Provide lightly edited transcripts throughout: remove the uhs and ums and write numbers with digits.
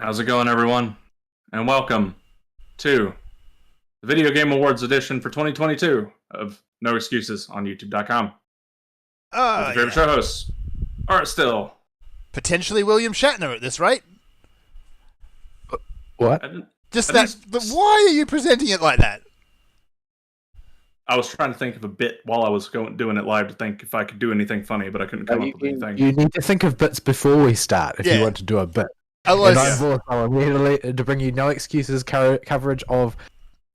How's it going, everyone? And welcome to the Video Game Awards edition for 2022 of No Excuses on YouTube.com. With your favorite show hosts, Art Still. Potentially William Shatner at this rate. What? Why are you presenting it like that? I was trying to think of a bit while I was doing it live to think if I could do anything funny, but I couldn't come up with anything. You need to think of bits before we start if you want to do a bit. Otherwise, I'm here to bring you No Excuses coverage of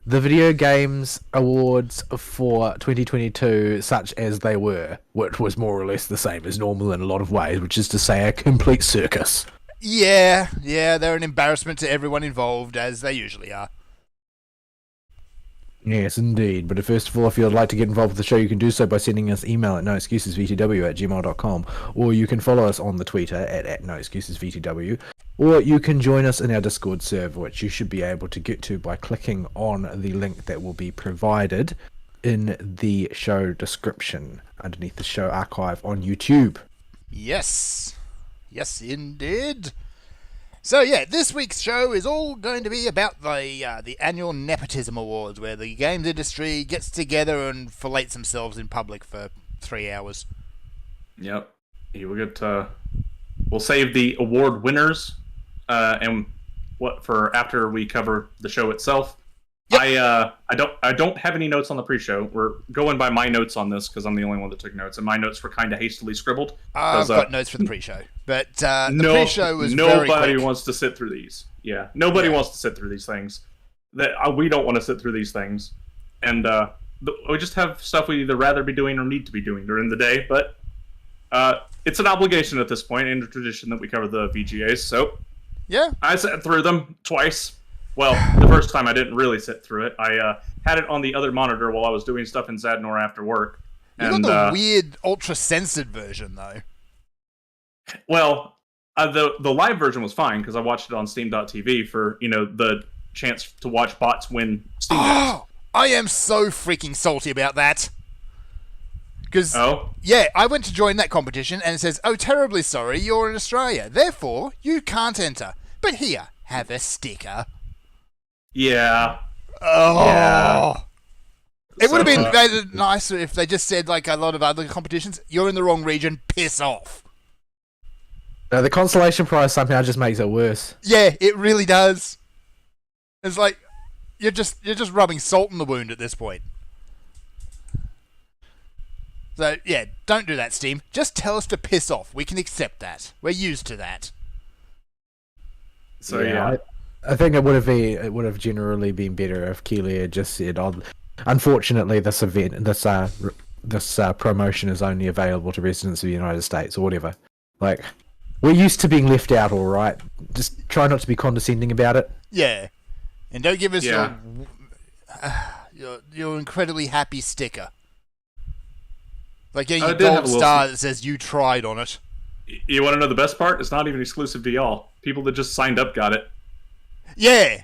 the Video Games Awards for 2022, such as they were, which was more or less the same as normal in a lot of ways, which is to say a complete circus. Yeah, they're an embarrassment to everyone involved, as they usually are. Yes, indeed. But first of all, if you'd like to get involved with the show, you can do so by sending us email at noexcusesvtw@gmail.com, or you can follow us on the Twitter at noexcusesvtw, or you can join us in our Discord server, which you should be able to get to by clicking on the link that will be provided in the show description underneath the show archive on YouTube. Yes, indeed. So yeah, this week's show is all going to be about the annual Nepotism Awards, where the games industry gets together and fillets themselves in public for 3 hours. Yep. We'll save the award winners and what for after we cover the show itself. Yep. I don't have any notes on the pre-show. We're going by my notes on this because I'm the only one that took notes, and my notes were kind of hastily scribbled. I've got notes for the pre-show, but the pre-show was very quick. Nobody wants to sit through these. Yeah, nobody wants to sit through these things. We don't want to sit through these things, and we just have stuff we either rather be doing or need to be doing during the day. But it's an obligation at this point, and a tradition that we cover the VGAs. So yeah, I sat through them twice. Well, the first time I didn't really sit through it. I had it on the other monitor while I was doing stuff in Zadnor after work. You got the weird ultra-censored version, though. Well, the live version was fine because I watched it on Steam.tv for the chance to watch bots win Steam Decks. Oh, I am so freaking salty about that. Because I went to join that competition and it says, "Oh, terribly sorry, you're in Australia. Therefore, you can't enter. But here, have a sticker." Yeah. Oh. Yeah. It would have been nicer if they just said, like a lot of other competitions, "You're in the wrong region, piss off." No, the consolation prize somehow just makes it worse. Yeah, it really does. It's like you're just rubbing salt in the wound at this point. So yeah, don't do that, Steam. Just tell us to piss off. We can accept that. We're used to that. So yeah. I think it would have generally been better if Keighley had just said, unfortunately, this promotion is only available to residents of the United States," or whatever. Like, we're used to being left out, all right. Just try not to be condescending about it. Yeah, and don't give us your incredibly happy sticker, like getting a gold star that says "You tried" on it. You want to know the best part? It's not even exclusive to y'all. People that just signed up got it. Yeah,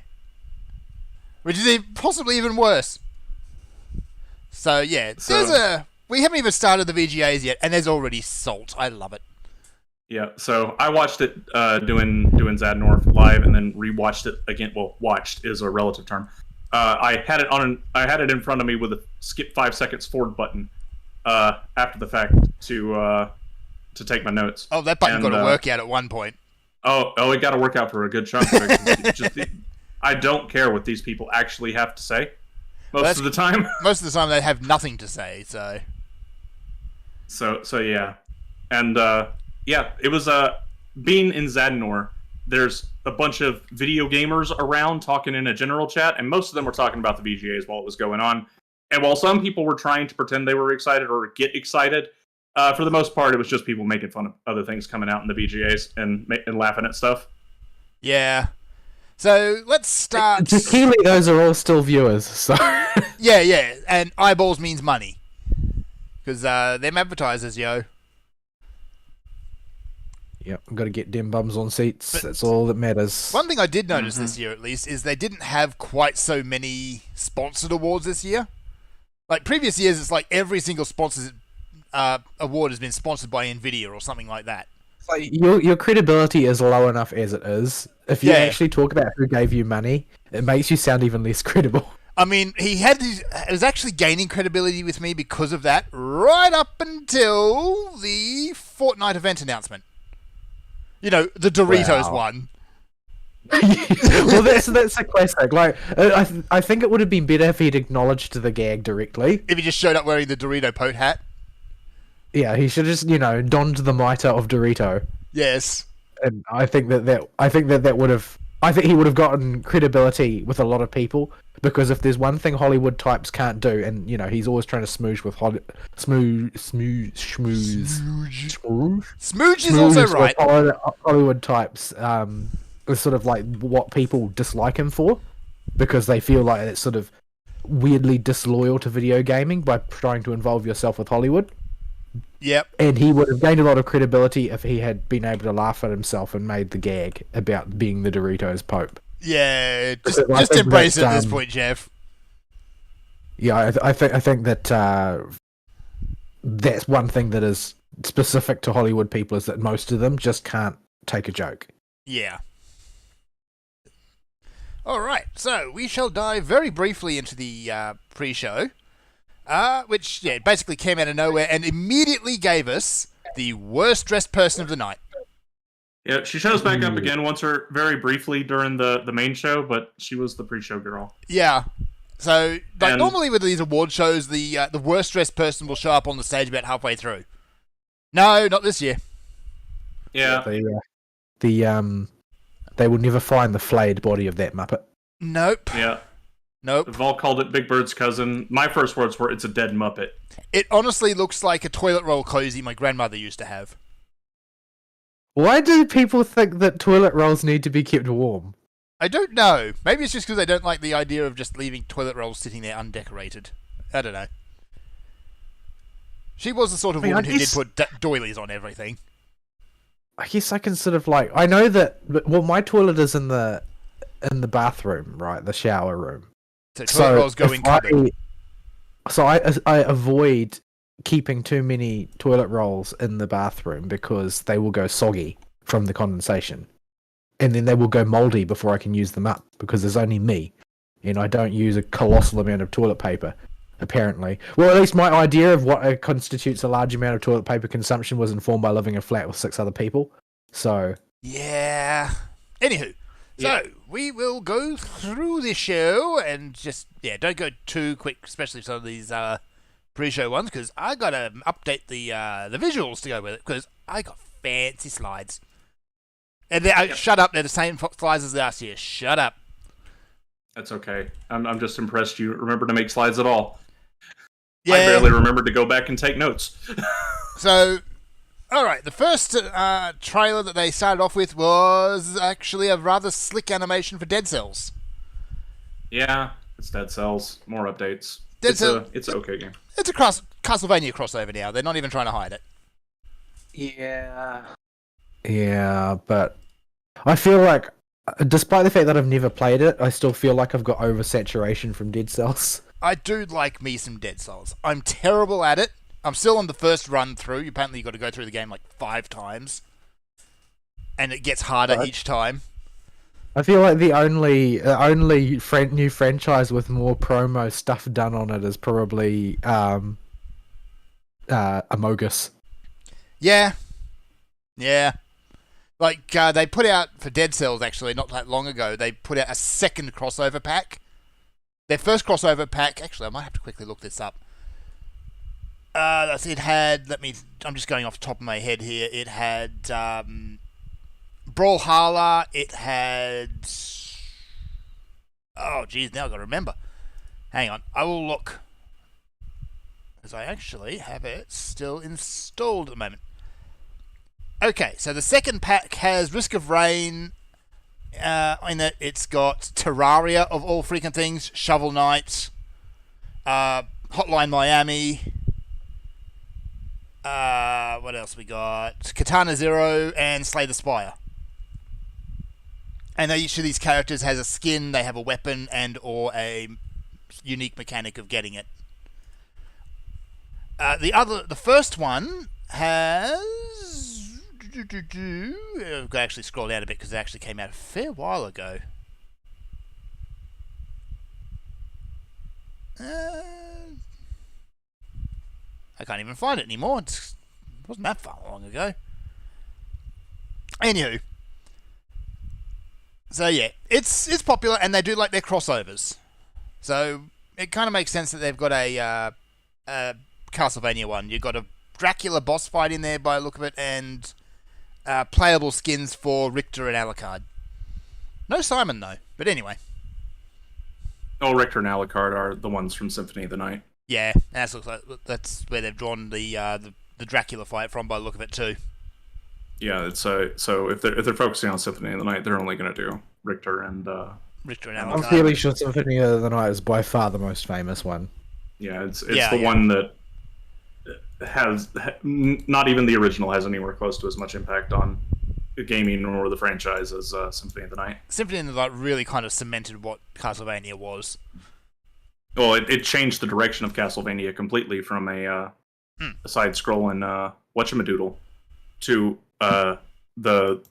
which is possibly even worse. So yeah, we haven't even started the VGAs yet, and there's already salt. I love it. Yeah, so I watched it doing Zadnor live, and then rewatched it again. Well, watched is a relative term. I had it in front of me with a skip 5 seconds forward button after the fact to take my notes. Oh, that button got to work out at one point. Oh, it got to work out for a good chunk of it. I don't care what these people actually have to say most of the time. Most of the time, they have nothing to say. So yeah, and it was being in Zadnor. There's a bunch of video gamers around talking in a general chat, and most of them were talking about the VGAs while it was going on. And while some people were trying to pretend they were excited or get excited, for the most part, it was just people making fun of other things coming out in the VGAs and laughing at stuff. Yeah. So let's start. To Keighley, those are all still viewers. So yeah, and eyeballs means money because them advertisers, yo. Yep, I've got to get them bums on seats. That's all that matters. One thing I did notice this year, at least, is they didn't have quite so many sponsored awards this year. Like previous years, it's like every single sponsored award has been sponsored by Nvidia or something like that. Like your credibility is low enough as it is. If you Yeah. actually talk about who gave you money, it makes you sound even less credible. I mean, he was actually gaining credibility with me because of that, right up until the Fortnite event announcement. You know, the Doritos Wow. one. Well, that's a classic. Like, I think it would have been better if he'd acknowledged the gag directly. If he just showed up wearing the Dorito Pote hat. Yeah, he should just donned the mitre of Dorito, Yes. and I think that would have. I think he would have gotten credibility with a lot of people, because if there's one thing Hollywood types can't do, and he's always trying to smooge with Smooge is also right. Hollywood types, is sort of like what people dislike him for, because they feel like it's sort of weirdly disloyal to video gaming by trying to involve yourself with Hollywood. Yep. And he would have gained a lot of credibility if he had been able to laugh at himself and made the gag about being the Doritos Pope. Yeah, I think just embrace it that, at this point, Jeff. Yeah, I think that that's one thing that is specific to Hollywood people, is that most of them just can't take a joke. Yeah. Alright, so we shall dive very briefly into the pre-show, which basically came out of nowhere and immediately gave us the worst dressed person of the night. Yeah, she shows back up again once or very briefly during the main show, but she was the pre-show girl. Yeah. So, And- normally with these award shows, the worst dressed person will show up on the stage about halfway through. No, not this year. Yeah, They will never find the flayed body of that Muppet. Nope. yeah. Nope. We've all called it Big Bird's cousin. My first words were, "It's a dead Muppet." It honestly looks like a toilet roll cozy my grandmother used to have. Why do people think that toilet rolls need to be kept warm? I don't know. Maybe it's just because they don't like the idea of just leaving toilet rolls sitting there undecorated. I don't know. She was the sort of I mean, woman I who did guess- put doilies on everything. I guess I can sort of like, I know that, well, my toilet is in the bathroom, right, the shower room. So toilet rolls go if in cupboard. I avoid keeping too many toilet rolls in the bathroom, because they will go soggy from the condensation, and then they will go moldy before I can use them up, because there's only me, and I don't use a colossal amount of toilet paper, apparently. Well, at least my idea of what constitutes a large amount of toilet paper consumption was informed by living in a flat with 6 other people. So Yeah. Anywho, Yeah. so we will go through this show and just don't go too quick, especially some of these pre-show ones, because I gotta update the visuals to go with it, because I got fancy slides. And shut up, they're the same slides as last year. Shut up. That's okay. I'm just impressed you remember to make slides at all. Yeah. I barely remembered to go back and take notes. So, alright, the first trailer that they started off with was actually a rather slick animation for Dead Cells. Yeah, it's Dead Cells. More updates. Dead It's Cell- it's an okay game. It's a Castlevania crossover now. They're not even trying to hide it. yeah, but I feel like, despite the fact that I've never played it, I still feel like I've got oversaturation from Dead Cells. I do like me some Dead Cells. I'm terrible at it. I'm still on the first run through. Apparently, you've got to go through the game like 5 times. And it gets harder Right. each time. I feel like the only new franchise with more promo stuff done on it is probably Amogus. Yeah. Yeah. Like, they put out, for Dead Cells actually, not that long ago, they put out a second crossover pack. Their first crossover pack, actually, I might have to quickly look this up. It had, I'm just going off the top of my head here. It had Brawlhalla. It had, oh geez, now I've got to remember. Hang on, I will look. Because I actually have it still installed at the moment. Okay, so the second pack has Risk of Rain. In it, it's got Terraria of all freaking things, Shovel Knight, Hotline Miami. What else we got? Katana Zero and Slay the Spire. And each of these characters has a skin, they have a weapon, and or a unique mechanic of getting it. The first one has I've got to actually scroll down a bit because it actually came out a fair while ago. I can't even find it anymore. It wasn't that far long ago. Anywho. So yeah, it's popular and they do like their crossovers. So it kind of makes sense that they've got a Castlevania one. You've got a Dracula boss fight in there by the look of it, and playable skins for Richter and Alucard. No Simon though, but anyway. Oh, Richter and Alucard are the ones from Symphony of the Night. Yeah, that's where they've drawn the Dracula fight from by the look of it too. Yeah, it's so if they're focusing on Symphony of the Night, they're only going to do Richter and Alucard. I'm fairly sure Symphony of the Night is by far the most famous one. Yeah, it's the one that has not even the original has anywhere close to as much impact on gaming or the franchise as Symphony of the Night. Symphony of the Night really kind of cemented what Castlevania was. Well, it changed the direction of Castlevania completely from a side-scrolling whatchamadoodle to the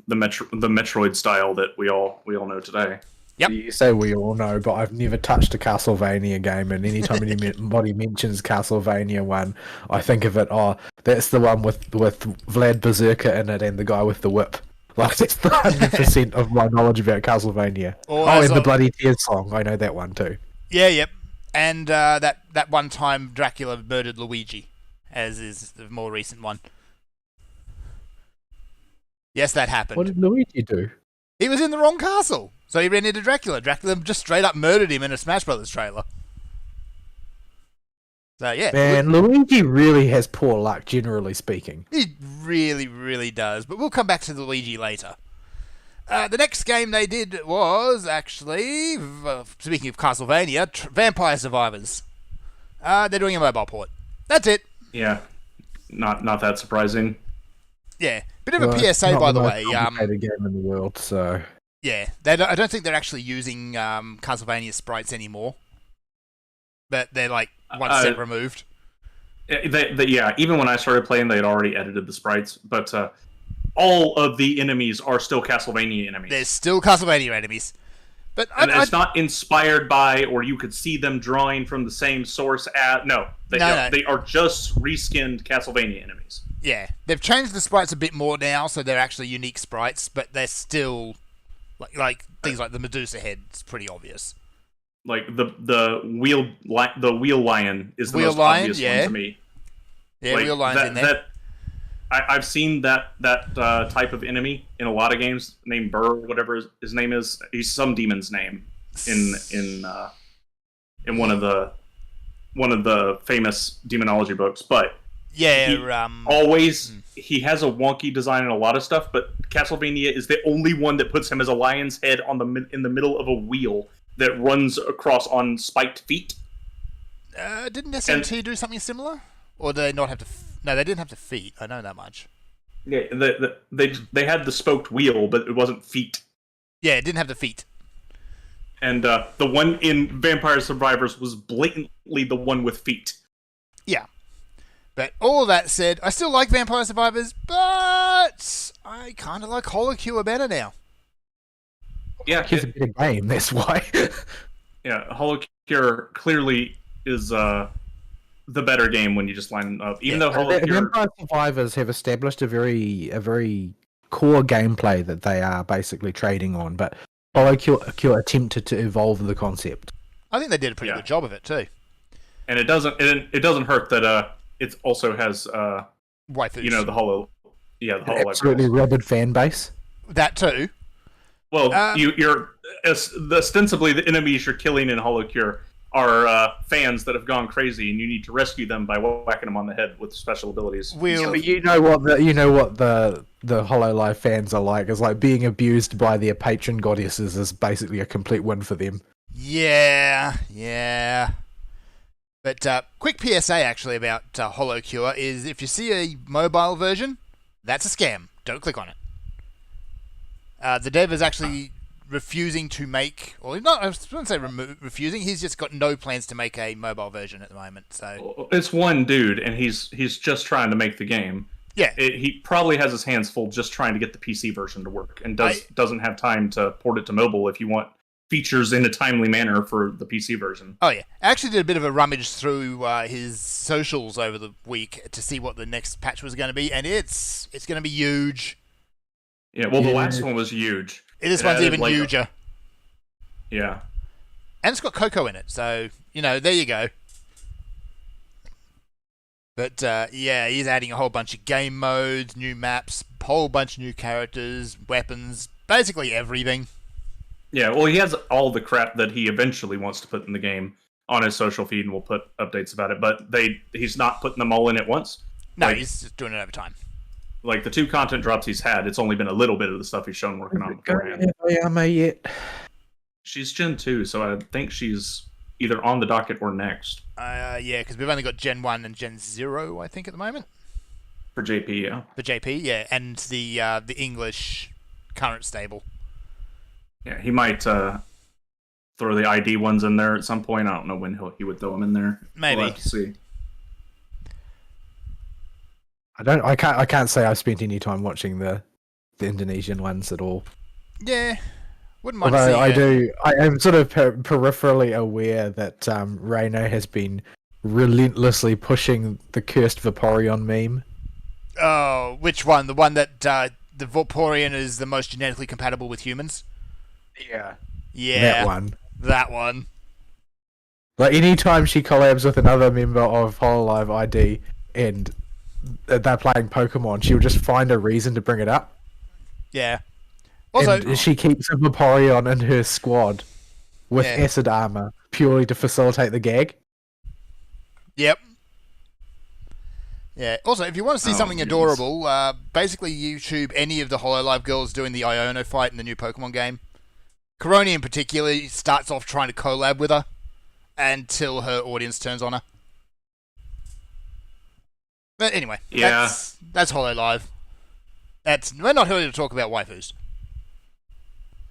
Metroid style that we all know today. Yep. You say we all know, but I've never touched a Castlevania game, and anytime anybody mentions Castlevania 1, I think of it, that's the one with Vlad Berserker in it and the guy with the whip. Like, that's the 100% of my knowledge about Castlevania. And the Bloody Tears song, I know that one too. Yeah, yep. And that one time Dracula murdered Luigi, as is the more recent one. Yes, that happened. What did Luigi do? He was in the wrong castle, so he ran into Dracula. Dracula just straight up murdered him in a Smash Brothers trailer. So yeah, Man, Luigi really has poor luck, generally speaking. he really, really does. But we'll come back to Luigi later. The next game they did was actually, speaking of Castlevania, Vampire Survivors. They're doing a mobile port. That's it. Yeah, not that surprising. Yeah, bit of a PSA by the way. Complicated game in the world, so Yeah, I don't think they're actually using Castlevania sprites anymore. But they're like one step removed. Yeah, even when I started playing, they had already edited the sprites, but all of the enemies are still Castlevania enemies. They're still Castlevania enemies. But it's not inspired by, or you could see them drawing from the same source. They are just reskinned Castlevania enemies. Yeah, they've changed the sprites a bit more now, so they're actually unique sprites, but they're still like things like the Medusa head. It's pretty obvious. Like the wheel lion is the Wheel most lion, obvious yeah. one to me. Yeah, Like, Wheel Lion's in there. I've seen that type of enemy in a lot of games. Named Burr, or whatever his name is. He's some demon's name in one of the famous demonology books. But Yeah, he has a wonky design in a lot of stuff. But Castlevania is the only one that puts him as a lion's head in the middle of a wheel that runs across on spiked feet. didn't SMT do something similar? Or did they not have to... No, they didn't have to feet. I know that much. Yeah, they had the spoked wheel, but it wasn't feet. Yeah, it didn't have the feet. And the one in Vampire Survivors was blatantly the one with feet. Yeah. But all that said, I still like Vampire Survivors, but I kind of like Holocure better now. Yeah, it's a better game, that's why. Yeah, Holocure clearly is the better game when you just line them up. Even though Holocure... Vampire Survivors have established a very core gameplay that they are basically trading on, but Holocure attempted to evolve the concept. I think they did a pretty good job of it too. And it doesn't hurt that it also has waifus. You know, the Hollow absolutely rabid fan base. That too. Well, you're ostensibly the enemies you're killing in Holocure are fans that have gone crazy, and you need to rescue them by whacking them on the head with special abilities. But you know what the Hololive fans are like. It's like being abused by their patron goddesses is basically a complete win for them. Yeah. But quick PSA actually about Holocure is if you see a mobile version, that's a scam. Don't click on it. The dev is actually refusing to make, or not, I wouldn't say refusing, he's just got no plans to make a mobile version at the moment. So it's one dude, and he's just trying to make the game. Yeah. He probably has his hands full just trying to get the PC version to work, and doesn't have time to port it to mobile if you want features in a timely manner for the PC version. Oh yeah, I actually did a bit of a rummage through his socials over the week to see what the next patch was going to be, and it's going to be huge. Yeah, well, the last one was huge. This one's even huger. Yeah. And it's got Coco in it, so, there you go. But, yeah, he's adding a whole bunch of game modes, new maps, a whole bunch of new characters, weapons, basically everything. Yeah, well, he has all the crap that he eventually wants to put in the game on his social feed, and we'll put updates about it, but he's not putting them all in at once. No, he's just doing it over time. Like, the 2 content drops he's had, it's only been a little bit of the stuff he's shown working on beforehand. Yet. She's Gen 2, so I think she's either on the docket or next. Yeah, because we've only got Gen 1 and Gen 0, I think, at the moment. For JP, yeah. For JP, yeah, and the English current stable. Yeah, he might throw the ID ones in there at some point. I don't know when he would throw them in there. Maybe. We'll have to see. I can't say I've spent any time watching the Indonesian ones at all. Yeah, wouldn't mind Although seeing I am sort of peripherally aware that Reino has been relentlessly pushing the cursed Vaporeon meme. Oh, which one? The one that the Vaporeon is the most genetically compatible with humans? Yeah. Yeah. That one. Like, anytime she collabs with another member of Hololive ID and they're playing Pokemon, she'll just find a reason to bring it up. Yeah. Also, and she keeps a Vaporeon in her squad with acid armor purely to facilitate the gag. Yep. Yeah. Also, if you want to see something adorable, basically YouTube any of the Hololive girls doing the Iono fight in the new Pokemon game. Coroni in particular starts off trying to collab with her until her audience turns on her. But anyway, that's Hololive. We're not here to talk about waifus.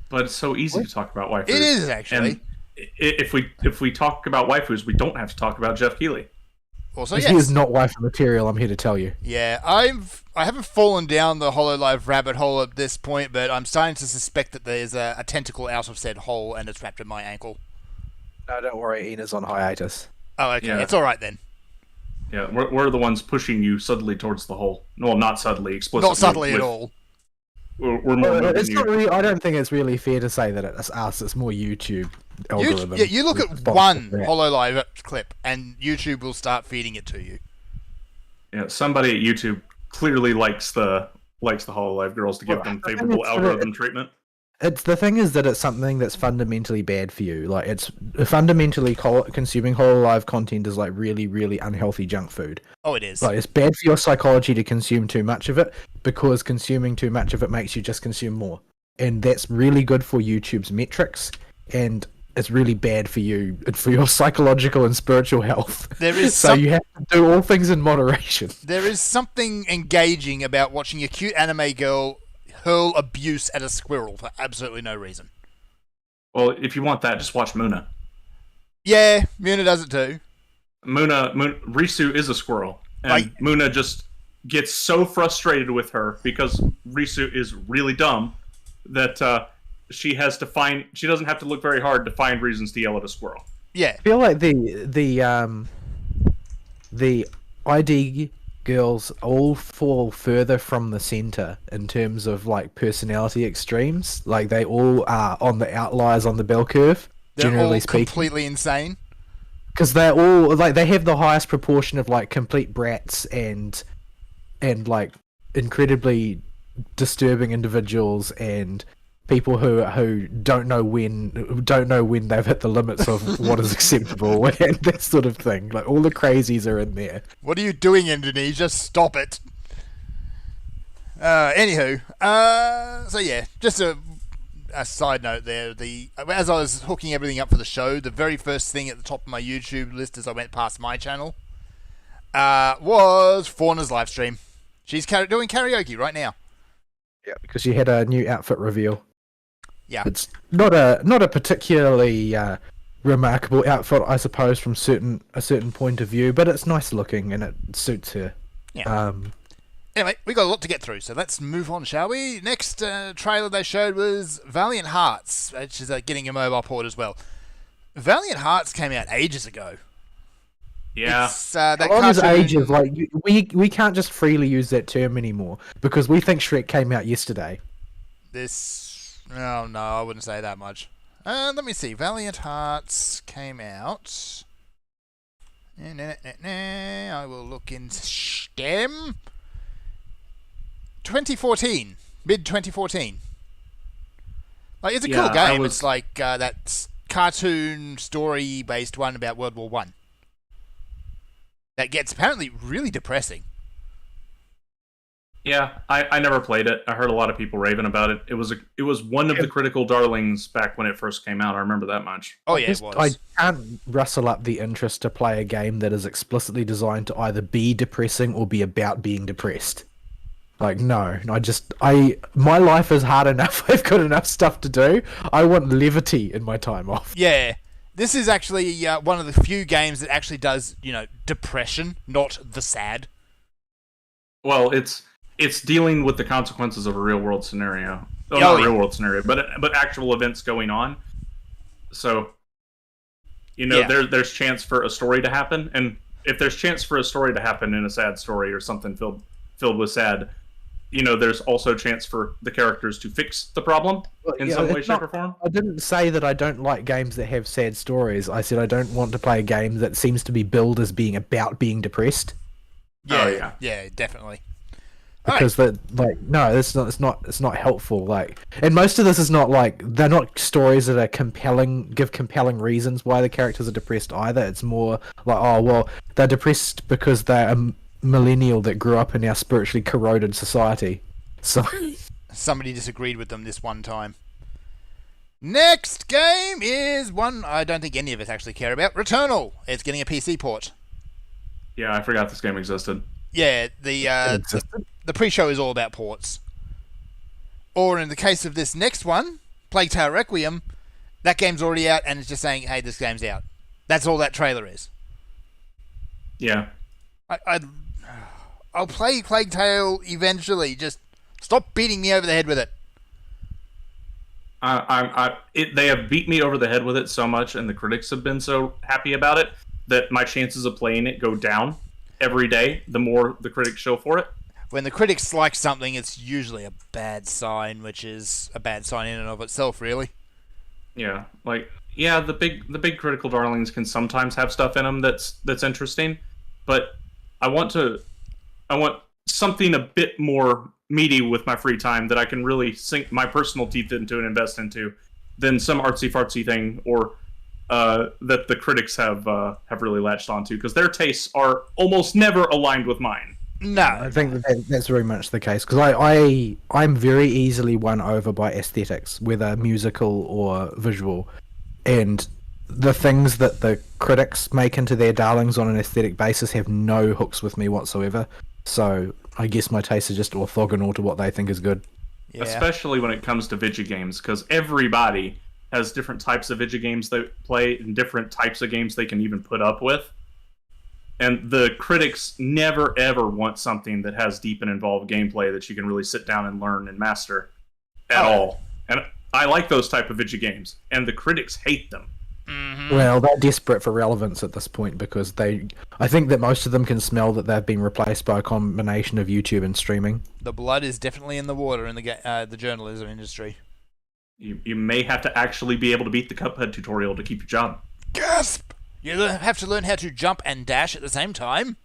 But it's so easy to talk about waifus. It is, actually. And if we talk about waifus, we don't have to talk about Jeff Keighley. Also, He is not waifu material, I'm here to tell you. Yeah, I haven't fallen down the Hololive rabbit hole at this point, but I'm starting to suspect that there's a tentacle out of said hole and it's wrapped in my ankle. No, don't worry, Ina's on hiatus. Oh, okay. Yeah. It's alright then. Yeah, we're the ones pushing you subtly towards the hole. Well, not subtly, explicitly. Not subtly at all. We're more it's not really, I don't think it's really fair to say that it's us, it's more YouTube algorithm. You look at one Hololive clip and YouTube will start feeding it to you. Yeah, somebody at YouTube clearly likes the Hololive girls to give them favorable algorithm treatment. It's the thing is that it's something that's fundamentally bad for you. Like, it's fundamentally consuming Hololive content is like really, really unhealthy junk food. Oh, it is. Like, it's bad for your psychology to consume too much of it because consuming too much of it makes you just consume more, and that's really good for YouTube's metrics, and it's really bad for you for your psychological and spiritual health. There is so you have to do all things in moderation. There is something engaging about watching a cute anime girl hurl abuse at a squirrel for absolutely no reason. Well, if you want that, just watch Muna. Yeah, Muna does it too. Risu is a squirrel, and Muna just gets so frustrated with her because Risu is really dumb that she doesn't have to look very hard to find reasons to yell at a squirrel. Yeah, I feel like the ID girls all fall further from the center in terms of like personality extremes. Like, they all are on the outliers on the bell curve. they're generally all speaking, completely insane. because they're all like, they have the highest proportion of like complete brats and like incredibly disturbing individuals and people who don't know when they've hit the limits of what is acceptable and that sort of thing. Like, all the crazies are in there. What are you doing, Indonesia? Stop it. Anywho, so yeah, just a side note there. As I was hooking everything up for the show, the very first thing at the top of my YouTube list as I went past my channel was Fauna's live stream. She's doing karaoke right now. Yeah, because she had a new outfit reveal. Yeah, it's not a particularly remarkable outfit, I suppose, from a certain point of view, but it's nice looking and it suits her. Yeah. Anyway, we got a lot to get through, so let's move on, shall we? Next trailer they showed was Valiant Hearts, which is getting a mobile port as well. Valiant Hearts came out ages ago. Yeah. It's, that How long is cartoon- ages? Like we can't just freely use that term anymore because we think Shrek came out yesterday. Oh no, I wouldn't say that much. Let me see. Valiant Hearts came out. I will look in STEM. 2014, mid 2014. Like, it's a cool Yeah, game. It's like that cartoon story based one about World War One. That gets apparently really depressing. Yeah, I never played it. I heard a lot of people raving about it. It was one of the critical darlings back when it first came out. I remember that much. Oh yeah, it Just- was. I can't rustle up the interest to play a game that is explicitly designed to either be depressing or be about being depressed. Like, no, my life is hard enough. I've got enough stuff to do. I want levity in my time off. Yeah, this is actually one of the few games that actually does, depression, not the sad. Well, it's dealing with the consequences of a real world scenario. Oh, Oh, not yeah. real world scenario, but actual events going on. So, Yeah. there's chance for a story to happen, and if there's chance for a story to happen in a sad story or something filled with sad, there's also chance for the characters to fix the problem in Yeah, some way, it's shape, not- or form. I didn't say that I don't like games that have sad stories. I said I don't want to play a game that seems to be billed as being about being depressed. Oh, yeah. Yeah, definitely. Because no, it's not helpful. Like, and most of this is not they're not stories that are give compelling reasons why the characters are depressed either. It's more like, oh well, they're depressed because they're a millennial that grew up in our spiritually corroded society. So Somebody disagreed with them this one time. Next game is one I don't think any of us actually care about. Returnal. It's getting a PC port. Yeah, I forgot this game existed. Yeah, the pre-show is all about ports. Or in the case of this next one, Plague Tale Requiem, that game's already out and it's just saying, hey, this game's out. That's all that trailer is. Yeah. I'll play Plague Tale eventually. Just stop beating me over the head with it. They have beat me over the head with it so much, and the critics have been so happy about it that my chances of playing it go down every day. The more the critics show for it. When the critics like something, it's usually a bad sign, which is a bad sign in and of itself, really. Yeah, the big critical darlings can sometimes have stuff in them that's interesting, but I want something a bit more meaty with my free time that I can really sink my personal teeth into and invest into than some artsy fartsy thing or that the critics have really latched onto, because their tastes are almost never aligned with mine. No. I think that's very much the case because I'm very easily won over by aesthetics, whether musical or visual, and the things that the critics make into their darlings on an aesthetic basis have no hooks with me whatsoever. So I guess my tastes are just orthogonal to what they think is good. Yeah. Especially when it comes to video games, because everybody has different types of video games they play and different types of games they can even put up with. And the critics never ever want something that has deep and involved gameplay that you can really sit down and learn and master at all. And I like those type of video games, and the critics hate them. Mm-hmm. Well, they're desperate for relevance at this point because I think that most of them can smell that they've been replaced by a combination of YouTube and streaming. The blood is definitely in the water in the journalism industry. You may have to actually be able to beat the Cuphead tutorial to keep your job. Gasp! You have to learn how to jump and dash at the same time.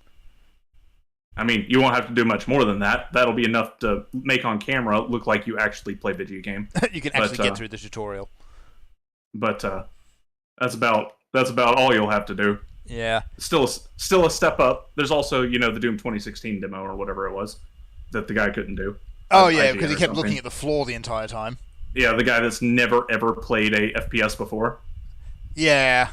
I mean, you won't have to do much more than that. That'll be enough to make on camera look like you actually play video game. You can actually get through the tutorial. But that's about all you'll have to do. Yeah. Still a step up. There's also, the Doom 2016 demo or whatever it was that the guy couldn't do. Oh On yeah, IGN because he or kept something. looking at the floor the entire time. Yeah, the guy that's never ever played a FPS before. Yeah.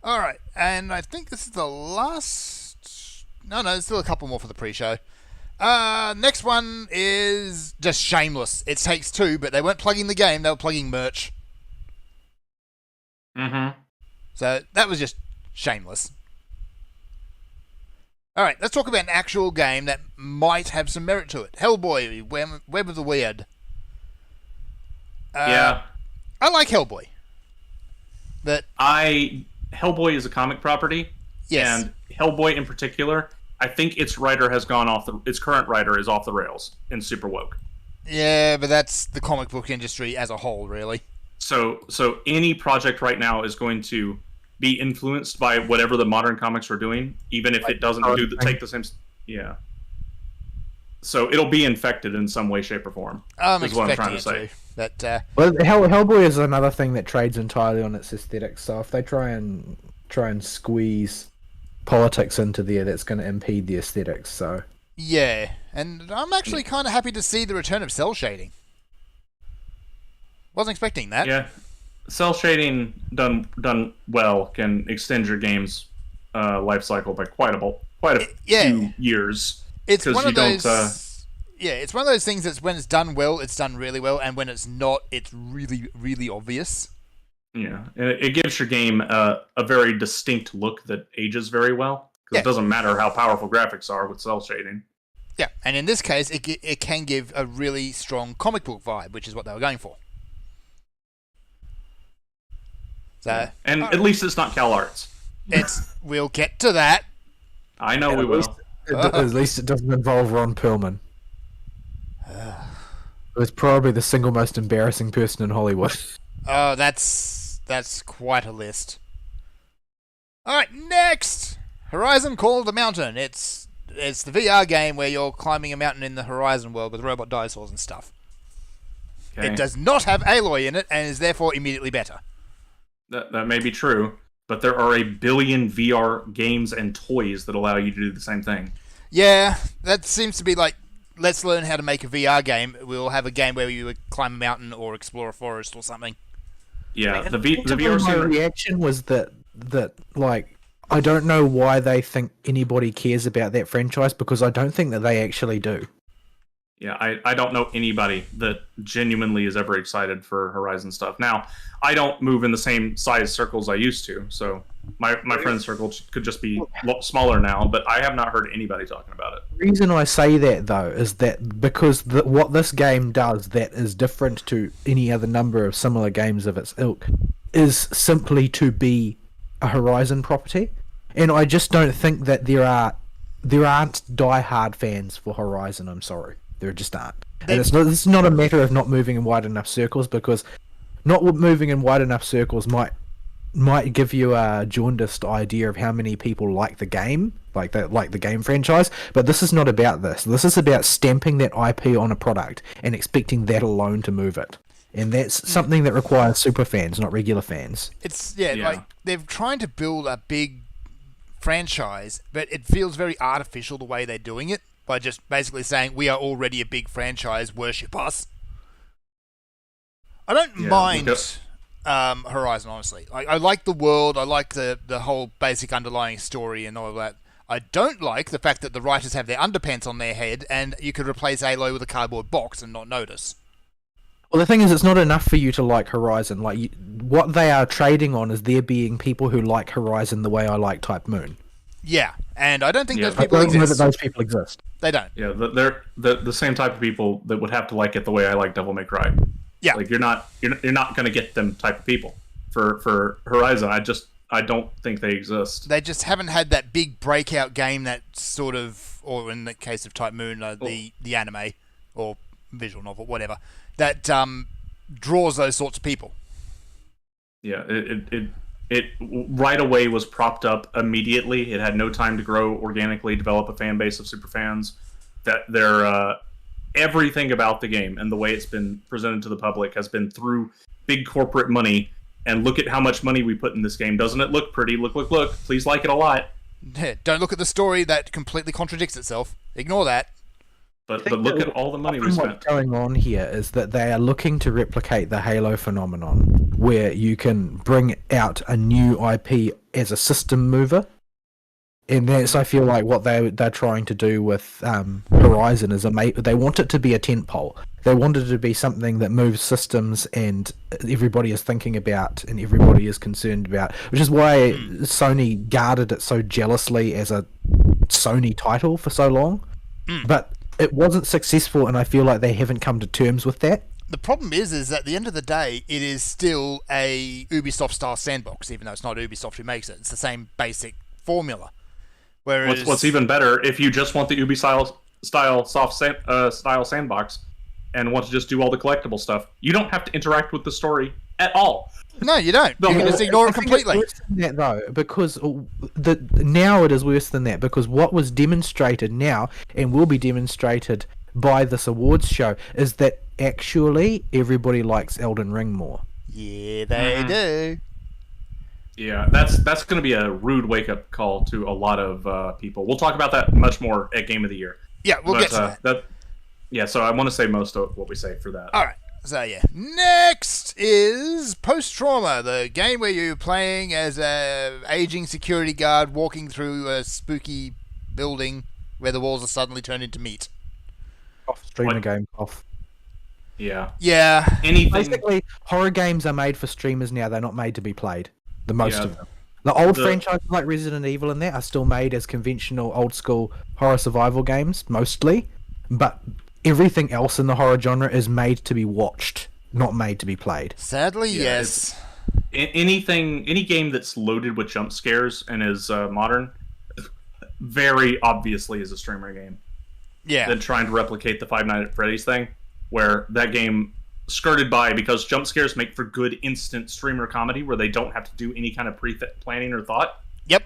All right, and I think this is the last. No, there's still a couple more for the pre-show. Next one is just shameless. It Takes Two, but they weren't plugging the game; they were plugging merch. Mm-hmm. So that was just shameless. All right, let's talk about an actual game that might have some merit to it. Hellboy, Web of the Weird. Yeah. I like Hellboy. Hellboy is a comic property. Yes. And Hellboy in particular, I think its writer has gone off its current writer is off the rails and super woke. Yeah, but that's the comic book industry as a whole, really. So any project right now is going to be influenced by whatever the modern comics are doing, even if it doesn't take the same. Yeah. So it'll be infected in some way, shape, or form. I'm is what I'm expecting trying to it say. to. But Well, Hellboy is another thing that trades entirely on its aesthetics. So if they try and squeeze politics into there, that's going to impede the aesthetics. So yeah, and I'm actually kind of happy to see the return of cell shading. Wasn't expecting that. Yeah, cell shading done well can extend your game's life cycle by quite a few years. It's one of those. Yeah, it's one of those things that's when it's done well, it's done really well, and when it's not, it's really, really obvious. Yeah, it gives your game a very distinct look that ages very well. Because it doesn't matter how powerful graphics are with cell shading. Yeah, and in this case, it can give a really strong comic book vibe, which is what they were going for. So, and at least it's not CalArts. We'll get to that. I know we will. At least it doesn't involve Ron Perlman. It was probably the single most embarrassing person in Hollywood. Oh, that's quite a list. All right, next, Horizon Call of the Mountain. It's the VR game where you're climbing a mountain in the Horizon world with robot dinosaurs and stuff. Okay. It does not have Aloy in it and is therefore immediately better. That may be true, but there are a billion VR games and toys that allow you to do the same thing. Yeah, that seems to be like, let's learn how to make a VR game. We'll have a game where you would climb a mountain or explore a forest or something. Yeah, Man, the VR. My reaction was that like, I don't know why they think anybody cares about that franchise, because I don't think that they actually do. Yeah, I don't know anybody that genuinely is ever excited for Horizon stuff. Now, I don't move in the same size circles I used to, so my friend circle could just be smaller now, but I have not heard anybody talking about it. The reason I say that, though, is that because what this game does that is different to any other number of similar games of its ilk is simply to be a Horizon property. And I just don't think that there aren't die-hard fans for Horizon, I'm sorry. There just aren't. And it's not a matter of not moving in wide enough circles, because not moving in wide enough circles might give you a jaundiced idea of how many people like the game, like the game franchise. But this is not about this. This is about stamping that IP on a product and expecting that alone to move it. And that's something that requires super fans, not regular fans. It's like they're trying to build a big franchise, but it feels very artificial the way they're doing it, by just basically saying, we are already a big franchise, worship us. I don't mind Horizon, honestly. I like the world, I like the whole basic underlying story and all of that. I don't like the fact that the writers have their underpants on their head and you could replace Aloy with a cardboard box and not notice. Well, the thing is, it's not enough for you to like Horizon. Like, what they are trading on is there being people who like Horizon the way I like Type Moon. Yeah, and I don't think those I people don't exist. know that those people exist. They don't. Yeah, they're the same type of people that would have to like it the way I like Devil May Cry. Yeah, like you're not going to get them type of people for Horizon. I don't think they exist. They just haven't had that big breakout game that sort of, or in the case of Type Moon, the anime or visual novel, whatever, that draws those sorts of people. Yeah, it right away was propped up immediately. It had no time to grow organically, develop a fan base of super fans. That they're everything about the game and the way it's been presented to the public has been through big corporate money. And look at how much money we put in this game. Doesn't it look pretty? Look. Please like it a lot. Don't look at the story that completely contradicts itself. Ignore that. But look at all the money we spent. What's going on here is that they are looking to replicate the Halo phenomenon, where you can bring out a new IP as a system mover. And that's, I feel like, what they're trying to do with Horizon is they want it to be a tentpole. They want it to be something that moves systems and everybody is thinking about and everybody is concerned about, which is why Sony guarded it so jealously as a Sony title for so long, but it wasn't successful, and I feel like they haven't come to terms with that. The problem is at the end of the day, it is still a Ubisoft-style sandbox, even though it's not Ubisoft who makes it. It's the same basic formula. Whereas, What's even better, if you just want the Ubisoft style sandbox and want to just do all the collectible stuff, you don't have to interact with the story at all. No, you don't. You can just ignore it completely. Worse than that, though, because now it is worse than that, because what was demonstrated now and will be demonstrated by this awards show is that actually everybody likes Elden Ring more. Yeah, they do. Yeah, that's going to be a rude wake-up call to a lot of people. We'll talk about that much more at Game of the Year. Yeah, we'll get to that. Yeah, so I want to say most of what we say for that. All right. So, yeah. Next is Post Trauma, the game where you're playing as a aging security guard walking through a spooky building where the walls are suddenly turned into meat. Streamer game off. Yeah. Yeah. Anything. Basically, horror games are made for streamers now. They're not made to be played. The most of them. The old franchises like Resident Evil and that are still made as conventional, old-school horror survival games, mostly. But everything else in the horror genre is made to be watched, not made to be played. Sadly, yes. Any game that's loaded with jump scares and is modern, very obviously is a streamer game. Yeah. Than trying to replicate the Five Nights at Freddy's thing, where that game skirted by because jump scares make for good instant streamer comedy where they don't have to do any kind of pre-planning or thought. Yep.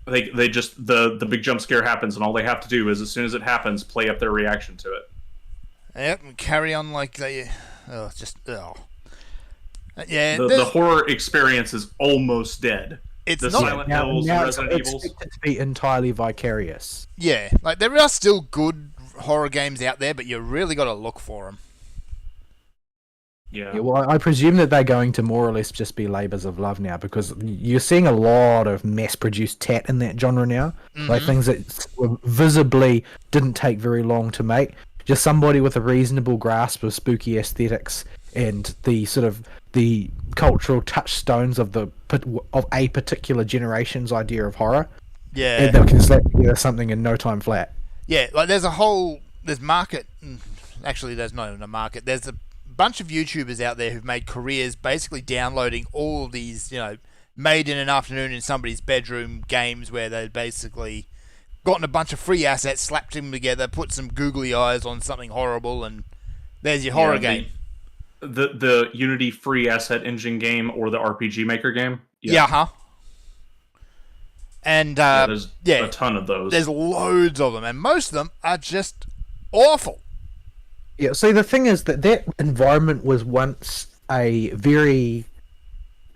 They just the big jump scare happens and all they have to do is as soon as it happens play up their reaction to it. Yep, and carry on like they Yeah, the horror experience is almost dead. It's the not Silent Hills, the Resident it's Evils. expected to be entirely vicarious. Yeah, like there are still good horror games out there, but you really got to look for them. Yeah. Well, I presume that they're going to more or less just be labours of love now, because you're seeing a lot of mass-produced tat in that genre now. Like things that visibly didn't take very long to make. Just somebody with a reasonable grasp of spooky aesthetics and the sort of the cultural touchstones of a particular generation's idea of horror. Yeah. And they can slap together something in no time flat. Yeah, like there's market. Actually, there's not even a market. There's a bunch of YouTubers out there who've made careers basically downloading all these, made in an afternoon in somebody's bedroom games where they've basically gotten a bunch of free assets, slapped them together, put some googly eyes on something horrible, and there's your horror game. The Unity free asset engine game or the RPG Maker game. Yeah. And there's a ton of those. There's loads of them, and most of them are just awful. Yeah, see, the thing is that environment was once a very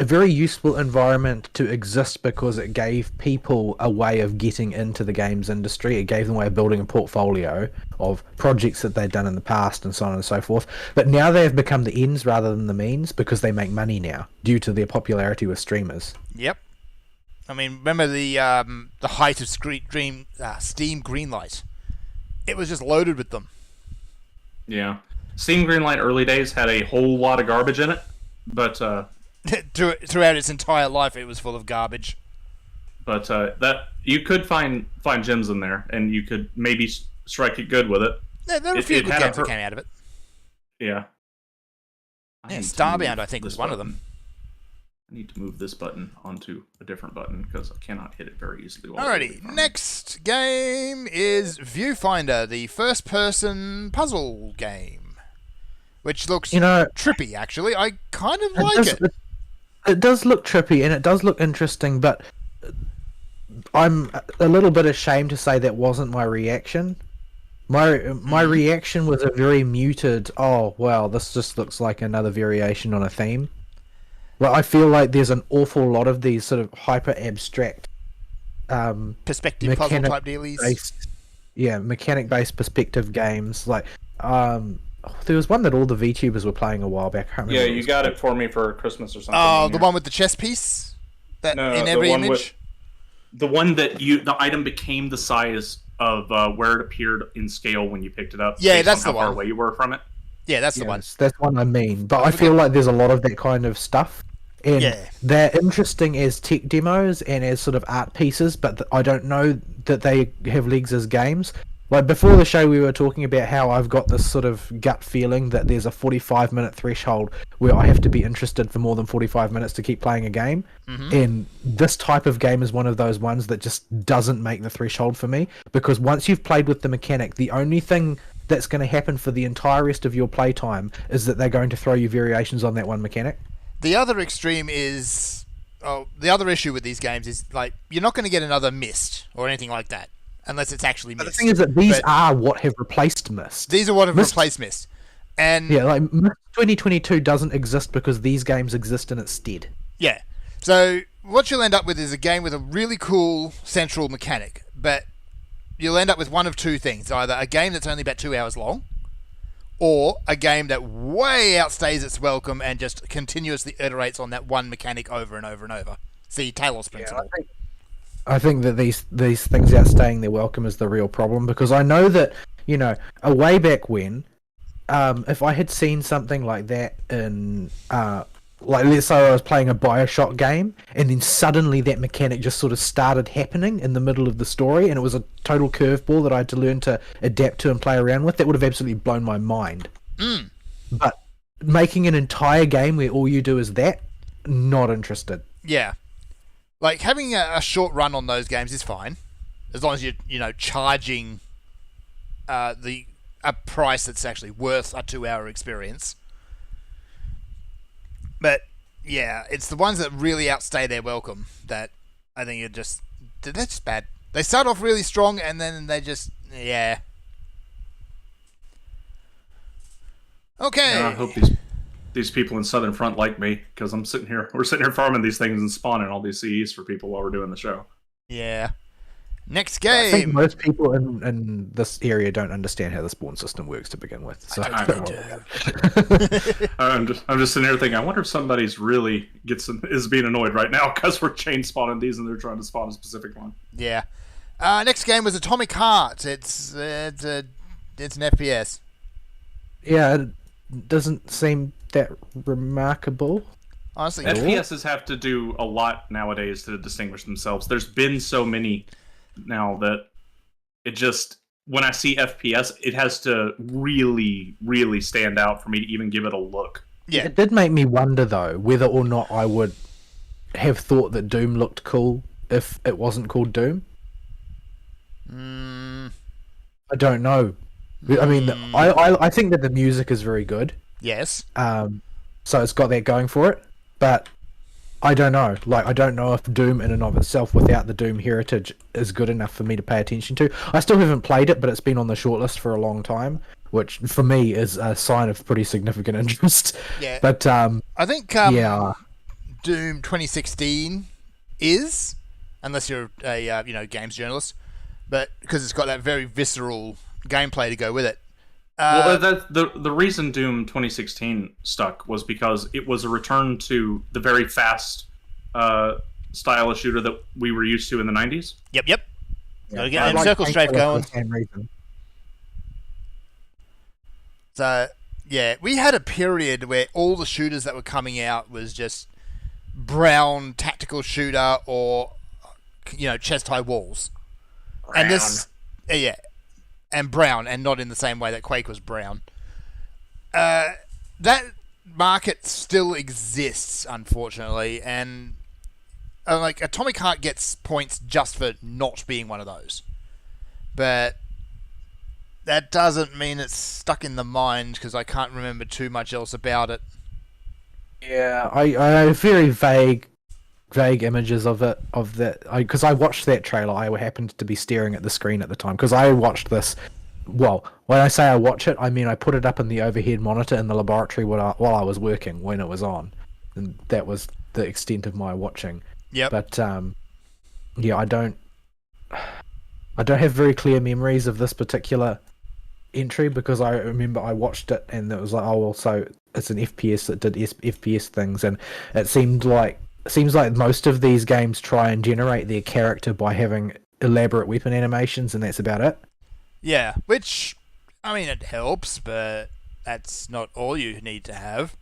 useful environment to exist because it gave people a way of getting into the games industry. It gave them a way of building a portfolio of projects that they'd done in the past and so on and so forth. But now they have become the ends rather than the means because they make money now due to their popularity with streamers. Yep. I mean, remember the height of Steam Greenlight? It was just loaded with them. Yeah. Steam Greenlight early days had a whole lot of garbage in it, but throughout its entire life it was full of garbage. But that you could find gems in there, and you could maybe strike it good with it. Yeah, there were a few good games that came out of it. Yeah. Starbound, I think, was one of them. I need to move this button onto a different button because I cannot hit it very easily. Alrighty, next game is Viewfinder, the first-person puzzle game, which looks trippy, actually. I kind of like it. It does look trippy, and it does look interesting, but I'm a little bit ashamed to say that wasn't my reaction. My reaction was a very muted, oh, wow, this just looks like another variation on a theme. Well, I feel like there's an awful lot of these sort of hyper abstract perspective puzzle type dealies. Mechanic based perspective games. Like there was one that all the VTubers were playing a while back. I can't remember. Yeah, you got it for me for Christmas or something. Oh, the one with the chess piece? In every image? The one that the item became the size of where it appeared in scale when you picked it up. Yeah, that's the one. How far away you were from it. Yeah, that's the one. That's one I mean. But I feel like there's a lot of that kind of stuff. And they're interesting as tech demos and as sort of art pieces, but I don't know that they have legs as games. Like before the show, we were talking about how I've got this sort of gut feeling that there's a 45-minute threshold where I have to be interested for more than 45 minutes to keep playing a game. And this type of game is one of those ones that just doesn't make the threshold for me, because once you've played with the mechanic, the only thing that's going to happen for the entire rest of your playtime is that they're going to throw you variations on that one mechanic. The other extreme is... Oh, the other issue with these games is, like, you're not going to get another Myst or anything like that. Unless it's actually Myst. But the thing is that these are what have replaced Myst. These are what have replaced Myst. And yeah, like Myst 2022 doesn't exist because these games exist in its stead. yeah. So what you'll end up with is a game with a really cool central mechanic, but you'll end up with one of two things. Either a game that's only about 2 hours long, or a game that way outstays its welcome and just continuously iterates on that one mechanic over and over and over. See, Talos principle. I think that these things outstaying their welcome is the real problem, because I know that, you know, a way back when, if I had seen something like that in, like let's say I was playing a Bioshock game, and then suddenly that mechanic just sort of started happening in the middle of the story, and it was a total curveball that I had to learn to adapt to and play around with, that would have absolutely blown my mind. But making an entire game where all you do is that, not interested. Yeah. Like, having a short run on those games is fine, as long as you're, you know, charging a price that's actually worth a 2-hour experience. But, yeah, it's the ones that really outstay their welcome that I think they're just bad. They start off really strong, and then they just, yeah. Okay. Yeah, I hope these people in Southern Front like me, because we're sitting here farming these things and spawning all these CEs for people while we're doing the show. Yeah. Next I think game. most people in this area don't understand how the spawn system works to begin with. So I do. I'm just sitting here thinking, I wonder if somebody's really is being annoyed right now because we're chain spawning these and they're trying to spawn a specific one. Yeah. Next game was Atomic Heart. It's an FPS. Yeah, it doesn't seem that remarkable. Honestly, FPSs have to do a lot nowadays to distinguish themselves. There's been so many now that it just, when I see FPS, it has to really, really stand out for me to even give it a look. yeah. It did make me wonder, though, whether or not I would have thought that Doom looked cool if it wasn't called Doom. I don't know. I mean, I think that the music is very good. Yes. So it's got that going for it. But I don't know. Like, I don't know if Doom in and of itself, without the Doom heritage, is good enough for me to pay attention to. I still haven't played it, but it's been on the shortlist for a long time, which for me is a sign of pretty significant interest. Yeah. But I think yeah, Doom 2016 is, unless you're a games journalist, but because it's got that very visceral gameplay to go with it. Well, the reason Doom 2016 stuck was because it was a return to the very fast style of shooter that we were used to in the 90s. Yep. Gotta get I that like circle strafe Painkiller for going. the same reason. So, yeah, we had a period where all the shooters that were coming out was just brown tactical shooter or, chest high walls. Brown. And this, yeah, and brown, and not in the same way that Quake was brown. That market still exists, unfortunately, and like Atomic Heart gets points just for not being one of those. But that doesn't mean it's stuck in the mind, because I can't remember too much else about it. Yeah, I have very vague images of it, because I watched that trailer. I happened to be staring at the screen at the time, because I watched this. Well, when I say I watch it, I mean I put it up in the overhead monitor in the laboratory while I was working when it was on, and that was the extent of my watching. Yep. But yeah, I don't have very clear memories of this particular entry, because I remember I watched it and it was like, oh well, so it's an FPS that did FPS things, and it seems like most of these games try and generate their character by having elaborate weapon animations, and that's about it. Yeah, which, I mean, it helps, but that's not all you need to have.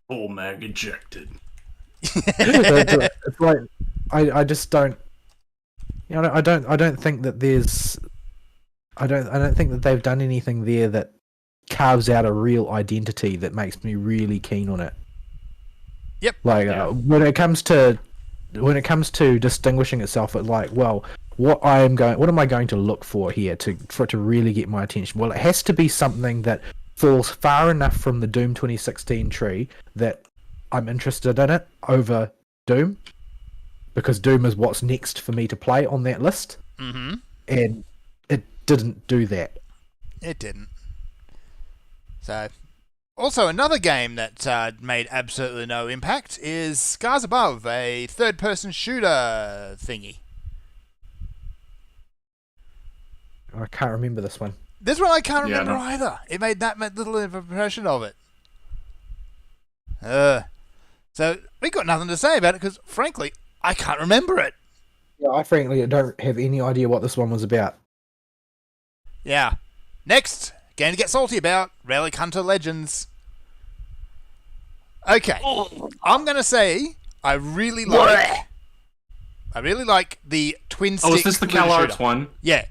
Full mag ejected. It's like I just don't. You know, I don't think that there's, I don't think that they've done anything there that carves out a real identity that makes me really keen on it. Yep. Like when it comes to distinguishing itself, at like, well, what am I going to look for here for it to really get my attention? Well, it has to be something that falls far enough from the Doom 2016 tree that I'm interested in it over Doom, because Doom is what's next for me to play on that list. Mm-hmm. And it didn't do that. It didn't. So, also another game that made absolutely no impact is Scars Above, a third-person shooter thingy. I can't remember this one. This one I can't Yeah, remember no. either. It made that little impression of it. So, we got nothing to say about it because, frankly, I can't remember it. Yeah, I frankly don't have any idea what this one was about. Yeah. Next, game to get salty about, Relic Hunter Legends. Okay, I'm gonna say I really like the twin stick. Oh, is this the looter CalArts shooter. one? Yeah,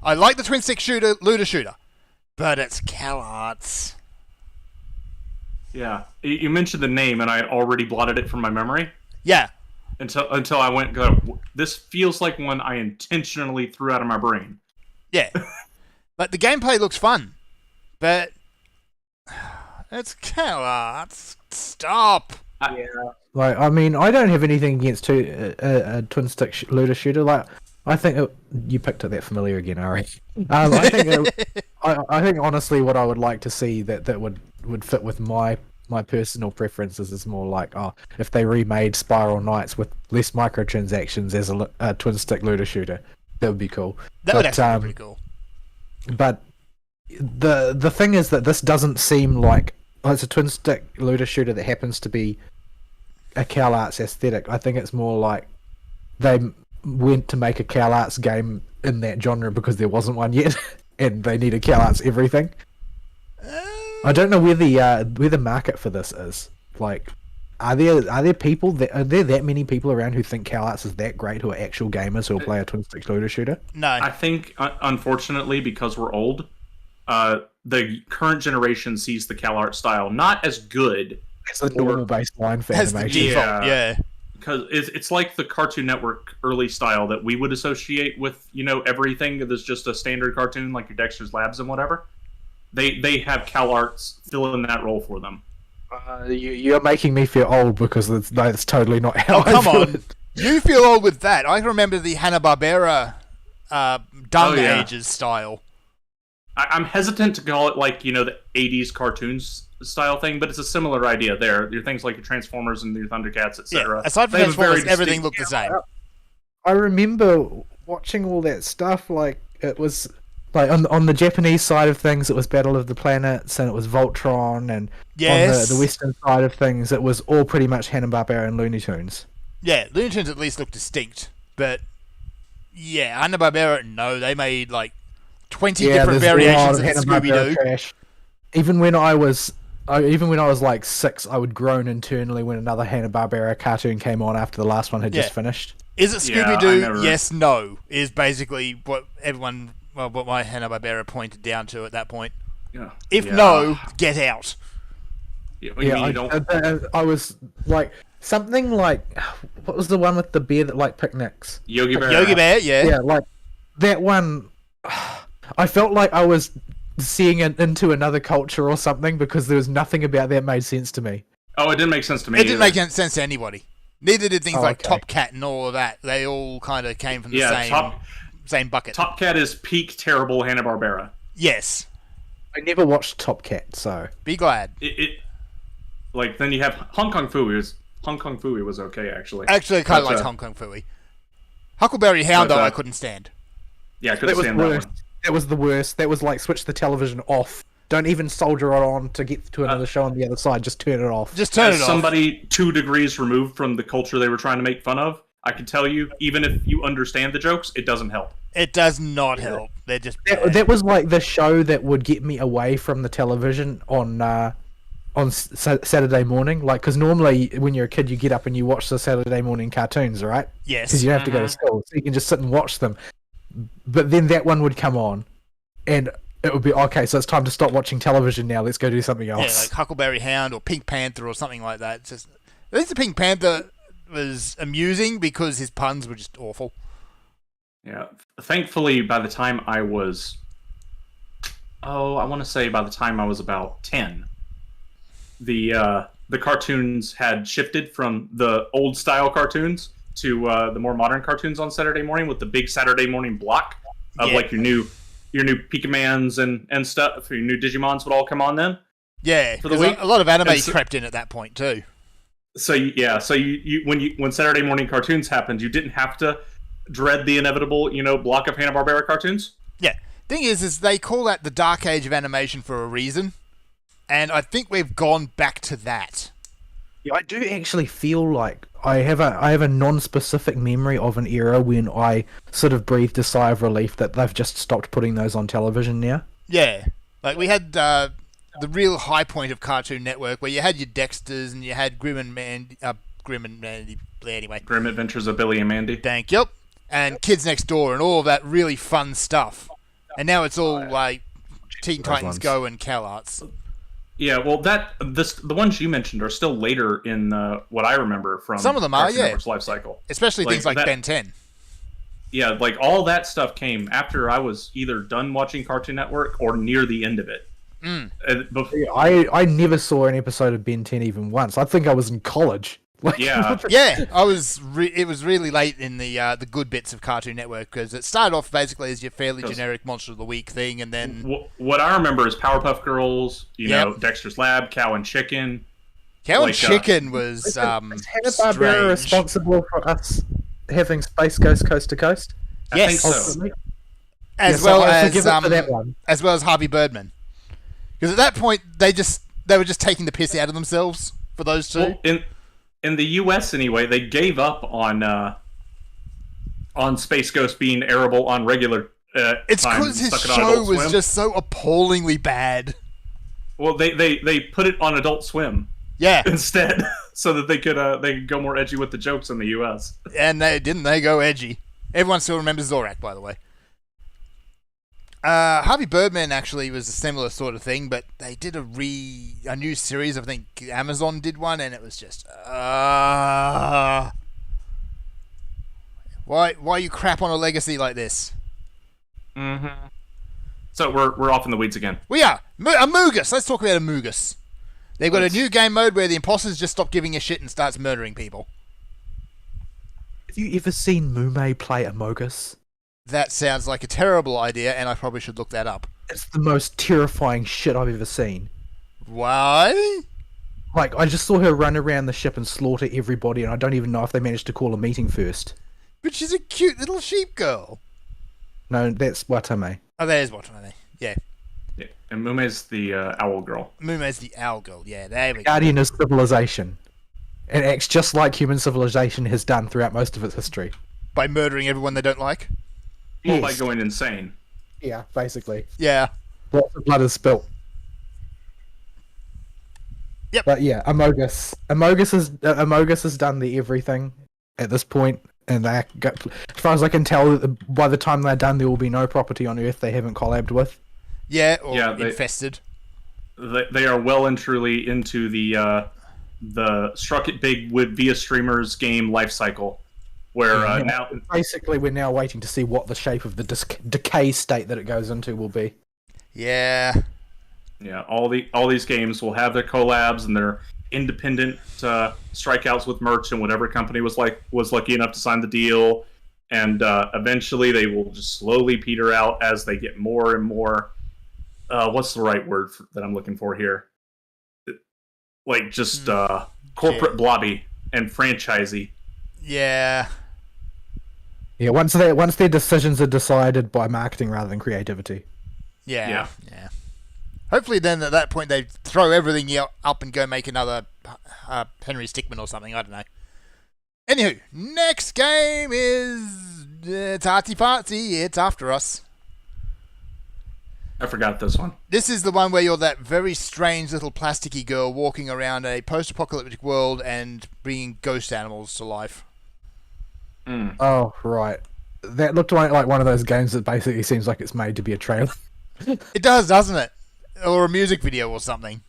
I like the twin stick looter shooter, but it's CalArts. Yeah. You mentioned the name, and I already blotted it from my memory. Yeah, Until I went, this feels like one I intentionally threw out of my brain. yeah. But the gameplay looks fun, but it's CalArts. Stop. Like, I mean, I don't have anything against a twin stick looter shooter. Like, I think you picked up that familiar again, Ari. I think I think honestly, what I would like to see that would fit with my personal preferences is more like, if they remade Spiral Knights with less microtransactions as a twin stick looter shooter, that would be cool. That would actually be pretty cool. But the thing is that this doesn't seem like it's a twin stick looter shooter that happens to be a CalArts aesthetic. I think it's more like they went to make a CalArts game in that genre because there wasn't one yet, and they needed CalArts everything. I don't know where the market for this is. Like, are there that many people around who think CalArts is that great, who are actual gamers who will play a twin stick looter shooter? No. I think, unfortunately, because we're old, the current generation sees the CalArts style not as good. It's a normal baseline for Has the animation. default, yeah. Because it's like the Cartoon Network early style that we would associate with, everything that's just a standard cartoon, like your Dexter's Labs and whatever. They have CalArts fill in that role for them. You're making me feel old because that's totally not how Oh, I come feel. on. You feel old with that. I remember the Hanna-Barbera Dung yeah. Ages style. I'm hesitant to call it like, the 80s cartoons style thing, but it's a similar idea there. Your things like your Transformers and your Thundercats, etc. Yeah. Aside from They have a very Transformers, everything distinct- looked the same. I remember watching all that stuff. Like, it was like on the Japanese side of things, it was Battle of the Planets, and it was Voltron, and Yes. on the Western side of things, it was all pretty much Hanna-Barbera and Looney Tunes. Yeah, Looney Tunes at least looked distinct. But, yeah, Hanna-Barbera, no, they made like 20 different there's a lot variations of Hanna-Barbera Scooby-Doo. trash. Even when I was like 6, I would groan internally when another Hanna-Barbera cartoon came on after the last one had just finished. Is it Yeah, I Scooby-Doo? never- Yes, no, is basically what what my Hanna-Barbera pointed down to at that point. Yeah. If Yeah. no, get out. Yeah, what do you mean you don't... I was like something like, what was the one with the bear that liked picnics? Yogi Bear. Yogi Bear, yeah. Yeah, like that one. I felt like I was seeing it into another culture or something because there was nothing about that made sense to me. Oh, it didn't make sense to me It didn't either. make any sense to anybody. Neither did things like okay. Top Cat and all of that. They all kind of came from the Yeah, same bucket. Top Cat is peak terrible Hanna-Barbera. Yes. I never watched Top Cat, so Be glad. Like, then you have Hong Kong Phooey. Hong Kong Phooey was okay, actually. Actually, I kind of But, liked Hong Kong Phooey. Huckleberry Hound, but, though, I couldn't stand. Yeah, I that couldn't was stand that worse. one. That was the worst. That was like switch the television off. Don't even soldier it on to get to another show on the other side. Just turn it off. Just turn As it off. somebody 2 degrees removed from the culture they were trying to make fun of, I can tell you, even if you understand the jokes, it doesn't help. It does not help. They're just bad. That was like the show that would get me away from the television on on Saturday morning, like, because normally when you're a kid, you get up and you watch the Saturday morning cartoons, right? Yes. Because you don't have to go to school, so you can just sit and watch them. But then that one would come on, and it would be, okay, so it's time to stop watching television now. Let's go do something else. Yeah, like Huckleberry Hound or Pink Panther or something like that. It's just, at least the Pink Panther was amusing because his puns were just awful. Yeah. Thankfully, by the time I was, I want to say by the time I was about 10, the cartoons had shifted from the old style cartoons to the more modern cartoons on Saturday morning, with the big Saturday morning block of like your new Pikemans and stuff. Your new Digimons would all come on then. Yeah, for the week. A lot of anime crept in at that point too. So you when Saturday morning cartoons happened, you didn't have to dread the inevitable block of Hanna-Barbera cartoons. Yeah, thing is they call that the dark age of animation for a reason, and I think we've gone back to that. Yeah, I do actually feel like I have a non-specific memory of an era when I sort of breathed a sigh of relief that they've just stopped putting those on television now. Yeah, like we had the real high point of Cartoon Network, where you had your Dexters and you had Grim and Mandy. Anyway, Grim Adventures of Billy and Mandy. Thank you. And Kids Next Door and all of that really fun stuff. And now it's all like Teen Titans Go and CalArts. Yeah, well, the ones you mentioned are still later in what I remember from some of them are, Cartoon yeah, Network's life cycle. Especially things like Ben 10. Yeah, like all that stuff came after I was either done watching Cartoon Network or near the end of it. I never saw an episode of Ben 10 even once. I think I was in college. Yeah, yeah. I was. It was really late in the good bits of Cartoon Network, because it started off basically as your fairly generic Monster of the Week thing, and then what I remember is Powerpuff Girls, you know, Dexter's Lab, Cow and Chicken. Cow and Chicken was is Hanna-Barbera responsible for us having Space Ghost Coast to Coast? Yes, I think so. As well as Harvey Birdman. Because at that point they were just taking the piss out of themselves for those two. Well, in the U.S. anyway, they gave up on Space Ghost being airable on regular. It's because his show was just so appallingly bad. Well, they put it on Adult Swim. Yeah. Instead, so that they could go more edgy with the jokes in the U.S. And they go edgy. Everyone still remembers Zorak, by the way. Harvey Birdman actually was a similar sort of thing, but they did a new series. I think Amazon did one, and it was just why you crap on a legacy like this? Mm-hmm. So we're off in the weeds again. We are Amogus. Let's talk about Amogus. They've got a new game mode where the imposters just stop giving a shit and starts murdering people. Have you ever seen Mume play Amogus? That sounds like a terrible idea, and I probably should look that up. It's the most terrifying shit I've ever seen. Why? Like, I just saw her run around the ship and slaughter everybody, and I don't even know if they managed to call a meeting first. But she's a cute little sheep girl. No, that's Watame. Oh, there's Watame. Yeah. Yeah, and Mume's the owl girl. Mume's the owl girl. Yeah, there we go. Guardian of civilization. It acts just like human civilization has done throughout most of its history. By murdering everyone they don't like? Well, by going insane. Yeah, basically. Yeah. Lots of blood is spilt. Yep. But yeah, Amogus has done the everything at this point, and as far as I can tell, by the time they're done, there will be no property on Earth they haven't collabed with. Yeah, or infested. They are well and truly into the Struck It Big with via streamers game life cycle. Where now, basically, we're now waiting to see what the shape of the decay state that it goes into will be. Yeah. Yeah. All these games will have their collabs and their independent strikeouts with merch, and whatever company was lucky enough to sign the deal, and eventually they will just slowly peter out as they get more and more. What's the right word that I'm looking for here? Like just corporate blobby and franchisey. Yeah. Yeah, once their decisions are decided by marketing rather than creativity. Yeah. Hopefully then at that point they throw everything up and go make another Henry Stickmin or something, I don't know. Anywho, next game is it's artsy fartsy, it's After Us. I forgot this one. This is the one where you're that very strange little plasticky girl walking around a post-apocalyptic world and bringing ghost animals to life. Oh, right. That looked like one of those games that basically seems like it's made to be a trailer. It does, doesn't it? Or a music video or something.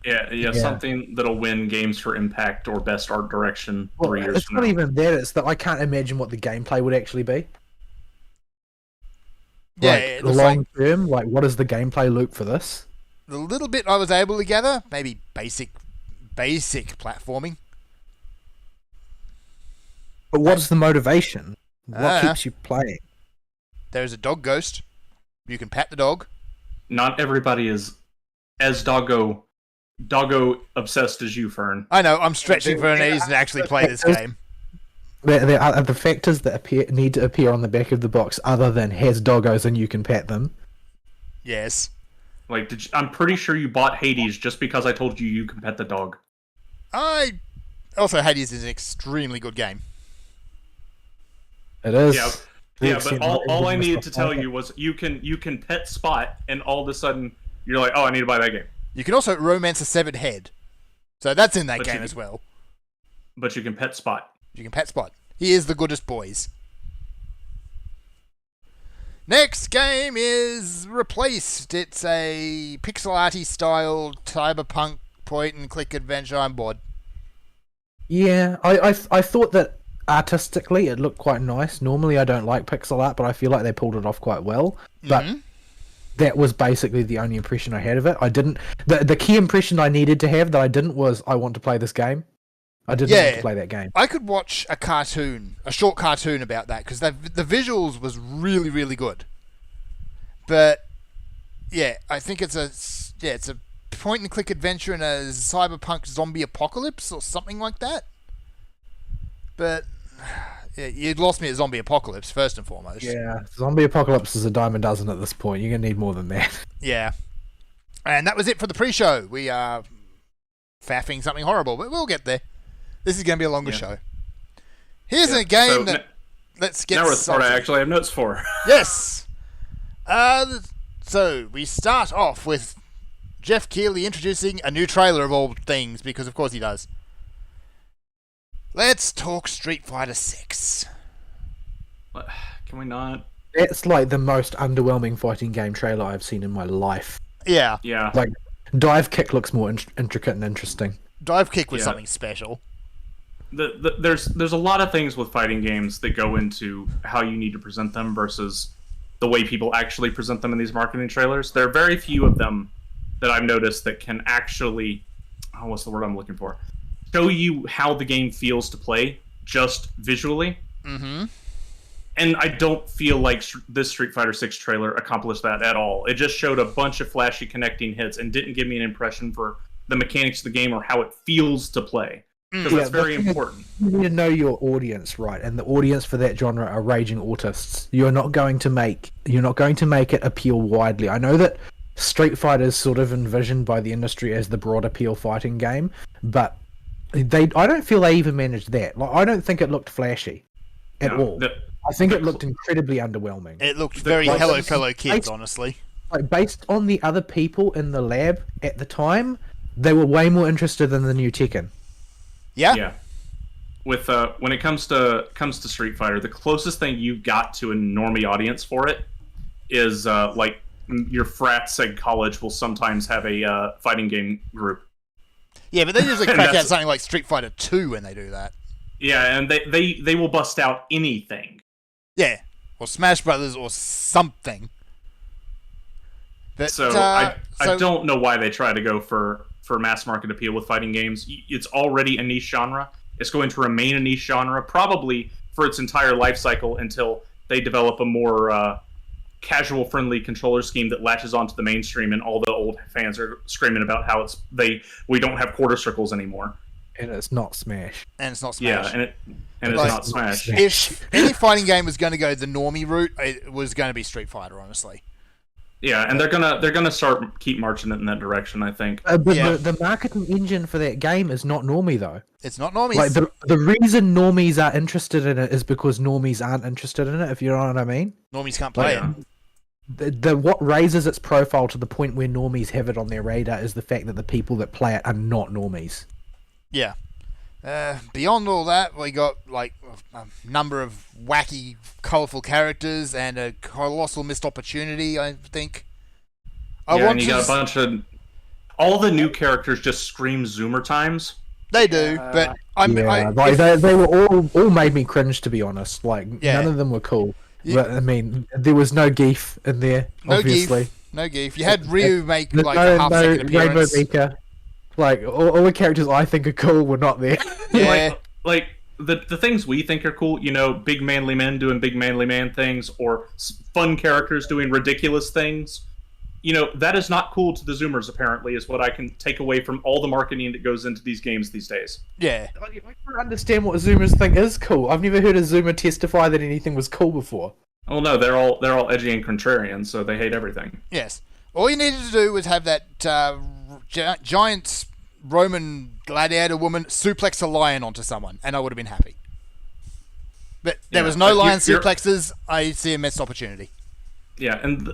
Yeah, something that'll win games for Impact or Best Art Direction 3 years It's from not now. even that. It's that I can't imagine what the gameplay would actually be. Yeah, Like, it looks long term, like what is the gameplay loop for this? the little bit I was able to gather, maybe basic platforming. But what's the motivation? What keeps you playing? There's a dog ghost. You can pet the dog. Not everybody is as doggo obsessed as you, Fern. I know, I'm stretching for an ease to actually play this game. There are the factors that need to appear on the back of the box other than has doggos and you can pet them. Yes. Like, I'm pretty sure you bought Hades just because I told you can pet the dog. Also, Hades is an extremely good game. It is. Yeah, but all I needed to tell you was you can pet Spot, and all of a sudden you're like, oh, I need to buy that game. You can also romance a severed head. So that's in that game as well. But you can pet Spot. You can pet Spot. He is the goodest boys. Next game is Replaced. It's a pixel arty style cyberpunk point and click adventure. I'm bored. Yeah, I thought that artistically it looked quite nice. Normally I don't like pixel art, but I feel like they pulled it off quite well. But that was basically the only impression I had of it. I didn't. The key impression I needed to have that I didn't was I want to play this game. I didn't want to play that game. I could watch a short cartoon about that because the visuals was really, really good. But yeah, I think it's a point and click adventure in a cyberpunk zombie apocalypse or something like that. But yeah, you lost me at zombie apocalypse first and foremost. Yeah, zombie apocalypse is a dime a dozen at this point. You're gonna need more than that. Yeah, and that was it for the pre-show. We are faffing something horrible, but we'll get there. This is going to be a longer show. Here's a game let's get now we're at the part I salty. actually have notes for. Yes. So we start off with Jeff Keighley introducing a new trailer of all things, because of course he does. Let's talk Street Fighter 6. Can we not? That's like the most underwhelming fighting game trailer I've seen in my life. Yeah. Yeah. Like, Dive Kick looks more intricate and interesting. Dive Kick was Yeah. something special. There's a lot of things with fighting games that go into how you need to present them versus the way people actually present them in these marketing trailers. There are very few of them that I've noticed that can actually, what's the word I'm looking for? Show you how the game feels to play just visually. Mm-hmm. And I don't feel like this Street Fighter 6 trailer accomplished that at all. It just showed a bunch of flashy connecting hits and didn't give me an impression for the mechanics of the game or how it feels to play. Because that's very important. You need to know your audience, right? And the audience for that genre are raging autists. You're not going to make it appeal widely. I know that Street Fighter is sort of envisioned by the industry as the broad appeal fighting game, but I don't feel they even managed that. Like, I don't think it looked flashy at all. I think it looked incredibly underwhelming. It looked very Hello Fellow Kids, honestly. Like, based on the other people in the lab at the time, they were way more interested in the new Tekken. Yeah. With when it comes to Street Fighter, the closest thing you got to a normie audience for it is like your frats at college will sometimes have a fighting game group. Yeah, but they usually crack out something like Street Fighter 2 when they do that. Yeah, and they will bust out anything. Yeah, or Smash Brothers or something. But, So I don't know why they try to go for mass market appeal with fighting games. It's already a niche genre. It's going to remain a niche genre probably for its entire life cycle until they develop a more casual friendly controller scheme that latches onto the mainstream and all the old fans are screaming about how we don't have quarter circles anymore. And it's not Smash. And it's not Smash. Yeah, and it's not Smash. If any fighting game was going to go the normie route, it was going to be Street Fighter, honestly. Yeah, and they're gonna keep marching it in that direction, I think. But the marketing engine for that game is not normie though. It's not normies. Like the reason normies are interested in it is because normies aren't interested in it. If you know what I mean. Normies can't play it. the what raises its profile to the point where normies have it on their radar is the fact that the people that play it are not normies. Yeah. Beyond all that, we got like a number of wacky, colourful characters and a colossal missed opportunity, I think. And you got a bunch of... All the new characters just scream Zoomer times. They do, but they were all made me cringe, to be honest. Like, none of them were cool. Yeah. But I mean, there was no Geef in there, obviously. No Geef. You had Ryu make There's like a half-second Rainbow appearance. Mika. Like, all the characters I think are cool were not there. Yeah. Like the things we think are cool, you know, big manly men doing big manly man things, or fun characters doing ridiculous things. You know, that is not cool to the Zoomers, apparently, is what I can take away from all the marketing that goes into these games these days. Yeah. I don't understand what Zoomers think is cool. I've never heard a Zoomer testify that anything was cool before. Oh no, they're all edgy and contrarian, so they hate everything. Yes. All you needed to do was have that giant Roman gladiator woman suplex a lion onto someone, and I would have been happy. But there was no lion suplexes. I see a missed opportunity. Yeah, and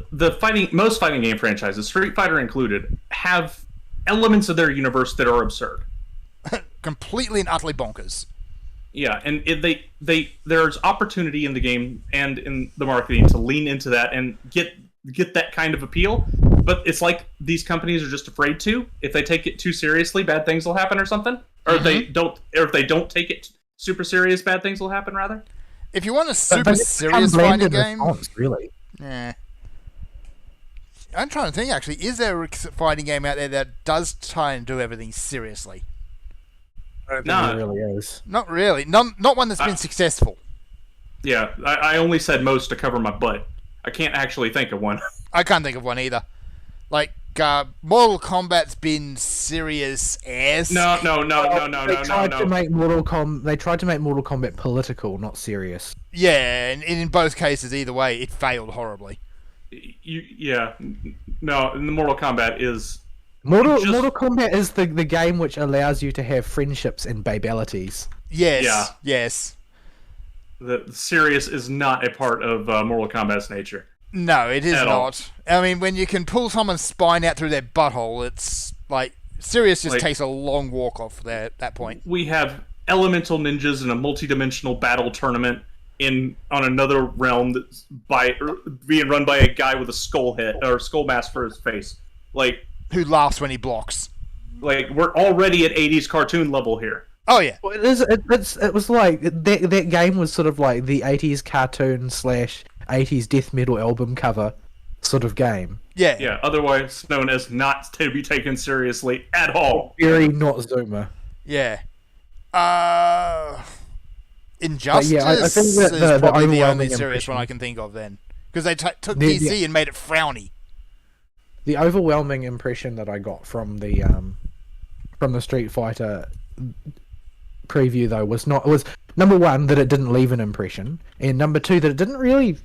most fighting game franchises, Street Fighter included, have elements of their universe that are absurd. Completely and utterly bonkers. Yeah, and there's opportunity in the game and in the marketing to lean into that and get that kind of appeal, but it's like these companies are just afraid to. If they take it too seriously, bad things will happen or something. Or if they don't take it super serious, bad things will happen rather. If you want a super serious fighting game, really. Yeah. I'm trying to think, actually, is there a fighting game out there that does try and do everything seriously? I don't think it really is. Not really. Not one that's been successful. Yeah, I only said most to cover my butt. I can't actually think of one. I can't think of one either. Like, Mortal Kombat's been serious as... No. They tried to make Mortal Kombat political, not serious. Yeah, and in both cases, either way, it failed horribly. No, the Mortal Kombat is... Mortal Kombat is the game which allows you to have friendships and babalities. Yes, yeah. Yes. The serious is not a part of Mortal Kombat's nature. No, it is At not. all. I mean, when you can pull someone's spine out through their butthole, it's like... Serious just takes a long walk off there at that point. We have elemental ninjas in a multi-dimensional battle tournament on another realm that's being run by a guy with a skull mask for his face. Like, who laughs when he blocks. Like, we're already at 80s cartoon level here. Oh yeah. Well, it was like that game was sort of like the 80s cartoon / 80s death metal album cover sort of game. Yeah. Yeah, otherwise known as not to be taken seriously at all. Very not Zoomer. Yeah. Injustice I think that is probably the only overwhelming serious one impression- I can think of then. Because they took DC and made it frowny. The overwhelming impression that I got from the Street Fighter preview though was number one, that it didn't leave an impression, and number two, that it didn't really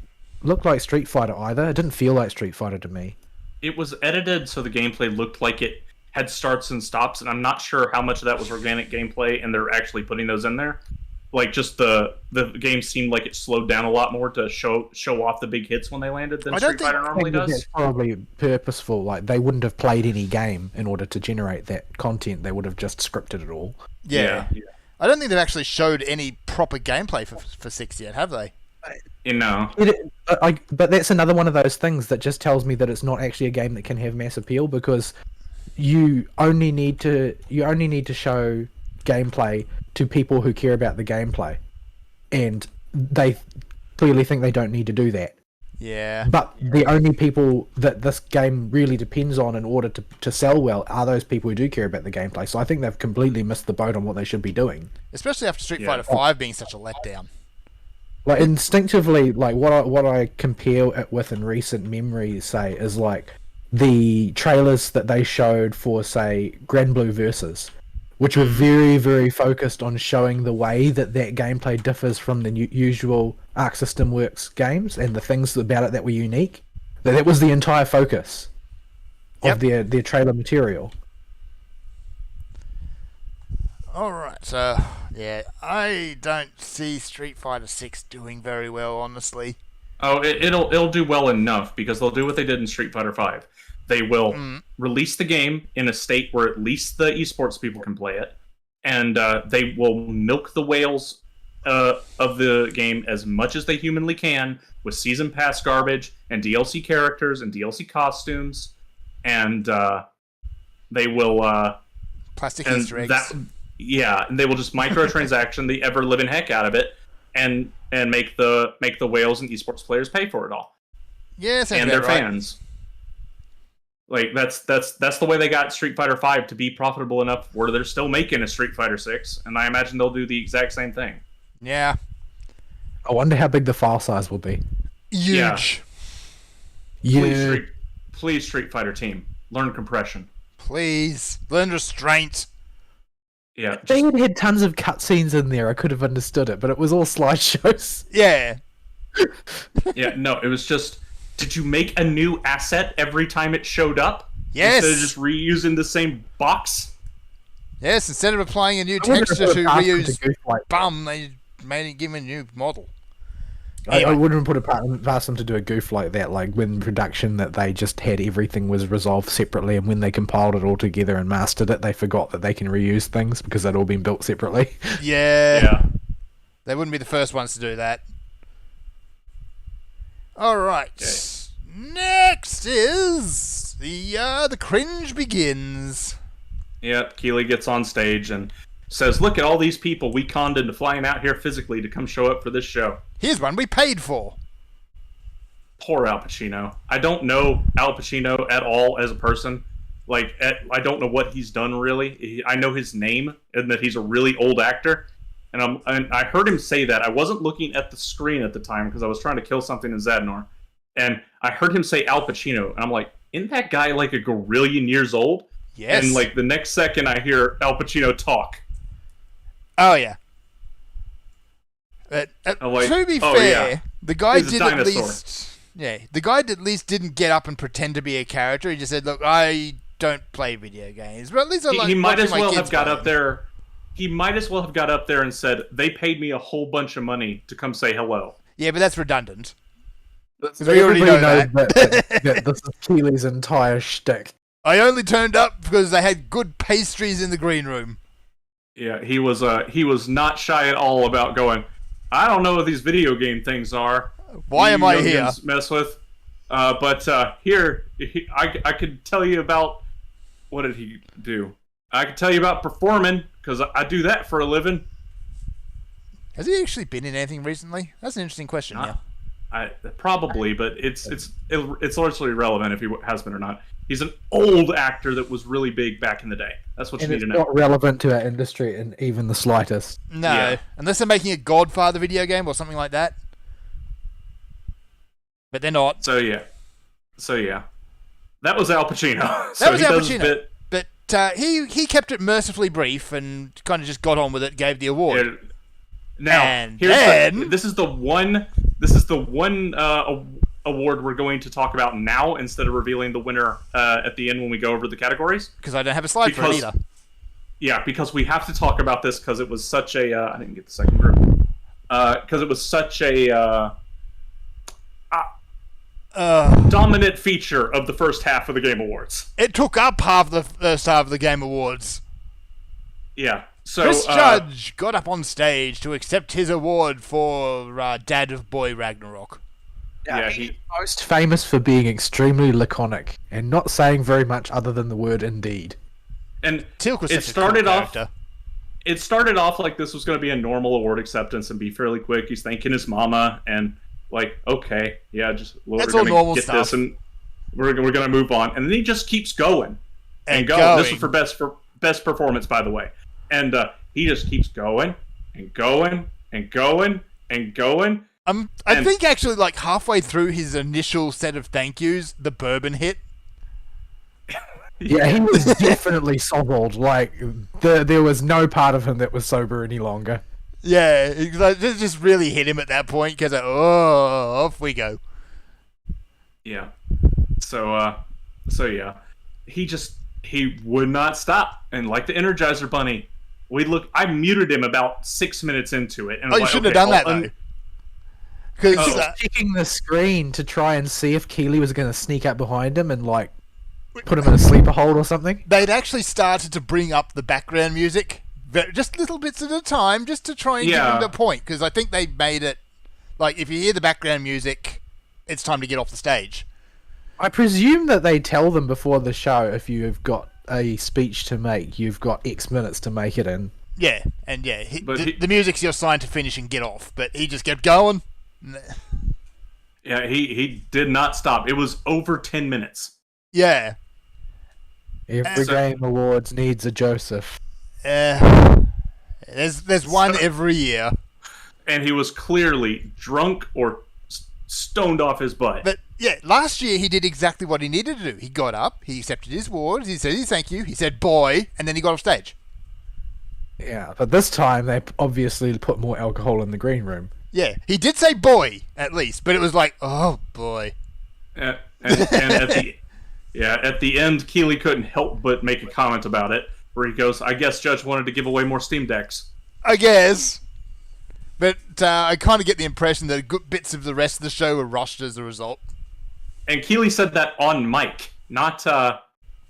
look like Street Fighter either. It didn't feel like Street Fighter to me. It was edited so the gameplay looked like it had starts and stops, and I'm not sure how much of that was organic gameplay and they're actually putting those in there. Like, just the game seemed like it slowed down a lot more to show off the big hits when they landed than Street Fighter normally does. That's probably purposeful. Like, they wouldn't have played any game in order to generate that content. They would have just scripted it all. Yeah. I don't think they've actually showed any proper gameplay for 6 yet, have they? No. But that's another one of those things that just tells me that it's not actually a game that can have mass appeal, because you only need to show gameplay to people who care about the gameplay, and they clearly think they don't need to do that. Yeah. But the only people that this game really depends on in order to sell well are those people who do care about the gameplay. So I think they've completely missed the boat on what they should be doing. Especially after Street Fighter V being such a letdown. Like, instinctively, like what I compare it with in recent memory, say, is like the trailers that they showed for, say, Grand Blue Versus, which were very, very focused on showing the way that gameplay differs from the usual Arc System Works games and the things about it that were unique. That was the entire focus of their trailer material. Alright, so, yeah, I don't see Street Fighter 6 doing very well, honestly. Oh, it'll do well enough because they'll do what they did in Street Fighter V. They will release the game in a state where at least the esports people can play it, and they will milk the whales of the game as much as they humanly can with season pass garbage and DLC characters and DLC costumes, and they will Plastic and Easter eggs. and they will just microtransaction the ever living heck out of it, and make the whales and esports players pay for it all, Yeah, sounds and about their right. fans. Like that's the way they got Street Fighter V to be profitable enough where they're still making a Street Fighter 6, and I imagine they'll do the exact same thing. Yeah. I wonder how big the file size will be. Huge. Yeah. Please, Street Fighter team, learn compression. Please. Learn restraint. Yeah, If they had tons of cutscenes in there, I could have understood it, but it was all slideshows. Yeah. yeah. No, it was just. Did you make a new asset every time it showed up? Yes. Instead of just reusing the same box. Yes, instead of applying a new I wonder if texture it to would ask them reuse to goof like bum, they made it give him a new model. I Anyway. wouldn't put it past them to do a goof like that, like when production that they just had everything was resolved separately, and when they compiled it all together and mastered it, they forgot that they can reuse things because they'd all been built separately. Yeah. Yeah. They wouldn't be the first ones to do that. Alright. Okay. Next is the cringe begins. Yeah, Keeley gets on stage and says, "Look at all these people we conned into flying out here physically to come show up for this show." Here's one we paid for. Poor Al Pacino. I don't know Al Pacino at all as a person. Like, I don't know what he's done really. I know his name and that he's a really old actor. And I heard him say that. I wasn't looking at the screen at the time because I was trying to kill something in Zadnor. And I heard him say Al Pacino, and I'm like, isn't that guy like a gorillion years old? Yes. And like the next second I hear Al Pacino talk. Oh, yeah. I'm like, to be oh, fair, yeah. the guy He's a did at dinosaur. least... Yeah, the guy at least didn't get up and pretend to be a character. He just said, look, I don't play video games. But at least I like He might watching as my well kids have got play up there. He might as well have got up there and said, "They paid me a whole bunch of money to come say hello." Yeah, but that's redundant. Because we already know that. that this is Keeley's entire shtick. I only turned up because they had good pastries in the green room. Yeah, he was not shy at all about going, "I don't know what these video game things are. Why you am I here?" youngins Mess with, but here I could tell you about what did he do? I could tell you about performing because I do that for a living. Has he actually been in anything recently? That's an interesting question. Not- Yeah. Probably, but it's largely irrelevant if he has been or not. He's an old actor that was really big back in the day. That's what And you it's need to know. not relevant to our industry in even the slightest. No, Yeah. unless they're making a Godfather video game or something like that. But they're not. So yeah, that was Al Pacino. That was he Al does Pacino. bit- But he kept it mercifully brief and kind of just got on with it, gave the award. Yeah. Now, And here's then- this is the one award we're going to talk about now instead of revealing the winner at the end when we go over the categories. Because I don't have a slide for it Because- either. Yeah, because we have to talk about this because it was such a I didn't get the second group because it was such a dominant feature of the first half of the Game Awards. It took up half the first half of the Game Awards. Yeah, so Chris Judge got up on stage to accept his award for Dad of Boy Ragnarok. Yeah, he's most famous for being extremely laconic and not saying very much other than the word indeed. and Tilk was it such started a cool off. character. It started off like this was going to be a normal award acceptance and be fairly quick. He's thanking his mama and like, okay, yeah, just That's we're all gonna normal get stuff. this and we're gonna move on. And then he just keeps going and And going. This going. is for best performance, by the way. And he just keeps going and going and going and going. I and- think actually like halfway through his initial set of thank yous, the bourbon hit. Yeah, he was definitely sobered. Like, there was no part of him that was sober any longer. Yeah, it just really hit him at that point because off we go. Yeah. So yeah, he would not stop. And like the Energizer Bunny, I muted him about 6 minutes into it. And Oh, was you like, shouldn't okay, have done that I'll though. Because Oh. checking the screen to try and see if Keeley was going to sneak up behind him and like put him in a sleeper hold or something. they'd actually started to bring up the background music, just little bits at a time, just to try and get Yeah. them the point. Because I think they made it like if you hear the background music, it's time to get off the stage. I presume that they tell them before the show if you've got a speech to make, you've got X minutes to make it in. Yeah, and yeah, But the music's your sign to finish and get off. But he just kept going. Yeah, he did not stop. It was over 10 minutes. Yeah. Every So- Game Awards needs a Joseph. There's one every year. And he was clearly drunk or stoned off his butt. But yeah, last year he did exactly what he needed to do. He got up, he accepted his awards, he said his thank you, he said boy, and then he got off stage. Yeah, but this time they obviously put more alcohol in the green room. Yeah, he did say boy at least, but it was like, oh boy. And at the end, Keeley couldn't help but make a comment about it, where he goes, "I guess Judge wanted to give away more Steam Decks." I guess. But I kind of get the impression that good bits of the rest of the show were rushed as a result. And Keeley said that on mic, not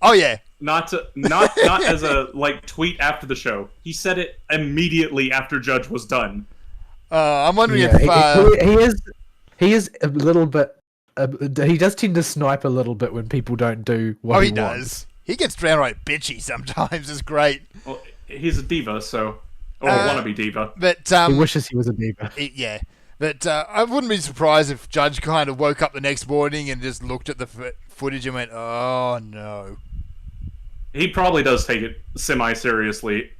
Oh yeah, not as a like tweet after the show. He said it immediately after Judge was done. I'm wondering Yeah, if he is a little bit. He does tend to snipe a little bit when people don't do what he he wants. does. He gets downright bitchy sometimes. It's great. Well, he's a diva, so or Uh, wannabe diva. But He wishes he was a diva. yeah. But I wouldn't be surprised if Judge kind of woke up the next morning and just looked at the footage and went, "Oh no." He probably does take it semi-seriously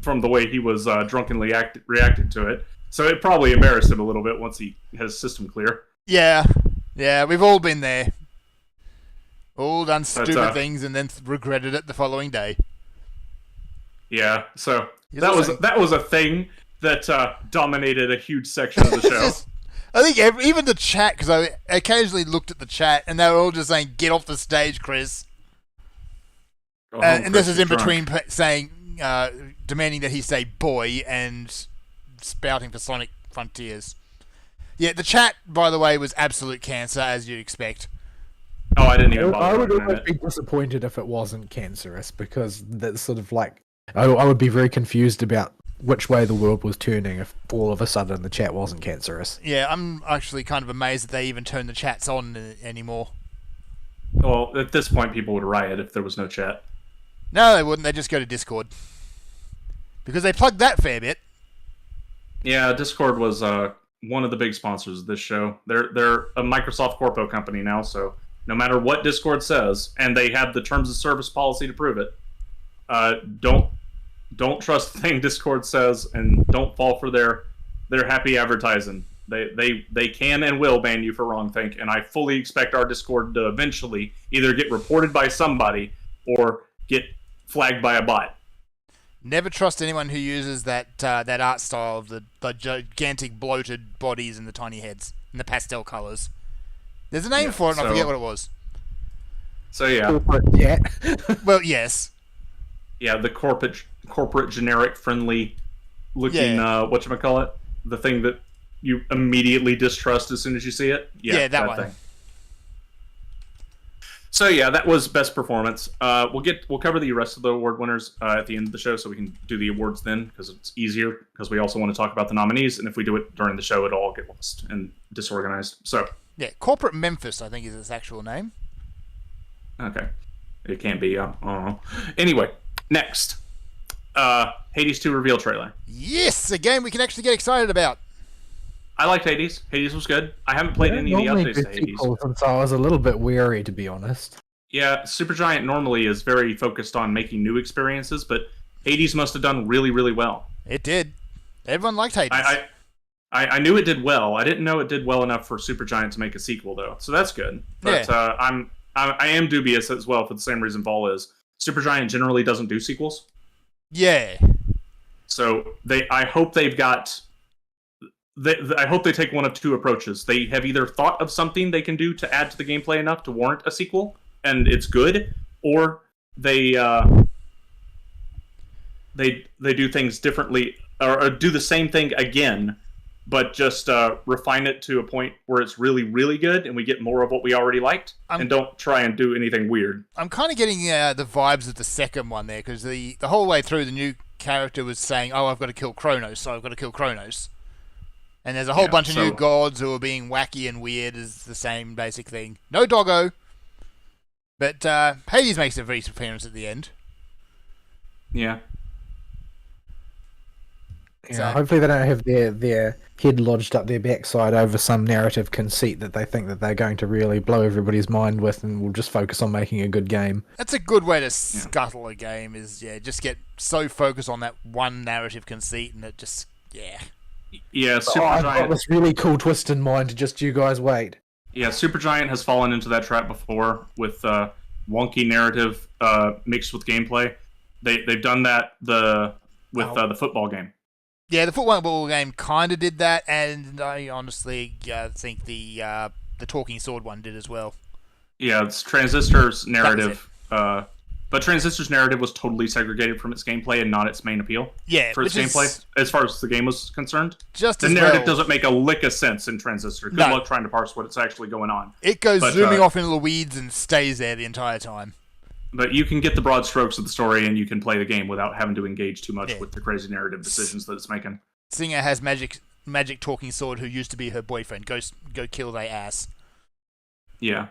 from the way he was drunkenly reacting to it. So it probably embarrassed him a little bit once he has system clear. Yeah, we've all been there. All done stupid uh, things and then regretted it the following day. Yeah, so He's that also- was a thing that dominated a huge section of the show. I think even the chat, because I occasionally looked at the chat and they were all just saying, "Get off the stage, Chris." Go home, And this Chris, is in you're drunk. between saying, demanding that he say "boy" and spouting for Sonic Frontiers. Yeah, the chat, by the way, was absolute cancer, as you'd expect. Oh, I didn't even I bother. would looking at almost it. be disappointed if it wasn't cancerous, because that's sort of like I would be very confused about which way the world was turning if all of a sudden the chat wasn't cancerous. Yeah, I'm actually kind of amazed that they even turn the chats on anymore. Well, at this point, people would riot if there was no chat. No, they wouldn't. They just go to Discord. Because they plug that fair bit. Yeah, Discord was one of the big sponsors of this show. They're a Microsoft Corpo company now, so no matter what Discord says, and they have the terms of service policy to prove it, don't trust the thing Discord says, and don't fall for their happy advertising. They can and will ban you for wrongthink, and I fully expect our Discord to eventually either get reported by somebody or get flagged by a bot. Never trust anyone who uses that art style of the gigantic bloated bodies and the tiny heads and the pastel colours. There's a name Yeah, for it, and I so- forget what it was. So yeah, Corporate chat. Well, yes. yeah, the corporate generic friendly looking Yeah. whatchamacallit, the thing that you immediately distrust as soon as you see it. Yeah, that one. So yeah, that was best performance. We'll cover the rest of the award winners at the end of the show, so we can do the awards then, because it's easier. Because we also want to talk about the nominees, and if we do it during the show, it'll all get lost and disorganized. So Yeah, Corporate Memphis, I think is its actual name. okay, it can't be. I don't know. Anyway, next, Hades 2 reveal trailer. Yes, a game we can actually get excited about. I liked Hades. Hades was good. I haven't played any of the Normally updates do to Hades. sequels, and so I was a little bit wary, to be honest. Yeah, Supergiant normally is very focused on making new experiences, but Hades must have done really, really well. It did. Everyone liked Hades. I knew it did well. I didn't know it did well enough for Supergiant to make a sequel, though. So that's good. But I am dubious as well for the same reason Paul is. Supergiant generally doesn't do sequels, Yeah. so I hope they've got. I hope they take one of two approaches. They have either thought of something they can do to add to the gameplay enough to warrant a sequel, and it's good, or they do things differently, or do the same thing again, but just refine it to a point where it's really, really good, and we get more of what we already liked, and don't try and do anything weird. I'm kind of getting the vibes of the second one there, because the whole way through the new character was saying, "Oh, I've got to kill Kronos, so I've got to kill Kronos." And there's a whole bunch of new gods who are being wacky and weird as the same basic thing. No doggo. But Hades makes a brief appearance at the end. Yeah. Yeah, So- hopefully they don't have their head lodged up their backside over some narrative conceit that they think that they're going to really blow everybody's mind with, and will just focus on making a good game. That's a good way to scuttle a game, is just get so focused on that one narrative conceit, and it just, Yeah, I've got this really cool twist in mind, just you guys wait. Yeah, Supergiant has fallen into that trap before with wonky narrative mixed with gameplay. They've done that with the football game. Yeah, the football game kind of did that, and I honestly think the Talking Sword one did as well. Yeah, it's Transistor's narrative. But Transistor's narrative was totally segregated from its gameplay and not its main appeal. Yeah, for its gameplay, as far as the game was concerned. Just the narrative doesn't make a lick of sense in Transistor. Good luck trying to parse what's actually going on. It goes zooming off into the weeds and stays there the entire time. But you can get the broad strokes of the story, and you can play the game without having to engage too much with the crazy narrative decisions that it's making. Singer has magic talking sword who used to be her boyfriend. Go kill they ass. Yeah.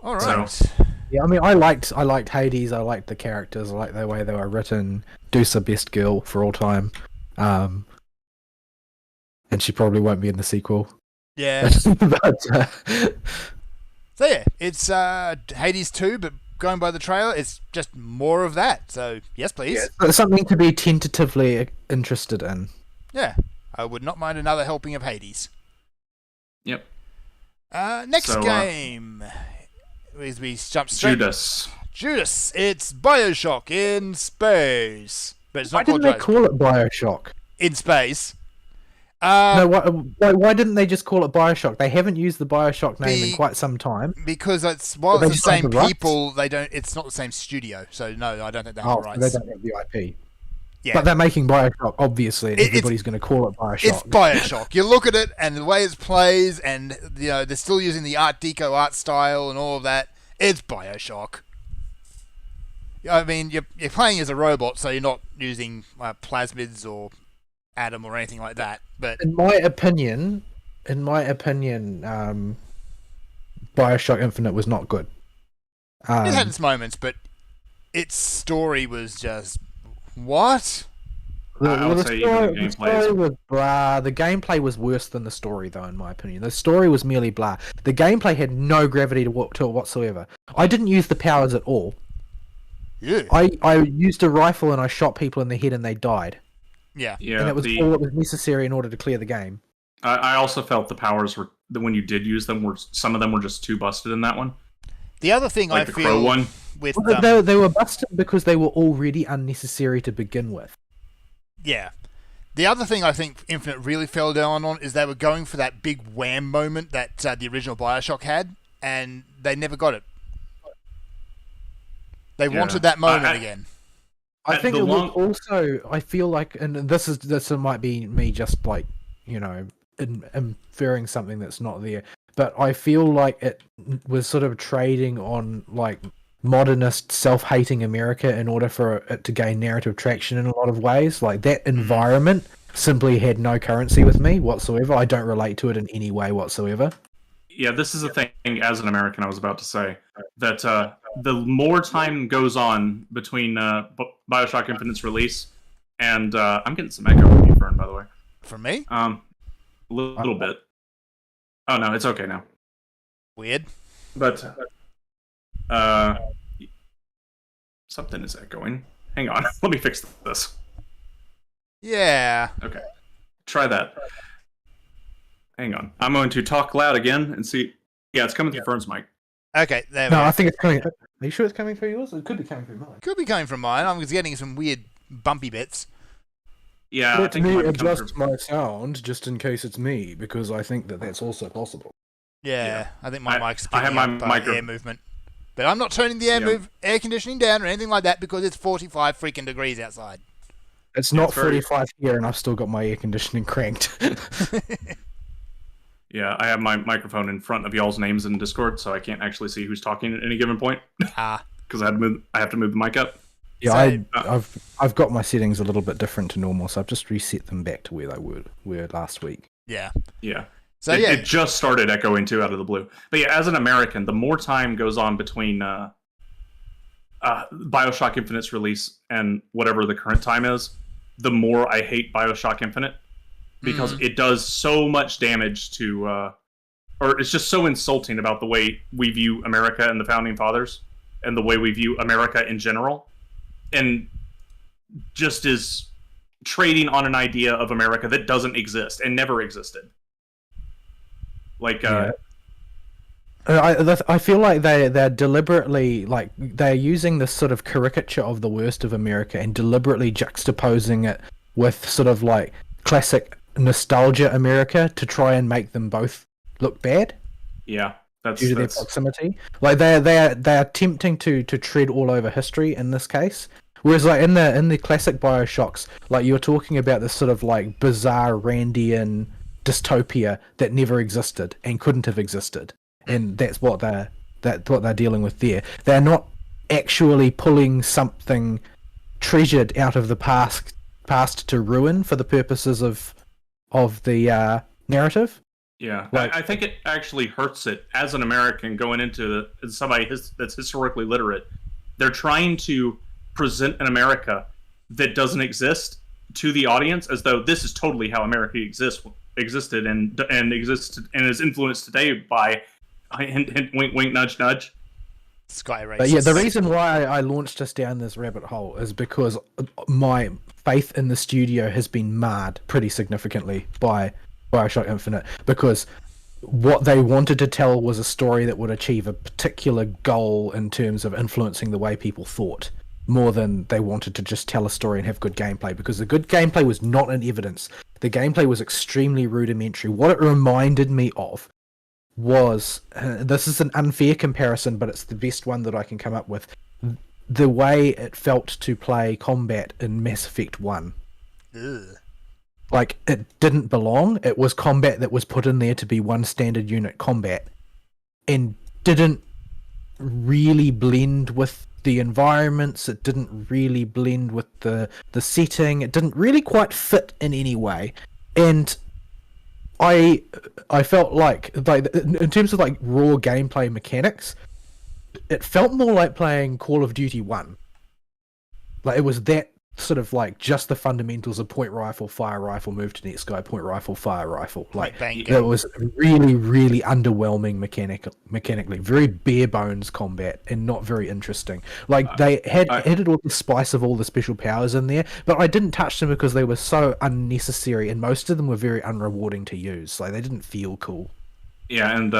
All right. So, yeah, I mean, I liked Hades. I liked the characters. I liked the way they were written. Dusa best girl for all time, and she probably won't be in the sequel. Yeah. But, so yeah, it's Hades 2, but going by the trailer, it's just more of that. So yes, please. Yeah, something to be tentatively interested in. Yeah, I would not mind another helping of Hades. Yep. Next game. As we jump straight. Judas. It's Bioshock in space, but it's not. Why didn't they call it Bioshock? In space. No, why didn't they just call it Bioshock? They haven't used the Bioshock name in quite some time. Because it's it's the same people. They don't. It's not the same studio, so no, I don't think they have the rights. They don't have the IP. Yeah. But they're making Bioshock, obviously, and everybody's going to call it Bioshock. It's Bioshock. You look at it, and the way it plays, and they're still using the Art Deco art style and all of that. It's Bioshock. I mean, you're playing as a robot, so you're not using plasmids or Atom or anything like that. But in my opinion, Bioshock Infinite was not good. It had its moments, but its story was just what? The story was blah. The gameplay was worse than the story, though, in my opinion. The story was merely blah. The gameplay had no gravity to it whatsoever. I didn't use the powers at all. Yeah. I used a rifle and I shot people in the head and they died. Yeah. And it was all that was necessary in order to clear the game. I also felt the powers were, when you did use them, some of them were just too busted in that one. The other thing like I the feel Crow one. With they were busted because they were already unnecessary to begin with. Yeah. The other thing I think Infinite really fell down on is they were going for that big wham moment that the original Bioshock had, and they never got it. They wanted that moment again. I think it was also. I feel like, and this might be me just like inferring something that's not there, but I feel like it was sort of trading on like modernist self-hating America in order for it to gain narrative traction in a lot of ways. Like that environment simply had no currency with me whatsoever. I don't relate to it in any way whatsoever. Yeah, this is the thing, as an American, I was about to say, that the more time goes on between Bioshock Infinite's release and... I'm getting some echo from you, Fern, by the way. From me? A little bit. Oh, no, it's okay now. Weird. But... something is echoing. Hang on, let me fix this. Yeah. Okay. Try that. Hang on. I'm going to talk loud again and see. Yeah, it's coming through Fern's mic. Okay, there we go. I think it's coming. Are you sure it's coming through yours? It could be coming through mine. Could be coming from mine. I'm just getting some weird bumpy bits. Yeah, Let me adjust my sound just in case it's me, because I think that's also possible. Yeah. I think my mic's picking I have my up air movement. But I'm not turning the air conditioning down or anything like that because it's 45 freaking degrees outside. It's not It's very- 45 here, and I've still got my air conditioning cranked. Yeah, I have my microphone in front of y'all's names in Discord, so I can't actually see who's talking at any given point Ah, because I have to move the mic up. Yeah, So- I've got my settings a little bit different to normal, so I've just reset them back to where they were last week. yeah. Yeah. So It just started echoing too out of the blue. But yeah, as an American, the more time goes on between Bioshock Infinite's release and whatever the current time is, the more I hate Bioshock Infinite because it does so much damage to, or it's just so insulting about the way we view America and the Founding Fathers and the way we view America in general, and just is trading on an idea of America that doesn't exist and never existed. Like, I feel like they're deliberately, like, they're using this sort of caricature of the worst of America and deliberately juxtaposing it with sort of like classic nostalgia America to try and make them both look bad yeah, due to their proximity. Like they're attempting to tread all over history in this case. Whereas like in the classic Bioshocks, like you're talking about this sort of like bizarre Randian dystopia that never existed and couldn't have existed. And that's what they're dealing with there. They're not actually pulling something treasured out of the past to ruin for the purposes of the narrative. Yeah, Like- I think it actually hurts it as an American going into somebody that's historically literate. They're trying to present an America that doesn't exist to the audience as though this is totally how America existed and exists and is influenced today by hint, hint, wink, wink, nudge, nudge. Sky Race. But yeah, the reason why I launched us down this rabbit hole is because my faith in the studio has been marred pretty significantly by Bioshock Infinite, because what they wanted to tell was a story that would achieve a particular goal in terms of influencing the way people thought, more than they wanted to just tell a story and have good gameplay, because the good gameplay was not in evidence. The gameplay was extremely rudimentary. What it reminded me of was, this is an unfair comparison, but it's the best one that I can come up with, the way it felt to play combat in Mass Effect 1. Ugh. Like, it didn't belong. It was combat that was put in there to be one standard unit combat, and didn't really blend with the environments. It didn't really blend with the setting. It didn't really quite fit in any way. And I felt like in terms of like raw gameplay mechanics, it felt more like playing Call of Duty 1. Like, it was that sort of like just the fundamentals of point rifle, fire rifle, move to next guy, point rifle, fire rifle. Like, Bang, it was really, really underwhelming mechanically, very bare bones combat and not very interesting. Like, they had added all the spice of all the special powers in there, but I didn't touch them because they were so unnecessary, and most of them were very unrewarding to use. Like, they didn't feel cool. Yeah, and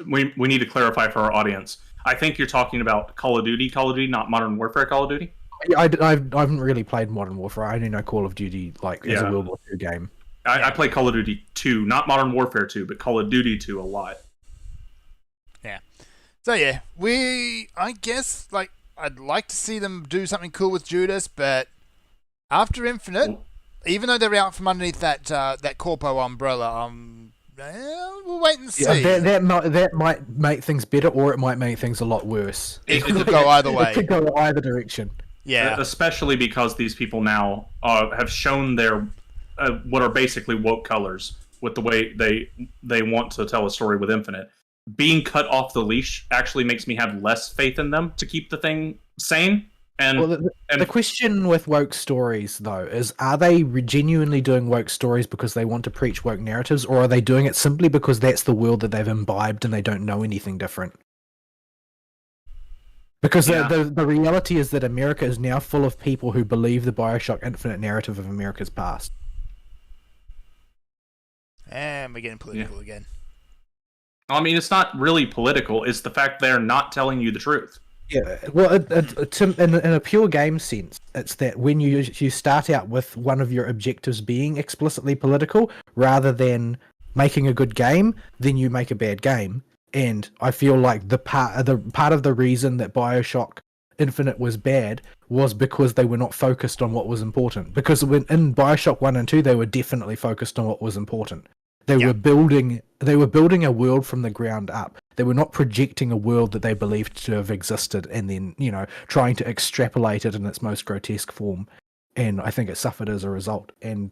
we need to clarify for our audience. I think you're talking about Call of Duty, not Modern Warfare Call of Duty. I haven't really played Modern Warfare. I only know Call of Duty as a World War II game. I play Call of Duty 2, not Modern Warfare 2, but Call of Duty 2 a lot. Yeah. So yeah, I guess, like, I'd like to see them do something cool with Judas, but after Infinite, even though they're out from underneath that Corpo umbrella, we'll wait and see. Yeah, that might make things better, or it might make things a lot worse. It could go either way. It could go either direction. Yeah. Especially because these people now have shown their what are basically woke colors with the way they want to tell a story with Infinite. Being cut off the leash actually makes me have less faith in them to keep the thing sane. And, Well, the question with woke stories, though, is are they genuinely doing woke stories because they want to preach woke narratives, or are they doing it simply because that's the world that they've imbibed and they don't know anything different? Because Yeah. the reality is that America is now full of people who believe the Bioshock Infinite narrative of America's past. And we're getting political again. I mean, it's not really political. It's the fact they're not telling you the truth. Yeah, well, in a pure game sense, it's that when you start out with one of your objectives being explicitly political, rather than making a good game, then you make a bad game. And I feel like the part of the reason that Bioshock Infinite was bad was because they were not focused on what was important. Because when in Bioshock 1 and 2, they were definitely focused on what was important. They were building a world from the ground up. They were not projecting a world that they believed to have existed and then, trying to extrapolate it in its most grotesque form. And I think it suffered as a result. And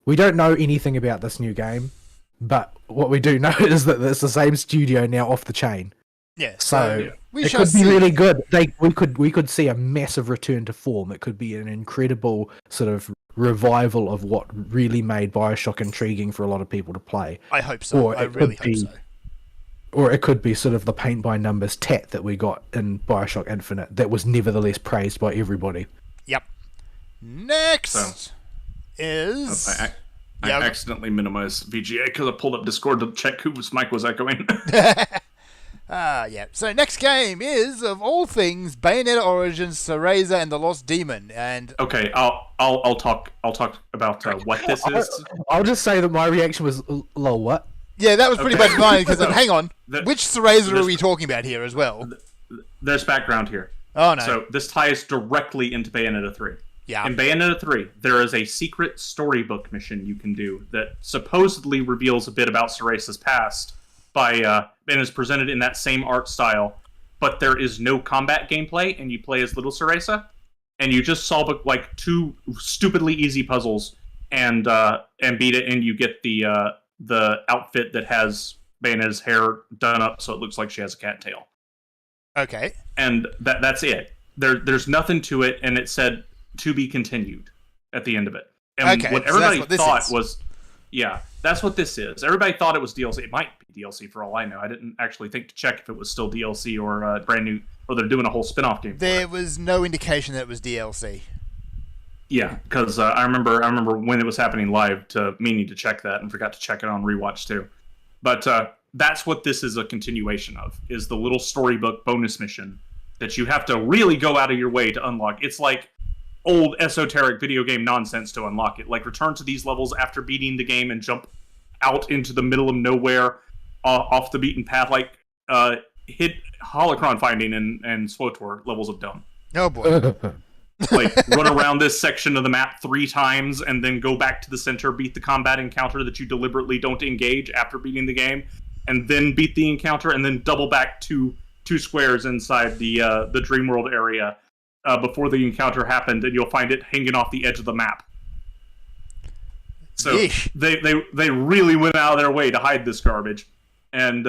we don't know anything about this new game, but what we do know is that it's the same studio now off the chain. Yeah, So we it shall could be see. really good. We could see a massive return to form. It could be an incredible sort of revival of what really made Bioshock intriguing for a lot of people to play. I hope so. Or I it really could hope be- so. Or it could be sort of the paint by numbers tat that we got in Bioshock Infinite that was nevertheless praised by everybody. Yep. Next So- is... I Yeah. accidentally minimized VGA because I pulled up Discord to check whose mic was echoing. Yeah. So next game is, of all things, Bayonetta Origins, Cereza, and the Lost Demon. And Okay, I'll talk about what this is. I'll just say that my reaction was, lol, what? yeah, that was pretty Okay. much mine, because hang on. The- Which Cereza are this- we talking about here as well? There's background here. Oh, no. So this ties directly into Bayonetta 3. Yeah. In Bayonetta 3, there is a secret storybook mission you can do that supposedly reveals a bit about Ceresa's past and is presented in that same art style, but there is no combat gameplay, and you play as little Ceresa, and you just solve like 2 stupidly easy puzzles and beat it, and you get the outfit that has Bayonetta's hair done up so it looks like she has a cat tail. Okay. And that's it. There's nothing to it, and it said to be continued at the end of it. And Okay, what so that's everybody what this thought is. was, yeah, that's what this is. Everybody thought it was DLC. It might be DLC for all I know. I didn't actually think to check if it was still DLC or brand new, or they're doing a whole spin-off game. There was no indication that it was DLC. Yeah, because I remember when it was happening live, meaning to check that and forgot to check it on rewatch too. But that's what this is a continuation of, is the little storybook bonus mission that you have to really go out of your way to unlock. It's like old esoteric video game nonsense to unlock it. Like return to these levels after beating the game and jump out into the middle of nowhere, off the beaten path, like hit holocron finding and SWTOR levels of dumb. Oh, boy. Like run around this section of the map 3 times and then go back to the center, beat the combat encounter that you deliberately don't engage after beating the game, and then beat the encounter, and then double back 2 squares inside the Dreamworld area before the encounter happened, and you'll find it hanging off the edge of the map. So Yeesh. they really went out of their way to hide this garbage, and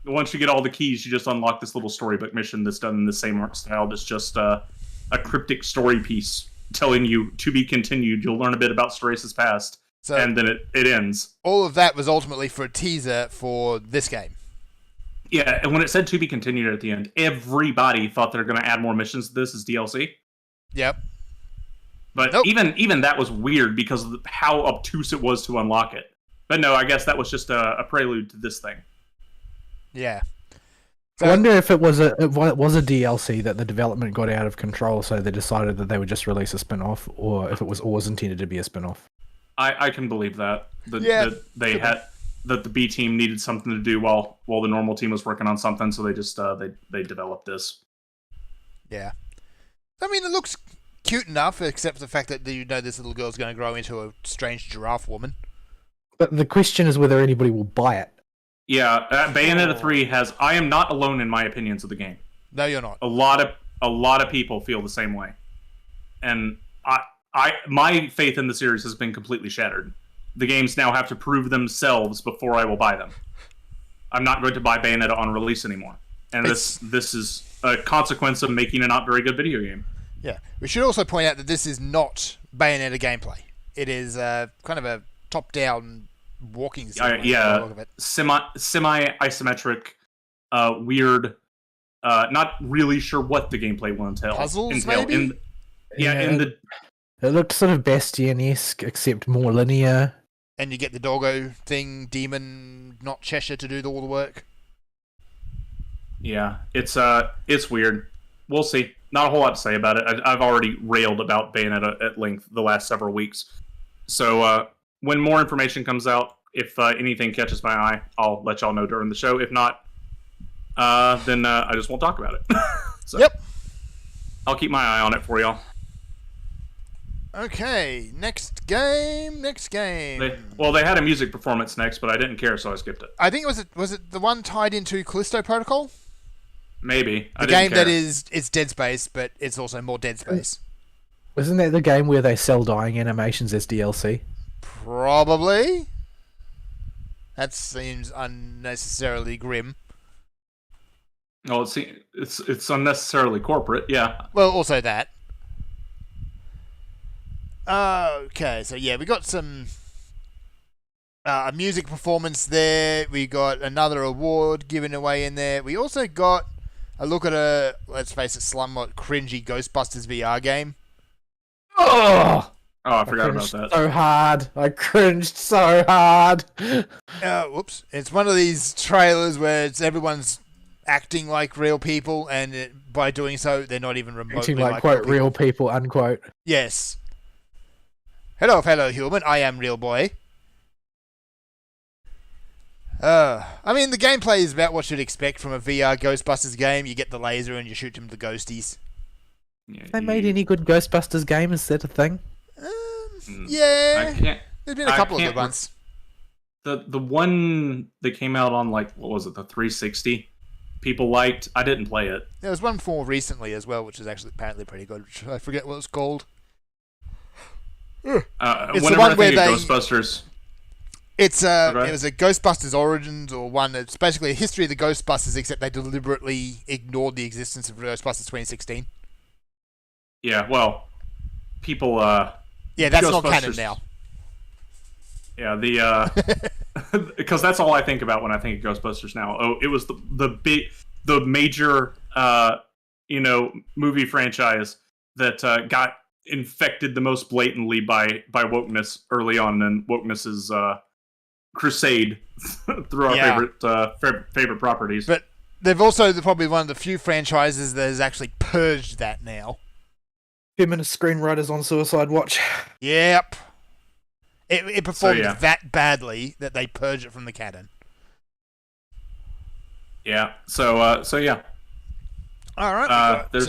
once you get all the keys, you just unlock this little storybook mission that's done in the same art style. That's just a cryptic story piece telling you to be continued. You'll learn a bit about Ceresa's past, So and then it ends. all of that was ultimately for a teaser for this game. Yeah, and when it said to be continued at the end, everybody thought they're going to add more missions to this as DLC. Yep. But Nope. even that was weird because of how obtuse it was to unlock it. But no, I guess that was just a prelude to this thing. Yeah. I wonder if it was a DLC that the development got out of control, so they decided that they would just release a spin-off, or if it was always intended to be a spin-off. I can believe that. Yeah. That the B team needed something to do while the normal team was working on something, so they just they developed this. Yeah. I mean, it looks cute enough, except for the fact that this little girl's going to grow into a strange giraffe woman. But the question is whether anybody will buy it. Yeah, Bayonetta 3 has. I am not alone in my opinions of the game. No, you're not. A lot of people feel the same way, and my faith in the series has been completely shattered. The games now have to prove themselves before I will buy them. I'm not going to buy Bayonetta on release anymore, and this is a consequence of making a not very good video game. Yeah. We should also point out that this is not Bayonetta gameplay. It is kind of a top-down walking sim. by the look of it. semi isometric, weird. Not really sure what the gameplay will entail. Puzzles, maybe? It looked sort of Bastion-esque, except more linear. And you get the doggo thing, demon, not Cheshire, to do all the work. Yeah, it's weird. We'll see. Not a whole lot to say about it. I've already railed about Bayonetta at length the last several weeks. So when more information comes out, if anything catches my eye, I'll let y'all know during the show. If not, then I just won't talk about it. So Yep. I'll keep my eye on it for y'all. Okay, next game. They had a music performance next, but I didn't care, so I skipped it. I think was it the one tied into Callisto Protocol? Maybe. The game that is it's Dead Space, but it's also more Dead Space. Isn't that the game where they sell dying animations as DLC? Probably. That seems unnecessarily grim. Oh, it's unnecessarily corporate. Yeah. Well, also that. Okay, so yeah, we got some a music performance there. We got another award given away in there. We also got a look at a, let's face it, somewhat cringy Ghostbusters VR game. Oh, I forgot about cringed that. so hard. I cringed so hard. Whoops. It's one of these trailers where it's everyone's acting like real people, and by doing so, they're not even remotely Acting like quote real people, unquote. Yes. Hello, fellow human. I am Real Boy. I mean, the gameplay is about what you'd expect from a VR Ghostbusters game. You get the laser and you shoot them with the ghosties. Yeah, They made any good Ghostbusters game? Is that a thing? Yeah. There's been a couple of good ones. The one that came out on, like, what was it, the 360? People liked. I didn't play it. There was one more recently as well, which is actually apparently pretty good. I forget what it's called. It's the one where they Ghostbusters. It was a Ghostbusters Origins, or one that's basically a history of the Ghostbusters, except they deliberately ignored the existence of Ghostbusters 2016. Yeah, well, people. Yeah, that's not canon now. Yeah, because that's all I think about when I think of Ghostbusters now. Oh, it was the major movie franchise that got infected the most blatantly by wokeness early on, and wokeness's crusade through our favorite properties. But they've also probably one of the few franchises that has actually purged that now. Feminist screenwriters on Suicide Watch. Yep. It performed that badly that they purged it from the canon. Yeah. So yeah. All right. There's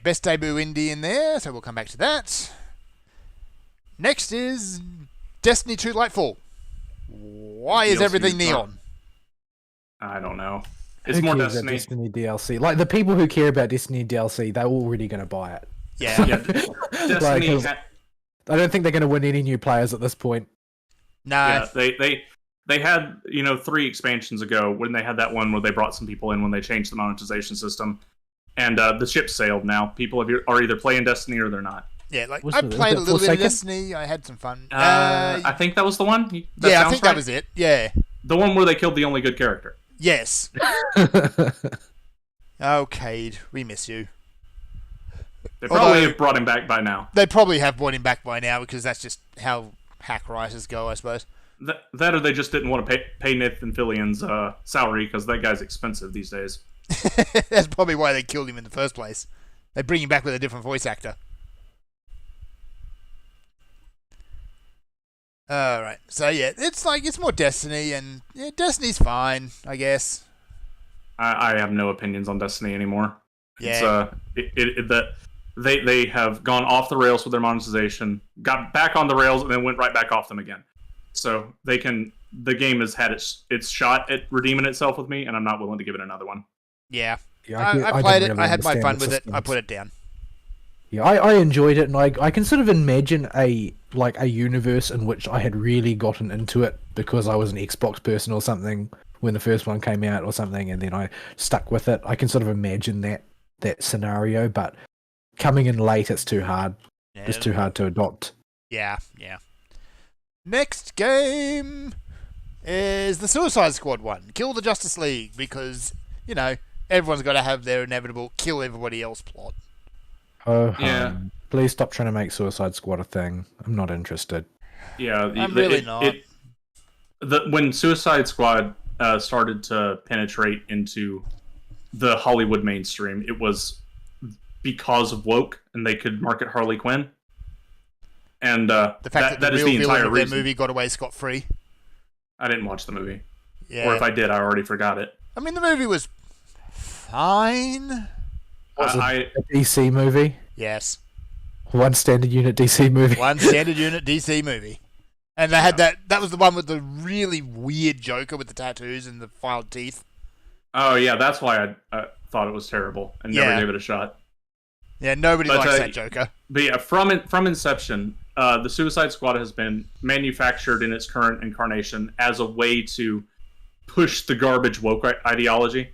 best debut indie in there, so we'll come back to that. Next is Destiny 2 Lightfall. Why is everything neon? I don't know. It's more Destiny. Destiny DLC. Like, the people who care about Destiny DLC, they're already going to buy it. Yeah. Destiny. I don't think they're going to win any new players at this point. No. Yeah, they had 3 expansions ago when they had that one where they brought some people in when they changed the monetization system, and the ship sailed now. People are either playing Destiny or they're not. Yeah, like I played a little bit of Destiny. I had some fun. I think that was the one. I think that was it. Yeah, the one where they killed the only good character. Yes. Oh, Cade, we miss you. They probably have brought him back by now. They probably have brought him back by now because that's just how hack writers go, I suppose. That or they just didn't want to pay Nathan Fillion's salary because that guy's expensive these days. That's probably why they killed him in the first place. They bring him back with a different voice actor. Alright, so yeah, it's more Destiny, and Destiny's fine, I guess. I have no opinions on Destiny anymore. Yeah. They have gone off the rails with their monetization, got back on the rails, and then went right back off them again. So the game has had its shot at redeeming itself with me, and I'm not willing to give it another one. Yeah. I played it, I had my fun with it, I put it down. Yeah, I enjoyed it, and I can sort of imagine a universe in which I had really gotten into it because I was an Xbox person or something when the first one came out or something, and then I stuck with it. I can sort of imagine that scenario, but coming in late, it's too hard. Yeah, it's too hard to adopt. Yeah. Next game is the Suicide Squad one. Kill the Justice League, because, everyone's got to have their inevitable kill everybody else plot. Oh, yeah. Please stop trying to make Suicide Squad a thing. I'm not interested. Yeah, I'm really not. When Suicide Squad started to penetrate into the Hollywood mainstream, it was because of woke, and they could market Harley Quinn. And the fact that the real villain of their reason. movie got away scot-free. I didn't watch the movie. Yeah. Or if I did, I already forgot it. I mean, the movie was fine. Was it I a DC movie? Yes. One standard unit DC movie. One standard unit DC movie. And they had that was the one with the really weird Joker with the tattoos and the filed teeth. oh yeah, that's why I thought it was terrible and Yeah. never gave it a shot. Yeah, nobody But, likes that Joker. But yeah, from inception, the Suicide Squad has been manufactured in its current incarnation as a way to push the garbage woke ideology.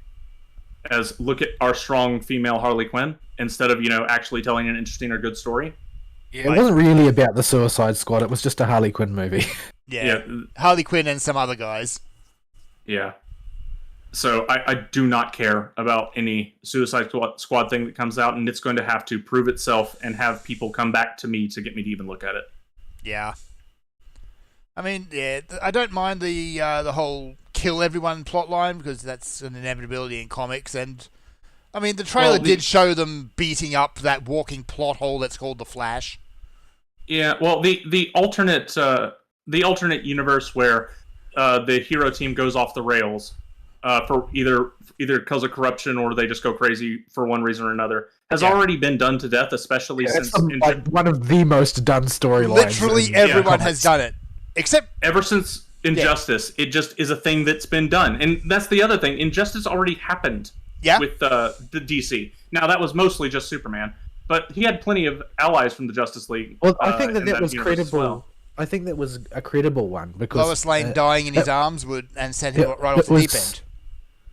As look at our strong female Harley Quinn instead of actually telling an interesting or good story. It wasn't really about the Suicide Squad. It was just a Harley Quinn movie. Yeah. Harley Quinn and some other guys. Yeah. So I do not care about any Suicide Squad thing that comes out, and it's going to have to prove itself and have people come back to me to get me to even look at it. Yeah. I mean, yeah, I don't mind the whole kill everyone plotline because that's an inevitability in comics, and I mean the trailer did show them beating up that walking plot hole that's called the Flash. Yeah, well, the alternate universe where the hero team goes off the rails for either because of corruption or they just go crazy for one reason or another has already been done to death, especially since one of the most done storylines. Literally everyone has done it, except ever since Injustice. It just is a thing that's been done, and that's the other thing. Injustice already happened. Yeah. With the DC. Now that was mostly just Superman, but he had plenty of allies from the Justice League. Well, I think that was universe as credible. well. I think that was a credible one because Lois Lane dying in his arms and sent him right off the deep end.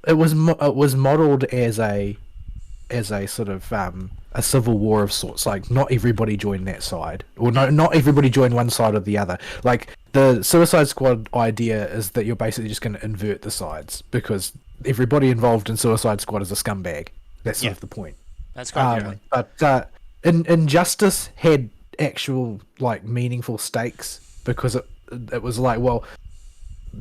It was modeled as a sort of a civil war of sorts. Like not everybody joined that side, or not everybody joined one side or the other. Like the Suicide Squad idea is that you're basically just going to invert the sides because everybody involved in Suicide Squad is a scumbag. That's sort of the point. That's correct. But Injustice had actual like meaningful stakes because it was like, well,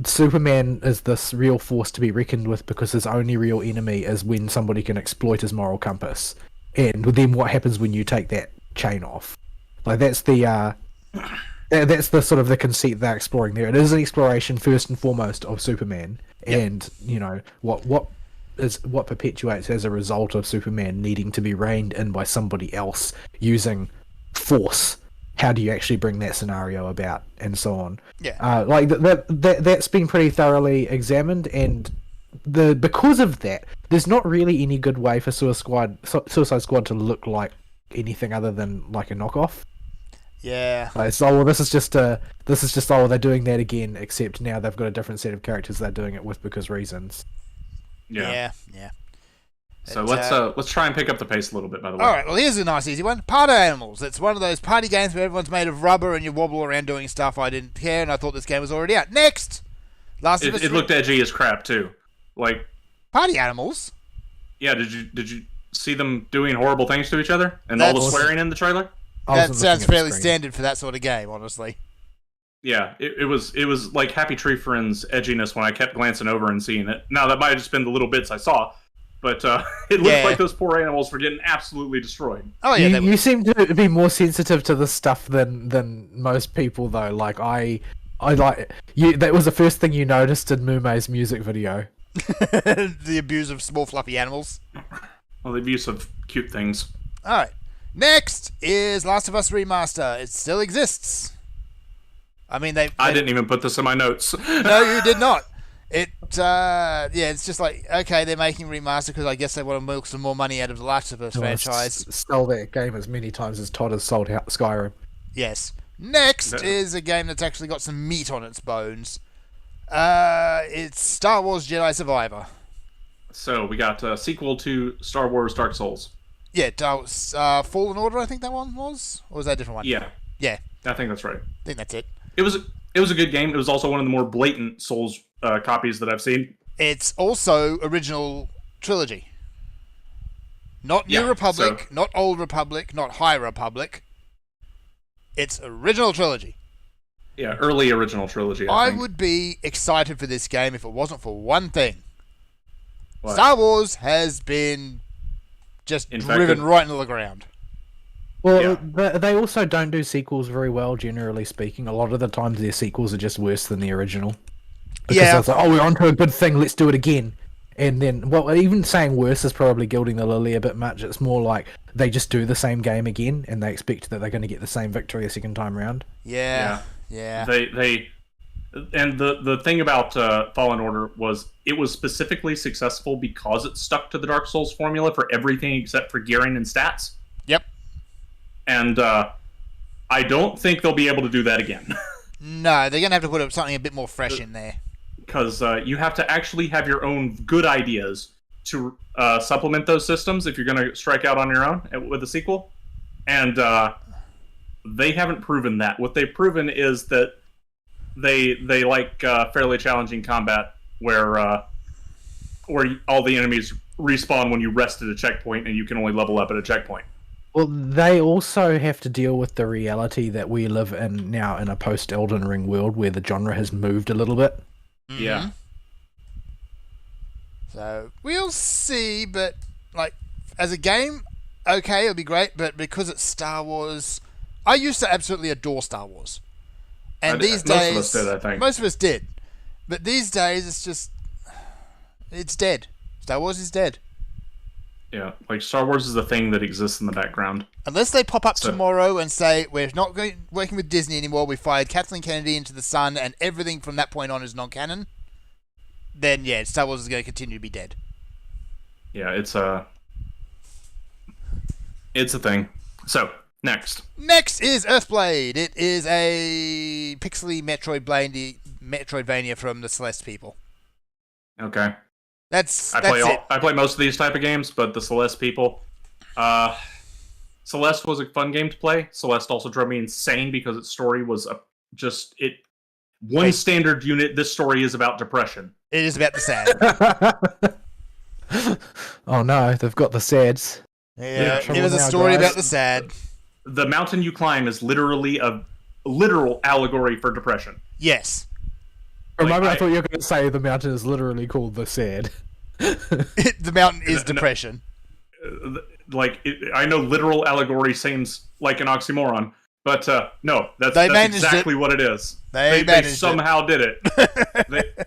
Superman is this real force to be reckoned with because his only real enemy is when somebody can exploit his moral compass. And then what happens when you take that chain off? Like that's the sort of the conceit they're exploring there. It is an exploration first and foremost of Superman, and what perpetuates as a result of Superman needing to be reined in by somebody else using force. How do you actually bring that scenario about, and so on? Yeah. Like that's been pretty thoroughly examined, and because of that, there's not really any good way for Suicide Squad to look like anything other than like a knockoff. Yeah. Like, so well, this is just they're doing that again, except now they've got a different set of characters they're doing it with because reasons. Yeah. So let's try and pick up the pace a little bit. By the way, all right. Well, here's a nice easy one. Party Animals. It's one of those party games where everyone's made of rubber and you wobble around doing stuff. I didn't care, and I thought this game was already out. Next, Last of Us. It looked edgy as crap too. Like Party Animals. Yeah. Did you see them doing horrible things to each other and all the swearing in the trailer? That sounds fairly standard for that sort of game, honestly. Yeah, it was like Happy Tree Friends edginess when I kept glancing over and seeing it. Now that might have just been the little bits I saw, but it looked like those poor animals were getting absolutely destroyed. Oh yeah, you seem to be more sensitive to this stuff than most people though. Like I like you. That was the first thing you noticed in Mume's music video. The abuse of small fluffy animals. Well, the abuse of cute things. All right. Next is Last of Us Remaster. It still exists. I mean, I didn't even put this in my notes. No, you did not. It's just like, okay, they're making remaster because I guess they want to milk some more money out of the Last of Us franchise. Sell that game as many times as Todd has sold out Skyrim. Yes. Next is a game that's actually got some meat on its bones. It's Star Wars Jedi Survivor. So we got a sequel to Star Wars Dark Souls. Yeah, Fallen Order, I think that one was? Or was that a different one? Yeah. Yeah. I think that's right. I think that's it. It was a good game. It was also one of the more blatant Souls copies that I've seen. It's also original trilogy. Not New Republic, not Old Republic, not High Republic. It's original trilogy. Yeah, early original trilogy. I would be excited for this game if it wasn't for one thing. What? Star Wars has been just driven right into the ground. Well, they also don't do sequels very well, generally speaking. A lot of the times their sequels are just worse than the original. Because it's like, oh, we're onto a good thing, let's do it again. And then, well, even saying worse is probably gilding the lily a bit much. It's more like they just do the same game again, and they expect that they're going to get the same victory a second time round. Yeah. They and the thing about Fallen Order was it was specifically successful because it stuck to the Dark Souls formula for everything except for gearing and stats. Yep. And I don't think they'll be able to do that again. No, they're going to have to put something a bit more fresh in there. Because you have to actually have your own good ideas to supplement those systems if you're going to strike out on your own with a sequel. And they haven't proven that. What they've proven is that they like fairly challenging combat where all the enemies respawn when you rest at a checkpoint and you can only level up at a checkpoint. Well, they also have to deal with the reality that we live in now in a post-Elden Ring world where the genre has moved a little bit. Mm-hmm. Yeah. So we'll see, but like as a game, okay, it'll be great. But because it's Star Wars, I used to absolutely adore Star Wars, and these days, most of us did, I think. Most of us did, but these days it's dead. Star Wars is dead. Yeah, like Star Wars is a thing that exists in the background. Unless they pop up tomorrow and say, we're not working with Disney anymore, we fired Kathleen Kennedy into the sun, and everything from that point on is non-canon, then yeah, Star Wars is going to continue to be dead. Yeah, it's a thing. So, next. Next is Earthblade. It is a pixely Metroidvania from the Celeste people. Okay. That's I play most of these type of games, but the Celeste people. Celeste was a fun game to play. Celeste also drove me insane because its story was standard unit. This story is about depression. It is about the sad. Oh no, they've got the sads. Yeah, it was a story about the sad. The mountain you climb is literally a literal allegory for depression. Yes. For a moment, I thought you were going to say the mountain is literally called the sad. The mountain is depression. I know literal allegory seems like an oxymoron, but no, that's exactly what it is. They somehow did it.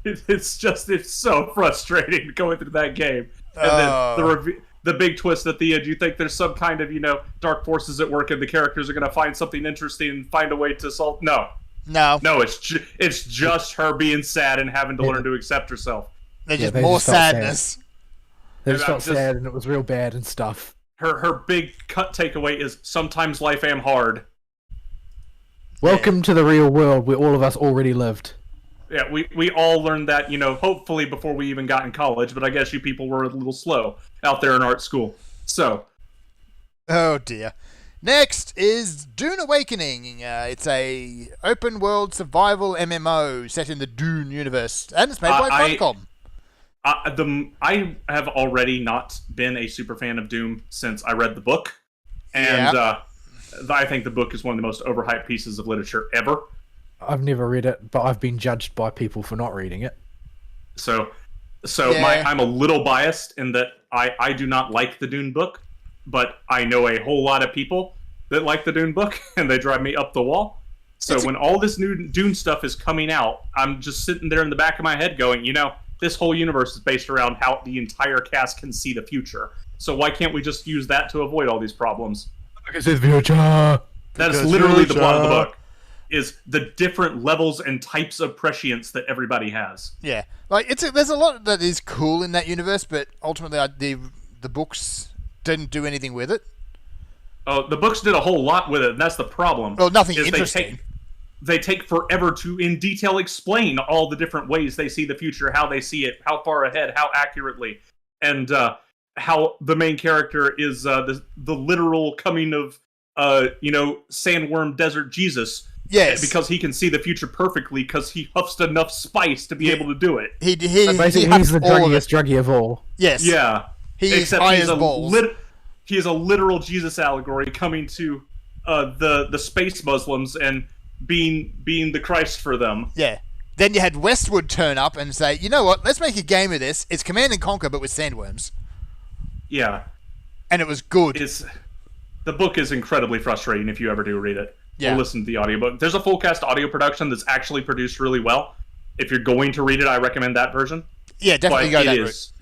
It's so frustrating going through that game. And then the big twist at the end, you think there's some kind of, dark forces at work and the characters are going to find something interesting and find a way to solve. No, it's just her being sad and having to learn to accept herself. There's just more sadness. They just felt sad and it was real bad and stuff. Her big cut takeaway is sometimes life am hard. Welcome to the real world where all of us already lived. Yeah, we all learned that, hopefully before we even got in college, but I guess you people were a little slow out there in art school. So. Oh dear. Next is Dune Awakening. It's a open world survival MMO set in the Dune universe, and it's made by Funcom. I have already not been a super fan of Doom since I read the book, and I think the book is one of the most overhyped pieces of literature ever. I've never read it, but I've been judged by people for not reading it. So I'm a little biased in that I do not like the Dune book, but I know a whole lot of people that like the Dune book, and they drive me up the wall. So when all this new Dune stuff is coming out, I'm just sitting there in the back of my head going, this whole universe is based around how the entire cast can see the future. So why can't we just use that to avoid all these problems? Because it's future. That is literally the plot of the book. Is the different levels and types of prescience that everybody has. Yeah, there's a lot that is cool in that universe, but ultimately the books didn't do anything with it. Oh, the books did a whole lot with it, and that's the problem. Well, nothing interesting. They take forever to, in detail, explain all the different ways they see the future, how they see it, how far ahead, how accurately, and how the main character is the literal coming of, sandworm desert Jesus. Yes. Because he can see the future perfectly because he huffs enough spice to be able to do it. Basically, he's the druggiest druggie of all. Yes. Yeah. Except he's he is a literal Jesus allegory coming to the space Muslims and being the Christ for them. Yeah. Then you had Westwood turn up and say, you know what, let's make a game of this. It's Command and Conquer, but with sandworms. Yeah. And it was good. The book is incredibly frustrating if you ever do read it. Yeah. Or listen to the audiobook. There's a full cast audio production that's actually produced really well. if you're going to read it, I recommend that version. Yeah, definitely go But that it route. is,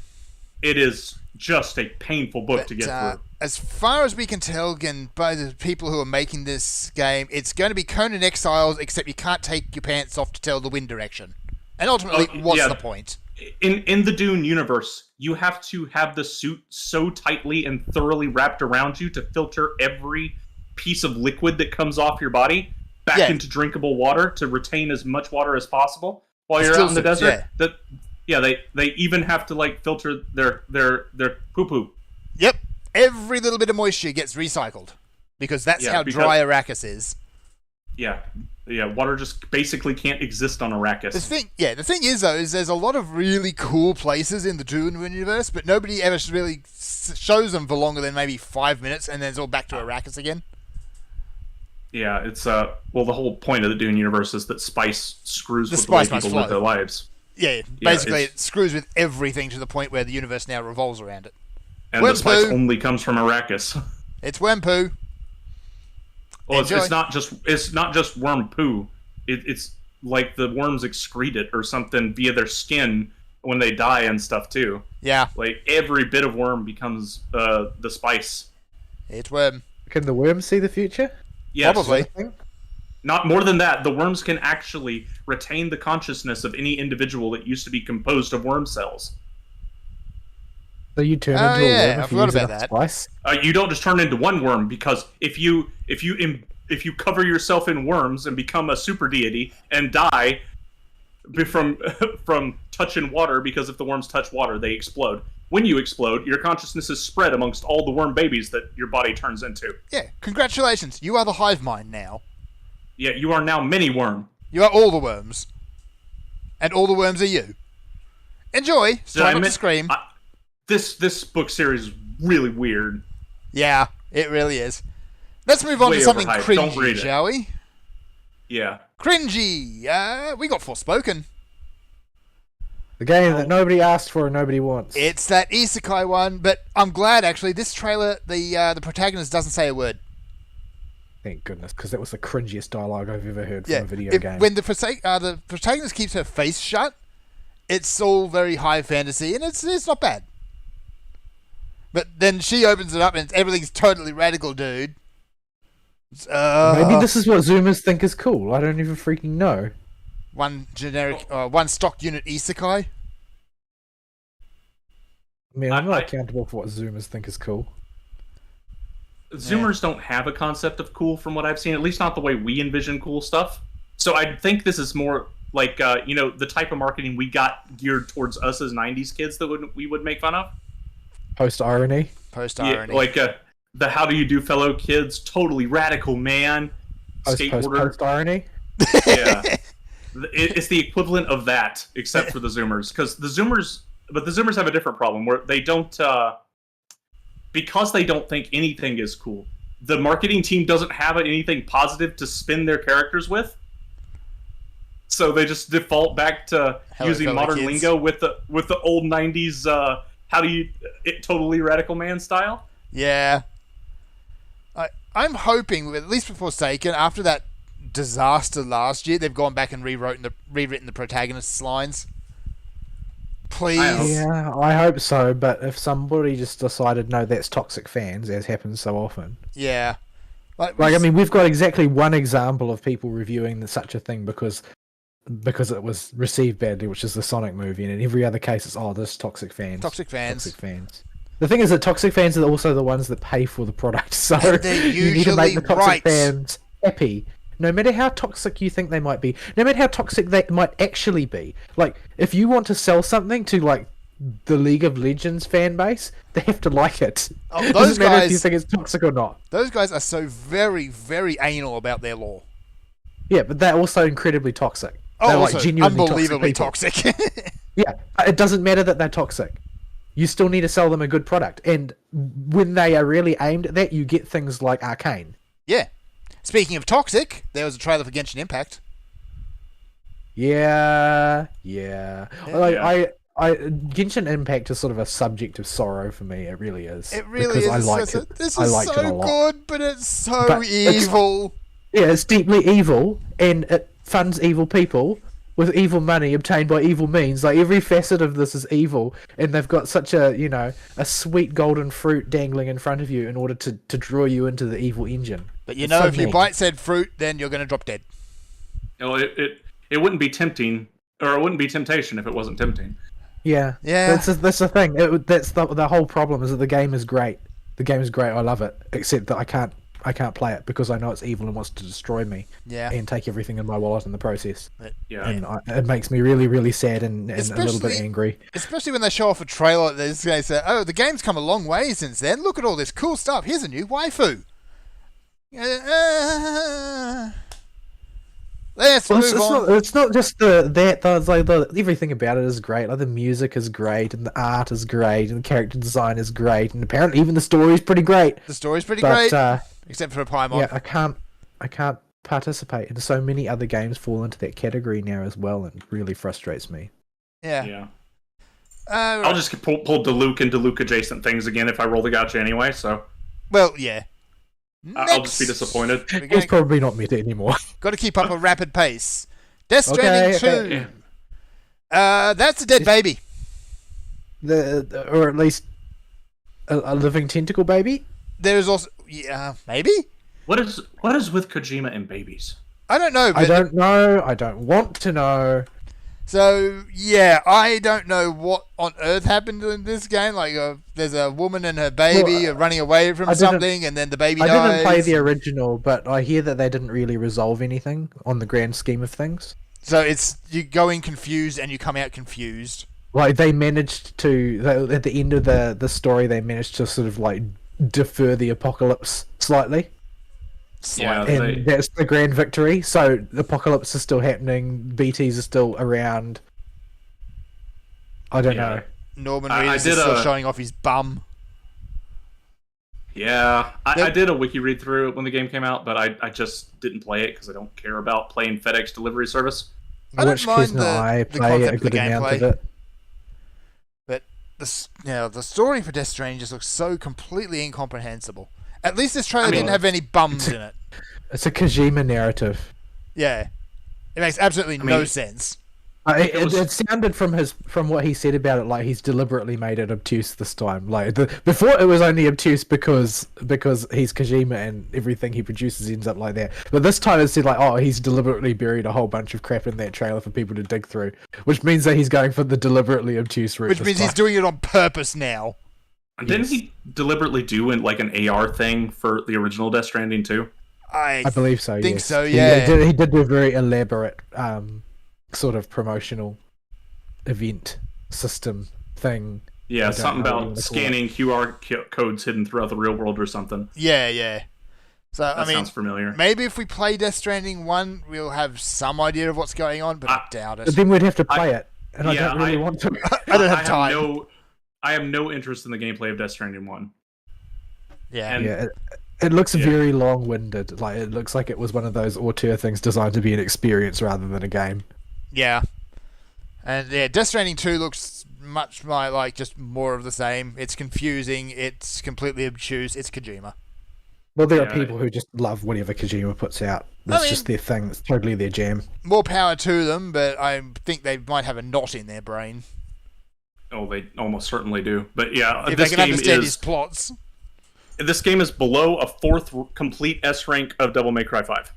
it is just a painful book to get through. As far as we can tell, again, by the people who are making this game, it's going to be Conan Exiles, except you can't take your pants off to tell the wind direction. And ultimately, what's yeah. the point? In the Dune universe, you have to have the suit so tightly and thoroughly wrapped around you to filter every piece of liquid that comes off your body back into drinkable water to retain as much water as possible while you're out in the desert. They even have to like filter their poo poo. Yep, every little bit of moisture gets recycled because that's how dry Arrakis is. Yeah, water just basically can't exist on Arrakis. The thing is though, is there's a lot of really cool places in the Dune universe, but nobody ever really shows them for longer than maybe 5 minutes, and then it's all back to Arrakis again. Yeah, it's the whole point of the Dune universe is that spice screws with the way people live their lives. Yeah, basically it screws with everything to the point where the universe now revolves around it. And the spice only comes from Arrakis. It's worm poo. Well, it's not just worm poo. It's like the worms excrete it or something via their skin when they die and stuff too. Yeah. Like every bit of worm becomes the spice. It's worm. Can the worms see the future? Yes. Probably. Not more than that, the worms can actually retain the consciousness of any individual that used to be composed of worm cells. So you turn into a worm. I forgot about that. Spice? You don't just turn into one worm, because if you cover yourself in worms and become a super deity and die from touching water, because if the worms touch water, they explode. When you explode, your consciousness is spread amongst all the worm babies that your body turns into. Yeah, congratulations. You are the hive mind now. Yeah, you are now mini worm. You are all the worms. And all the worms are you. Enjoy. Try not to scream. This book series is really weird. Yeah, it really is. Let's move on to something overhyped. cringy, shall we? Yeah. Cringy. We got Forspoken. The game that nobody asked for and nobody wants. It's that isekai one, but I'm glad actually. This trailer, the protagonist doesn't say a word. Thank goodness, because that was the cringiest dialogue I've ever heard from a video game. When the protagonist keeps her face shut, it's all very high fantasy, and it's not bad. But then she opens it up, and everything's totally radical, dude. Maybe this is what Zoomers think is cool. I don't even freaking know. One stock unit isekai. I mean, I'm not accountable for what Zoomers think is cool. Zoomers don't have a concept of cool from what I've seen, at least not the way we envision cool stuff. So I think this is more like, the type of marketing we got geared towards us as 90s kids that we would make fun of. Post-irony. Post-irony. Yeah, like the how do you do fellow kids, totally radical, man. Skateboarder. Post-irony? Yeah. It's the equivalent of that, except for the Zoomers. The Zoomers have a different problem, where they don't... because they don't think anything is cool, the marketing team doesn't have anything positive to spin their characters with. So they just default back to using modern lingo with the old 90s totally radical man style. Yeah. I'm hoping, at least for Forsaken, after that disaster last year, they've gone back and rewritten the protagonist's lines. Please. I hope so, but if somebody just decided, no, that's toxic fans, as happens so often. Yeah. I mean, we've got exactly one example of people reviewing such a thing because it was received badly, which is the Sonic movie, and in every other case it's, this toxic fans. Toxic fans. The thing is that toxic fans are also the ones that pay for the product, so you need to make the toxic fans happy. No matter how toxic you think they might be, no matter how toxic they might actually be. Like, if you want to sell something to, like, the League of Legends fan base, they have to like it. Oh, It doesn't matter if you think it's toxic or not. Those guys are so very, very anal about their lore. Yeah, but they're also incredibly toxic. Oh, they're, also like, genuinely unbelievably toxic. Yeah, it doesn't matter that they're toxic. You still need to sell them a good product. And when they are really aimed at that, you get things like Arcane. Yeah. Speaking of toxic, there was a trailer for Genshin Impact. Yeah. Genshin Impact is sort of a subject of sorrow for me. It really is. It really is. I liked it. This I is liked so it a lot. good, but it's so evil. Yeah, it's deeply evil, and it funds evil people, with evil money obtained by evil means. Like every facet of this is evil, and they've got such a a sweet golden fruit dangling in front of you in order to draw you into the evil engine. But you It's know, so if you mean. bite said fruit, then you're going to drop dead. It wouldn't be tempting, or it wouldn't be temptation if it wasn't tempting. Yeah, Yeah. That's the thing. That's the whole problem is that the game is great. The game is great. I love it, except that I can't play it because I know it's evil and wants to destroy me Yeah. and take everything in my wallet in the process. Yeah. And it makes me really, really sad and a little bit Especially- angry. Especially when they show off a trailer, they say, "Oh, the game's come a long way since then. Look at all this cool stuff. Here's a new waifu." Let's Well, move on. it's not just that though. It's like everything about it is great. Like the music is great, and the art is great, and the character design is great, and apparently even the story is pretty great. The story's pretty But great, except for Paimon. yeah, I can't participate, and so many other games fall into that category now as well, and it really frustrates me. Yeah. Yeah. Right. I'll just pull Diluc and Diluc adjacent things again if I roll the gacha anyway. So Well, yeah. I'll just be disappointed. It's probably not meta anymore. Got to keep up a rapid pace. Death Stranding 2. Okay. That's a dead baby. Or at least a living tentacle baby. There's also, yeah, maybe. What is with Kojima and babies? I don't know. But I don't know. I don't want to know. So yeah, I don't know what on earth happened in this game. Like, there's a woman and her baby Well, running away from I didn't- something, and then the baby I dies. didn't play the original, but I hear that they didn't really resolve anything on the grand scheme of things. So it's you go in confused and you come out confused. Like they managed to at the end of the story, they managed to sort of like defer the apocalypse slightly. Yeah, And that's the grand victory. So the apocalypse is still happening. BTs are still around. I don't know. Norman I Reedus did is still a- showing off his bum. Yeah, I did a wiki read through it when the game came out, but I just didn't play it because I don't care about playing FedEx delivery service. I don't Which mind Kizna and I the play concept a of the good amount of gameplay. it. But the story for Death Stranding just looks so completely incomprehensible. At least this trailer didn't have any bums in it. It's a Kojima narrative. Yeah, it makes absolutely no mean- sense. It sounded from what he said about it like he's deliberately made it obtuse this time. Like before, it was only obtuse because he's Kojima and everything he produces ends up like that. But this time it said like, oh, he's deliberately buried a whole bunch of crap in that trailer for people to dig through, which means that he's going for the deliberately obtuse route. Which this means he's time. doing it on purpose now. And didn't he deliberately do like an AR thing for the original Death Stranding too? I I believe so. think yes. so, He- yeah. He did do a very elaborate sort of promotional event system thing. Yeah, I don't something know what you about wanna call scanning QR codes hidden throughout the real world or something. Yeah. So That I mean, sounds familiar. maybe if we play Death Stranding 1, we'll have some idea of what's going on, but I doubt But it. then we'd have to play it, and I yeah, don't really I- want to. I don't have time. I have no interest in the gameplay of Death Stranding 1. Yeah. and- Yeah, it looks Yeah. very long-winded. Like it looks like it was one of those auteur things designed to be an experience rather than a game. Yeah. And yeah, Death Stranding 2 looks much like just more of the same. It's confusing, it's completely obtuse, it's Kojima. Well, there Yeah, are people who just love whatever Kojima puts out. That's mean- just their thing. It's totally their jam. More power to them, but I think they might have a knot in their brain. Oh, they almost certainly do. But yeah, If they this can game understand is his plots. this game is below a fourth complete S rank of Devil May Cry 5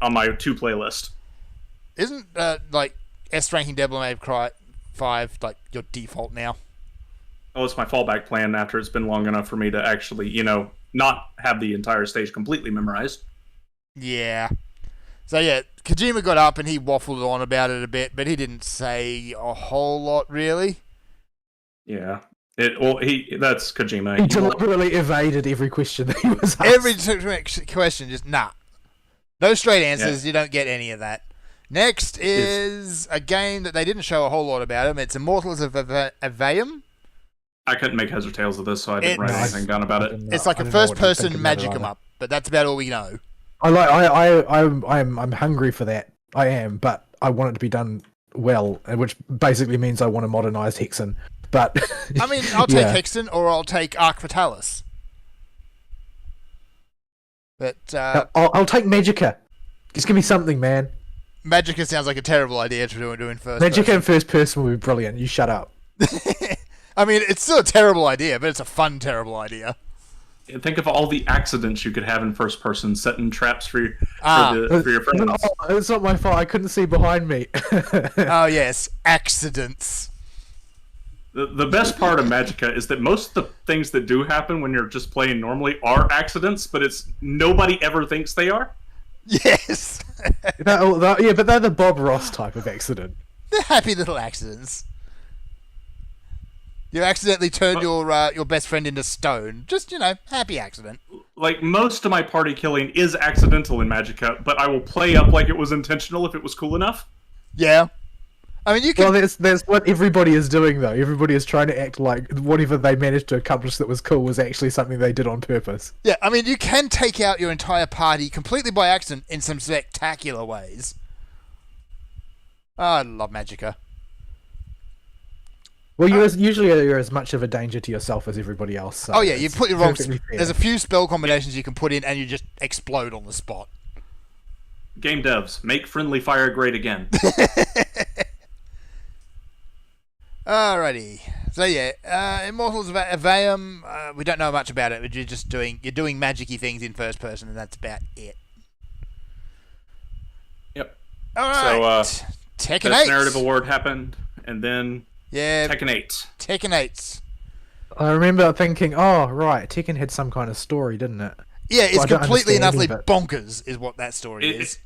on my 2 playlist. Isn't like S ranking Devil May Cry 5 like your default now? Oh, it's my fallback plan after it's been long enough for me to actually, not have the entire stage completely memorized. Yeah. So yeah, Kojima got up and he waffled on about it a bit, but he didn't say a whole lot really. Yeah. That's Kojima. He He won't- deliberately evaded every question that he was asked. Every question just nah. No straight answers, you don't get any of that. Next is a game that they didn't show a whole lot about him. It's Immortals of Aveum. I couldn't make heads or tails of this, so I didn't write It's- anything down about it. It's like I a don't know what to first-person think about it magic 'em either. up, but that's about all we know. I'm hungry for that. I am, but I want it to be done well, which basically means I want a modernized Hexen. But I mean, I'll take yeah. Hexen or I'll take Arc Fatalis. But I'll take Magica. Just give me something, man. Magicka sounds like a terrible idea to do in first Magic person. in first person would be brilliant. You shut up. I mean, it's still a terrible idea, but it's a fun, terrible idea. Think of all the accidents you could have in first person, setting traps for your friends. No, it's not my fault. I couldn't see behind me. Oh, yes. Accidents. The best part of Magicka is that most of the things that do happen when you're just playing normally are accidents, but it's nobody ever thinks they are. Yes. Yeah, but they're the Bob Ross type of accident. They're happy little accidents. You accidentally turned your best friend into stone. Just, happy accident. Like, most of my party killing is accidental in Magicka, but I will play up like it was intentional if it was cool enough. Yeah. I mean, you can... Well, that's what everybody is doing, though. Everybody is trying to act like whatever they managed to accomplish that was cool was actually something they did on purpose. Yeah, I mean, you can take out your entire party completely by accident in some spectacular ways. Oh, I love Magicka. Well, you're as much of a danger to yourself as everybody else. So Oh yeah, you put your wrong. perfectly fair. There's a few spell combinations you can put in, and you just explode on the spot. Game devs, make friendly fire great again. Alrighty. So yeah, Immortals of Aveum. We don't know much about it, but you're doing magic-y things in first person, and that's about it. Yep. All right. So Tekken this 8. narrative award happened, and then Yeah. Tekken 8. Tekken 8. I remember thinking, oh right, Tekken had some kind of story, didn't it? Yeah, it's Well, I don't completely and understand utterly any of bonkers, is what that story is.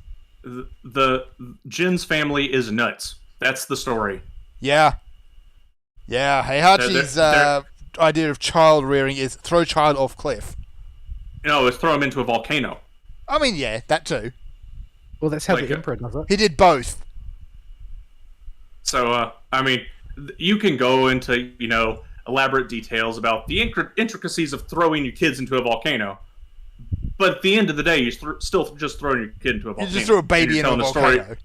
The Jin's family is nuts. That's the story. Yeah. Yeah, Heihachi's idea of child rearing is throw child off cliff. No, it's throw him into a volcano. I mean, yeah, that too. Well, that's how Like the a- Emperor does it. He did both. So, I mean, you can go into, elaborate details about the intricacies of throwing your kids into a volcano. But at the end of the day, you're still just throwing your kid into a You volcano. just threw a baby And in you're a telling volcano.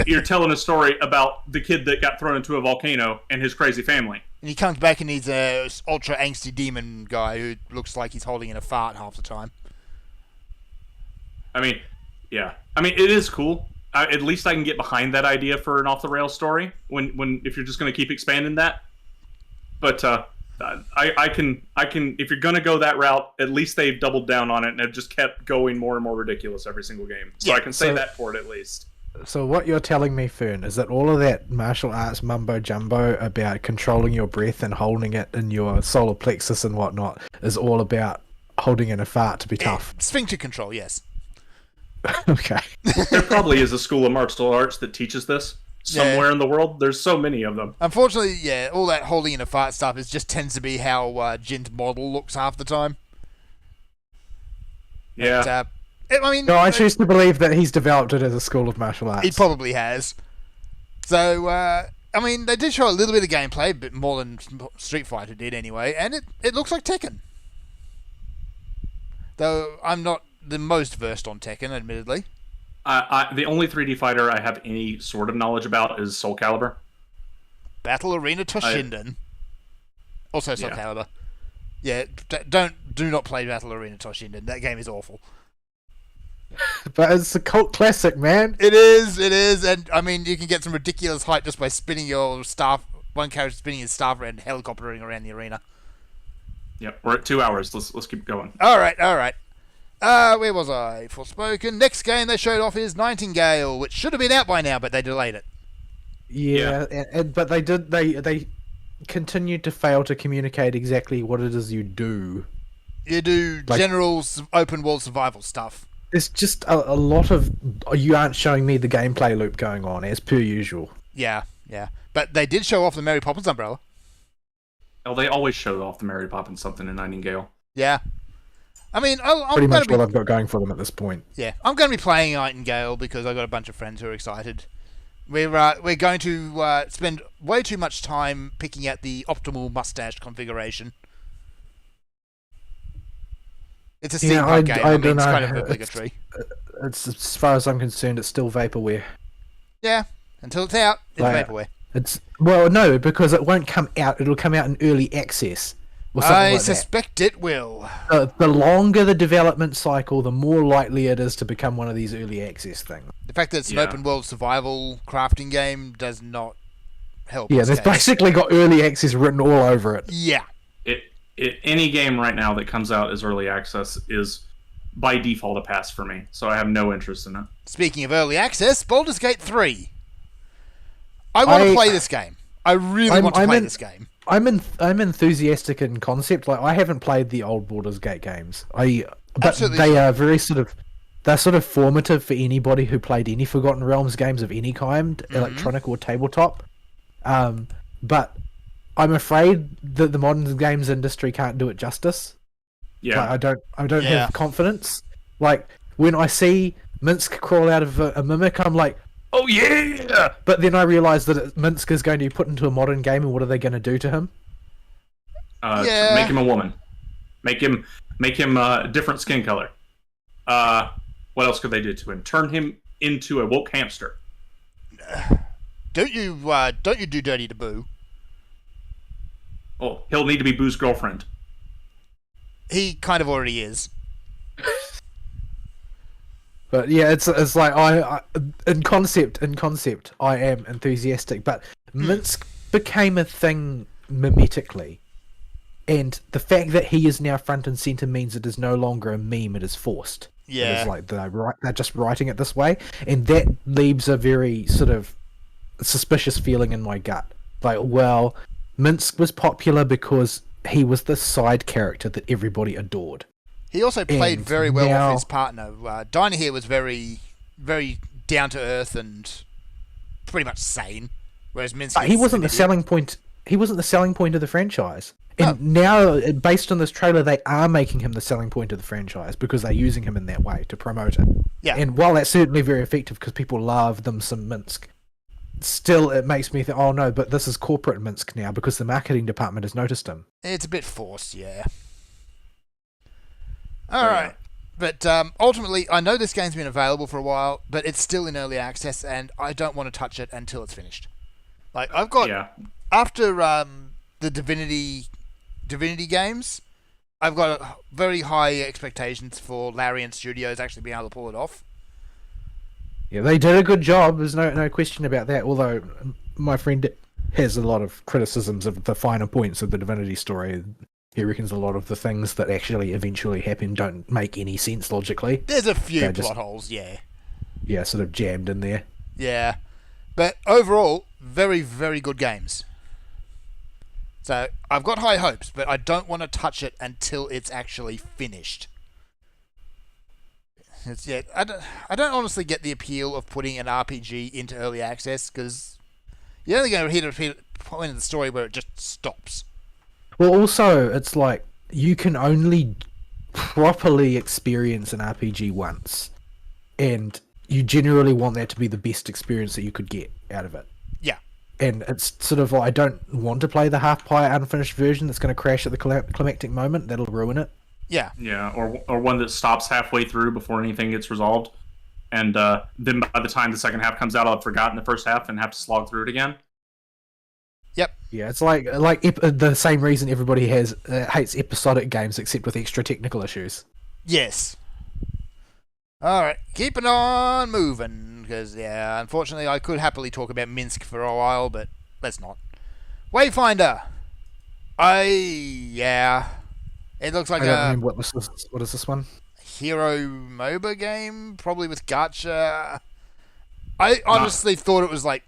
You're telling a story about the kid that got thrown into a volcano and his crazy family. And he comes back and he's a ultra angsty demon guy who looks like he's holding in a fart half the time. I mean, yeah. I mean, it is cool. At least I can get behind that idea for an off-the-rails story if you're just going to keep expanding that. But I can if you're going to go that route, at least they've doubled down on it and have just kept going more and more ridiculous every single game. So Yeah, I can say so- that for it at least. So what you're telling me, Fern, is that all of that martial arts mumbo jumbo about controlling your breath and holding it in your solar plexus and whatnot is all about holding in a fart to be tough. Sphincter control, yes. Okay. There probably is a school of martial arts that teaches this somewhere in the world. There's so many of them. Unfortunately, yeah, all that holding in a fart stuff just tends to be how Jin's model looks half the time. Yeah. But, I mean, No, I choose to believe that he's developed it as a school of martial arts. he probably has. So, I mean, they did show a little bit of gameplay, a bit more than Street Fighter did anyway, and it looks like Tekken. Though I'm not the most versed on Tekken, admittedly. The only 3D fighter I have any sort of knowledge about is Soul Calibur. Battle Arena Toshinden. Also Soul Yeah. Calibur. Yeah, do not play Battle Arena Toshinden. That game is awful. But it's a cult classic, man. It is, and I mean, you can get some ridiculous height just by spinning your staff. One character spinning his staff around, helicoptering around the arena. Yep, we're at 2 hours. Let's keep going. All right. Where was I? Forspoken. Next game they showed off is Nightingale, which should have been out by now, but they delayed it. Yeah, but they continued to fail to communicate exactly what it is you do. You do general open world survival stuff. There's just a lot of you aren't showing me the gameplay loop going on as per usual. Yeah. But they did show off the Mary Poppins umbrella. Oh, they always show off the Mary Poppins something in Nightingale. Yeah. I mean, I'm Pretty going much to be what I've got going for them at this point. Yeah, I'm going to be playing Nightingale because I've got a bunch of friends who are excited. We're going to spend way too much time picking out the optimal mustache configuration. It's a steampunk game. I mean, it's kind of obligatory. It's as far as I'm concerned, it's still vaporware. Yeah, until it's out, it's vaporware. No, because it won't come out. It'll come out in early access. or something I like suspect it will. that. The longer the development cycle, the more likely it is to become one of these early access things. The fact that it's an Yeah. open world survival crafting game does not help. Yeah, its they've case. basically got early access written all over it. Yeah. Any game right now that comes out as early access is by default a pass for me. So I have no interest in it. Speaking of early access, Baldur's Gate 3. I want to play this game. I really want to play this game. I'm enthusiastic in concept. Like I haven't played the old Baldur's Gate games. But Absolutely. they are they're sort of formative for anybody who played any Forgotten Realms games of any kind, electronic or tabletop. But I'm afraid that the modern games industry can't do it justice. Yeah. Like, I don't have confidence. Like when I see Minsk crawl out of a mimic, I'm like, oh yeah! But then I realise that Minsk is going to be put into a modern game, and what are they going to do to him? Yeah. Make him a woman. Make him a different skin color. What else could they do to him? Turn him into a woke hamster. Don't you do dirty to Boo? Oh, he'll need to be Boo's girlfriend. He kind of already is. But yeah, it's like I in concept I am enthusiastic, but Minsk became a thing mimetically, and the fact that he is now front and center means it is no longer a meme; it is forced. Yeah. It's like they're just writing it this way, and that leaves a very sort of suspicious feeling in my gut. Like, well, Minsk was popular because he was the side character that everybody adored. He also played And very well now- with his partner. Dinah here was very, very down to earth and pretty much sane, whereas Minsk. He is wasn't an the idiot. selling point. He wasn't the selling point of the franchise. And now, based on this trailer, they are making him the selling point of the franchise because they're using him in that way to promote it. Yeah. And while that's certainly very effective because people love them some Minsk, still it makes me think, oh no, but this is corporate Minsk now because the marketing department has noticed him. It's a bit forced, yeah. All right. But ultimately, I know this game's been available for a while, but it's still in early access, and I don't want to touch it until it's finished. Like, I've got... Yeah. After the Divinity games, I've got very high expectations for Larian Studios actually being able to pull it off. Yeah, they did a good job. There's no question about that. Although my friend has a lot of criticisms of the finer points of the Divinity story. He reckons a lot of the things that actually eventually happen don't make any sense logically. There's a few They're plot just- holes, yeah. Yeah, sort of jammed in there. Yeah. But overall, very, very good games. So, I've got high hopes, but I don't want to touch it until it's actually finished. I don't honestly get the appeal of putting an RPG into early access, because you're only going to hit a point in the story where it just stops. Well, also, it's like you can only properly experience an RPG once, and you generally want that to be the best experience that you could get out of it. Yeah. And it's sort of like, I don't want to play the half-pie unfinished version that's going to crash at the climactic moment. That'll ruin it. Yeah. Yeah, or one that stops halfway through before anything gets resolved, and then by the time the second half comes out, I'll have forgotten the first half and have to slog through it again. Yep. Yeah, it's like the same reason everybody hates episodic games except with extra technical issues. Yes. Alright, keeping on moving, because, yeah, unfortunately I could happily talk about Minsk for a while, but let's not. Wayfinder! It looks like I don't a remember what is this one? hero MOBA game, probably with gacha. I honestly thought it was like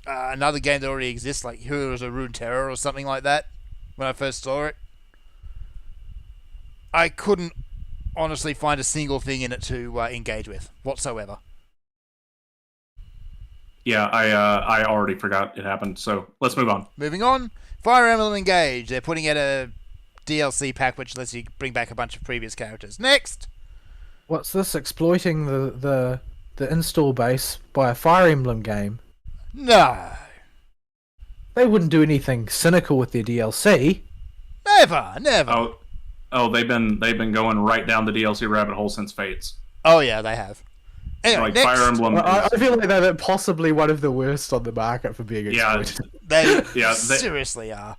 another game that already exists, like Heroes of Runeterra or something like that, when I first saw it. I couldn't honestly find a single thing in it to engage with whatsoever. Yeah, I already forgot it happened, so let's move on. Moving on, Fire Emblem Engage. They're putting out a DLC pack which lets you bring back a bunch of previous characters. Next! What's this? Exploiting the install base by a Fire Emblem game? No! They wouldn't do anything cynical with their DLC. Never! Oh, they've been going right down the DLC rabbit hole since Fates. Oh yeah, they have. Anyway, Like next. Fire Emblem. I feel like they're possibly one of the worst on the market for being Yeah. exploited. They Yeah, seriously are.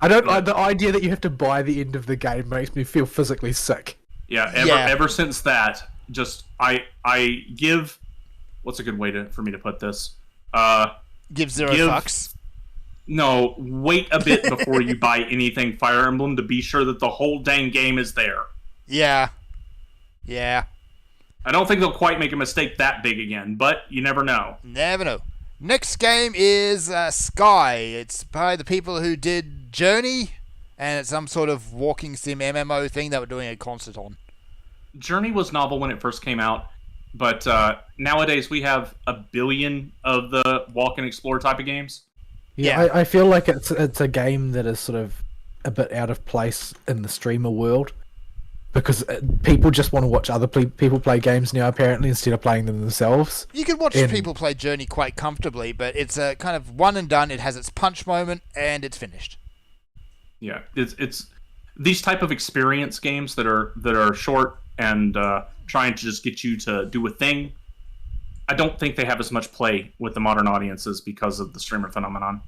I don't like the idea that you have to buy the end of the game makes me feel physically sick. Yeah, ever since that, just I give, what's a good way for me to put this? Give zero fucks. No, wait a bit before you buy anything Fire Emblem to be sure that the whole dang game is there. Yeah. I don't think they'll quite make a mistake that big again, but you never know. Never know. Next game is Sky. It's by the people who did Journey, and it's some sort of walking sim MMO thing that we're doing a concert on. Journey was novel when it first came out, but nowadays we have a billion of the walk and explore type of games. Yeah, I feel like it's a game that is sort of a bit out of place in the streamer world, because people just want to watch other people play games now, apparently, instead of playing them themselves. You can watch people play Journey quite comfortably, but it's a kind of one and done. It has its punch moment, and it's finished. Yeah, it's these type of experience games that are short and trying to just get you to do a thing. I don't think they have as much play with the modern audiences because of the streamer phenomenon.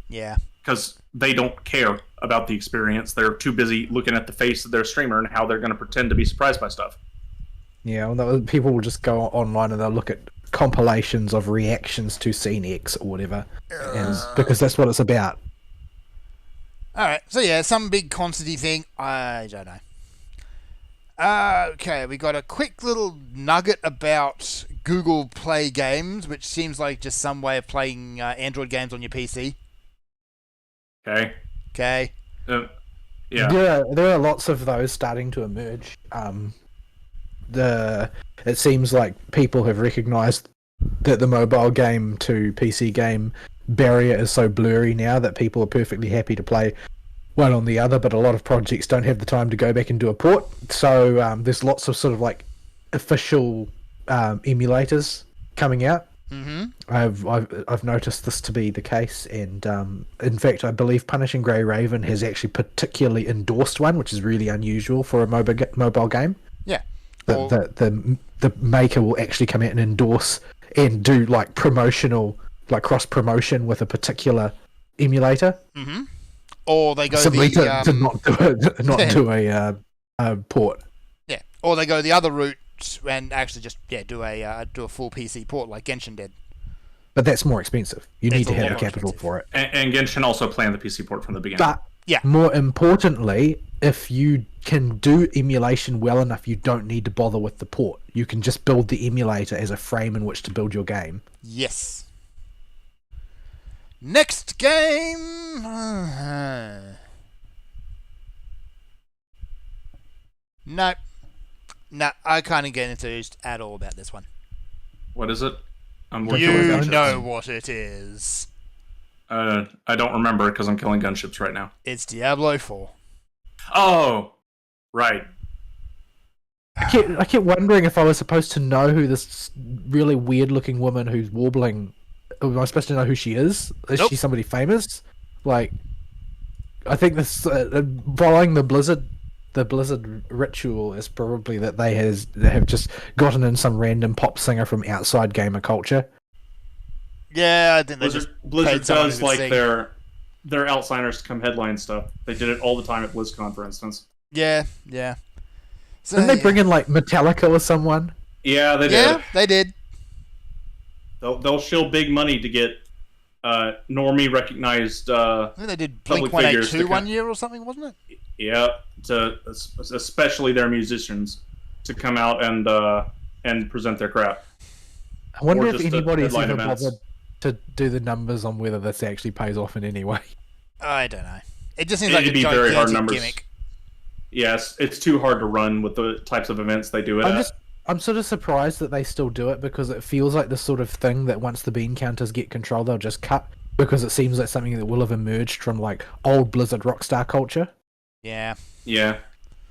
Yeah. Because they don't care about the experience. They're too busy looking at the face of their streamer and how they're going to pretend to be surprised by stuff. Yeah, well, people will just go online and they'll look at compilations of reactions to Scene X or whatever, because that's what it's about. Alright, so yeah, some big concerty thing. I don't know. Okay, we got a quick little nugget about Google Play Games, which seems like just some way of playing Android games on your PC. Okay. Yeah. There are lots of those starting to emerge. It seems like people have recognized that the mobile game to PC game barrier is so blurry now that people are perfectly happy to play one on the other, but a lot of projects don't have the time to go back and do a port. So there's lots of sort of like official emulators coming out. Mm-hmm. I've noticed this to be the case, and in fact, I believe Punishing Grey Raven has actually particularly endorsed one, which is really unusual for a mobile game. Yeah. The maker will actually come out and endorse and do like promotional, like cross promotion with a particular emulator. Mm-hmm. Or they go simply to not do a port. Yeah. Or they go the other route and actually just do a full PC port like Genshin did. But that's more expensive. You need to have the capital for it. And Genshin also planned the PC port from the beginning. But more importantly, if you can do emulation well enough, you don't need to bother with the port. You can just build the emulator as a frame in which to build your game. Yes. Next game. No, I can't get enthused at all about this one. What is it? You know what it is. I don't remember because I'm killing gunships right now. It's Diablo 4. Oh, right. I kept wondering if I was supposed to know who this really weird-looking woman who's warbling. Am I supposed to know who she is? Is she somebody famous? Like, I think this following the Blizzard ritual is probably that they have just gotten in some random pop singer from outside gamer culture. Yeah, I think Blizzard does like their outsiders to come headline stuff. They did it all the time at BlizzCon, for instance. Yeah. So, didn't they bring in like Metallica or someone? Yeah, they did. Yeah, they did. They'll shill big money to get normie recognized. I think they did Blink-182 one year or something, wasn't it? Yeah, especially their musicians to come out and present their crap. I wonder if anybody's ever bothered to do the numbers on whether this actually pays off in any way. I don't know. It just seems like a very hard gigantic gimmick. Yes, it's too hard to run with the types of events they do it at. I'm sort of surprised that they still do it, because it feels like the sort of thing that once the bean counters get control, they'll just cut, because it seems like something that will have emerged from like old Blizzard Rockstar culture. Yeah.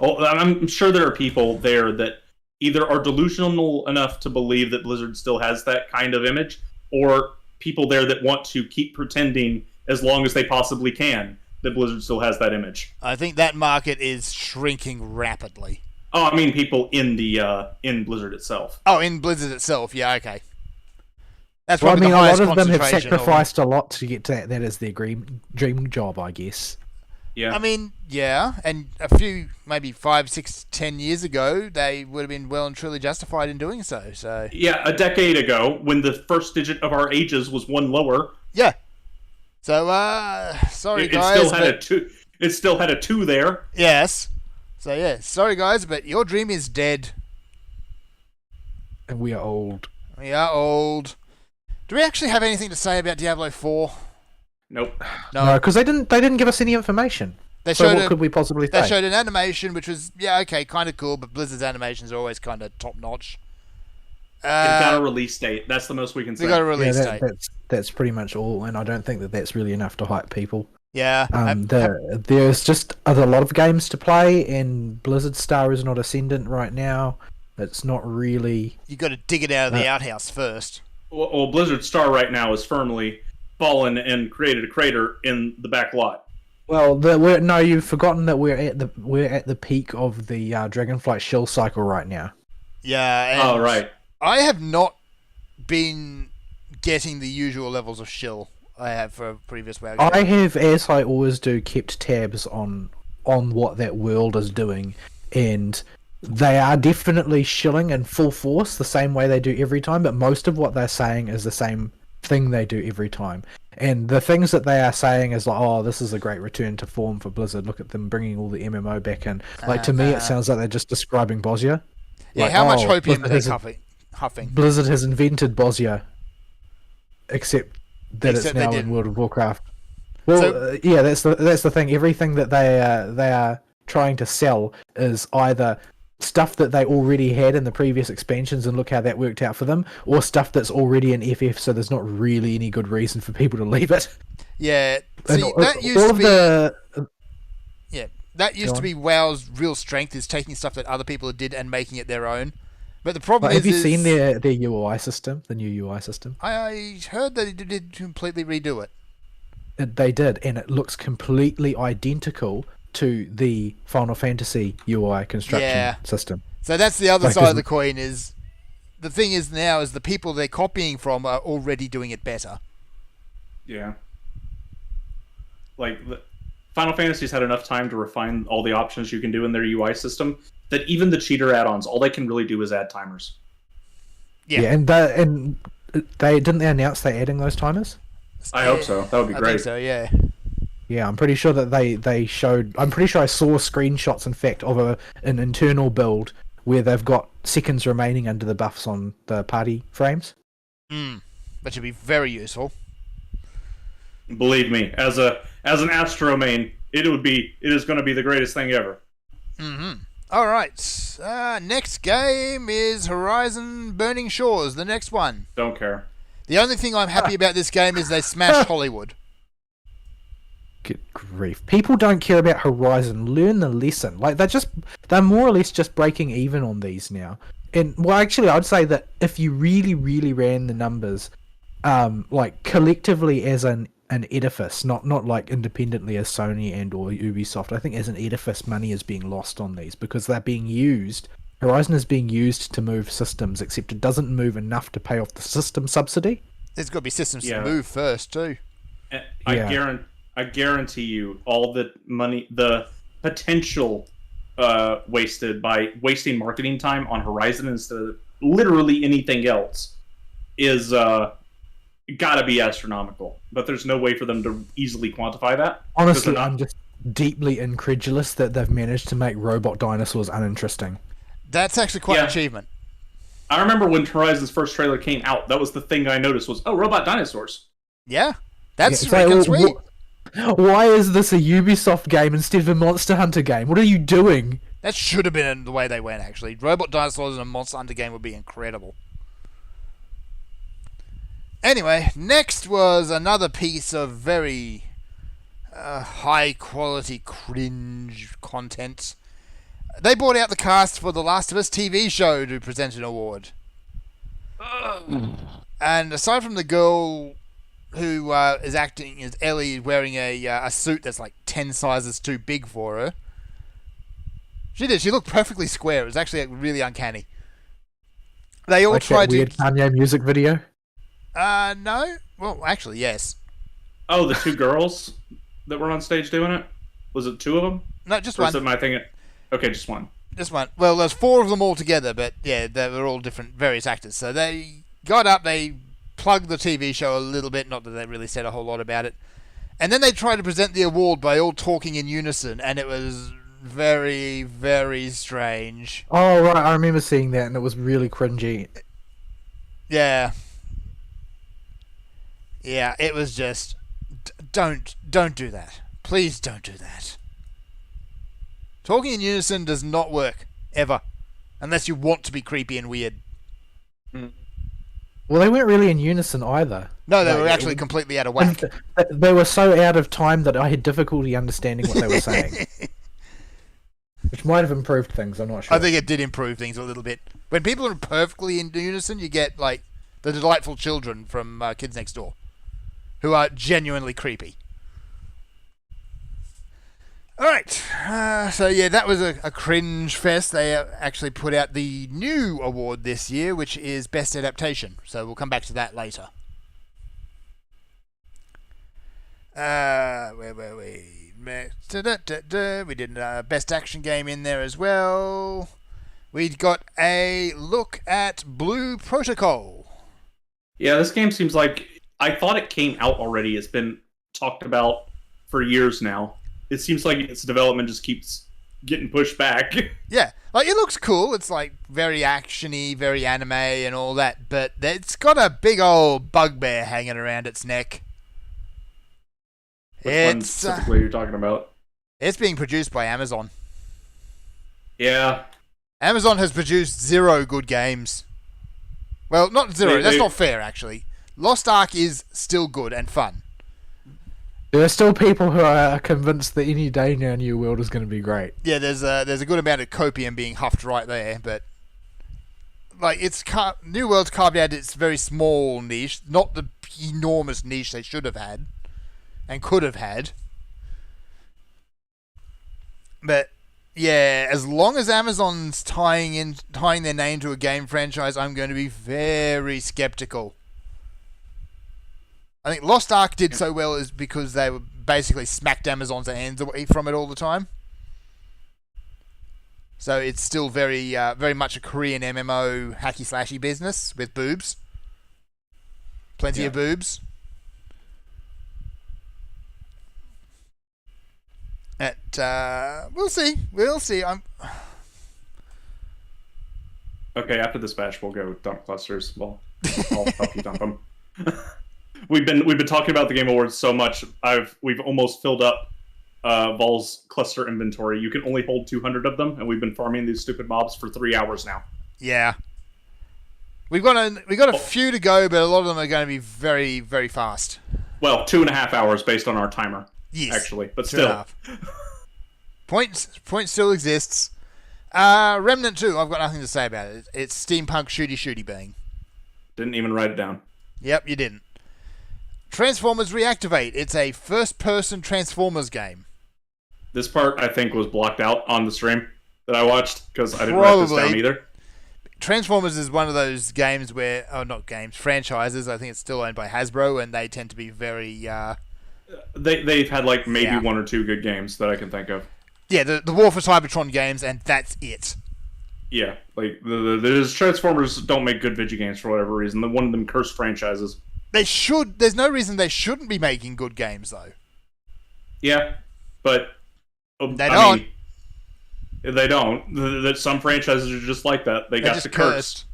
Oh, I'm sure there are people there that either are delusional enough to believe that Blizzard still has that kind of image, or people there that want to keep pretending as long as they possibly can that Blizzard still has that image. I think that market is shrinking rapidly. Oh, I mean people in the in Blizzard itself. Oh, in Blizzard itself, yeah, okay. That's well, I mean, a lot of them have sacrificed a lot to get to that. That is their dream job, I guess. Yeah. I mean, yeah, and a few, maybe 5, 6, 10 years ago, they would have been well and truly justified in doing so. So Yeah, a decade ago, when the first digit of our ages was one lower, yeah. So sorry it guys, still had but a two. It still had a 2 there. yes. So yeah, sorry guys, but your dream is dead. And we are old. We are old. Do we actually have anything to say about Diablo 4? Nope. No, because they didn't give us any information. They So showed what could we possibly they say? showed an animation which was okay, kind of cool, but Blizzard's animations are always kind of top notch. It got a release date. That's the most we can say. They got a Yeah, release date. that's pretty much all, and I don't think that that's really enough to hype people. Yeah. There's just a lot of games to play, and Blizzard Star is not ascendant right now. It's not really. You got to dig it out of the outhouse first. Well, Blizzard Star right now is firmly fallen and created a crater in the back lot. Well, you've forgotten that we're at the peak of the Dragonflight shell cycle right now. Yeah. Oh, right. I have not been getting the usual levels of shill I have for previous WoW games. I have, as I always do, kept tabs on what that world is doing, and they are definitely shilling in full force the same way they do every time, but most of what they're saying is the same thing they do every time. And the things that they are saying is like, oh, this is a great return to form for Blizzard. Look at them bringing all the MMO back in. Like, to me, it sounds like they're just describing Bosnia. Yeah, Like, how much oh, hopium are they Blizzard huffing? Blizzard has invented Bosnia, except that Except it's they now in didn't. World of Warcraft. Well, So- yeah, that's the thing. Everything that they are trying to sell is either stuff that they already had in the previous expansions, and look how that worked out for them, or stuff that's already in FF, so there's not really any good reason for people to leave it. Yeah. And See, that used all to of be... the Yeah, that used Go to on. be WoW's real strength, is taking stuff that other people did and making it their own. But the problem have you is seen their UI system, the new UI system? I heard that it did completely redo it. They did, and it looks completely identical to the Final Fantasy UI construction Yeah. system. So that's the other Like, side of isn't- the coin. Is the thing is now is the people they're copying from are already doing it better. Yeah. Like, Final Fantasy's had enough time to refine all the options you can do in their UI system that even the cheater add-ons, all they can really do is add timers. Yeah. and they didn't they announce they're adding those timers? I hope so. That would be I great. think so. Yeah. Yeah, I'm pretty sure that they showed. I'm pretty sure I saw screenshots, in fact, of an internal build where they've got seconds remaining under the buffs on the party frames. That should be very useful. Believe me, as an Astro main, it is going to be the greatest thing ever. All right. Next game is Horizon Burning Shores. The next one. Don't care. The only thing I'm happy about this game is they smashed Hollywood. Good grief! People don't care about Horizon. Learn the lesson. Like they're more or less just breaking even on these now. And well, actually, I'd say that if you really, really ran the numbers, like collectively as an edifice, not like independently as Sony and or Ubisoft, I think as an edifice, money is being lost on these because they're being used. Horizon is being used to move systems, except it doesn't move enough to pay off the system subsidy. There's got to be systems Yeah. to move first too. And Yeah. I guarantee you, all the money, the potential wasted by wasting marketing time on Horizon instead of literally anything else is gotta be astronomical. But there's no way for them to easily quantify that. Honestly, not- I'm just deeply incredulous that they've managed to make robot dinosaurs uninteresting. That's actually quite an Yeah. achievement. I remember when Horizon's first trailer came out, that was the thing I noticed was, oh, robot dinosaurs. Yeah. That's Yeah, it's freaking like, sweet. Why is this a Ubisoft game instead of a Monster Hunter game? What are you doing? That should have been the way they went, actually. Robot dinosaurs in a Monster Hunter game would be incredible. Anyway, next was another piece of very high-quality cringe content. They brought out the cast for the Last of Us TV show to present an award. And aside from the girl who is acting as Ellie wearing a suit that's like 10 sizes too big for her, she looked perfectly square. It was actually really uncanny. They all Like tried that weird to... Kanye music video? No. Well, actually, yes. Oh, the two girls that were on stage doing it? Was it 2 of them? No, just Or one. is it my thing? Okay, just one. Just one. Well, there's 4 of them all together, but yeah, they were all different, various actors. So they got up, they plugged the TV show a little bit, not that they really said a whole lot about it. And then they tried to present the award by all talking in unison, and it was very, very strange. Oh, right, I remember seeing that, and it was really cringy. Yeah. Yeah, it was just... Don't do that. Please don't do that. Talking in unison does not work, ever. Unless you want to be creepy and weird. Well, they weren't really in unison either. No, they Like, were actually completely out of whack. They were so out of time that I had difficulty understanding what they were saying. Which might have improved things, I'm not sure. I think it did improve things a little bit. When people are perfectly in unison, you get, like, the delightful children from Kids Next Door. Who are genuinely creepy. Alright, so yeah, that was a cringe fest. They actually put out the new award this year, which is Best Adaptation. So we'll come back to that later. Where were we? We did a Best Action Game in there as well. We got a look at Blue Protocol. Yeah, this game seems like... I thought it came out already. It's been talked about for years now. It seems like its development just keeps getting pushed back. Yeah, like, it looks cool. It's, like, very action-y, very anime and all that, but it's got a big old bugbear hanging around its neck. Which one specifically you're talking about? It's being produced by Amazon. Yeah. Amazon has produced 0 good games. Well, not 0. That's not fair, actually. Lost Ark is still good and fun. There are still people who are convinced that any day now New World is going to be great. Yeah, there's a good amount of copium being huffed right there, but like, New World's carved out its very small niche, not the enormous niche they should have had and could have had. But yeah, as long as Amazon's tying their name to a game franchise, I'm going to be very skeptical. I think Lost Ark did so well is because they were basically smacked Amazon's hands away from it all the time. So it's still very much a Korean MMO hacky slashy business with boobs. Plenty of boobs. We'll see. Okay, after this batch, we'll go dump clusters. Well, I'll help you dump them. We've been talking about the Game Awards so much. We've almost filled up Vol's cluster inventory. You can only hold 200 of them, and we've been farming these stupid mobs for 3 hours now. Yeah, we've got a few to go, but a lot of them are going to be very, very fast. Well, 2.5 hours based on our timer. Yes, actually, but still. Point still exists. Remnant 2, I've got nothing to say about it. It's steampunk shooty bang. Didn't even write it down. Yep, you didn't. Transformers Reactivate. It's a first-person Transformers game. This part, I think, was blocked out on the stream that I watched, because I didn't write this down either. Transformers is one of those games where... Oh, not games. Franchises. I think it's still owned by Hasbro, and they tend to be very... They've had, like, maybe 1 or 2 good games that I can think of. Yeah, the War for Cybertron games, and that's it. Yeah, like, the Transformers don't make good video games for whatever reason. One of them cursed franchises. They should. There's no reason they shouldn't be making good games, though. Yeah, but they don't. They don't. Some franchises are just like that. They're got the curse.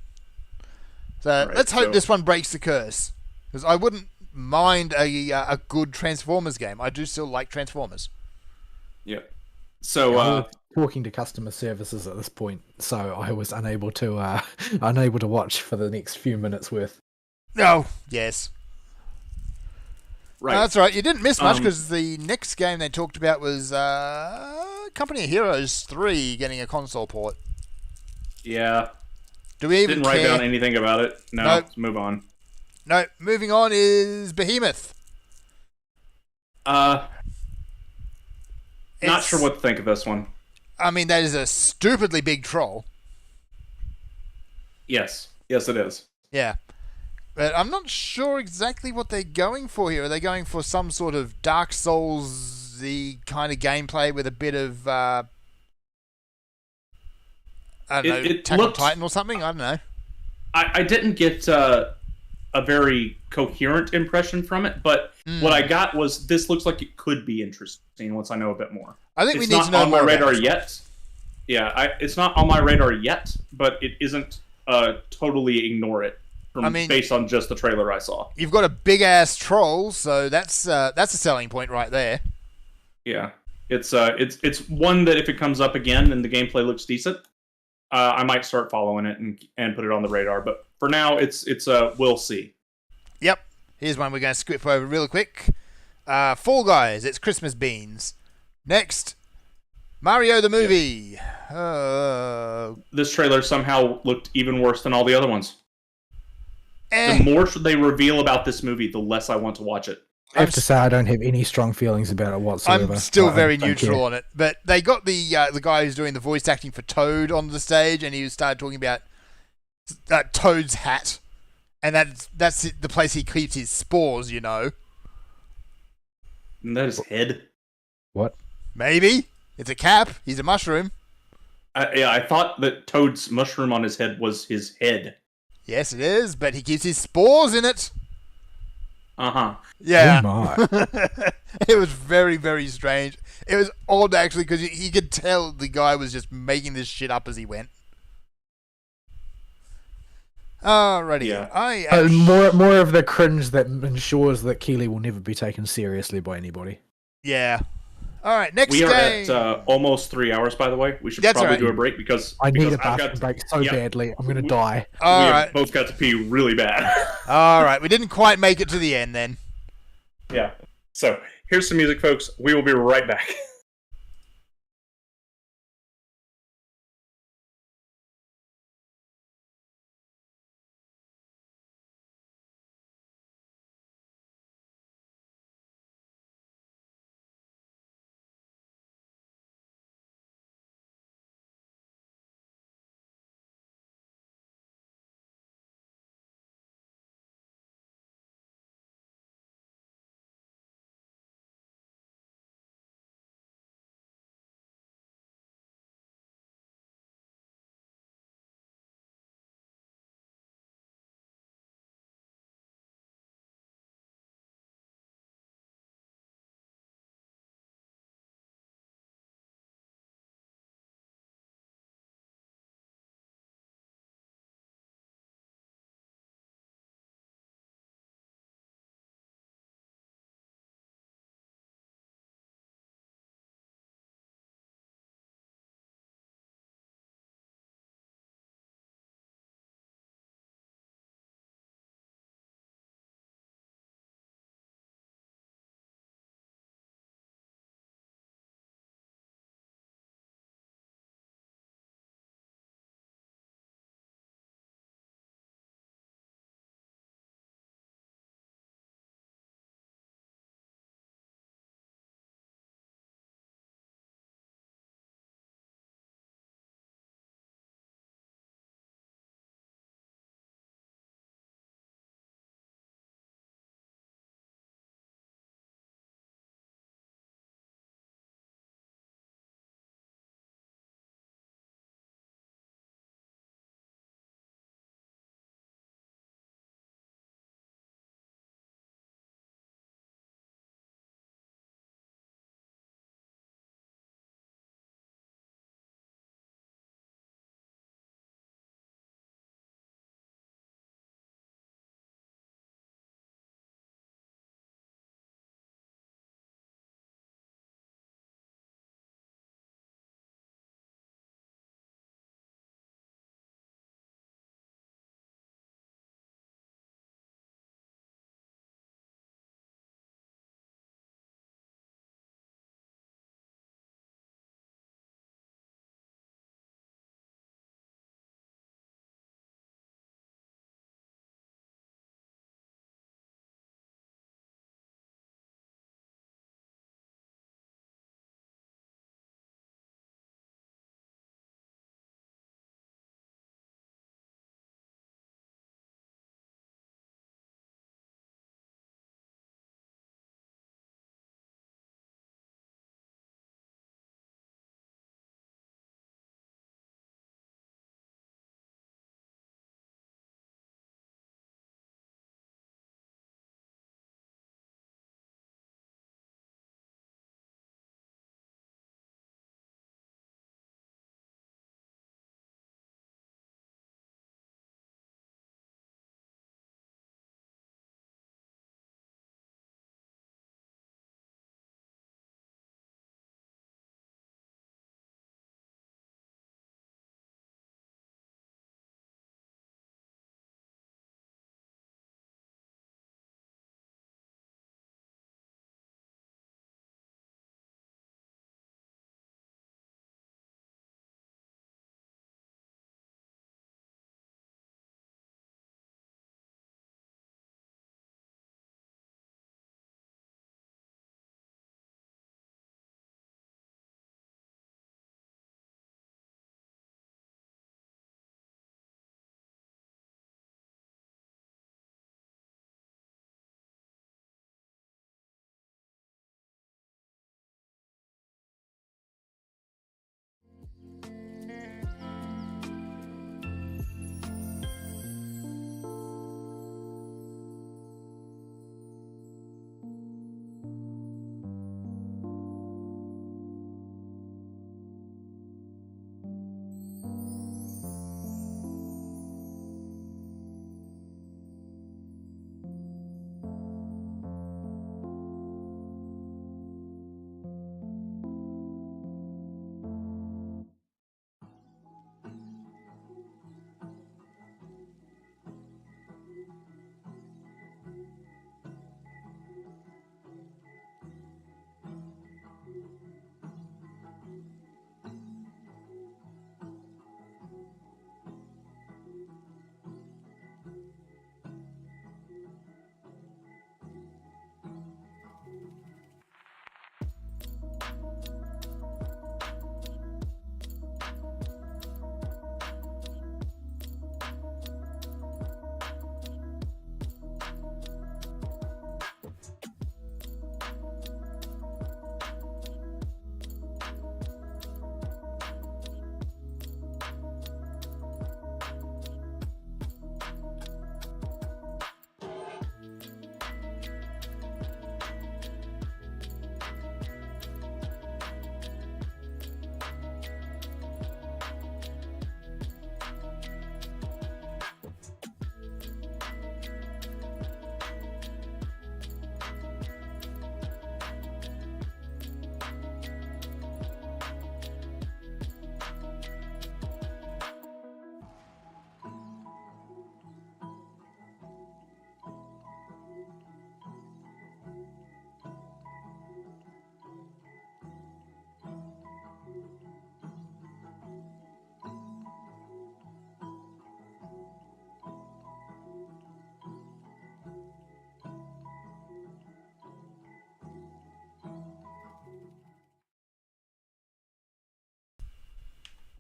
So right, let's hope this one breaks the curse. Because I wouldn't mind a good Transformers game. I do still like Transformers. Yeah. So talking to customer services at this point, so I was unable to watch for the next few minutes worth. Oh, yes. Right. That's right. You didn't miss much because the next game they talked about was Company of Heroes 3 getting a console port. Yeah. Do we even Didn't write down anything about it. No, nope. Let's move on. No, moving on is Behemoth. Not sure what to think of this one. I mean, that is a stupidly big troll. Yes. Yes, it is. Yeah. But I'm not sure exactly what they're going for here. Are they going for some sort of Dark Souls fantasy kind of gameplay with a bit of I don't know, It Attack on looked- Titan or something. I don't know. I didn't get a very coherent impression from it, but what I got was this looks like it could be interesting once I know a bit more. I think It's we need not to know on my more radar about it. yet. Yeah, it's not on my radar yet, but it isn't totally ignore it based on just the trailer I saw. You've got a big ass troll, so that's a selling point right there. Yeah, it's one that if it comes up again and the gameplay looks decent, I might start following it and put it on the radar. But for now, it's we'll see. Yep. Here's one we're going to skip over real quick. Fall Guys. It's Christmas beans. Next, Mario the movie. This trailer somehow looked even worse than all the other ones. Eh. The more they reveal about this movie, the less I want to watch it. I have to say I don't have any strong feelings about it whatsoever. I'm still I very don't neutral care. on it, but they got the guy who's doing the voice acting for Toad on the stage, and he started talking about Toad's hat, and that's the place he keeps his spores. You know, Isn't that his head? What? maybe it's a cap. He's a mushroom. I thought that Toad's mushroom on his head was his head. Yes, it is, but he keeps his spores in it. Uh-huh. Yeah. Oh my. It was very, very strange. It was odd, actually, because you could tell the guy was just making this shit up as he went. Alrighty. Yeah. More of the cringe that ensures that Keeley will never be taken seriously by anybody. Yeah. Alright, next We are game. at almost 3 hours, by the way. We should That's probably all right. do a break because I need a I've bathroom break so badly. I'm gonna die. We have Alright. both got to pee really bad. Alright, we didn't quite make it to the end then. Yeah. So, here's some music, folks. We will be right back.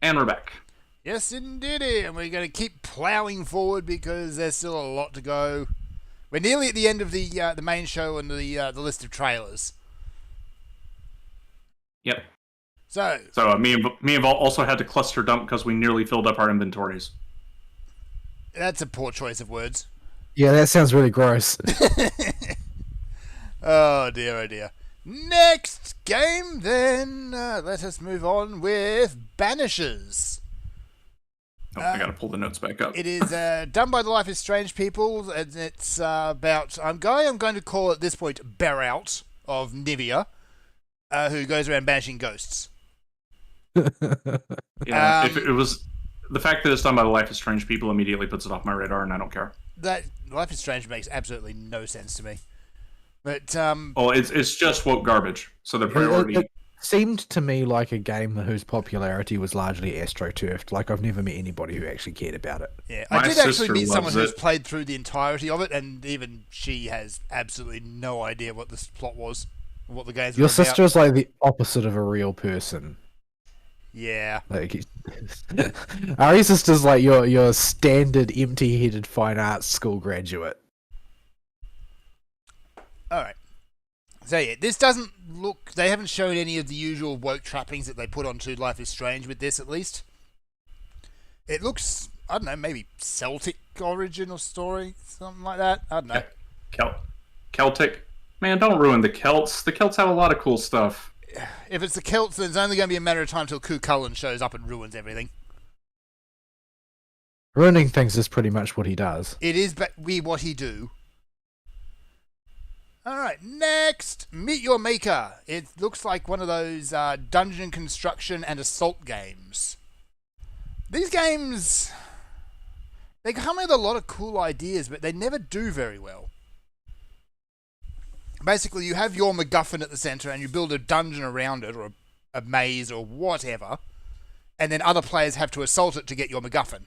And we're back. Yes, indeedy, and we're going to keep ploughing forward because there's still a lot to go. We're nearly at the end of the main show and the list of trailers. Yep. So me and Vault also had to cluster dump because we nearly filled up our inventories. that's a poor choice of words. Yeah, that sounds really gross. Oh dear, oh dear. Next game, then. Let us move on with Banishers. Oh, I gotta pull the notes back up. It is done by the Life is Strange people, and it's about I'm going to call at this point Berout of Nivea, who goes around banishing ghosts. Yeah, if it was the fact that it's done by the Life is Strange people immediately puts it off my radar, and I don't care. That Life is Strange makes absolutely no sense to me. But Well, it's just woke garbage. So the priority. It seemed to me like a game whose popularity was largely astroturfed. Like, I've never met anybody who actually cared about it. yeah, My I did actually sister meet someone loves who's it. played through the entirety of it, and even she has absolutely no idea what this plot was, or what the games were Your about. sister is like the opposite of a real person. Yeah. Like, Ari's sister's like your standard empty-headed fine arts school graduate. Alright. So yeah, this doesn't look... They haven't shown any of the usual woke trappings that they put onto Life is Strange with this, at least. It looks, I don't know, maybe Celtic origin or story, something like that. I don't know. Celtic. Man, don't ruin the Celts. The Celts have a lot of cool stuff. If it's the Celts, then it's only going to be a matter of time till Cú Chulainn shows up and ruins everything. Ruining things is pretty much what he does. It is what he do. Alright, next, Meet Your Maker. It looks like one of those dungeon construction and assault games. These games, they come with a lot of cool ideas, but they never do very well. Basically, you have your MacGuffin at the center and you build a dungeon around it, or a maze, or whatever, and then other players have to assault it to get your MacGuffin.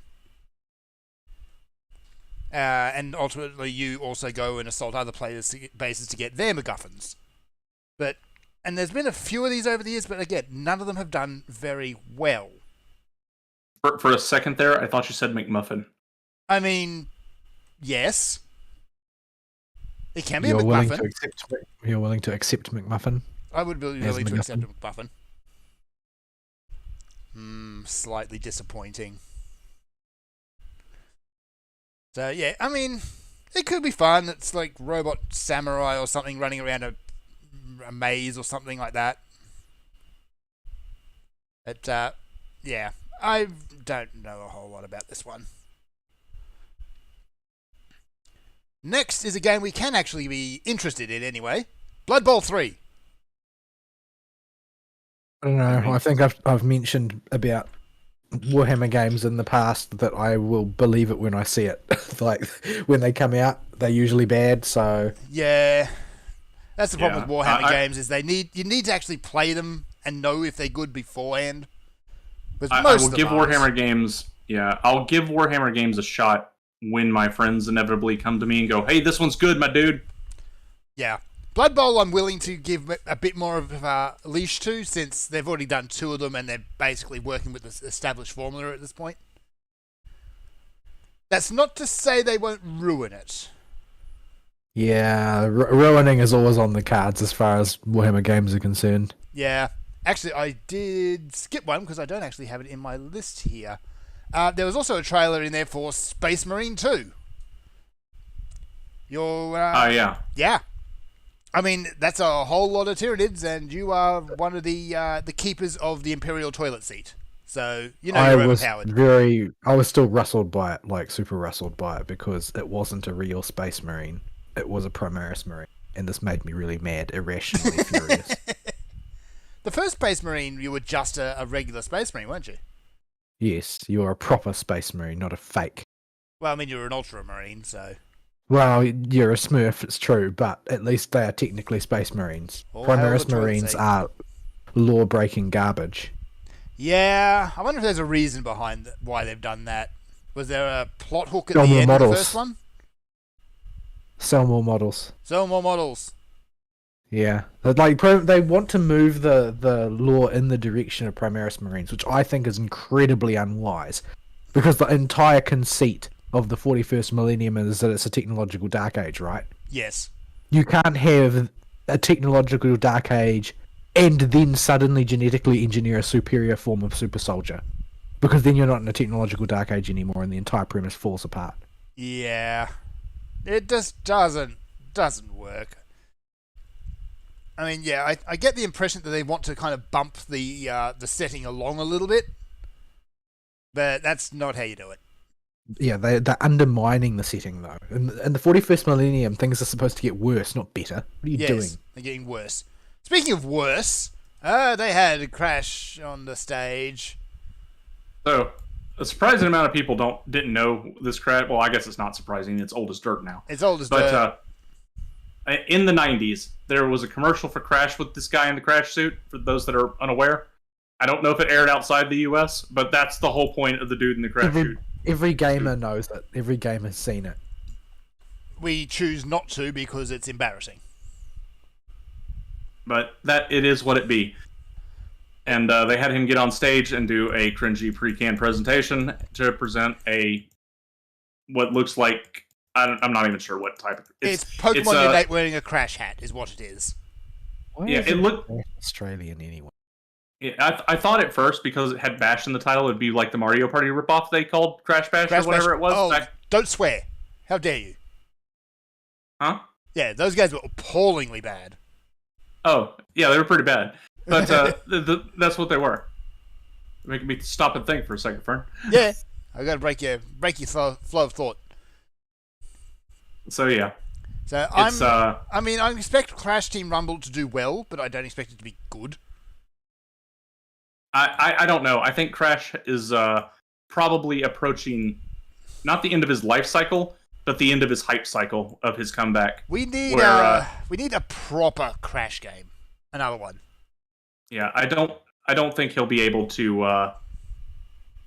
And ultimately, you also go and assault other players' bases to get their MacGuffins. And there's been a few of these over the years, but again, none of them have done very well. For a second there, I thought you said McMuffin. I mean, yes. It can be You're a willing McMuffin. you're willing to accept McMuffin? I would be As willing to MacGuffin. accept a McMuffin. Slightly disappointing. So, yeah, I mean, it could be fun. It's like Robot Samurai or something running around a maze or something like that. But, yeah, I don't know a whole lot about this one. Next is a game we can actually be interested in anyway. Blood Bowl 3. I don't know. I think I've mentioned about Warhammer games in the past that I will believe it when I see it. Like, when they come out, they're usually bad, so... Yeah. That's the problem Yeah, with Warhammer I- games, is you need to actually play them and know if they're good beforehand. Because I most will of them give aren't. Warhammer games. Yeah, I'll give Warhammer games a shot when my friends inevitably come to me and go, "Hey, this one's good, my dude." Yeah. Blood Bowl I'm willing to give a bit more of a leash to, since they've already done 2 of them and they're basically working with the established formula at this point. That's not to say they won't ruin it. Yeah, ruining is always on the cards as far as Warhammer games are concerned. Yeah. Actually, I did skip one because I don't actually have it in my list here. There was also a trailer in there for Space Marine 2. Yeah. Yeah. I mean, that's a whole lot of Tyranids, and you are one of the keepers of the Imperial toilet seat. So, you know you're overpowered. I was still rustled by it, like super rustled by it, because it wasn't a real Space Marine. It was a Primaris Marine, and this made me really mad, irrationally furious. The first Space Marine, you were just a regular Space Marine, weren't you? Yes, you're a proper Space Marine, not a fake. Well, I mean, you were an Ultramarine, so... Well, you're a Smurf, it's true, but at least they are technically Space Marines. All hail Primaris the toilet Marines seat. are law-breaking garbage. Yeah, I wonder if there's a reason behind why they've done that. Was there a plot hook at Sell the more end of the models. first one? Sell more models. Sell more models. Yeah, they want to move the law in the direction of Primaris Marines, which I think is incredibly unwise, because the entire conceit of the 41st millennium is that it's a technological dark age, right? Yes. You can't have a technological dark age and then suddenly genetically engineer a superior form of super soldier, because then you're not in a technological dark age anymore, and the entire premise falls apart. Yeah. It just doesn't work. I mean, yeah, I get the impression that they want to kind of bump the setting along a little bit, but that's not how you do it. Yeah, they're undermining the setting, though. In the 41st millennium, things are supposed to get worse, not better. What are you doing? They're getting worse. Speaking of worse, they had a crash on the stage. So, a surprising amount of people didn't know this crash. Well, I guess it's not surprising. It's old as dirt now. It's old as dirt. In the 90s, there was a commercial for Crash with this guy in the crash suit, for those that are unaware. I don't know if it aired outside the US, but that's the whole point of the dude in the crash suit. Every gamer knows it. Every gamer's seen it. We choose not to because it's embarrassing. But it is what it be. And they had him get on stage and do a cringy pre-canned presentation to present what looks like, I'm not even sure what type of... It's Pokemon Unite wearing a Crash hat is what it is. Why yeah, is it looked Australian anyway. Yeah, I thought at first, because it had Bash in the title, it'd be like the Mario Party ripoff they called Crash Bash or whatever it was. Oh, don't swear. How dare you? Huh? Yeah, those guys were appallingly bad. Oh, yeah, they were pretty bad. But that's what they were. Making me stop and think for a second, Fern. Yeah, I gotta break your flow of thought. So yeah. So I expect Crash Team Rumble to do well, but I don't expect it to be good. I don't know. I think Crash is probably approaching not the end of his life cycle, but the end of his hype cycle of his comeback. We need a proper Crash game. Another one. Yeah, I don't think he'll be able to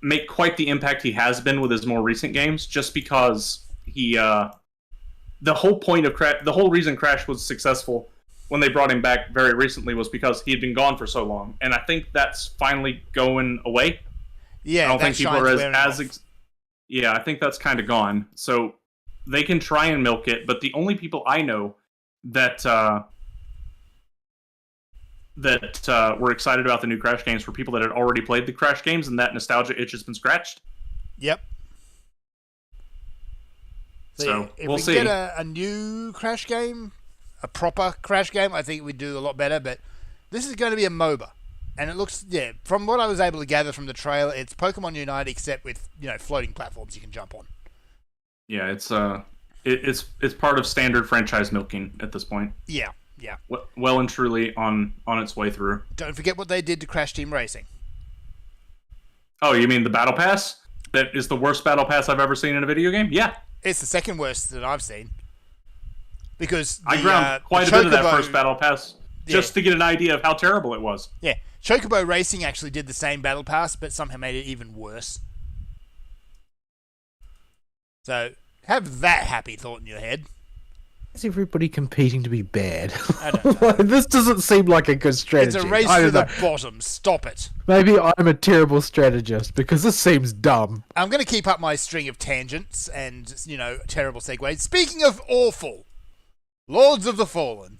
make quite the impact he has been with his more recent games, just because the whole point of the whole reason Crash was successful when they brought him back very recently was because he had been gone for so long, and I think that's finally going away. Yeah, I don't think people are yeah, I think that's kind of gone. So they can try and milk it, but the only people I know that were excited about the new Crash games were people that had already played the Crash games, and that nostalgia itch has been scratched. Yep. So if we'll we see. Get a new Crash game, a proper Crash game, I think we'd do a lot better. But this is going to be a MOBA, and it looks, from what I was able to gather from the trailer, it's Pokemon Unite except with floating platforms you can jump on. Yeah, it's part of standard franchise milking at this point. Yeah. Well and truly on its way through. Don't forget what they did to Crash Team Racing. Oh, you mean the Battle Pass? That is the worst Battle Pass I've ever seen in a video game? Yeah. It's the second worst that I've seen. Because I ground quite a bit of that first Battle Pass just to get an idea of how terrible it was. Yeah. Chocobo Racing actually did the same Battle Pass, but somehow made it even worse. So, have that happy thought in your head. Is everybody competing to be bad? I don't know. This doesn't seem like a good strategy. It's a race to the bottom. Stop it. Maybe I'm a terrible strategist because this seems dumb. I'm going to keep up my string of tangents and, terrible segues. Speaking of awful, Lords of the Fallen.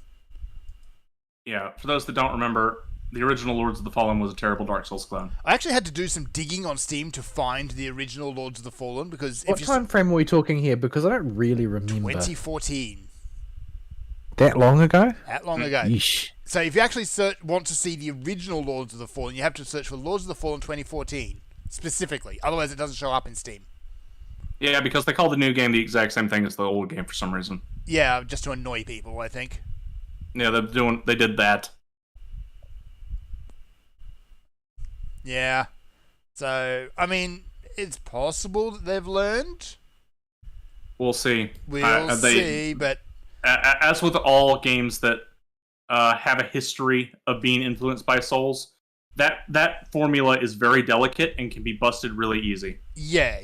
Yeah, for those that don't remember, the original Lords of the Fallen was a terrible Dark Souls clone. I actually had to do some digging on Steam to find the original Lords of the Fallen because... What time frame are we talking here? Because I don't really remember. 2014. That long ago? That long ago. Yeesh. So if you actually want to see the original Lords of the Fallen, you have to search for Lords of the Fallen 2014, specifically. Otherwise, it doesn't show up in Steam. Yeah, because they call the new game the exact same thing as the old game for some reason. Yeah, just to annoy people, I think. Yeah, they did that. Yeah. So, I mean, it's possible that they've learned. We'll see. We'll see, but... As with all games that have a history of being influenced by Souls, that formula is very delicate and can be busted really easy. Yeah.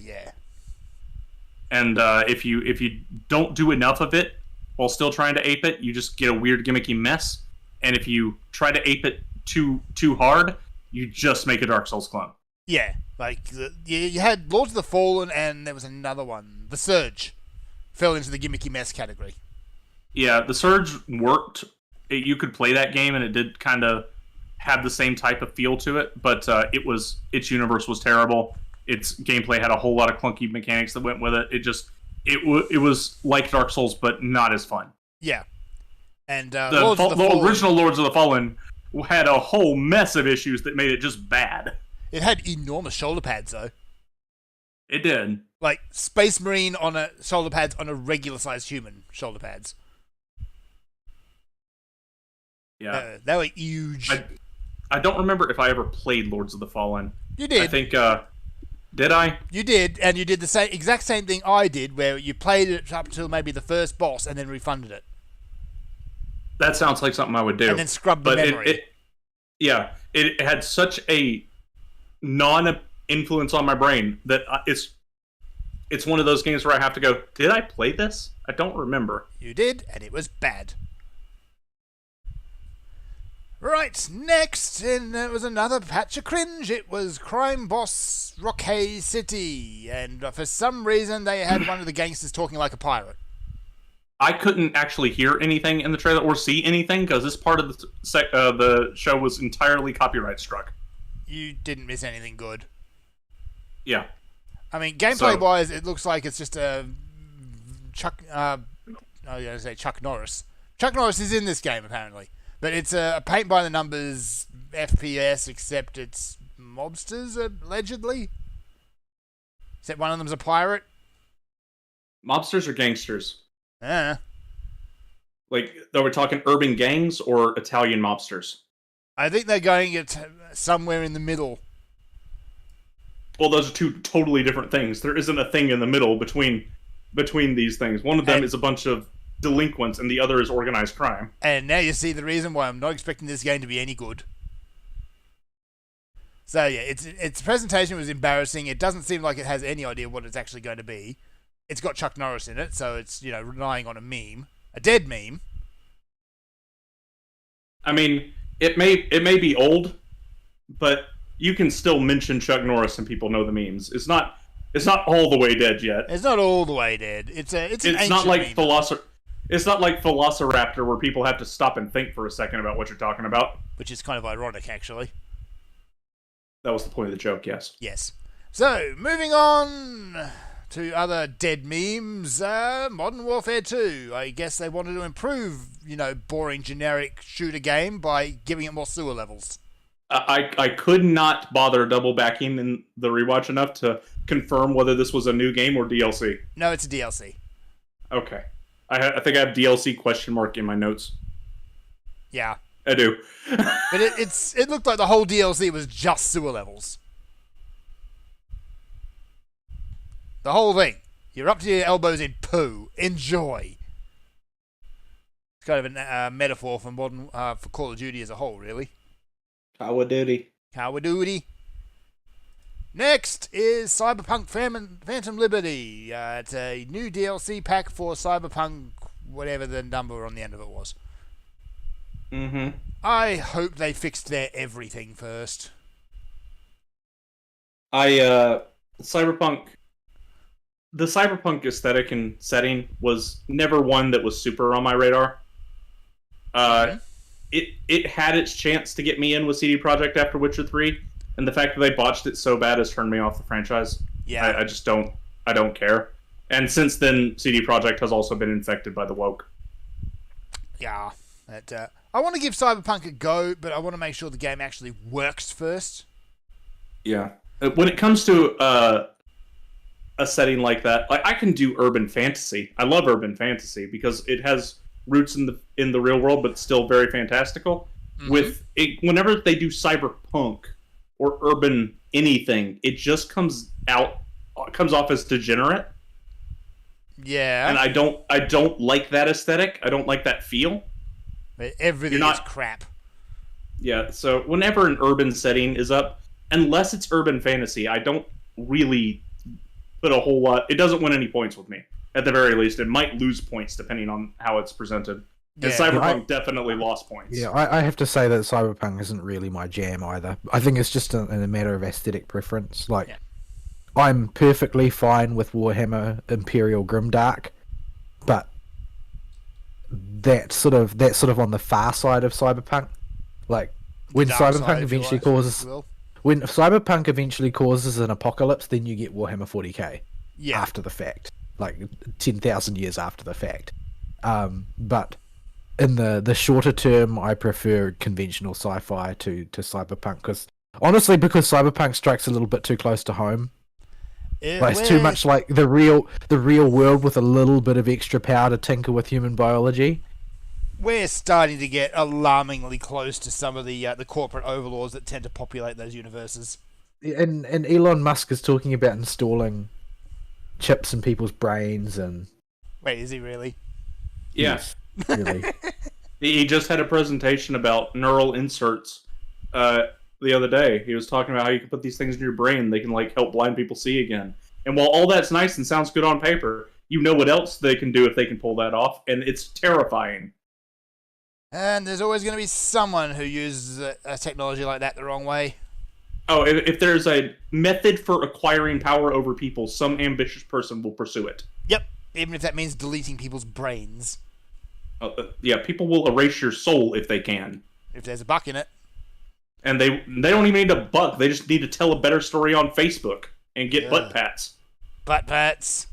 And if you don't do enough of it while still trying to ape it, you just get a weird gimmicky mess. and if you try to ape it too hard, you just make a Dark Souls clone. Yeah, like you had Lords of the Fallen, and there was another one, The Surge, fell into the gimmicky mess category. Yeah, The Surge worked. You could play that game, and it did kind of have the same type of feel to it, but its universe was terrible. Its gameplay had a whole lot of clunky mechanics that went with it. It was like Dark Souls, but not as fun. Yeah, and the original Lords of the Fallen had a whole mess of issues that made it just bad. It had enormous shoulder pads, though. It did. Like Space Marine on a shoulder pads on a regular sized human shoulder pads. Yeah, they were huge. I don't remember if I ever played Lords of the Fallen. You did. I think. Did I? You did, and you did the exact same thing I did, where you played it up till maybe the first boss and then refunded it. That sounds like something I would do. And then scrub the memory. It had such a non-influence on my brain that it's one of those games where I have to go, did I play this? I don't remember. You did, and it was bad. Right, next, and it was another patch of cringe. It was Crime Boss Rockhay City, and for some reason they had one of the gangsters talking like a pirate. I couldn't actually hear anything in the trailer or see anything because this part of the show was entirely copyright struck. You didn't miss anything good. Yeah. I mean, gameplay-wise, it looks like it's just a Chuck Norris. Chuck Norris is in this game, apparently. But it's a paint-by-the-numbers FPS, except it's mobsters, allegedly. Except one of them's a pirate. Mobsters or gangsters? Like, are we talking urban gangs or Italian mobsters? I think they're going somewhere in the middle. Well, those are two totally different things. There isn't a thing in the middle between these things. One of them is a bunch of delinquents, and the other is organized crime. And now you see the reason why I'm not expecting this game to be any good. So yeah, its presentation was embarrassing. It doesn't seem like it has any idea what it's actually going to be. It's got Chuck Norris in it, so it's relying on a meme, a dead meme. I mean, it may be old, but you can still mention Chuck Norris and people know the memes. It's not all the way dead yet. It's not all the way dead. It's not like It's not like Velociraptor where people have to stop and think for a second about what you're talking about. Which is kind of ironic, actually. That was the point of the joke, yes. Yes. So, moving on to other dead memes. Modern Warfare 2. I guess they wanted to improve, boring generic shooter game by giving it more sewer levels. I could not bother double backing in the rewatch enough to confirm whether this was a new game or DLC. No, it's a DLC. Okay. I think I have DLC question mark in my notes. Yeah. I do. But it looked like the whole DLC was just sewer levels. The whole thing. You're up to your elbows in poo. Enjoy. It's kind of a metaphor for for Call of Duty as a whole, really. Call of Duty. Call of Duty. Next is Cyberpunk Phantom Liberty. It's a new DLC pack for Cyberpunk, whatever the number on the end of it was. Mm-hmm. I hope they fixed their everything first. Cyberpunk... The Cyberpunk aesthetic and setting was never one that was super on my radar. It had its chance to get me in with CD Projekt after Witcher 3, and the fact that they botched it so bad has turned me off the franchise. Yeah. I just don't care. And since then, CD Projekt has also been infected by the woke. Yeah. I want to give Cyberpunk a go, but I want to make sure the game actually works first. Yeah. When it comes to a setting like that, I can do urban fantasy. I love urban fantasy because it has roots in the real world, but still very fantastical. Mm-hmm. Whenever they do cyberpunk or urban anything, it just comes off as degenerate. Yeah. And I don't like that aesthetic. I don't like that feel. But everything is crap. Yeah, so whenever an urban setting is up, unless it's urban fantasy, I don't really put a whole lot... It doesn't win any points with me. At the very least, it might lose points depending on how it's presented. And Yeah. Cyberpunk definitely lost points. Yeah, I have to say that Cyberpunk isn't really my jam either. I think it's just a matter of aesthetic preference. Like, Yeah. I'm perfectly fine with Warhammer Imperial Grimdark, but that's sort of on the far side of Cyberpunk. Like, when Dark side, Cyberpunk if you eventually like, if you causes will. when Cyberpunk eventually causes an apocalypse, then you get Warhammer 40k Yeah. after the fact, like 10,000 years after the fact. But in the shorter term, I prefer conventional sci-fi to Cyberpunk because Cyberpunk strikes a little bit too close to home. Like, it's too much like the real world with a little bit of extra power to tinker with human biology. We're starting to get alarmingly close to some of the corporate overlords that tend to populate those universes. And Elon Musk is talking about installing chips in people's brains and Wait, is he really? Yeah. really. He just had a presentation about neural inserts the other day. He was talking about how you can put these things in your brain. They can help blind people see again. And while all that's nice and sounds good on paper, you know what else they can do if they can pull that off, and it's terrifying. And there's always going to be someone who uses a technology like that the wrong way. Oh, if there's a method for acquiring power over people, some ambitious person will pursue it. Yep, even if that means deleting people's brains. Yeah, people will erase your soul if they can. If there's a buck in it. And they don't even need a buck. They just need to tell a better story on Facebook and get Yeah. butt pats. Butt pats.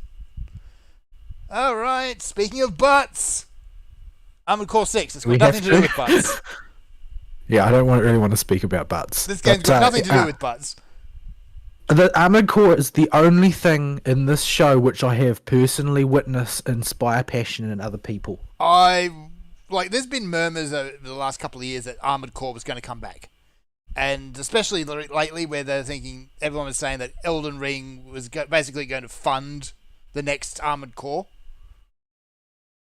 Alright, speaking of butts. Armored Core 6, it's got We nothing have to do to. with butts. Yeah, I don't really want to speak about butts. This game's But, got nothing to do with butts. The Armored Core is the only thing in this show which I have personally witnessed inspire passion in other people. There's been murmurs over the last couple of years that Armored Core was going to come back. And especially lately where they're thinking, everyone was saying that Elden Ring was basically going to fund the next Armored Core.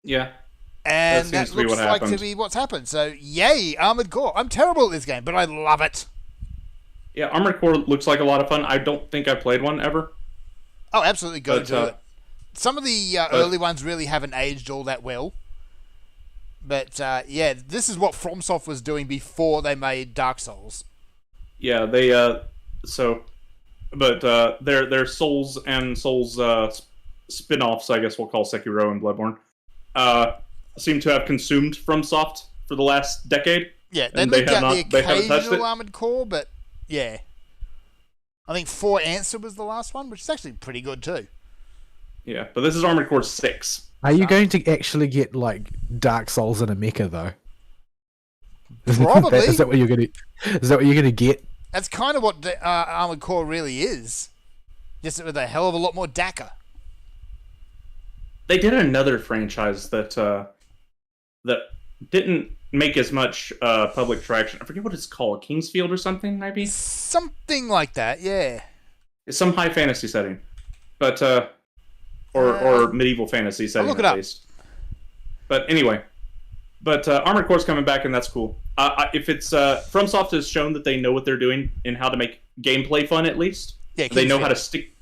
Yeah. And That that seems to be looks what like to happened. be what's happened. So, yay, Armored Core. I'm terrible at this game, but I love it. Yeah, Armored Core looks like a lot of fun. I don't think I played one ever. Oh, absolutely, go But, do it. Some of the early ones really haven't aged all that well. But, this is what FromSoft was doing before they made Dark Souls. Yeah, they their Souls and Souls spin-offs, I guess we'll call Sekiro and Bloodborne, seem to have consumed FromSoft for the last decade. Yeah, they And they leaked have out not- the they haven't touched occasional it? Armored Core, but yeah. I think 4 Answer was the last one, which is actually pretty good too. Yeah, but this is Armored Core 6. Are you going to actually get Dark Souls in a mecha though? Probably. Is that what you're gonna get? That's kind of what the, Armored Core really is. Just with a hell of a lot more DACA. They did another franchise that didn't make as much public traction. I forget what it's called, Kingsfield or something, maybe? Something like that, yeah. It's some high fantasy setting, but or medieval fantasy setting look it at up. least. But anyway, Armored Core's coming back, and that's cool. If it's FromSoft has shown that they know what they're doing and how to make gameplay fun, at least. Yeah, They know how to Kingsfield. stick.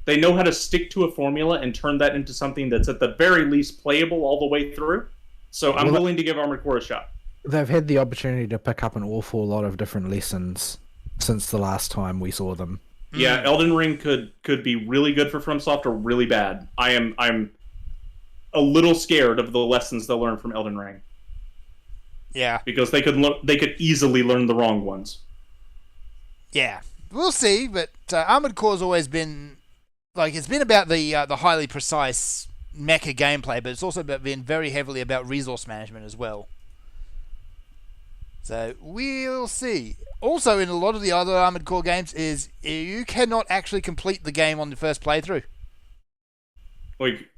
They know how to stick to a formula and turn that into something that's at the very least playable all the way through. So I'm Well, willing to give Armored Core a shot. They've had the opportunity to pick up an awful lot of different lessons since the last time we saw them. Yeah, Elden Ring could be really good for FromSoft or really bad. I'm a little scared of the lessons they'll learn from Elden Ring Yeah, because they could easily learn the wrong ones. yeah. We'll see, but Armored Core's always been it's been about the highly precise mecha gameplay, but it's also been very heavily about resource management as well. So we'll see. Also, in a lot of the other Armored Core games, is you cannot actually complete the game on the first playthrough.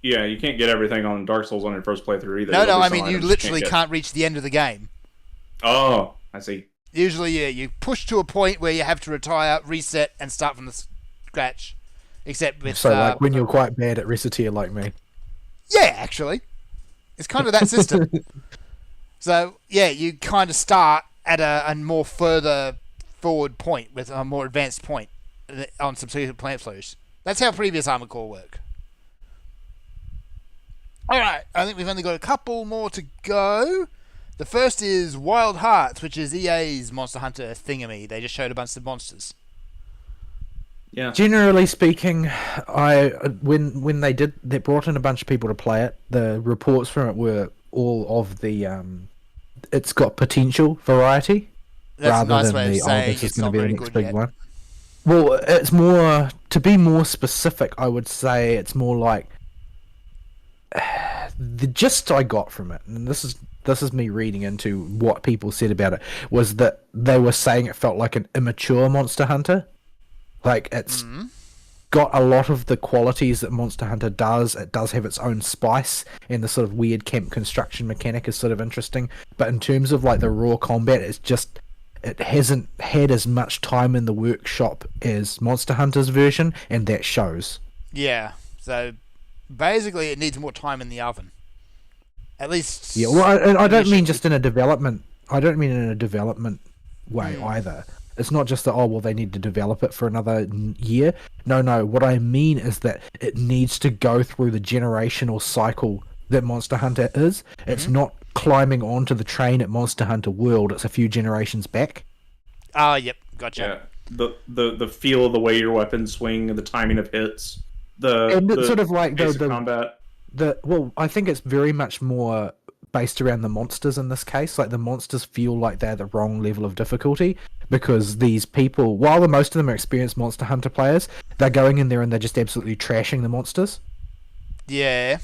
Yeah, you can't get everything on Dark Souls on your first playthrough either. No, There'll be I some mean you items literally get. can't reach the end of the game. Oh, I see. Usually, yeah, you push to a point where you have to retire, reset, and start from the scratch. Except with So when you're quite bad at Reciteer like me. yeah, actually, it's kind of that system. So yeah, you kind of start at a more further forward point with a more advanced point on subsequent playthroughs. That's how previous Armored Core work. All right, I think we've only got a couple more to go. The first is Wild Hearts, which is EA's Monster Hunter thingamy. They just showed a bunch of monsters. Yeah. Generally speaking, when they brought in a bunch of people to play it. The reports from it were all of the it's got potential variety That's a rather nice than way of the saying this is it's going not to be the very next good big yet. one. Well, it's more to be more specific. I would say it's more like the gist I got from it, and this is me reading into what people said about it, was that they were saying it felt like an immature Monster Hunter. Like it's got a lot of the qualities that Monster Hunter does. It does have its own spice, and the sort of weird camp construction mechanic is sort of interesting. But in terms of like the raw combat, it hasn't had as much time in the workshop as Monster Hunter's version, and that shows. Yeah, so basically it needs more time in the oven. At least... Yeah, well, I don't mean just in a development. I don't mean in a development way either. It's not just that, oh, well, they need to develop it for another year. No. What I mean is that it needs to go through the generational cycle that Monster Hunter is. It's not climbing onto the train at Monster Hunter World. It's a few generations back. Ah, yep, gotcha. Yeah. The feel of the way your weapons swing, the timing of hits, And it's sort of like basic combat. Well, I think it's very much more based around the monsters in this case. Like the monsters feel like they're the wrong level of difficulty because these people, while most of them are experienced Monster Hunter players, they're going in there and they're just absolutely trashing the monsters. Yeah.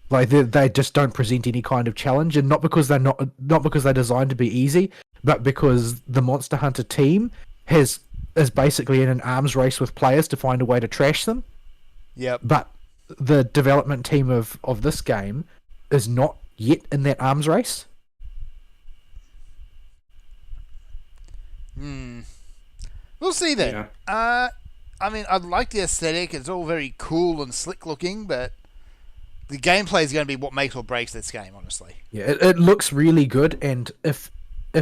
Like they just don't present any kind of challenge, and not because they're designed to be easy, but because the Monster Hunter team is basically in an arms race with players to find a way to trash them. Yep. But the development team of this game is not yet in that arms race. We'll see then. Yeah. I mean, I like the aesthetic. It's all very cool and slick looking, but the gameplay is going to be what makes or breaks this game, honestly. Yeah, it looks really good, and if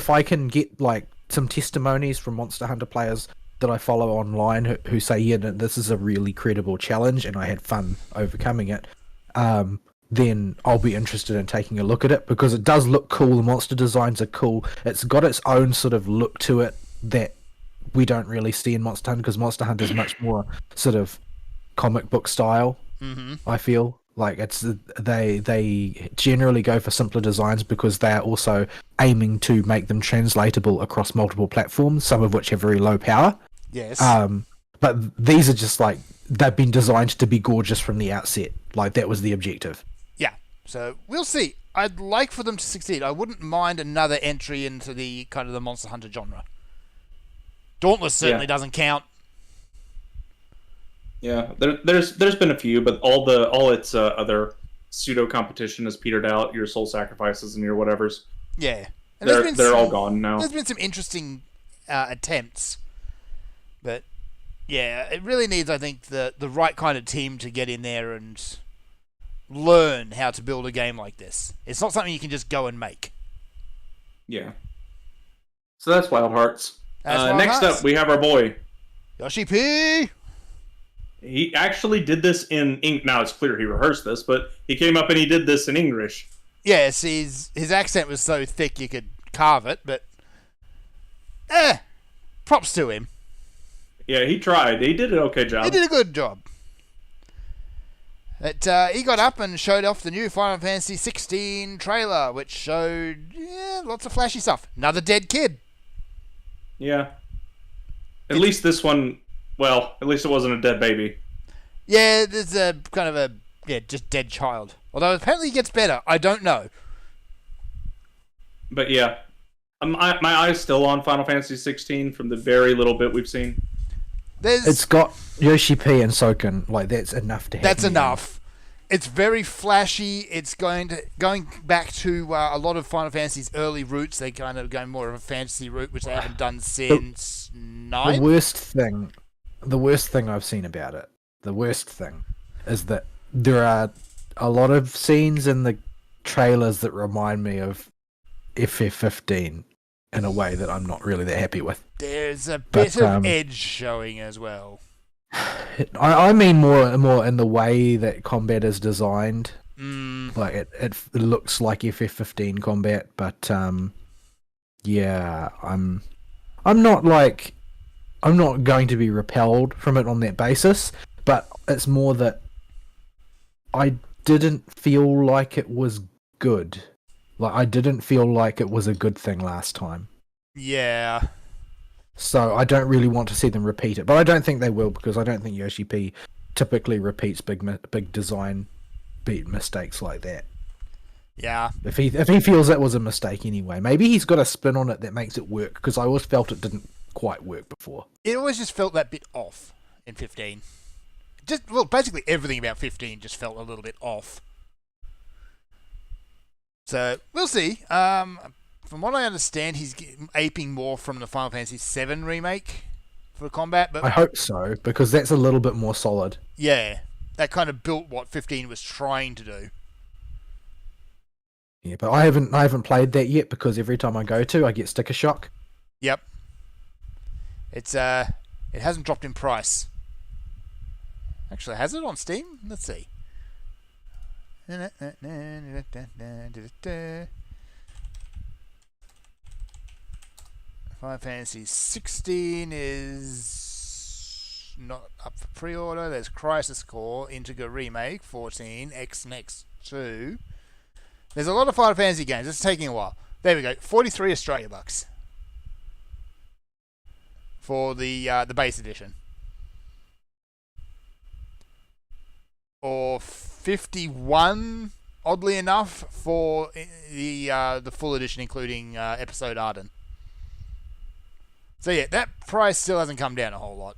I can get like some testimonies from Monster Hunter players that I follow online who say, yeah, this is a really credible challenge and I had fun overcoming it, then I'll be interested in taking a look at it, because it does look cool. The monster designs are cool. It's got its own sort of look to it that we don't really see in Monster Hunter, because Monster Hunter is much more sort of comic book style. I feel like they generally go for simpler designs because they are also aiming to make them translatable across multiple platforms, some of which have very low power. Yes. But these are just like, they've been designed to be gorgeous from the outset. Like that was the objective. Yeah. So we'll see. I'd like for them to succeed. I wouldn't mind another entry into the kind of the Monster Hunter genre. Dauntless certainly doesn't count. Yeah, there's been a few, but all its other pseudo competition has petered out. Your soul sacrifices and your whatevers. Yeah, and They're all gone now. There's been some interesting attempts, but yeah, it really needs, I think, the right kind of team to get in there and learn how to build a game like this. It's not something you can just go and make. Yeah. So that's Wild Hearts. That's Wild next Hearts. up, we have our boy. Yoshi P. He actually did this in now it's clear he rehearsed this, but he came up and he did this in English. Yes, his accent was so thick you could carve it, but props to him. Yeah, he tried. He did an okay job. He did a good job. He got up and showed off the new Final Fantasy 16 trailer, which showed lots of flashy stuff. Another dead kid. Yeah. At least this one, well, at least it wasn't a dead baby. Yeah, there's a kind of just dead child. Although apparently he gets better. I don't know. But yeah, my eye's still on Final Fantasy 16 from the very little bit we've seen. It's got Yoshi P and Soken. Like that's enough to have. That's me enough. It's very flashy. It's going back to a lot of Final Fantasy's early roots. They're kind of going more of a fantasy route, which they haven't done since 9. The worst thing I've seen about it, the worst thing, is that there are a lot of scenes in the trailers that remind me of FF15 in a way that I'm not really that happy with. There's a bit of edge showing as well. I mean more in the way that combat is designed. Like it looks like FF15 combat, but yeah, I'm not like I'm not going to be repelled from it on that basis, but it's more that I didn't feel like it was good. Like I didn't feel like it was a good thing last time. Yeah. So I don't really want to see them repeat it, but I don't think they will because I don't think Yoshi P typically repeats big design beat mistakes like that. Yeah. If he feels that was a mistake anyway, maybe he's got a spin on it that makes it work because I always felt it didn't quite work before. It always just felt that bit off in 15. Basically everything about 15 just felt a little bit off. So we'll see. From what I understand, he's aping more from the Final Fantasy VII remake for combat. But I hope so because that's a little bit more solid. yeah, that kind of built what 15 was trying to do. Yeah, but I haven't played that yet because every time I go to, I get sticker shock. Yep. It hasn't dropped in price. Actually, has it on Steam? Let's see. Final Fantasy 16 is not up for pre-order. There's Crisis Core, Integra Remake, 14, X-Next 2. There's a lot of Final Fantasy games. It's taking a while. There we go. 43 Australia bucks for the base edition, or 51, oddly enough, for the full edition, including Episode Arden. So yeah, that price still hasn't come down a whole lot.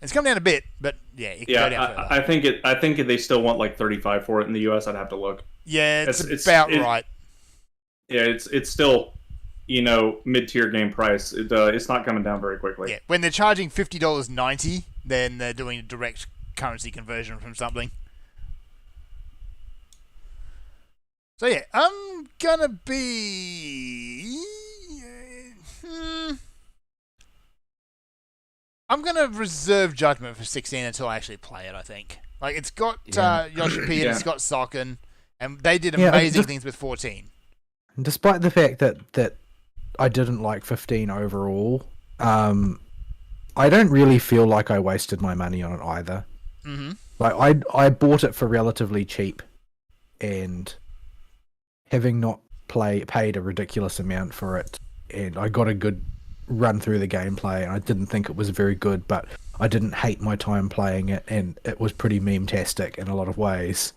It's come down a bit, but yeah, it can go down further. I think they still want like 35 for it in the US. I'd have to look. Yeah, it's about right. Yeah, it's still, mid-tier game price. It's not coming down very quickly. Yeah, when they're charging $50.90, then they're doing a direct currency conversion from something. So yeah, I'm gonna be. I'm gonna reserve judgment for 16 until I actually play it. I think it's got Yoshi P and it's got Socken, and they did amazing things with 14. Despite the fact that I didn't like 15 overall, I don't really feel like I wasted my money on it either. Mm-hmm. Like I bought it for relatively cheap, and having not paid a ridiculous amount for it, and I got a good run through the gameplay, and I didn't think it was very good, but I didn't hate my time playing it, and it was pretty meme-tastic in a lot of ways.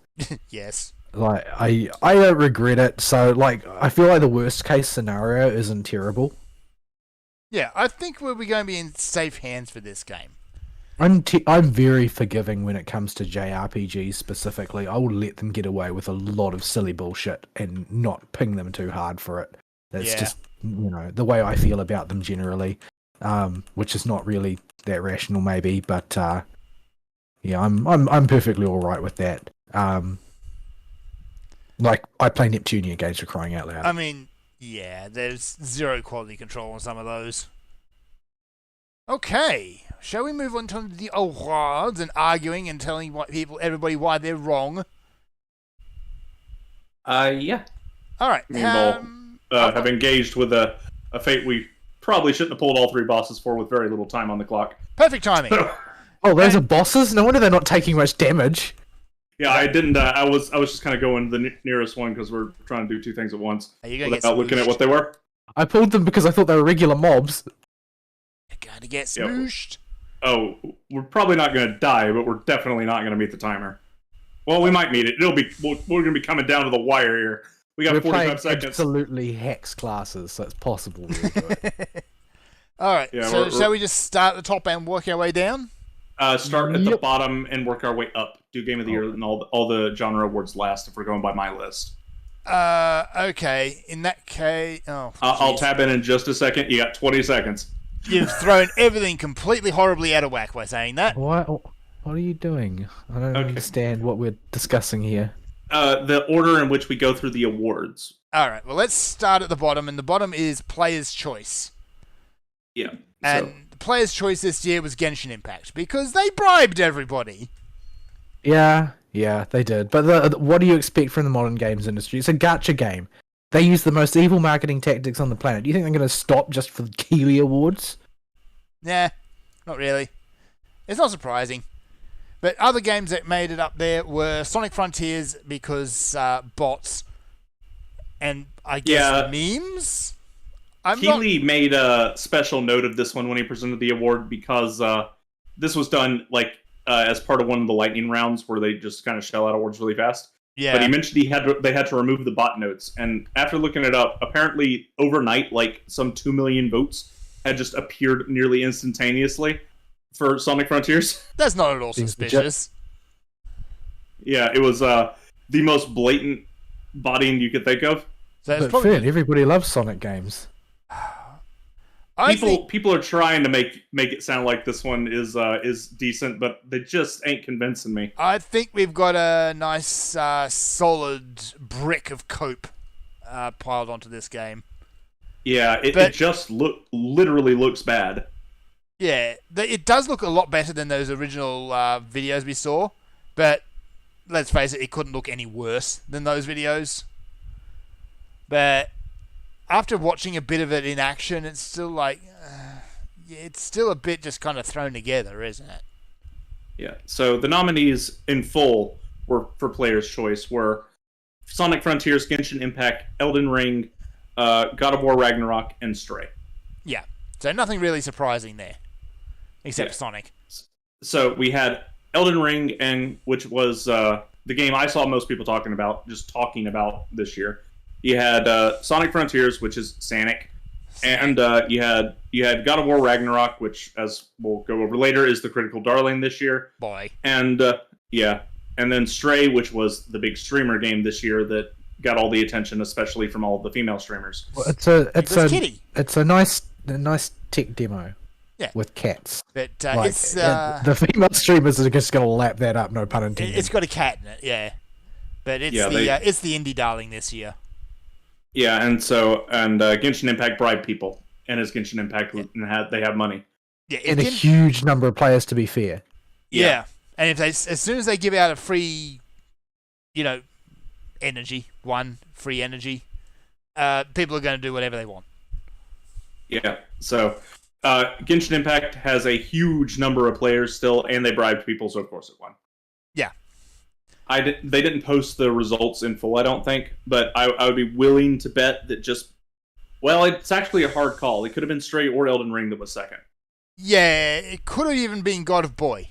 Yes. Like I don't regret it. So I feel like the worst case scenario isn't terrible. Yeah, I think we're going to be in safe hands for this game. I'm very forgiving when it comes to JRPGs specifically. I will let them get away with a lot of silly bullshit and not ping them too hard for it. That's just the way I feel about them generally, which is not really that rational maybe, but yeah, I'm perfectly all right with that. Like I play Neptunia games for crying out loud. I mean, yeah, there's zero quality control on some of those. Okay, shall we move on to the awards and arguing and telling everybody why they're wrong? Yeah. All right. Have engaged with a fate we probably shouldn't have pulled all three bosses for with very little time on the clock. Perfect timing. Oh, those are bosses? No wonder they're not taking much damage. Yeah, I didn't. I was just kind of going to the nearest one because we're trying to do two things at once without looking at what they were. I pulled them because I thought they were regular mobs. You're gonna get smooshed. Oh, we're probably not going to die, but we're definitely not going to meet the timer. Well, we might meet it. We're going to be coming down to the wire here. We got 45 seconds. Absolutely hex classes, so it's possible we'll do it. All right. Yeah, so shall we just start at the top and work our way down? Start at the bottom and work our way up. Do Game of the Year and all the genre awards last if we're going by my list. Okay. In that case... I'll tab in just a second. You got 20 seconds. You've thrown everything completely horribly out of whack by saying that. What are you doing? I don't understand what we're discussing here. The order in which we go through the awards. All right. Well, let's start at the bottom, and the bottom is Player's Choice. Yeah. And the Player's Choice this year was Genshin Impact because they bribed everybody. Yeah, Yeah, they did. But what do you expect from the modern games industry? It's a gacha game. They use the most evil marketing tactics on the planet. Do you think they're going to stop just for the Keighley Awards? Nah, not really. It's not surprising. But other games that made it up there were Sonic Frontiers because bots and I guess memes. Keighley made a special note of this one when he presented the award because this was done as part of one of the lightning rounds where they just kind of shell out awards really fast. Yeah. But he mentioned they had to remove the bot notes, and after looking it up, apparently overnight, some 2 million votes had just appeared nearly instantaneously for Sonic Frontiers. That's not at all suspicious. Yeah, it was the most blatant botting you could think of. So it's But probably Finn, everybody loves Sonic games. People are trying to make it sound like this one is decent, but they just ain't convincing me. I think we've got a nice solid brick of cope piled onto this game. Yeah, it just literally looks bad. Yeah, it does look a lot better than those original videos we saw, but let's face it couldn't look any worse than those videos. But after watching a bit of it in action, it's still it's still a bit just kind of thrown together, isn't it? Yeah. So the nominees in full for Player's Choice were Sonic Frontiers, Genshin Impact, Elden Ring, God of War Ragnarok, and Stray. Yeah. So nothing really surprising there, except Sonic. So we had Elden Ring, which was the game I saw most people talking about this year. You had Sonic Frontiers, which is Sonic, and you had God of War Ragnarok, which, as we'll go over later, is the critical darling this year. Boy. And and then Stray, which was the big streamer game this year that got all the attention, especially from all of the female streamers. Well, it's a nice tech demo. Yeah. With cats. But it's the female streamers are just going to lap that up. No pun intended. It's got a cat in it, yeah. But it's it's the indie darling this year. Yeah, and Genshin Impact bribed people, and as Genshin Impact they have money. Yeah, and a huge number of players, to be fair. Yeah, and as soon as they give out a free, free energy, people are going to do whatever they want. Yeah, so Genshin Impact has a huge number of players still, and they bribed people, so of course it won. Yeah. They didn't post the results in full, I don't think, but I would be willing to bet that it's actually a hard call. It could have been Stray or Elden Ring that was second. Yeah, it could have even been God of Boy.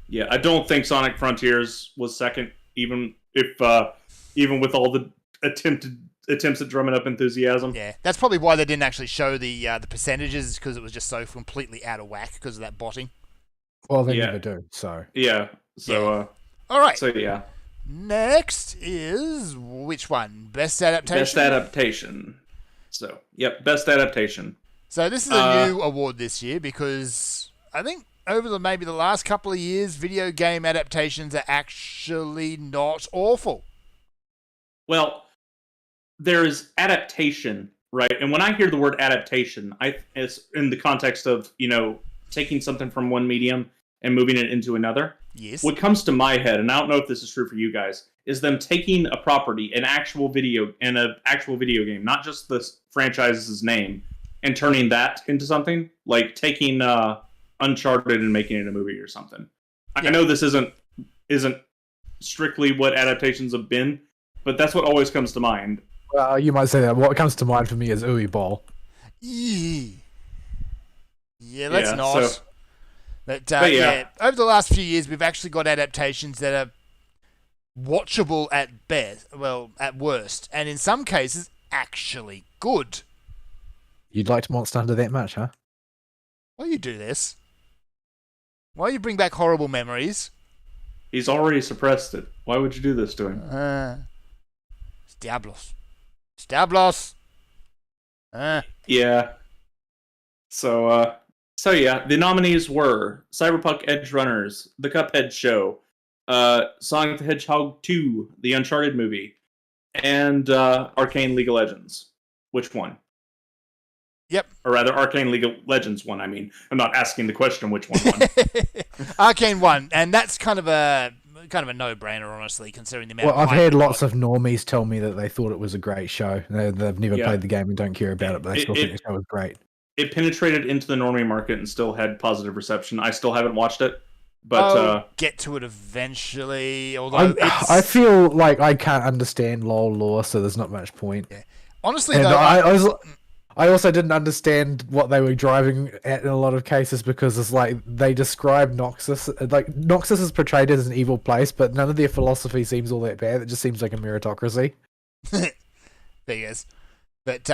Yeah, I don't think Sonic Frontiers was second, even with all the attempts at drumming up enthusiasm. Yeah, that's probably why they didn't actually show the percentages, because it was just so completely out of whack because of that botting. Well, they never do, so... Yeah, so... all right. So, yeah. Next is... which one? Best Adaptation? Best Adaptation. So, yep, Best Adaptation. So this is a new award this year because I think over maybe the last couple of years, video game adaptations are actually not awful. Well, there is adaptation, right? And when I hear the word adaptation, it's in the context of, taking something from one medium and moving it into another. Yes. What comes to my head, and I don't know if this is true for you guys, is them taking a property, an actual video game, not just the franchise's name, and turning that into something, like taking Uncharted and making it a movie or something. Yeah. I know this isn't strictly what adaptations have been, but that's what always comes to mind. Well, you might say that. What comes to mind for me is Uwe Boll. Yeah, let's not. So, but over the last few years, we've actually got adaptations that are watchable at best, at worst, and in some cases, actually good. You'd like to Monster Hunter that much, huh? Why you do this? Why you bring back horrible memories? He's already suppressed it. Why would you do this to him? It's Diablos. It's Diablos. Yeah. So yeah, the nominees were Cyberpunk Edge Runners, The Cuphead Show, Sonic the Hedgehog 2, the Uncharted movie, and Arcane League of Legends. Which one? Yep. Or rather, Arcane League of Legends won, I mean. I'm not asking the question which one won. Arcane won, and that's kind of kind of a no-brainer, honestly, considering the amount. Well, of I've hype had it lots got. of normies tell me that they thought it was a great show. They've never Yeah. played the game and don't care about it, but they still think It- the show was great. It penetrated into the normie market and still had positive reception. I still haven't watched it, but I'll get to it eventually. Although I feel like I can't understand LOL lore, so there's not much point. honestly, And though, I also didn't understand what they were driving at in a lot of cases because it's like they describe Noxus, like Noxus is portrayed as an evil place, but none of their philosophy seems all that bad. It just seems like a meritocracy. there he is. But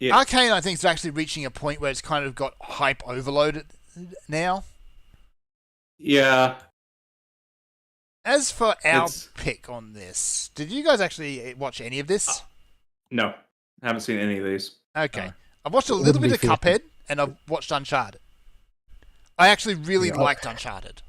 Yeah. Arcane, I think, is actually reaching a point where it's kind of got hype overloaded now. yeah, As for our It's- pick on this, did you guys actually watch any of this? no, I haven't seen any of these. Okay. I've watched a It little wouldn't bit of be fair. Cuphead, and I've watched Uncharted. I actually really Yeah, liked Uncharted.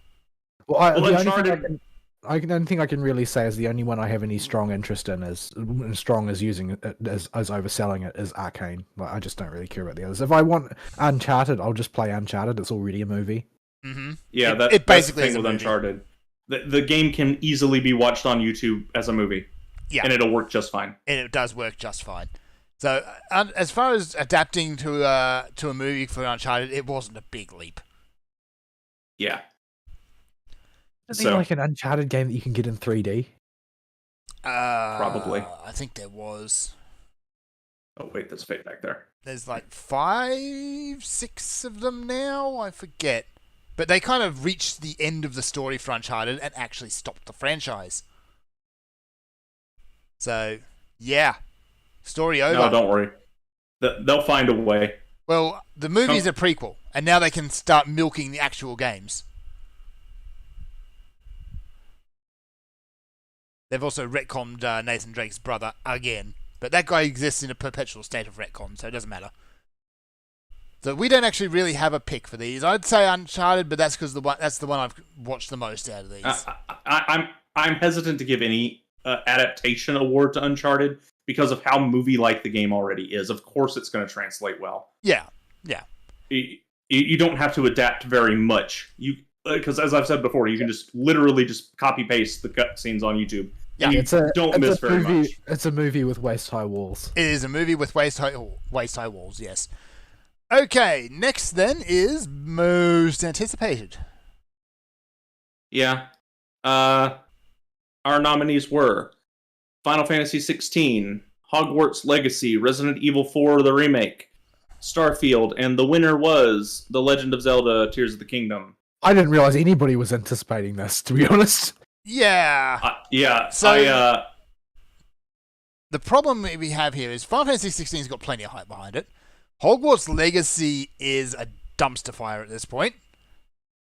Well, Well, the only Uncharted- only thing I can really say is the only one I have any strong interest in is strong as using it as overselling it is Arcane. Like, I just don't really care about the others. If I want Uncharted, I'll just play Uncharted. It's already a movie. Mm-hmm. Yeah, It that's basically the is thing a with movie. Uncharted. The game can easily be watched on YouTube as a movie. Yeah. And it'll work just fine. And it does work just fine. So, as far as adapting to a movie for Uncharted, it wasn't a big leap. Yeah. Is So- there like an Uncharted game that you can get in 3D? Probably. I think there was. Oh, wait, there's fate back there. There's like 5, 6 of them now. I forget. But they kind of reached the end of the story for Uncharted and actually stopped the franchise. So, yeah. Story over. No, don't worry. They'll find a way. Well, the movie's a prequel, and now they can start milking the actual games. They've also retconned Nathan Drake's brother again, but that guy exists in a perpetual state of retcon, so it doesn't matter. So we don't actually really have a pick for these. I'd say Uncharted, but that's because that's the one I've watched the most out of these. I'm hesitant to give any adaptation award to Uncharted because of how movie-like the game already is. Of course, it's going to translate well. Yeah. You don't have to adapt very much. Because as I've said before, you can just literally just copy paste the cutscenes on YouTube. Yeah, and you don't miss very movie, much. It's a movie with waist-high walls. It is a movie with waist-high walls, yes. Okay, next then is most anticipated. Yeah. Our nominees were Final Fantasy XVI, Hogwarts Legacy, Resident Evil 4 the remake, Starfield, and the winner was The Legend of Zelda: Tears of the Kingdom. I didn't realize anybody was anticipating this, to be honest. Yeah. Yeah. So- The problem we have here is Final Fantasy 16's got plenty of hype behind it. Hogwarts Legacy is a dumpster fire at this point.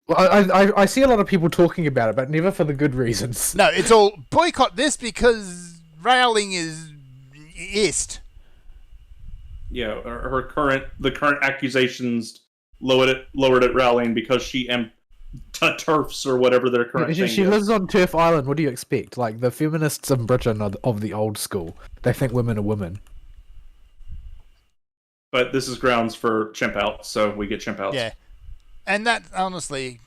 Well, I see a lot of people talking about it, but never for the good reasons. No, it's all boycott this because Rowling is ist. Yeah, the current accusations lowered at Rowling because she turfs or whatever their current thing She is. lives on Turf Island. What do you expect? Like, the feminists in Britain are of the old school. They think women are women. But this is grounds for chimp outs, so we get chimp outs. Yeah. And that, honestly,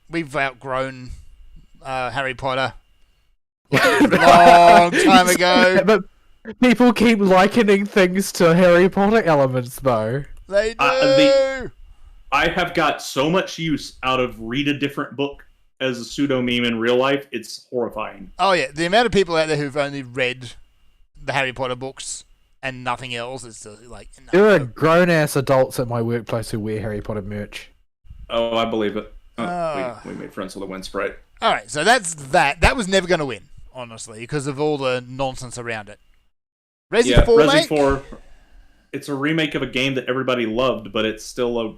we've outgrown Harry Potter. Long time ago. But people keep likening things to Harry Potter elements, though. They do! I have got so much use out of read a different book as a pseudo meme in real life. It's horrifying. Oh, yeah. The amount of people out there who've only read the Harry Potter books and nothing else is like... No. There are grown-ass adults at my workplace who wear Harry Potter merch. Oh, I believe it. Ah. We made friends with a wind sprite. All right, so that's that. That was never going to win, honestly, because of all the nonsense around it. Resi 4 Resi make? 4. It's a remake of a game that everybody loved, but it's still a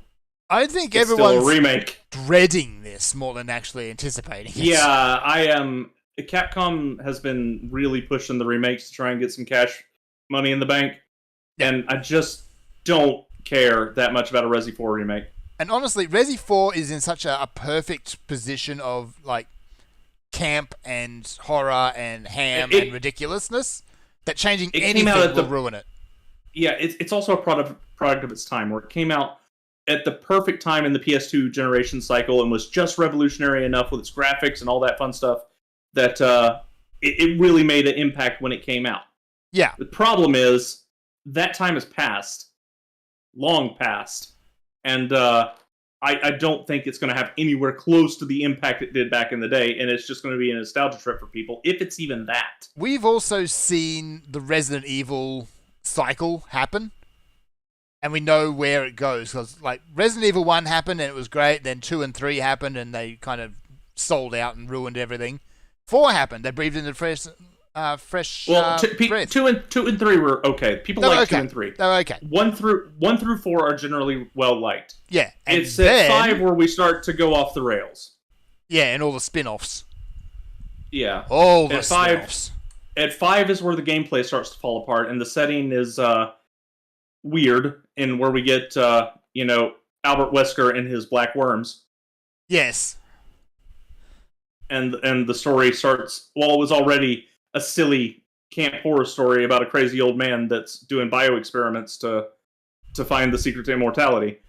I think it's still everyone's a remake. dreading this more than actually anticipating it. Yeah, I am. Capcom has been really pushing the remakes to try and get some cash money in the bank, and I just don't care that much about a Resi 4 remake. And honestly, Resi 4 is in such a perfect position of like camp and horror and ham and ridiculousness that changing it came anything out at will the- ruin it. Yeah, it's also a product of its time, where it came out at the perfect time in the PS2 generation cycle and was just revolutionary enough with its graphics and all that fun stuff that it really made an impact when it came out. Yeah. The problem is that time has passed, long past, and I don't think it's going to have anywhere close to the impact it did back in the day, and it's just going to be a nostalgia trip for people, if it's even that. We've also seen the Resident Evil cycle happen, and we know where it goes. Because, like, Resident Evil 1 happened, and it was great. Then 2 and 3 happened, and they kind of sold out and ruined everything. 4 happened. They breathed in the fresh breath. 2 and 3 were okay. People like 2 and 3. They're okay. 1 through 4 are generally well liked. Yeah. And it's at 5 where we start to go off the rails. Yeah, and all the spin-offs. Yeah. All the spin-offs. At 5 is where the gameplay starts to fall apart, and the setting is weird, and where we get, Albert Wesker and his black worms. Yes. And the story starts, well, it was already a silly camp horror story about a crazy old man that's doing bioexperiments to find the secret to immortality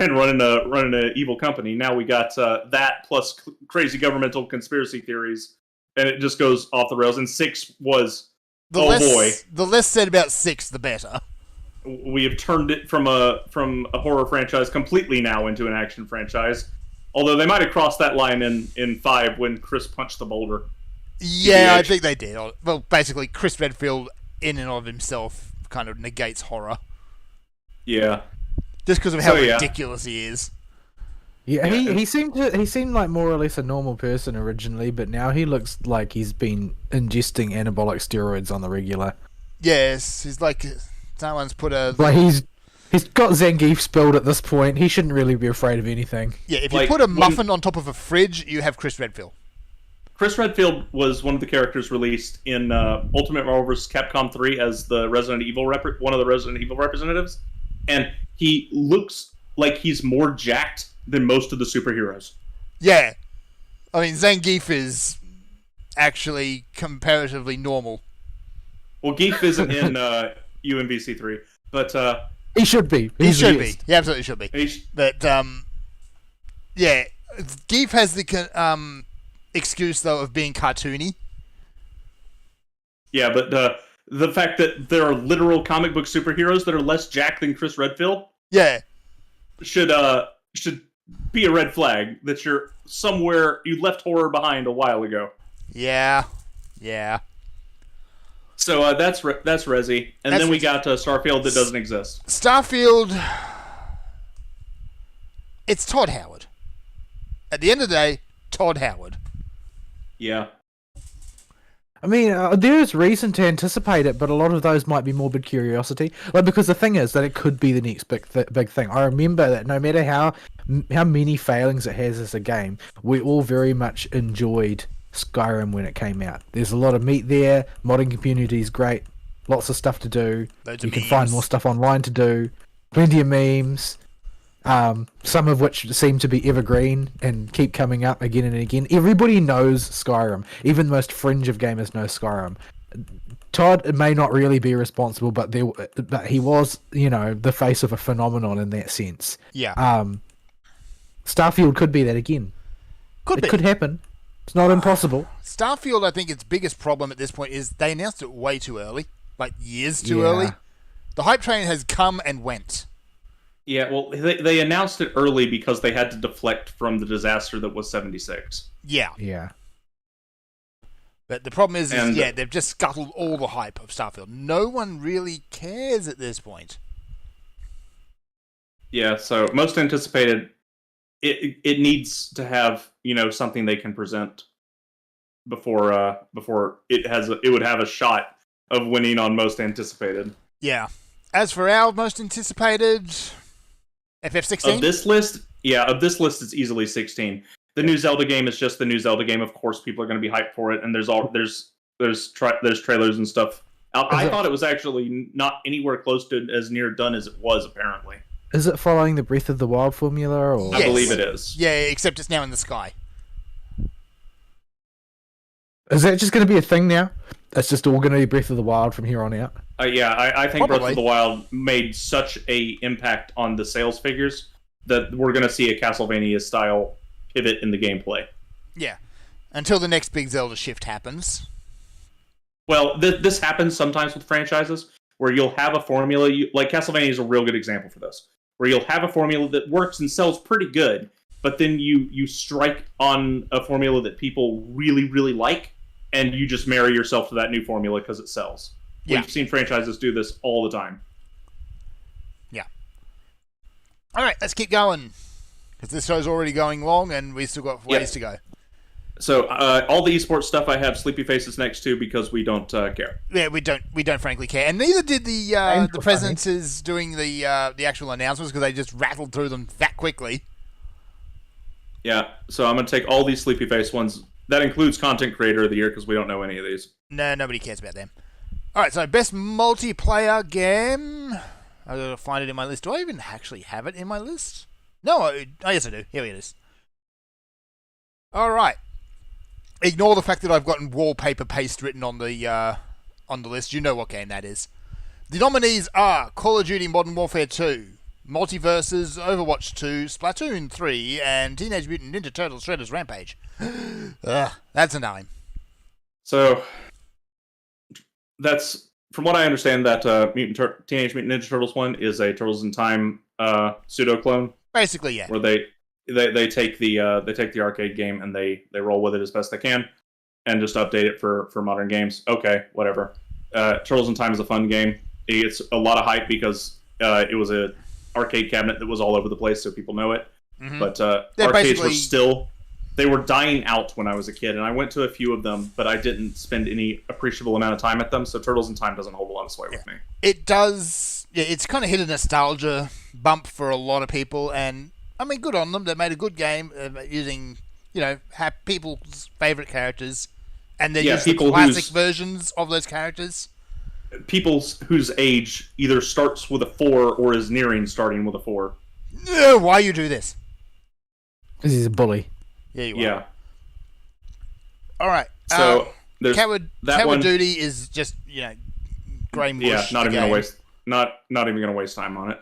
and running an evil company. Now we got that plus crazy governmental conspiracy theories, and it just goes off the rails. And 6 was, boy. The less said about 6, the better. We have turned it from a horror franchise completely now into an action franchise. Although they might have crossed that line in 5 when Chris punched the boulder. Yeah, I think they did. Well, basically, Chris Redfield, in and of himself, kind of negates horror. Yeah. Just because of how ridiculous he is. Yeah, he seemed like more or less a normal person originally, but now he looks like he's been ingesting anabolic steroids on the regular. Yes, he's like someone's put a... Like he's got Zangief spilled at this point. He shouldn't really be afraid of anything. Yeah, if you put a muffin on top of a fridge, you have Chris Redfield. Chris Redfield was one of the characters released in Ultimate Marvel vs. Capcom 3 as the Resident Evil one of the Resident Evil representatives, and he looks like he's more jacked than most of the superheroes. Yeah, I mean Zangief is actually comparatively normal. Well, Geef isn't in UMVC 3, but he should be. He should be. He absolutely should be. But yeah, Geef has the excuse though of being cartoony. Yeah, but the fact that there are literal comic book superheroes that are less jacked than Chris Redfield, should be a red flag that you're somewhere, you left horror behind a while ago. Yeah. So that's Resi, and then we got Starfield that doesn't exist. Starfield, it's Todd Howard. At the end of the day, Todd Howard. Yeah. I mean, there is reason to anticipate it, but a lot of those might be morbid curiosity. Like, because the thing is that it could be the next big thing. I remember that no matter how many failings it has as a game, we all very much enjoyed Skyrim when it came out. There's a lot of meat there. Modding community is great. Lots of stuff to do. You can find more stuff online to do. Plenty of memes. Some of which seem to be evergreen and keep coming up again and again. Everybody knows Skyrim. Even the most fringe of gamers know Skyrim. Todd may not really be responsible, but he was, the face of a phenomenon in that sense. Yeah. Starfield could be that again. It could happen. It's not impossible. Starfield, I think its biggest problem at this point is they announced it way too early. Like, years too early. The hype train has come and went. Yeah, well, they announced it early because they had to deflect from the disaster that was 76. Yeah. But the problem is they've just scuttled all the hype of Starfield. No one really cares at this point. Yeah, so most anticipated, it needs to have, something they can present before it would have a shot of winning on most anticipated. Yeah. As for our most anticipated, FF16? Of this list, it's easily 16. The new Zelda game is just the new Zelda game. Of course, people are going to be hyped for it, and there's trailers and stuff. I thought it was actually not anywhere close to as near done as it was, apparently. Is it following the Breath of the Wild formula? Or? I believe it is. Yeah, except it's now in the sky. Is that just going to be a thing now? That's just all going to be Breath of the Wild from here on out? Yeah, I think Breath Probably. of the Wild made such a impact on the sales figures that we're going to see a Castlevania style pivot in the gameplay. Yeah. Until the next big Zelda shift happens. Well, this happens sometimes with franchises where you'll have a formula. Like Castlevania is a real good example for this, where you'll have a formula that works and sells pretty good, but then you strike on a formula that people really, really like, and you just marry yourself to that new formula because it sells. Yeah. We've seen franchises do this all the time. Yeah. All right, let's keep going. Because this show's already going long and we still got ways to go. So all the esports stuff I have Sleepy Faces next to because we don't care. Yeah, we don't frankly care, and neither did the presenters doing the actual announcements because they just rattled through them that quickly. Yeah, so I'm going to take all these Sleepy Face ones. That includes Content Creator of the Year because we don't know any of these. No, nobody cares about them. All right, so best multiplayer game. I gotta find it in my list. Do I even actually have it in my list? No, oh yes I do. Here it is. All right. Ignore the fact that I've gotten wallpaper paste written on the list. You know what game that is. The nominees are Call of Duty Modern Warfare 2, Multiverses, Overwatch 2, Splatoon 3, and Teenage Mutant Ninja Turtles Shredder's Rampage. That's a 9. So that's, from what I understand, that Teenage Mutant Ninja Turtles one is a Turtles in Time pseudo clone. Basically, yeah. Where they take the arcade game and they roll with it as best they can, and just update it for modern games. Okay, whatever. Turtles in Time is a fun game. It's a lot of hype because it was a arcade cabinet that was all over the place, so people know it. Mm-hmm. But arcades were still, they were dying out when I was a kid, and I went to a few of them, but I didn't spend any appreciable amount of time at them. So Turtles in Time doesn't hold a lot of sway with me. It does. Yeah, it's kind of hit a nostalgia bump for a lot of people, and I mean, good on them. They made a good game using, people's favorite characters, and they're using classic versions of those characters. People whose age either starts with a 4 or is nearing starting with a 4. Why you do this? Because he's a bully. Yeah, you are. Yeah. All right. So there's Coward Duty is just grey mush. Yeah, not even gonna waste time on it.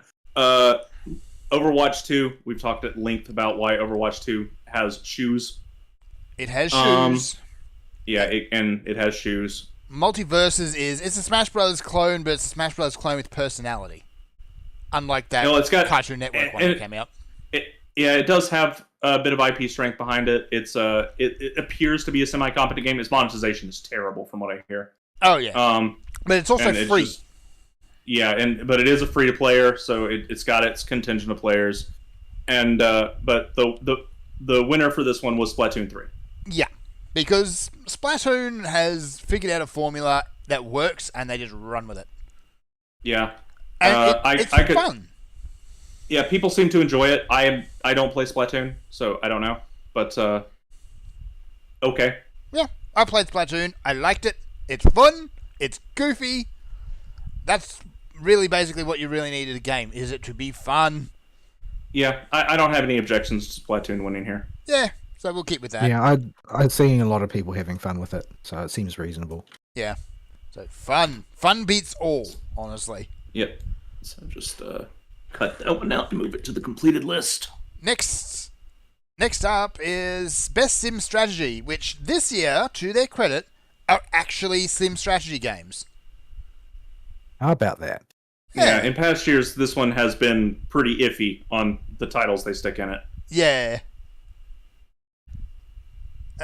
Overwatch 2. We've talked at length about why Overwatch 2 has shoes. It has shoes. Yeah, it has shoes. Multiverses it's a Smash Brothers clone, but it's a Smash Brothers clone with personality. Unlike that it's got Cartoon Network one that came out. It does have a bit of IP strength behind it. It appears to be a semi-competent game. Its monetization is terrible, from what I hear. Oh yeah. But it's also free. But it is a free-to-player, so it's got its contingent of players. And but the winner for this one was Splatoon 3. Yeah, because Splatoon has figured out a formula that works, and they just run with it. Yeah, and it's fun. Yeah, people seem to enjoy it. I don't play Splatoon, so I don't know. But okay. Yeah, I played Splatoon. I liked it. It's fun. It's goofy. That's really basically what you really need in a game. Is it to be fun? Yeah, I don't have any objections to Splatoon winning here. Yeah, so we'll keep with that. Yeah, I've seen a lot of people having fun with it, so it seems reasonable. Yeah, so fun beats all, honestly. Yep. So just cut that one out and move it to the completed list. Next up is Best Sim Strategy, which this year, to their credit, are actually sim strategy games. How about that? Yeah, in past years, this one has been pretty iffy on the titles they stick in it. Yeah.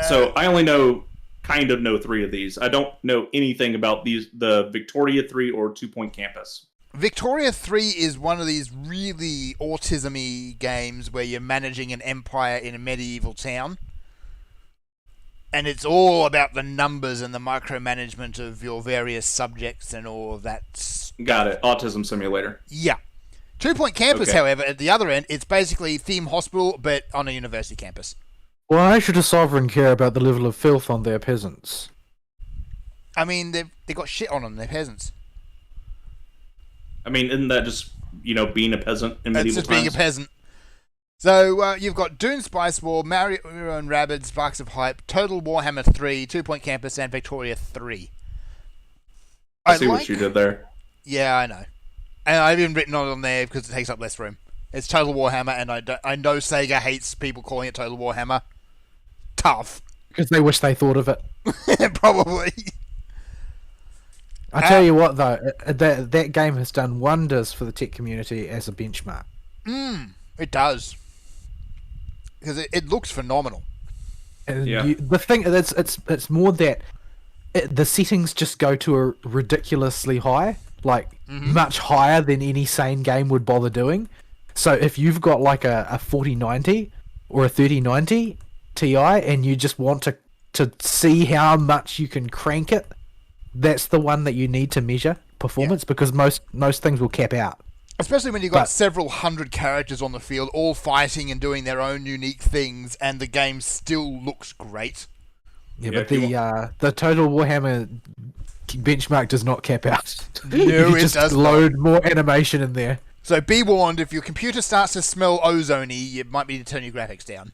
So I only know 3 of these. I don't know anything about the Victoria 3 or 2 Point Campus. Victoria 3 is one of these really autism-y games where you're managing an empire in a medieval town. And it's all about the numbers and the micromanagement of your various subjects and all of that. Got it. Autism Simulator. Yeah. 2 Point Campus, however, at the other end, it's basically Theme Hospital, but on a university campus. Why should a sovereign care about the level of filth on their peasants? I mean, they've got shit on them. They're peasants. I mean, isn't that just, being a peasant in medieval times? It's just being a peasant. So you've got Dune Spice War, Mario and Rabbids, Sparks of Hype, Total Warhammer 3, 2 Point Campus, and Victoria 3. I see what you did there. Yeah, I know. And I've even written on there because it takes up less room. It's Total Warhammer, and I know Sega hates people calling it Total Warhammer. Tough. Because they wish they thought of it. Probably. I tell you what, though, that game has done wonders for the tech community as a benchmark. It does. Because it looks phenomenal. And Yeah. the thing is, it's more that the settings just go to a ridiculously high, like much higher than any sane game would bother doing. So if you've got like a 4090 or a 3090 Ti and you just want to see how much you can crank it, that's the one that you need to measure performance, because most things will cap out. Especially when you've got several hundred characters on the field, all fighting and doing their own unique things, and the game still looks great. Yeah, but the Total Warhammer benchmark does not cap out. No, you it just does load more animation in there. So be warned, if your computer starts to smell ozone-y, you might need to turn your graphics down.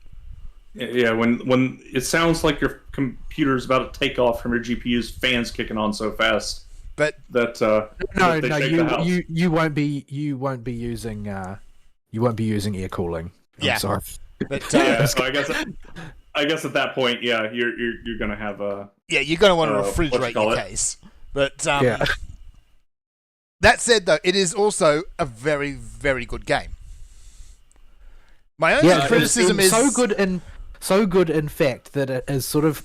Yeah, when it sounds like your computer's about to take off from your GPU's fans kicking on so fast. But that you won't be using air cooling. I'm sorry. But yeah, so I guess at that point, yeah, you're gonna have you're gonna want to refrigerate your case. But yeah. That said, though, it is also a very, very good game. My only criticism is so good in fact that it is sort of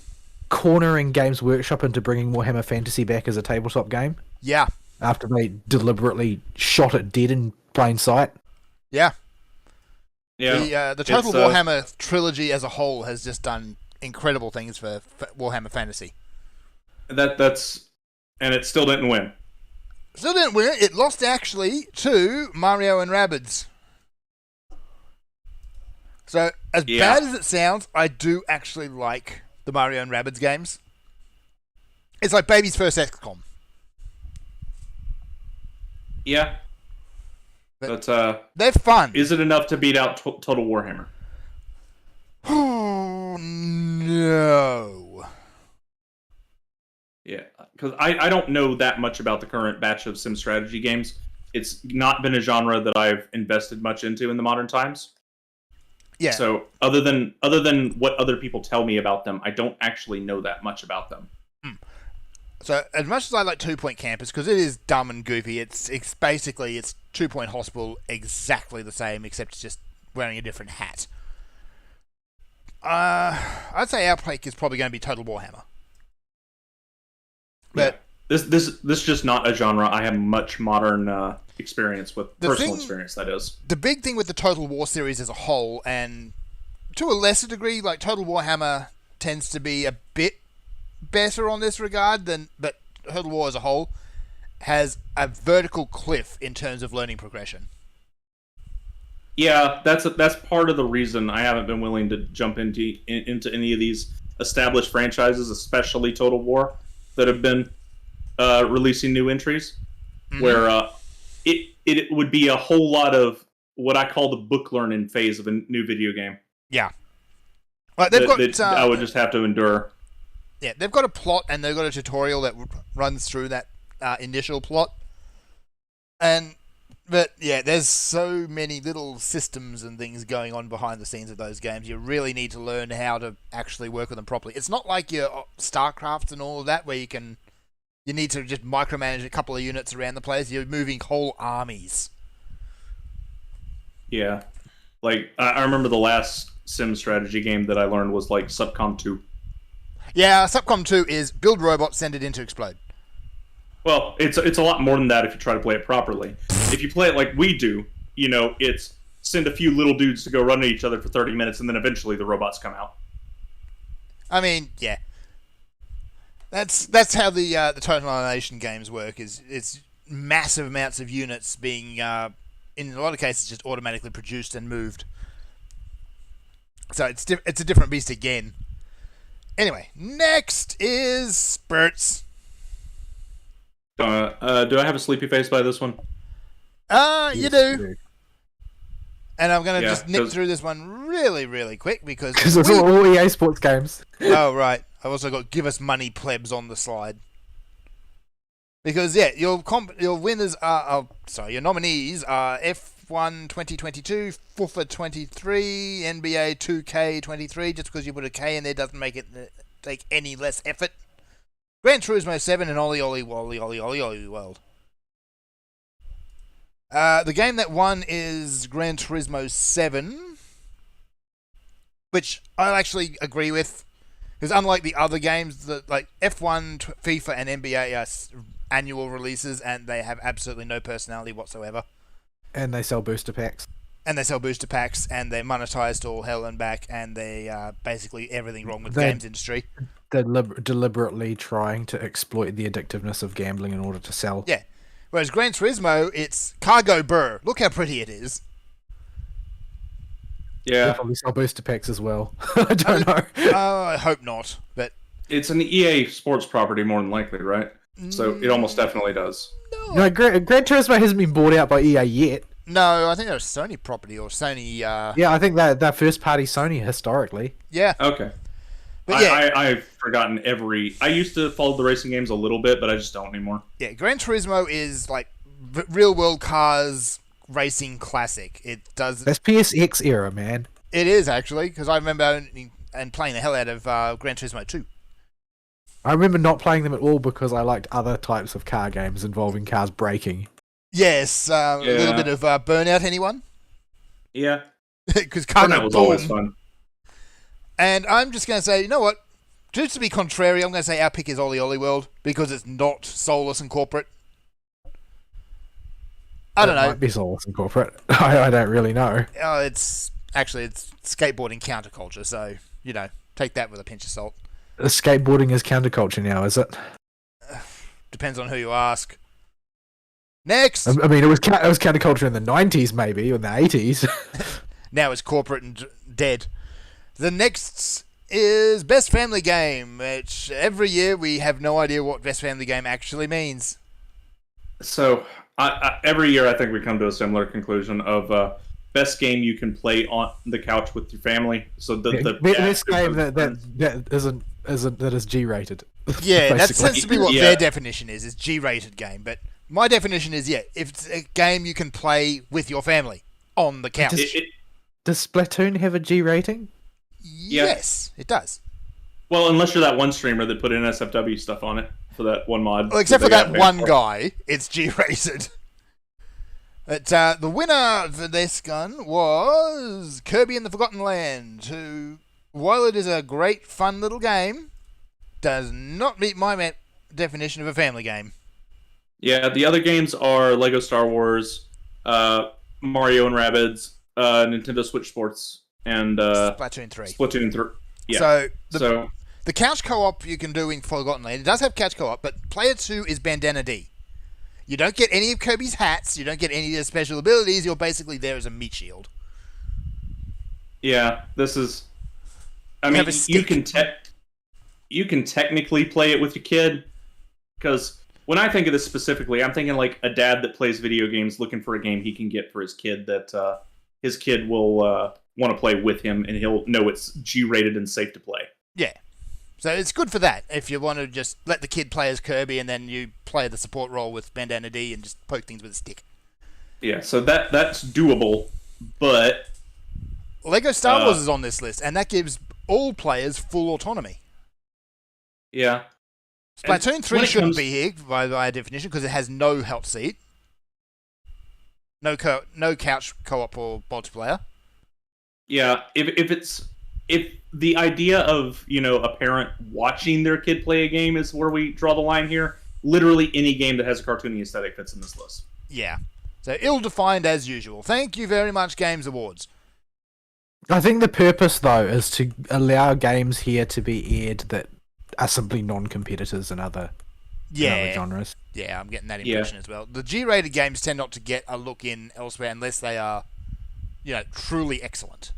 cornering Games Workshop into bringing Warhammer Fantasy back as a tabletop game. Yeah. After they deliberately shot it dead in plain sight. Yeah. Yeah. The Total Warhammer trilogy as a whole has just done incredible things for Warhammer Fantasy. And it still didn't win. Still didn't win. It lost actually to Mario and Rabbids. So as bad as it sounds, I do actually like the Mario and Rabbids games. It's like baby's first XCOM. Yeah. But they're fun. Is it enough to beat out Total Warhammer? Oh, no. Yeah, because I don't know that much about the current batch of sim strategy games. It's not been a genre that I've invested much into in the modern times. Yeah. So other than what other people tell me about them, I don't actually know that much about them. So as much as I like 2 Point Campus, because it is dumb and goofy, it's basically 2 Point Hospital exactly the same, except it's just wearing a different hat. I'd say our pick is probably going to be Total Warhammer. But this is just not a genre I have much modern experience with, personal experience, that is. The big thing with the Total War series as a whole, and to a lesser degree, like Total Warhammer tends to be a bit better on this regard but Total War as a whole has a vertical cliff in terms of learning progression. Yeah, that's part of the reason I haven't been willing to jump into any of these established franchises, especially Total War, that have been releasing new entries, where it would be a whole lot of what I call the book learning phase of a new video game. Yeah, well, I would just have to endure. Yeah, they've got a plot and they've got a tutorial that runs through that initial plot, but yeah, there's so many little systems and things going on behind the scenes of those games. You really need to learn how to actually work with them properly. It's not like your StarCrafts and all of that where you need to just micromanage a couple of units around the place. You're moving whole armies. Yeah, like I remember the last sim strategy game that I learned was like Subcom 2. Yeah, Subcom 2 is build robots, send it in to explode. Well, it's a lot more than that if you try to play it properly. If you play it like we do, it's send a few little dudes to go run at each other for 30 minutes, and then eventually the robots come out. I mean, yeah. That's how the Total Annihilation games work. It's massive amounts of units being, in a lot of cases, just automatically produced and moved. So it's a different beast again. Anyway, next is Spurts. Do I have a sleepy face by this one? You do. And I'm going to Yeah, just nip 'cause- through this one really, really quick because Because it's all EA Sports games. Oh, right. I've also got Give Us Money Plebs on the slide. Because, yeah, your winners are... your nominees are F1 2022, FIFA 23, NBA 2K 23. Just because you put a K in there doesn't make it take any less effort. Gran Turismo 7 and Ollie Ollie Wolly Ollie Ollie Ollie World. The game that won is Gran Turismo 7, which I actually agree with. Because unlike the other games, like F1, FIFA, and NBA are annual releases, and they have absolutely no personality whatsoever. And they sell booster packs. And they sell booster packs, and they're monetized to all hell and back, and they are basically everything wrong with the games industry. They're deliberately trying to exploit the addictiveness of gambling in order to sell. Yeah. Whereas Gran Turismo, it's cargo burr. Look how pretty it is. They Yeah, probably sell booster packs as well. I don't know. I hope not, but it's an EA Sports property more than likely, right? So it almost definitely does. No, Gran Turismo hasn't been bought out by EA yet. no, I think that was Sony property or Sony. Yeah, I think that first party Sony historically. Yeah, Okay. but yeah, I've forgotten I used to follow the racing games a little bit, but I just don't anymore. yeah. Gran Turismo is like real world cars racing classic. It does. That's PSX era, man. It is actually because I remember owning and playing the hell out of Gran Turismo 2. I remember not playing them at all because I liked other types of car games involving cars braking. Yes, a little bit of Burnout. Anyone? Yeah, Because cargo that was always boom. fun. And I'm just going to say, you know what? Just to be contrary, I'm going to say our pick is Ollie Ollie World because it's not soulless and corporate. I don't It know. might be soulless and corporate. I don't really know. It's skateboarding counterculture, so take that with a pinch of salt. Skateboarding is counterculture now, is it? Depends on who you ask. Next, I mean, it was counterculture in the 90s, maybe, or in the 80s. now it's corporate and dead. The next is Best Family Game, which every year we have no idea what Best Family Game actually means. So every year, I think we come to a similar conclusion of best game you can play on the couch with your family. So This game that is G-rated. Yeah, that basically. tends to be what Yeah. their definition is G-rated game. But my definition is, if it's a game you can play with your family on the couch. Does Splatoon have a G rating? Yes, it does. well, unless you're that one streamer that put in SFW stuff on it for that one mod. Well, except for they got that paid one for. guy, it's G-rated. But the winner for this gun was Kirby and the Forgotten Land, who, while it is a great, fun little game, does not meet my definition of a family game. Yeah, the other games are Lego Star Wars, Mario and Rabbids, Nintendo Switch Sports, and Splatoon 3. Splatoon 3. Yeah. So the couch co-op you can do in Forgotten Land, it does have couch co-op, but player 2 is Bandana D. You don't get any of Kirby's hats, you don't get any of his special abilities, you're basically there as a meat shield. Yeah, this is. I You mean, have a stick. you can technically play it with your kid, because when I think of this specifically, I'm thinking like a dad that plays video games looking for a game he can get for his kid that his kid will want to play with him, and he'll know it's G-rated and safe to play. Yeah. So it's good for that, if you want to just let the kid play as Kirby and then you play the support role with Bandana D and just poke things with a stick. Yeah, so that's doable, but Lego Star Wars is on this list, and that gives all players full autonomy. yeah. Splatoon And 3 when it shouldn't comes- be here by definition because it has no help seat. No couch co-op or multiplayer. Yeah, if the idea of, a parent watching their kid play a game is where we draw the line here, literally any game that has a cartoony aesthetic fits in this list. Yeah. So ill-defined as usual. Thank you very much, Games Awards. I think the purpose, though, is to allow games here to be aired that are simply non-competitors in other genres. Yeah, I'm getting that Yeah. impression as well. The G-rated games tend not to get a look in elsewhere unless they are, truly excellent.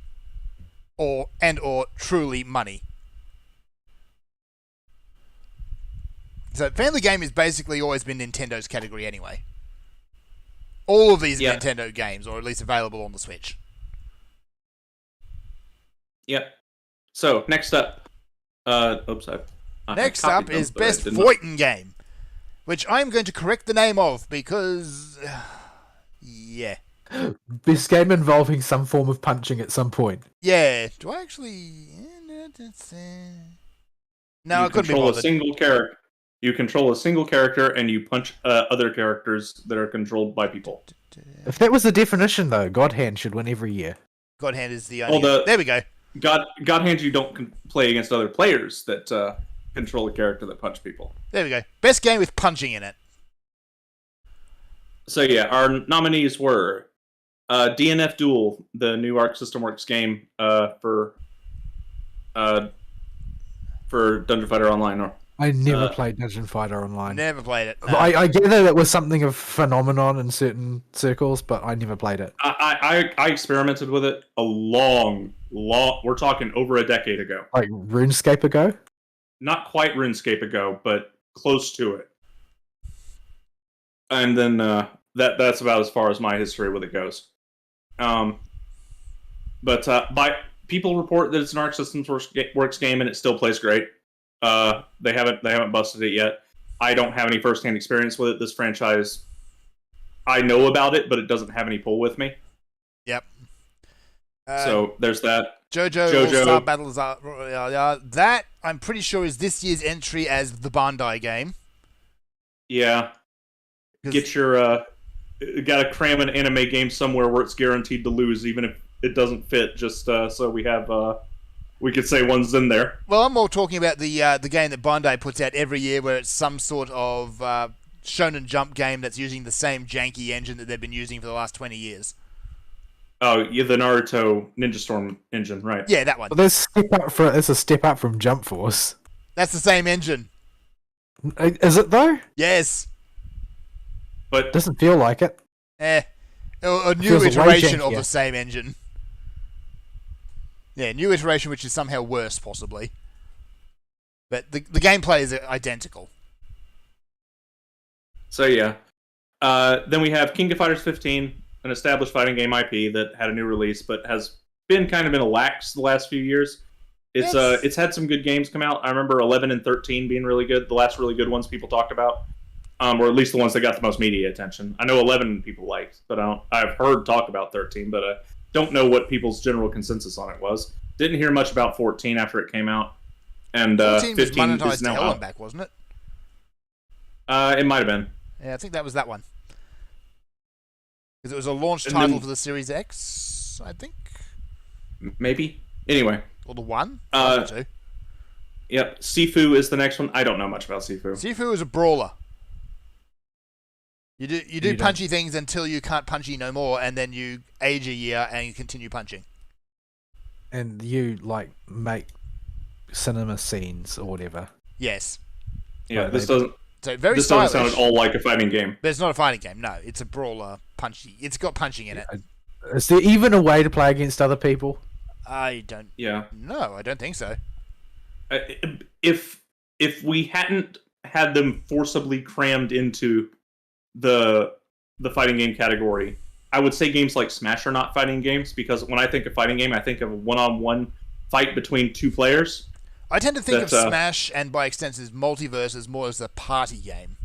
Or truly money. So family game has basically always been Nintendo's category anyway. All of these are Yeah. Nintendo games, or at least available on the Switch. Yep. So next up, Next up is Best Fighting Game, which I'm going to correct the name of because, yeah. This game involving some form of punching at some point. Yeah. Do I actually? No, I couldn't be bothered. You control a single character, and you punch other characters that are controlled by people. If that was the definition, though, God Hand should win every year. God Hand is the only. There we go. God Hand, you don't play against other players that control a character that punch people. There we go. Best game with punching in it. So yeah, our nominees were DNF Duel, the new Arc System Works game for Dungeon Fighter Online. I never played Dungeon Fighter Online. Never played it. No. I gather that was something of a phenomenon in certain circles, but I never played it. I experimented with it a long, we're talking over a decade ago. Like RuneScape ago? Not quite RuneScape ago, but close to it. And then that's about as far as my history with it goes. But people report that it's an Arc Systems Works game, and it still plays great. They haven't busted it yet. I don't have any first-hand experience with it. This franchise, I know about it, but it doesn't have any pull with me. Yep. So there's that. JoJo All-Star Battles Royale. That I'm pretty sure is this year's entry as the Bandai game. Yeah. Get your gotta cram an anime game somewhere where it's guaranteed to lose, even if it doesn't fit. Just so we have we could say one's in there. Well, I'm more talking about the game that Bandai puts out every year, where it's some sort of Shonen Jump game that's using the same janky engine that they've been using for the last 20 years. Oh, yeah, the Naruto Ninja Storm engine, right? Yeah, that one. Well, there's a step up from Jump Force. That's the same engine. Is it though? Yes. But doesn't feel like it. A new iteration of the same engine. Yeah, new iteration which is somehow worse, possibly. But the gameplay is identical. So yeah. Then we have King of Fighters 15, an established fighting game IP that had a new release, but has been kind of in a lax the last few years. It's had some good games come out. I remember 11 and 13 being really good. The last really good ones people talked about. Or at least the ones that got the most media attention. I know 11 people liked, but I've heard talk about 13, but I don't know what people's general consensus on it was. Didn't hear much about 14 after it came out. And 15 was monetized is now to hell and back, wasn't it? It might have been. Yeah, I think that was that one. Because it was a launch title for the Series X, I think. Maybe. Anyway. Or the one? Yep. Sifu is the next one. I don't know much about Sifu. Sifu is a brawler. You do punchy things until you can't punchy no more, and then you age a year and you continue punching. And you make cinema scenes or whatever. Yes. Yeah, this doesn't. So very this stylish. doesn't sound at all like a fighting game. But it's not a fighting game. No, it's a brawler punchy. It's got punching in it. Is there even a way to play against other people? I don't. Yeah. No, I don't think so. If we hadn't had them forcibly crammed into the fighting game category, I would say games like Smash are not fighting games, because when I think of fighting game, I think of a one-on-one fight between two players. I tend to think of Smash, and by extension Multiverse, as more as a party game.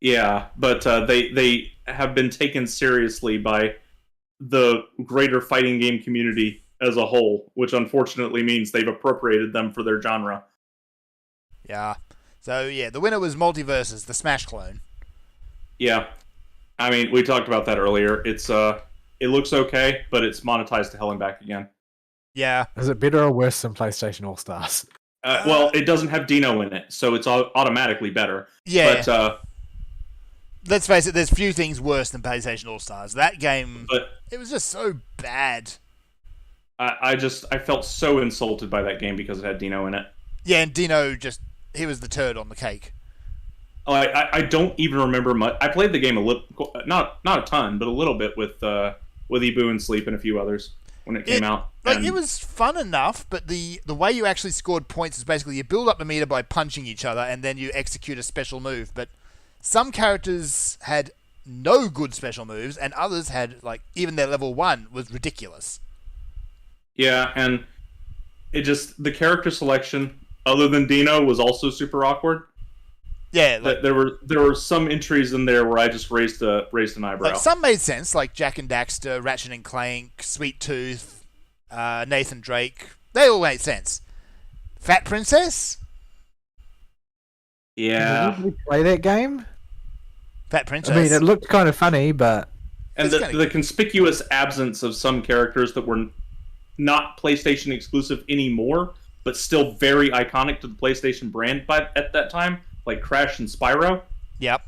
Yeah, but they have been taken seriously by the greater fighting game community as a whole, which unfortunately means they've appropriated them for their genre. Yeah. So, yeah, the winner was Multiverses, the Smash clone. Yeah. I mean, we talked about that earlier. It's it looks okay, but it's monetized to hell and back again. Yeah. Is it better or worse than PlayStation All Stars? Well, it doesn't have Dino in it, so it's automatically better. Yeah. But let's face it, there's few things worse than PlayStation All Stars. That game, it was just so bad. I felt so insulted by that game because it had Dino in it. Yeah, and Dino he was the turd on the cake. Oh, I don't even remember much. I played the game a little, not a ton, but a little bit with Ibu and Sleep and a few others when it came out. It was fun enough, but the way you actually scored points is basically you build up the meter by punching each other, and then you execute a special move. But some characters had no good special moves, and others had, even their level 1 was ridiculous. Yeah, and the character selection, other than Dino, was also super awkward. Yeah, like, There were some entries in there where I just raised an eyebrow. like some made sense, like Jak and Daxter, Ratchet and Clank, Sweet Tooth, Nathan Drake. They all made sense. Fat Princess? Yeah. Did we play that game? Fat Princess. I mean, it looked kind of funny, but And It's kinda the conspicuous absence of some characters that were not PlayStation exclusive anymore, but still very iconic to the PlayStation brand at that time, like Crash and Spyro, Yep.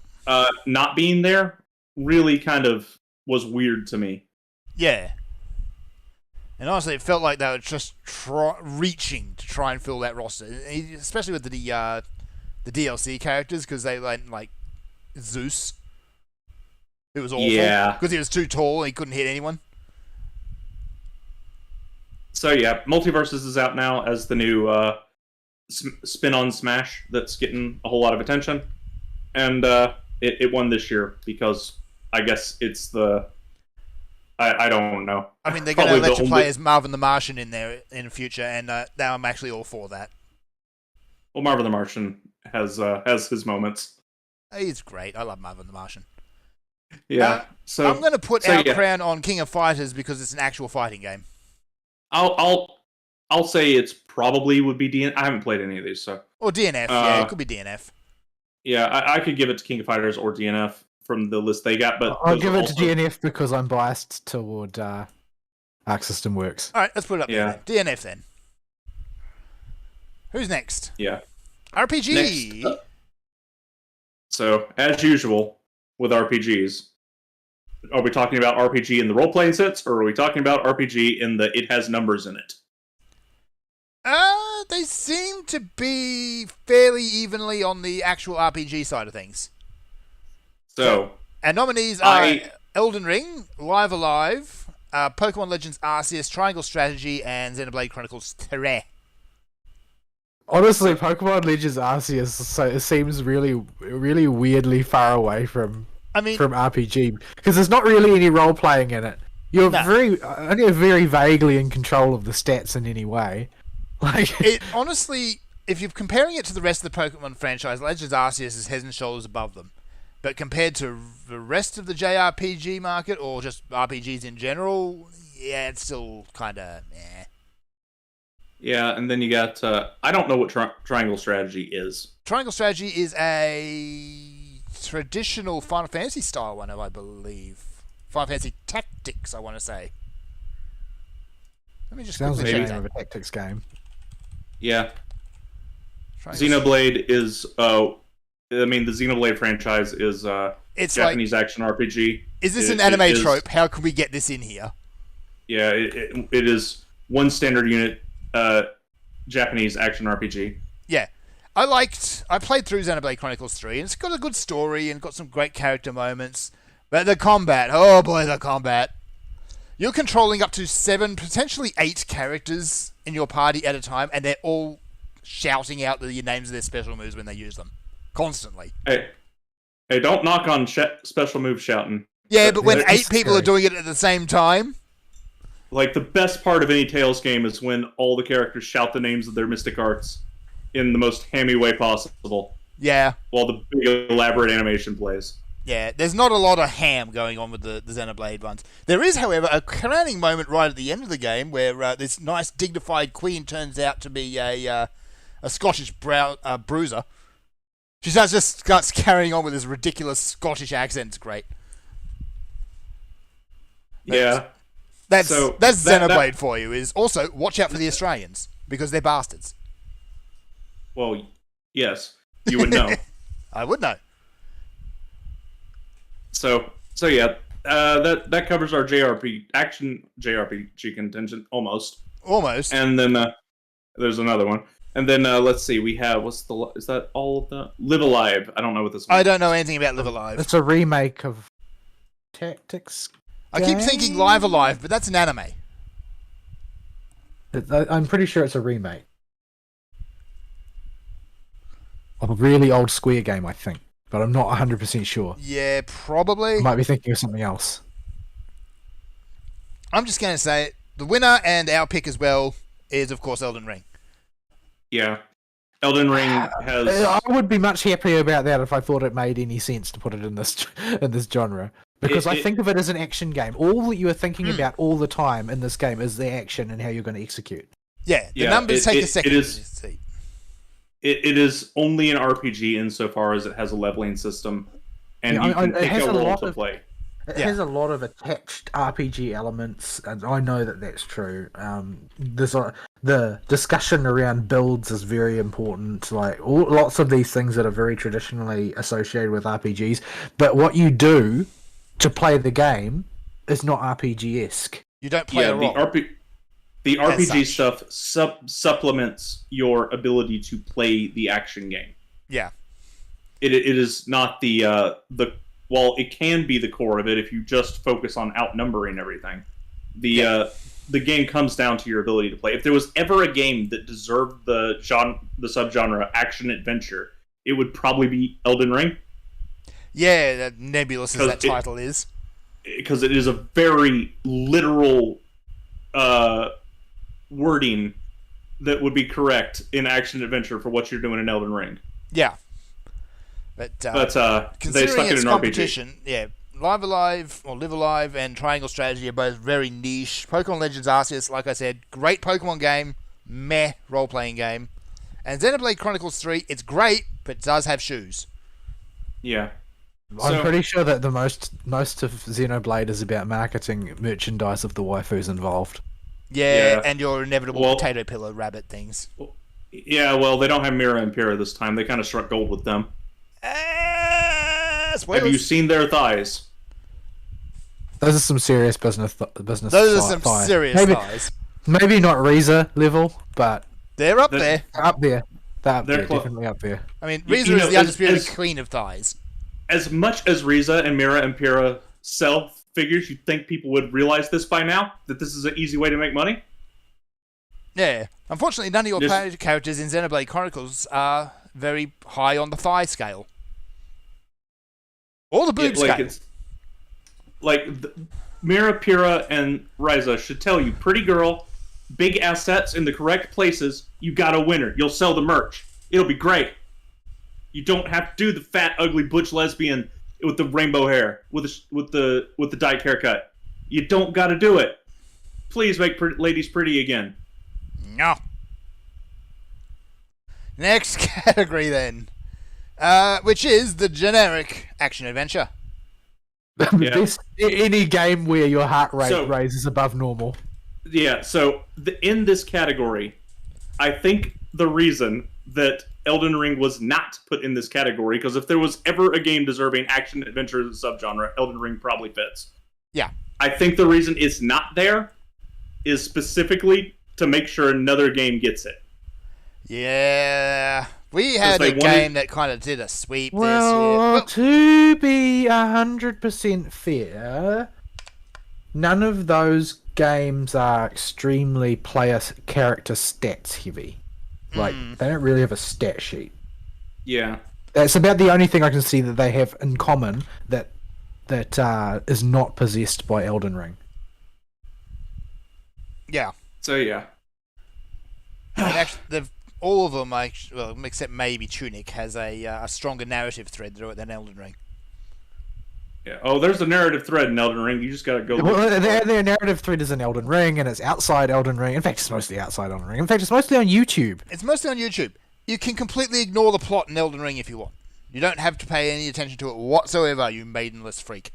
not being there really kind of was weird to me. Yeah. And honestly, it felt like they were just reaching to try and fill that roster, especially with the DLC characters, because they like Zeus. It was awful. Yeah. Because he was too tall and he couldn't hit anyone. So yeah, Multiverses is out now as the new spin on Smash that's getting a whole lot of attention, and it won this year because I guess it's the I don't know. I mean, they're going to Probably let the you play only- as Marvin the Martian in there in the future, and now I'm actually all for that. Well, Marvin the Martian has his moments. He's great. I love Marvin the Martian. Yeah. So I'm going to put so, our yeah. crown on King of Fighters because it's an actual fighting game. I'll say it's probably would be DNF. I haven't played any of these, so Or DNF. Yeah, it could be DNF. yeah, I could give it to King of Fighters or DNF from the list they got. But I'll those give are it to also- DNF because I'm biased toward Arc System Works. All right, let's put it up Yeah. there then. DNF then. Who's next? Yeah. RPG. Next, so as usual with RPGs, are we talking about RPG in the role playing sense, or are we talking about RPG in the it has numbers in it? They seem to be fairly evenly on the actual RPG side of things. So Our nominees are Elden Ring, Live Alive, Pokemon Legends Arceus, Triangle Strategy, and Xenoblade Chronicles 3. Honestly, Pokemon Legends Arceus it seems really, really weirdly far away from I mean, RPG because there's not really any role playing in it. You're No. only very vaguely in control of the stats in any way. Like it honestly, if you're comparing it to the rest of the Pokemon franchise, Legends Arceus is head and shoulders above them. But compared to the rest of the JRPG market, or just RPGs in general, yeah, it's still kind of eh. yeah, and then you got I don't know what Triangle Strategy is. Triangle Strategy is a traditional Final Fantasy style one, I believe. Final Fantasy Tactics, I want to say. Let me just sounds like quickly the check name that. of a tactics game. Yeah, Triangle Xenoblade is I mean the Xenoblade franchise is It's Japanese action RPG. is this It- an anime it is- trope? How can we get this in here? Yeah, it is one standard unit Japanese action RPG. Yeah. I played through Xenoblade Chronicles 3, and it's got a good story and got some great character moments. But the combat, oh boy, the combat. You're controlling up to 7, potentially 8 characters in your party at a time, and they're all shouting out the names of their special moves when they use them. Constantly. Hey, don't knock on special move shouting. Yeah, but when They're 8 people are scary. doing it at the same time, Like the best part of any Tales game is when all the characters shout the names of their mystic arts in the most hammy way possible, yeah. while the big elaborate animation plays. Yeah, there's not a lot of ham going on with the Xenoblade ones. There is, however, a crowning moment right at the end of the game where this nice, dignified queen turns out to be a Scottish bruiser. She starts carrying on with this ridiculous Scottish accent. It's great. Yeah. That's So, that's that- Xenoblade for you. Is also watch out for the Australians because they're bastards. Well, yes, you would know. I would know. So yeah, that covers our action JRPG contingent almost. Almost. And then there's another one. And then let's see, we have is that all of the Live Alive? I don't know what this one I is. don't know anything about Live Alive. It's a remake of Tactics. I keep thinking Live Alive, but that's an anime. I'm pretty sure it's a remake of a really old Square game, I think, but I'm not 100% sure. Yeah, probably. I might be thinking of something else. I'm just going to say it. The winner and our pick as well, is, of course, Elden Ring. Yeah. Elden Ring has... I would be much happier about that if I thought it made any sense to put it in this genre. Because I think of it as an action game. All that you are thinking about all the time in this game is the action and how you're going to execute. Yeah, the numbers take a second. It is only an RPG insofar as it has a leveling system, and you can pick a role to play. It has a lot of attached RPG elements, and I know that that's true. The discussion around builds is very important. Like lots of these things that are very traditionally associated with RPGs, but what you do to play the game is not RPG-esque. You don't play a role. The RPG stuff supplements your ability to play the action game. Yeah. It is not the well, it can be the core of it if you just focus on outnumbering everything. The game comes down to your ability to play. If there was ever a game that deserved the subgenre action adventure, it would probably be Elden Ring. Yeah, that nebulous as that title is. Because it is a very literal wording that would be correct in action adventure for what you're doing in Elden Ring. Yeah. But they stuck it in competition, RPG. Yeah, Live Alive and Triangle Strategy are both very niche. Pokemon Legends Arceus, like I said, great Pokemon game, meh role-playing game. And Xenoblade Chronicles 3, it's great, but it does have shoes. Yeah. I'm pretty sure that the most of Xenoblade is about marketing merchandise of the waifus involved. Yeah, and your inevitable potato pillow rabbit things. Yeah, well, they don't have Mira and Pyrrha this time. They kind of struck gold with them. Spoilers. Have you seen their thighs? Those are some serious business. Those are some serious thighs. Maybe not Riza level, but they're up there. Up there. They're definitely up there. I mean, Riza is the undisputed queen of thighs. As much as Riza and Mira and Pyrrha sell figures, you'd think people would realize this by now, that this is an easy way to make money? Yeah. Unfortunately, none of your characters in Xenoblade Chronicles are very high on the thigh scale. Or the boob scale. Mira, Pyrrha, and Riza should tell you, pretty girl, big assets in the correct places, you got a winner. You'll sell the merch. It'll be great. You don't have to do the fat, ugly, butch lesbian with the rainbow hair, with the dyke haircut. You don't got to do it. Please make ladies pretty again. No. Next category then, which is the generic action adventure. Any game where your heart rate raises above normal. Yeah. So in this category, I think the reason that Elden Ring was not put in this category, because if there was ever a game deserving action adventure as a subgenre, Elden Ring probably fits. Yeah. I think the reason it's not there is specifically to make sure another game gets it. Yeah. We had a game that kind of did a sweep this year. Well, to be 100% fair, none of those games are extremely character stats heavy. Like, they don't really have a stat sheet. Yeah. That's about the only thing I can see that they have in common that is not possessed by Elden Ring. Yeah. So, yeah. And actually, all of them, except maybe Tunic, has a stronger narrative thread through it than Elden Ring. Yeah. Oh, there's a narrative thread in Elden Ring. You just gotta go. Well, their narrative thread is in Elden Ring, and it's outside Elden Ring. In fact, it's mostly outside Elden Ring. In fact, it's mostly on YouTube. It's mostly on YouTube. You can completely ignore the plot in Elden Ring if you want. You don't have to pay any attention to it whatsoever, you maidenless freak.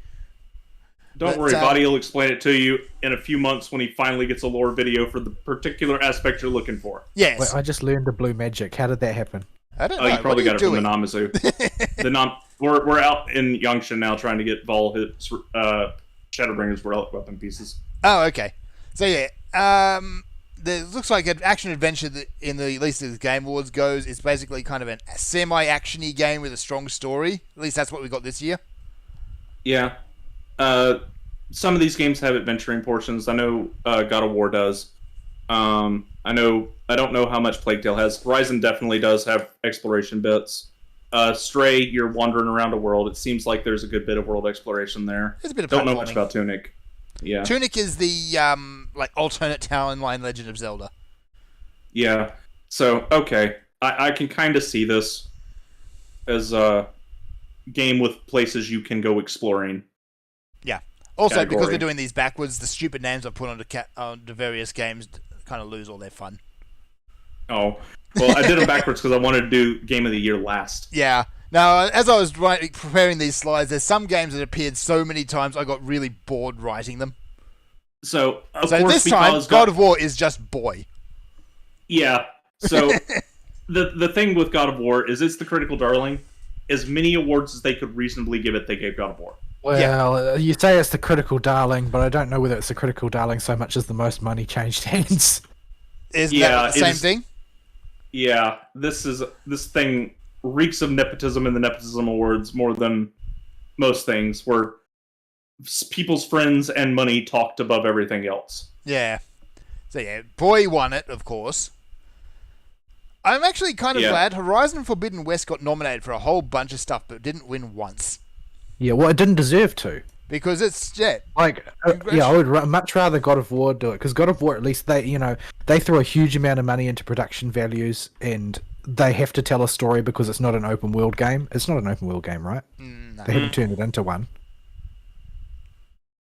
Don't worry, Buddy will explain it to you in a few months when he finally gets a lore video for the particular aspect you're looking for. Yes. Wait, I just learned the blue magic. How did that happen? I don't know. You probably got it from the Namazu. We're out in Yangshan now trying to get Vol his Shadowbringer's relic weapon pieces. Oh, okay. So yeah, there looks like an action adventure that in the at least the Game Awards goes is basically kind of a semi-actiony game with a strong story. At least that's what we got this year. Yeah. Some of these games have adventuring portions. I know God of War does. I don't know how much Plague Tale has. Horizon definitely does have exploration bits. Stray, you're wandering around a world. It seems like there's a good bit of world exploration there. There's a bit of Don't know much about Tunic. Yeah. Tunic is the alternate timeline Legend of Zelda. Yeah. So okay, I can kind of see this as a game with places you can go exploring. Yeah. Also, because Category. we're doing these backwards, the stupid names I put onto various games kind of lose all their fun. Oh, well, I did them backwards because I wanted to do Game of the Year last. Yeah. Now, as I was preparing these slides, there's some games that appeared so many times I got really bored writing them. So of So course, this time, because God of War is just boy. Yeah. So the thing with God of War is it's the critical darling. As many awards as they could reasonably give it, they gave God of War. Well, you say it's the critical darling, but I don't know whether it's the critical darling so much as the most money changed hands. Isn't Yeah, that the same it's- thing? Yeah, this thing reeks of nepotism in the nepotism awards more than most things, where people's friends and money talked above everything else. Yeah. So yeah, boy won it, of course. I'm actually kind of Yeah. glad Horizon Forbidden West got nominated for a whole bunch of stuff, but didn't win once. Yeah, well, it didn't deserve to. Because it's, yeah, Like, yeah, I would much rather God of War do it, because God of War, at least they throw a huge amount of money into production values, and they have to tell a story because it's not an open world game. It's not an open world game, right? no, They haven't turned it into one.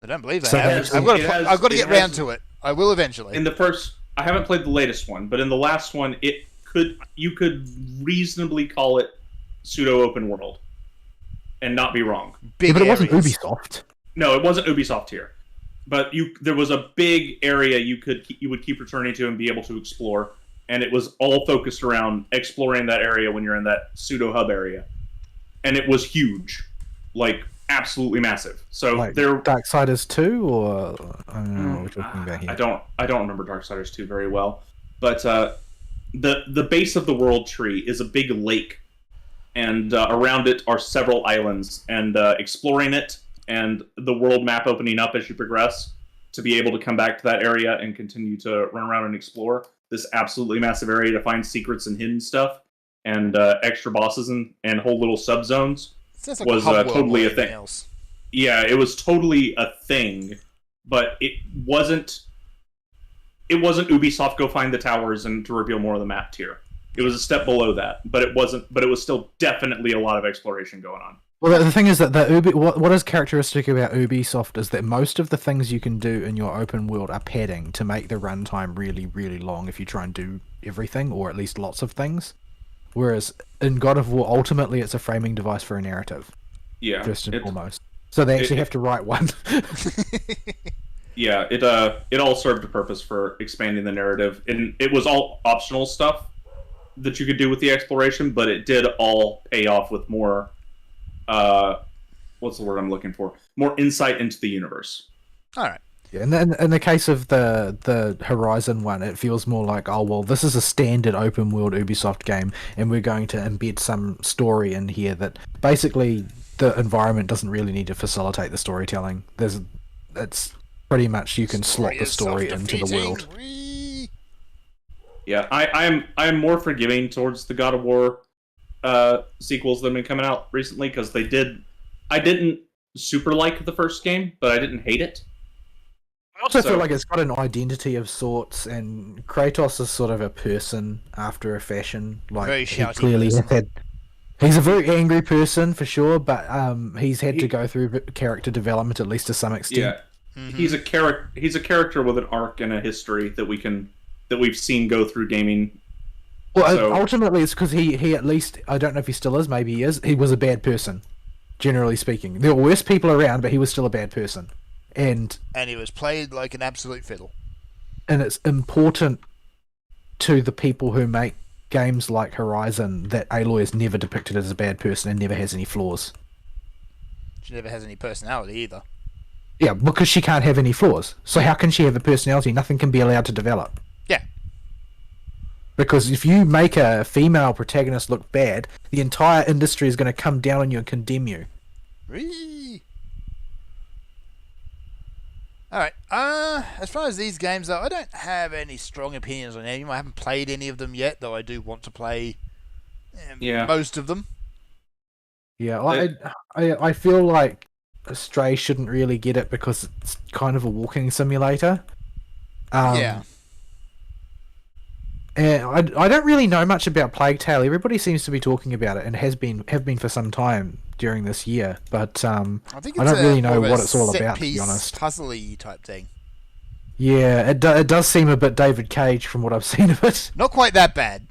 I don't believe they So have. there's- I've got it to, has- I've got to it get has- round to it. I will eventually. In the first, I haven't played the latest one, but in the last one, you could reasonably call it pseudo open world, and not be wrong. Big Yeah, but it wasn't areas. Ubisoft. No, it wasn't Ubisoft here, but there was a big area you would keep returning to and be able to explore, and it was all focused around exploring that area when you're in that pseudo hub area, and it was huge, like absolutely massive. So Like there, Darksiders 2, or I don't know what we're talking about here. I don't remember Darksiders 2 very well, but the base of the world tree is a big lake, and around it are several islands, and exploring it and the world map opening up as you progress to be able to come back to that area and continue to run around and explore this absolutely massive area to find secrets and hidden stuff and extra bosses and whole little subzones. Sounds like was, a hub world totally more a than anything thing. else. Yeah, it was totally a thing, but it wasn't Ubisoft go find the towers and to reveal more of the map tier. It was a step below that, but it was still definitely a lot of exploration going on. Well, the thing is that what is characteristic about Ubisoft is that most of the things you can do in your open world are padding to make the runtime really, really long if you try and do everything, or at least lots of things. Whereas in God of War, ultimately, it's a framing device for a narrative, Yeah, first and it- foremost. So they actually it- have to write one. Yeah, it all served a purpose for expanding the narrative, and it was all optional stuff that you could do with the exploration, but it did all pay off with more. What's the word I'm looking for? More insight into the universe. All right. Yeah, and then in the case of the Horizon one, it feels more like, oh well, this is a standard open world Ubisoft game, and we're going to embed some story in here that basically the environment doesn't really need to facilitate the storytelling. It's pretty much you can slot the story into the world. Yeah, I am more forgiving towards the God of War sequels that have been coming out recently because I didn't super like the first game, but I didn't hate it. I also So- feel like it's got an identity of sorts, and Kratos is sort of a person after a fashion. Like Very he shouty clearly person. has had. He's a very angry person for sure, but he's had He- to go through character development at least to some extent. Yeah, he's a character with an arc and a history that we've seen go through gaming. Well, So- ultimately, it's because he at least, I don't know if he still is, maybe he is. He was a bad person, generally speaking. There were worse people around, but he was still a bad person, and And he was played like an absolute fiddle. it's important to the people who make games like Horizon that Aloy is never depicted as a bad person and never has any flaws. She never has any personality either. Yeah, because she can't have any flaws. So how can she have a personality? Nothing can be allowed to develop. Yeah. Because if you make a female protagonist look bad, the entire industry is going to come down on you and condemn you. Whee! Alright, as far as these games though, I don't have any strong opinions on any of them. I haven't played any of them yet, though I do want to play Yeah. most of them. Yeah, I feel like Stray shouldn't really get it because it's kind of a walking simulator. Yeah. I don't really know much about Plague Tale. Everybody seems to be talking about it and have been for some time during this year. But I think I it's don't really know more of a what it's all about, to set-piece be honest. puzzly type thing. Yeah, it does seem a bit David Cage from what I've seen of it. Not quite that bad.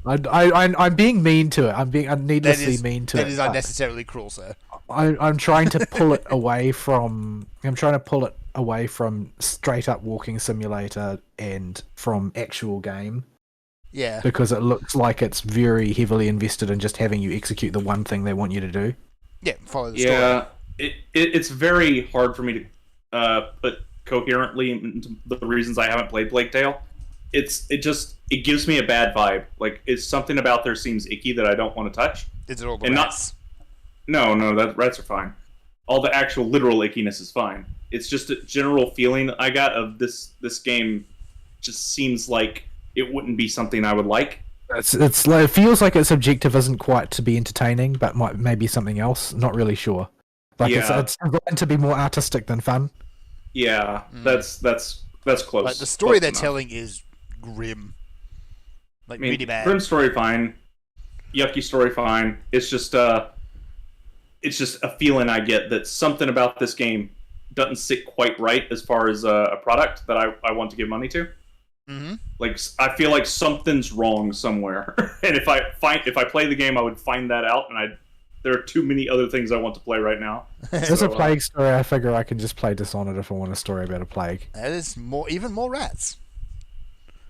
I'm being mean to it. I'm needlessly mean to it. That is unnecessarily cruel, sir. I'm trying to pull it away from. I'm trying to pull it away from straight up walking simulator and from actual game. Yeah. Because it looks like it's very heavily invested in just having you execute the one thing they want you to do. Yeah, follow the story. Yeah, it's very hard for me to put coherently into the reasons I haven't played Plague Tale. It gives me a bad vibe. Like, it's something about there seems icky that I don't want to touch. Is it all the And rats? Rats are fine. All the actual literal ickiness is fine. It's just a general feeling I got of this game just seems like it wouldn't be something I would like. It feels like its objective isn't quite to be entertaining, but maybe something else. Not really sure. Like Yeah. it's designed to be more artistic than fun. Yeah, that's close. Like, the story close they're enough. telling is grim. Like, I mean, really bad. grim story fine, yucky story fine. It's just a feeling I get that something about this game doesn't sit quite right as far as a product that I want to give money to. Mm-hmm. Like, I feel like something's wrong somewhere, and if I play the game, I would find that out. And there are too many other things I want to play right now. There's So, a plague story. I figure I can just play Dishonored if I want a story about a plague. That is even more rats.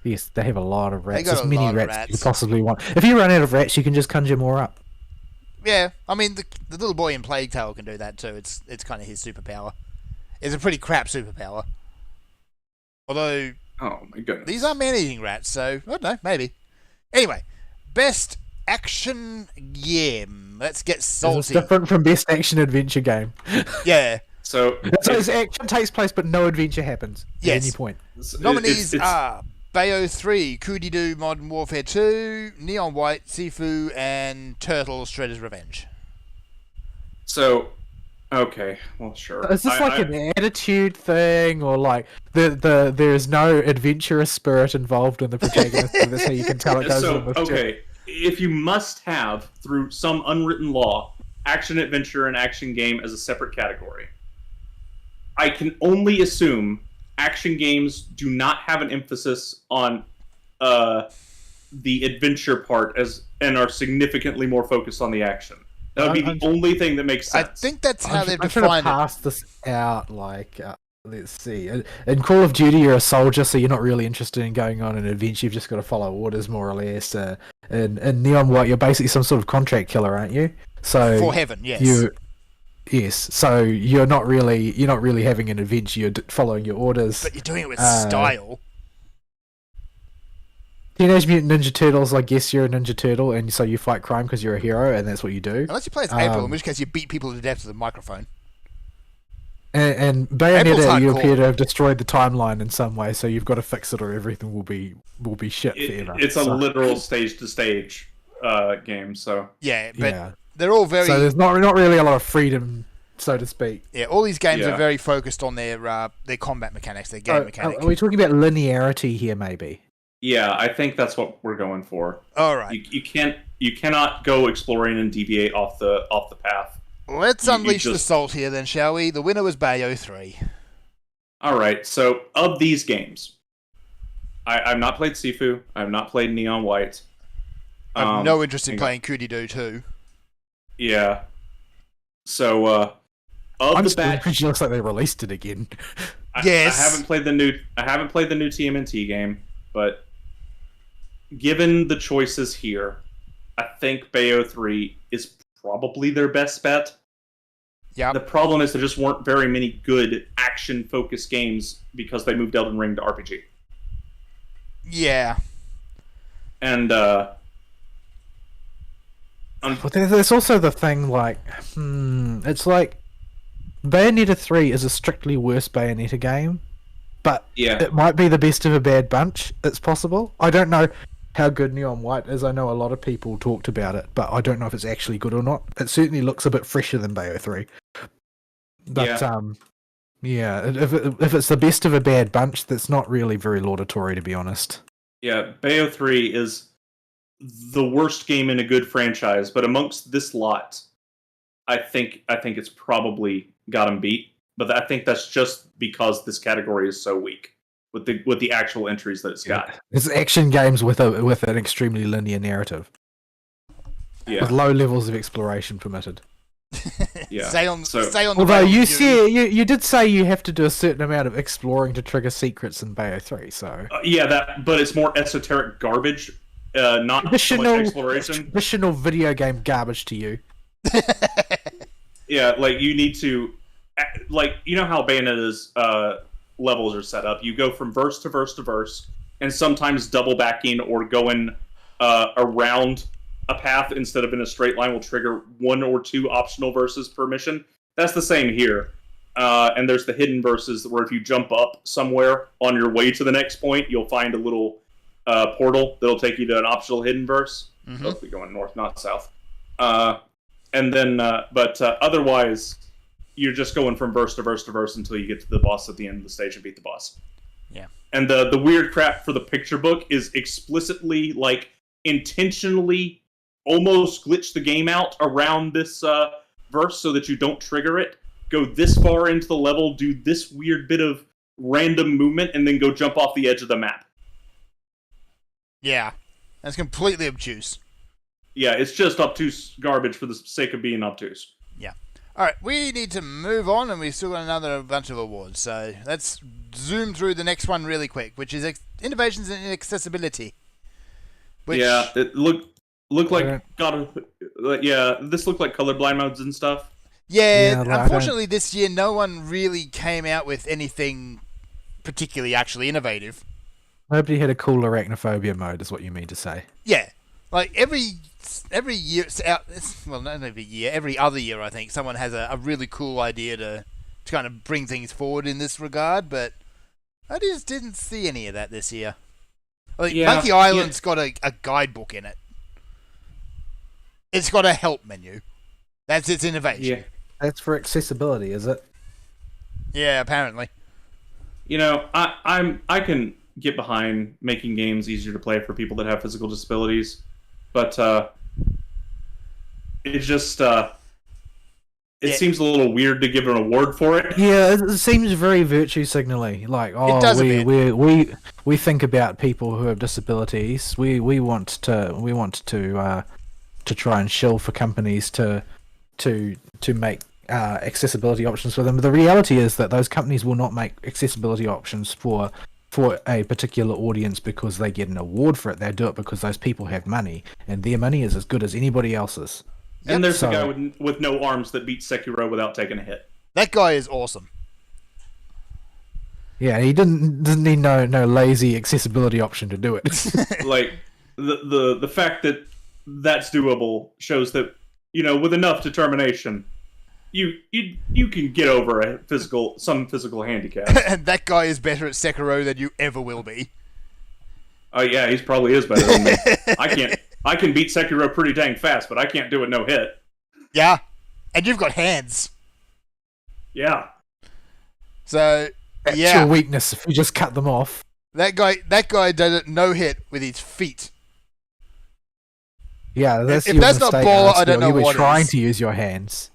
Yes, they have a lot of rats. got As a many lot of rats as you rats. possibly want. If you run out of rats, you can just conjure more up. Yeah, I mean, the little boy in Plague Tale can do that too. It's kind of his superpower. It's a pretty crap superpower. Although, oh my goodness, these are man-eating rats, so I don't know, maybe. Anyway, best action game. Let's get It's salty. different from best action adventure game. Yeah. So So its action takes place, but no adventure happens Yes. at any point. Nominees it's- are Bayo 3, Kudido Modern Warfare 2, Neon White, Sifu, and Turtle Shredder's Revenge. So, okay, well, sure. Is this like an attitude thing, or like there is no adventurous spirit involved in the protagonist? So that's how you can tell it goes So, on this okay, if you must have, through some unwritten law, action adventure and action game as a separate category, I can only assume action games do not have an emphasis on the adventure part and are significantly more focused on the action. That would be the only thing that makes I sense. think that's how they've I'm trying to defined it. pass this out. Like, let's see. In Call of Duty, you're a soldier, so you're not really interested in going on an adventure. You've just got to follow orders, more or less. In Neon White, you're basically some sort of contract killer, aren't you? So For heaven, yes. Yes. So you're not really having an adventure. You're following your orders. But you're doing it with style. Teenage Mutant Ninja Turtles, I guess you're a Ninja Turtle, and so you fight crime because you're a hero, and that's what you do. Unless you play as April, in which case you beat people to death with a microphone. And April's Bayonetta, you hardcore. appear to have destroyed the timeline in some way, so you've got to fix it, or everything will be shit forever. It's a So, literal stage-to-stage game, so... Yeah, but yeah. they're all very... So there's not really a lot of freedom, so to speak. Yeah, all these games Yeah. are very focused on their combat mechanics, their game mechanic. Are we talking about linearity here, maybe? Yeah, I think that's what we're going for. All right, You cannot go exploring and deviate off the path. let's you unleash the just- salt here then, shall we? The winner was Bayo 3. All right, so of these games, I've not played Sifu. I've not played Neon White. I have no interest in hang playing Kudido 2. Yeah. So of I'm the just batch, it looks like they released it again. Yes. I haven't played the new TMNT game, but given the choices here, I think Bayo 3 is probably their best bet. Yeah. The problem is there just weren't very many good action-focused games because they moved Elden Ring to RPG. Yeah. And But there's also the thing, like, it's like Bayonetta 3 is a strictly worse Bayonetta game, but yeah, it might be the best of a bad bunch. It's possible. I don't know how good Neon White is. I know a lot of people talked about it, but I don't know if it's actually good or not. It certainly looks a bit fresher than Bayo 3. But yeah, if it's the best of a bad bunch, that's not really very laudatory, to be honest. Yeah, Bayo 3 is the worst game in a good franchise, but amongst this lot, I think it's probably got him beat. But I think that's just because this category is so weak with the actual entries that it's got. It's action games with an extremely linear narrative, Yeah, with low levels of exploration permitted. yeah. Stay on So- the Although rails, you did say you have to do a certain amount of exploring to trigger secrets in Bayo 3, so Yeah, but it's more esoteric garbage, not so much exploration. traditional video game garbage to you. Yeah, like you need to, like you know how Bayonetta's levels are set up. You go from verse to verse to verse, and sometimes double backing or going around a path instead of in a straight line will trigger 1 or 2 optional verses per mission. That's the same here. And there's the hidden verses where if you jump up somewhere on your way to the next point, you'll find a little portal that'll take you to an optional hidden verse. Mhm. Supposed to be going north, not south. And then, otherwise, you're just going from verse to verse to verse until you get to the boss at the end of the stage and beat the boss. Yeah. And the weird crap for the picture book is explicitly, like, intentionally almost glitch the game out around this verse so that you don't trigger it. Go this far into the level, do this weird bit of random movement, and then go jump off the edge of the map. Yeah, that's completely obtuse. Yeah, it's just obtuse garbage for the sake of being obtuse. All right, we need to move on, and we've still got another bunch of awards. So let's zoom through the next one really quick, which is innovations in accessibility. Which, Yeah, it looked Yeah. this looked like colorblind modes and stuff. yeah. Yeah, like, Unfortunately, this year no one really came out with anything particularly actually innovative. Nobody had a cool arachnophobia mode, is what you mean to say. Yeah, like every year it's out. Well, not every year, every other year I think someone has a really cool idea to kind of bring things forward in this regard, but I just didn't see any of that this year. Like, Yeah, Monkey Island's got a guidebook in it. It's got a help menu. That's its innovation. That's for accessibility, is it? Yeah, apparently. You know, I can get behind making games easier to play for people that have physical disabilities, but it just Yeah. seems a little weird to give an award for it. Yeah, it seems very virtue signaling. Like, oh, does a bit. we think about people who have disabilities. We want to try and shill for companies to make accessibility options for them. But the reality is that those companies will not make accessibility options for a particular audience because they get an award for it. They do it because those people have money, and their money is as good as anybody else's. And there's So- a guy with no arms that beats Sekiro without taking a hit. That guy is awesome. Yeah, he doesn't need no lazy accessibility option to do it. Like the fact that that's doable shows that, you know, with enough determination, you can get over some physical handicap. And that guy is better at Sekiro than you ever will be. Oh yeah, he probably is better than me. I can beat Sekiro pretty dang fast, but I can't do it no hit. Yeah, and you've got hands. Yeah. So That's yeah, your weakness if you just cut them off. that guy does it no hit with his feet. Yeah, that's If your that's not mistake, baller, Arsenal. I don't know You were what trying is. to use your hands.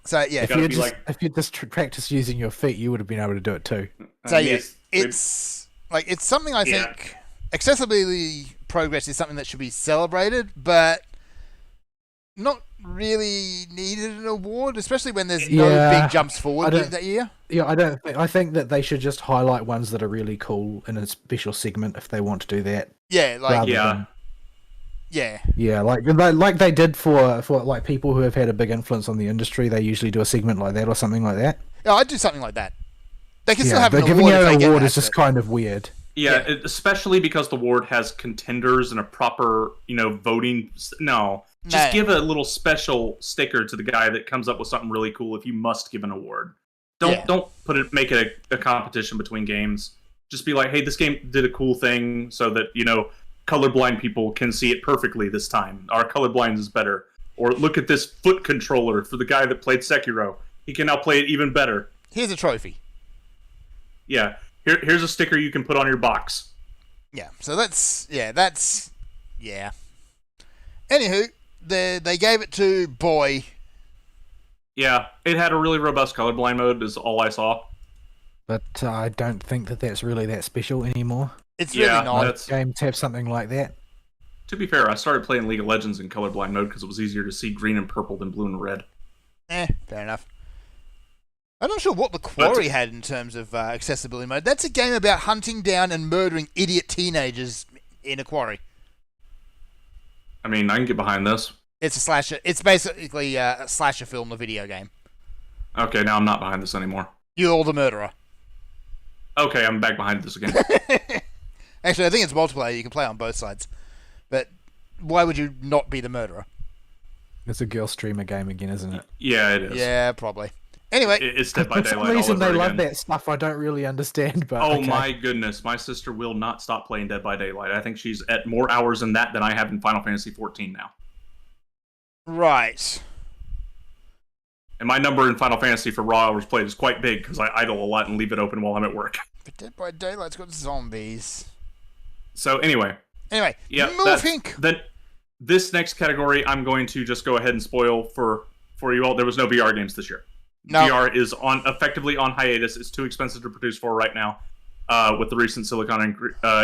So yeah, If Gotta you be just like- if you just practiced using your feet, you would have been able to do it too. so yeah, Yes, it's like it's something I Yeah. think accessibility progress is something that should be celebrated, but not really needed an award, especially when there's no Yeah, big jumps I forward don't- that year. Yeah, I think that they should just highlight ones that are really cool in a special segment if they want to do that. Yeah, like rather Yeah. than- yeah, like they did for like people who have had a big influence on the industry. They usually do a segment like that or something like that. yeah, I'd do something like that. They can still Yeah, have but an giving award you if they an get award that, is just but- kind of weird. Yeah, Yeah. especially because the award has contenders and a proper, voting. No, just Nah. give a little special sticker to the guy that comes up with something really cool. If you must give an award, don't make it a competition between games. Just be like, hey, this game did a cool thing, so that colorblind people can see it perfectly this time. Our colorblind is better. Or look at this foot controller for the guy that played Sekiro. He can now play it even better. Here's a trophy. Yeah. Here's a sticker you can put on your box. Yeah, so that's yeah. Anywho, they gave it to Boy. Yeah, it had a really robust colorblind mode, is all I saw. But I don't think that that's really that special anymore. It's really Yeah, not. that's- Games have something like that. To be fair, I started playing League of Legends in colorblind mode because it was easier to see green and purple than blue and red. Fair enough. I'm not sure what the Quarry had in terms of accessibility mode. That's a game about hunting down and murdering idiot teenagers in a quarry. I mean, I can get behind this. It's a slasher. It's basically a slasher film, a video game. Okay, now I'm not behind this anymore. You're the murderer. Okay, I'm back behind this again. Actually, I think it's multiplayer. You can play on both sides. But why would you not be the murderer? It's a girl streamer game again, isn't it? Yeah, it is. Yeah, probably. Anyway, It's Dead by For some Daylight reason all over they love again. that stuff. I don't really understand, but Oh okay. my goodness, my sister will not stop playing Dead by Daylight. I think she's at more hours in that than I have in Final Fantasy XIV now. right. And my number in Final Fantasy for raw hours played is quite big because I idle a lot and leave it open while I'm at work. But Dead by Daylight's got zombies. So anyway, Anyway, yeah, moving. then this next category I'm going to just go ahead and spoil for you all. There was no VR games this year. No. VR is effectively on hiatus. It's too expensive to produce for right now, with the recent silicon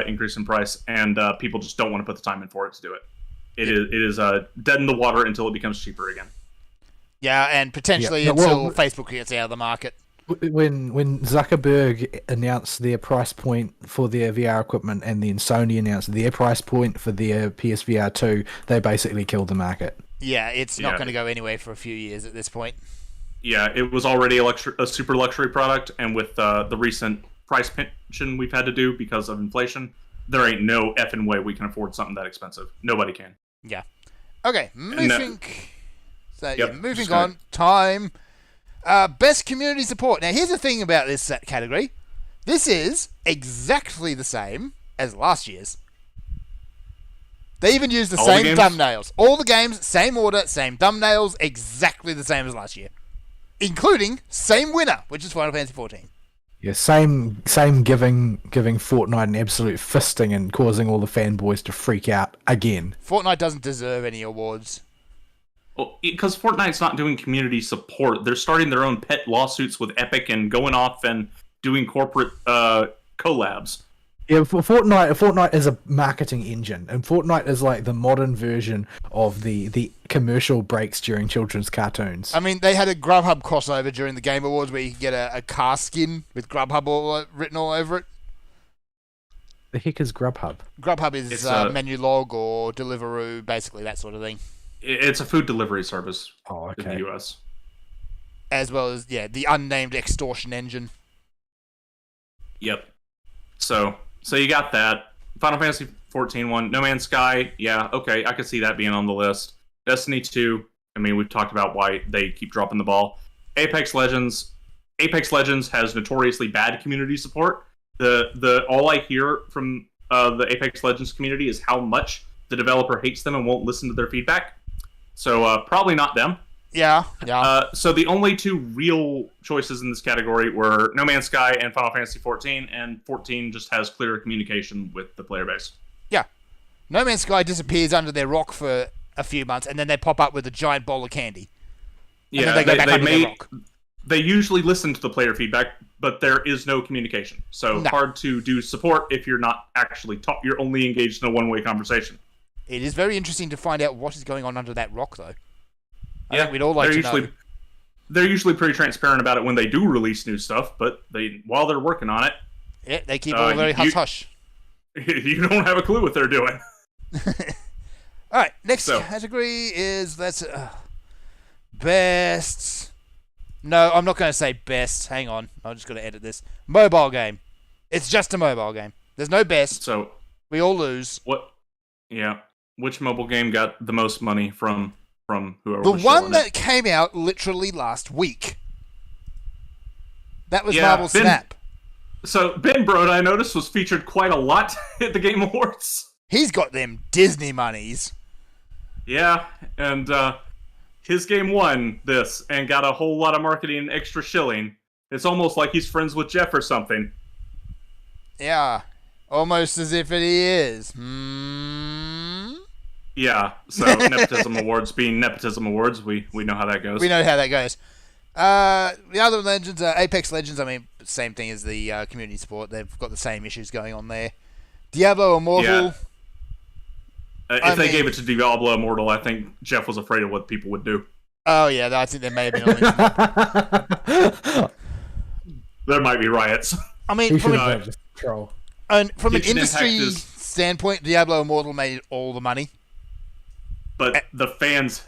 increase in price, and people just don't want to put the time in for it to do it. It is dead in the water until it becomes cheaper again. Yeah, and potentially Yeah, well, until Facebook gets out of the market. When Zuckerberg announced their price point for their VR equipment and then Sony announced their price point for their PSVR 2, they basically killed the market. Yeah, it's not Yeah. going to go anywhere for a few years at this point. Yeah, it was already a super luxury product, and with the recent price pension we've had to do because of inflation, there ain't no effing way we can afford something that expensive. Nobody can. Yeah. Okay, moving. So, yeah, Yep, moving just gonna- on. Time. Best community support. Now, here's the thing about this category. This is exactly the same as last year's. They even used the All the same games? thumbnails. All the games, same order, same thumbnails, exactly the same as last year. Including same winner, which is Final Fantasy XIV. Yeah, same giving Fortnite an absolute fisting and causing all the fanboys to freak out again. Fortnite doesn't deserve any awards. Well, because Fortnite's not doing community support. They're starting their own pet lawsuits with Epic and going off and doing corporate collabs. Yeah, for Fortnite is a marketing engine, and Fortnite is like the modern version of the commercial breaks during children's cartoons. I mean, they had a Grubhub crossover during the Game Awards where you could get a car skin with Grubhub written all over it. The heck is Grubhub? Grubhub is It's, Menulog or Deliveroo, basically that sort of thing. It's a food delivery service Oh, in the okay. US. As well as, yeah, the unnamed extortion engine. Yep. So you got that. Final Fantasy 14 one. No Man's Sky, yeah, okay, I could see that being on the list. Destiny 2, I mean, we've talked about why they keep dropping the ball. Apex Legends has notoriously bad community support. The all I hear from the Apex Legends community is how much the developer hates them and won't listen to their feedback. So probably not them. Yeah. So the only two real choices in this category were No Man's Sky and Final Fantasy 14, and 14 just has clearer communication with the player base. No Man's Sky disappears under their rock for a few months, and then they pop up with a giant bowl of candy. And then they go back under their rock. They usually listen to the player feedback, but there is no communication. So No. hard to do support if you're not actually you're only engaged in a one-way conversation. It is very interesting to find out what is going on under that rock, though. I Yeah, think we'd all like to know. They're usually pretty transparent about it when they do release new stuff, but while they're working on it, Yeah, they keep all very hush-hush. you don't have a clue what they're doing. Alright, next So- category is best. No, I'm not going to say best. Hang on. I'm just going to edit this. Mobile game. It's just a mobile game. There's no best. So We all lose. what? Yeah, which mobile game got the most money from whoever? The was one showing that it? came out literally last week. That was Yeah, Marvel Ben- Snap. So Ben Broda, I noticed, was featured quite a lot at the Game Awards. He's got them Disney monies. Yeah, and his game won this and got a whole lot of marketing and extra shilling. It's almost like he's friends with Jeff or something. Yeah. Almost as if it is. Yeah, so nepotism awards being nepotism awards, we know how that goes. We know how that goes. The other Legends, Apex Legends, I mean, same thing as the community support. They've got the same issues going on there. Diablo Immortal. Yeah. If they gave it to Diablo Immortal, I think Jeff was afraid of what people would do. Oh, yeah, I think there may have been a There might be riots. I mean, He from, should an, have just troll. from an Genshin industry Impact is- standpoint, Diablo Immortal made all the money. But the fans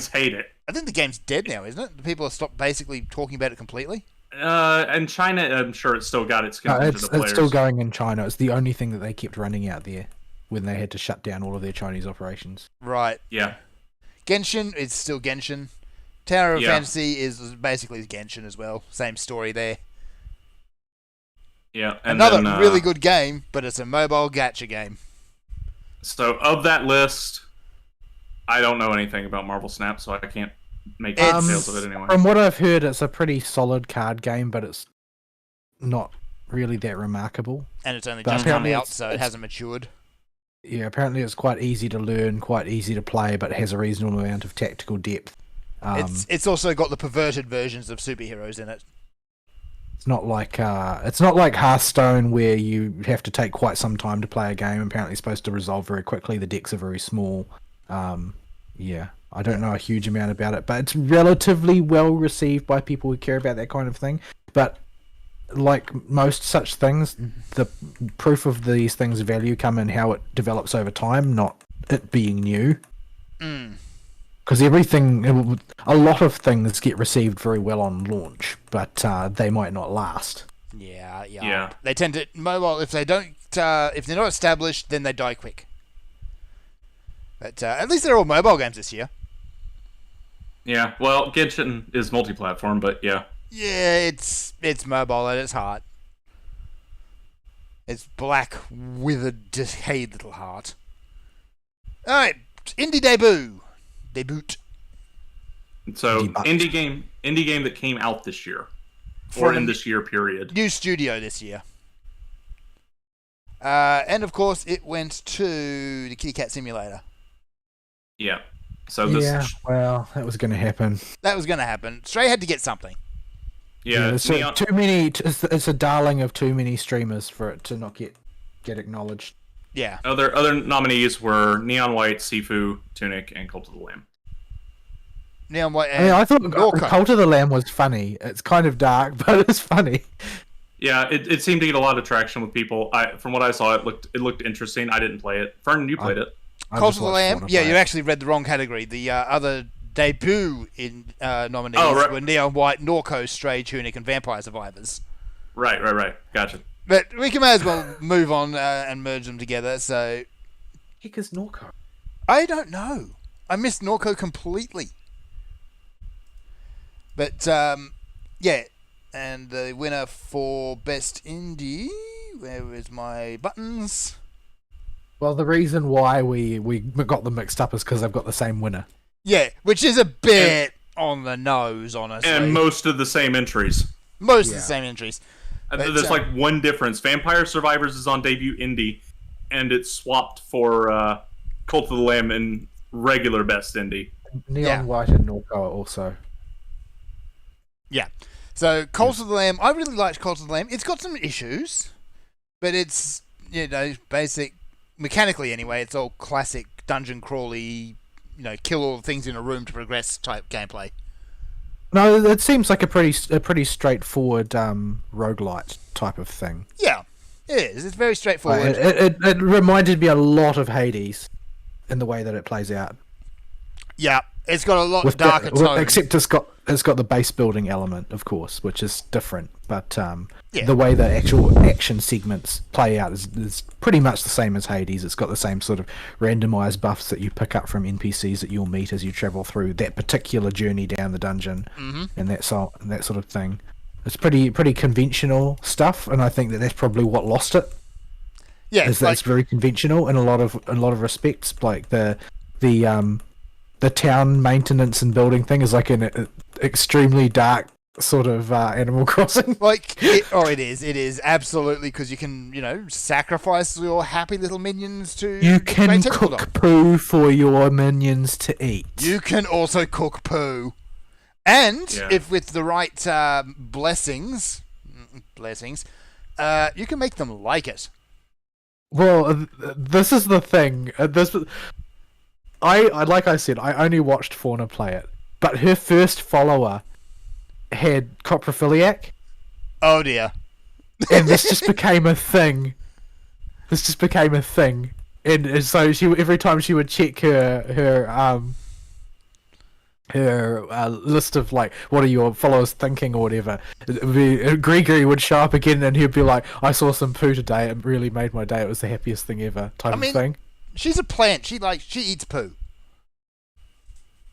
hate it. I think the game's dead now, isn't it? People have stopped basically talking about it completely. And China, I'm sure it's still got its contingent It's of players. still going in China. It's the only thing that they kept running out there when they had to shut down all of their Chinese operations. Right. Yeah. Genshin is still Genshin. Tower of Yeah. Fantasy is basically Genshin as well. Same story there. Yeah. And Another then, really good game, but it's a mobile gacha game. So of that list, I don't know anything about Marvel Snap, so I can't make It's- details of it anyway. From what I've heard, it's a pretty solid card game, but it's not really that remarkable. And it's only But just come apparently out, it's- so it hasn't matured. Yeah, apparently it's quite easy to learn, quite easy to play, but has a reasonable amount of tactical depth. It's also got the perverted versions of superheroes in it. It's not like Hearthstone where you have to take quite some time to play a game. Apparently, it's supposed to resolve very quickly. The decks are very small. Yeah, I don't know a huge amount about it, but it's relatively well received by people who care about that kind of thing. But like most such things, the proof of these things' value come in how it develops over time, not it being new. Because a lot of things get received very well on launch, but they might not last. Yeah. They tend to mobile if they don't if they're not established, then they die quick. But at least they're all mobile games this year. Yeah. Well, Genshin is multi-platform, but yeah. Yeah, it's mobile at its heart. It's black with a decayed little heart. All right, indie debut. So Debut. indie game that came out this year, For or the- in this year period. New studio this year. And of course, it went to the Kitty Cat Simulator. Yeah. So this. Yeah, well, that was going to happen. That was going to happen. Stray had to get something. Yeah. it's Neon- too many. It's a darling of too many streamers for it to not get acknowledged. Yeah. Other nominees were Neon White, Sifu, Tunic, and Cult of the Lamb. Neon White I mean, I thought Norco. Cult of the Lamb was funny. It's kind of dark, but it's funny. Yeah, it seemed to get a lot of traction with people. From what I saw, it looked interesting. I didn't play it. Fern, you played it. I Cult just of the watched Lamb. Fortnite. Yeah, you actually read the wrong category. The other debut in nominees Oh, right. were Neon White, Norco, Stray, Tunic, and Vampire Survivors. Right. Gotcha. But we can may as well move on and merge them together. So Heck is Norco? I don't know. I missed Norco completely. But yeah, and the winner for best indie. Where is my buttons? Well, the reason why we got them mixed up is because they've got the same winner. Yeah, which is a bit on the nose, honestly. And most of the same entries. Most of Yeah. the same entries. But, There's like one difference. Vampire Survivors is on debut indie, and it's swapped for Cult of the Lamb in regular best indie. Neon Yeah. White and Norco are also. Yeah. So, Cult of the Lamb, I really liked Cult of the Lamb. It's got some issues, but it's, basic, mechanically anyway, it's all classic dungeon crawly, kill all the things in a room to progress type gameplay. No, it seems like a pretty straightforward roguelite type of thing. Yeah, it is. It's very straightforward. It reminded me a lot of Hades in the way that it plays out. Yeah, it's got a lot With darker tone. except it's got the base building element, of course, which is different. But Yeah. the way the actual action segments play out is pretty much the same as Hades. It's got the same sort of randomized buffs that you pick up from NPCs that you'll meet as you travel through that particular journey down the dungeon, and that sort of thing. It's pretty conventional stuff, and I think that's probably what lost it. Yeah, Is that it's very conventional in a lot of respects. Like the town maintenance and building thing is like an extremely dark sort of Animal Crossing. It is absolutely, because you can, sacrifice your happy little minions to You create can technical cook dog. poo for your minions to eat. You can also cook poo, and Yeah. if with the right blessings, you can make them like it. Well, this is the thing. Like I said, I only watched Fauna play it, but her first follower had coprophiliac, Oh dear. and this just became a thing. And so every time she would check her list of like, what are your followers thinking or whatever, Gregory would show up again, and he'd be like, I saw some poo today, it really made my day, it was the happiest thing ever, type of thing. She's a plant. She eats poo.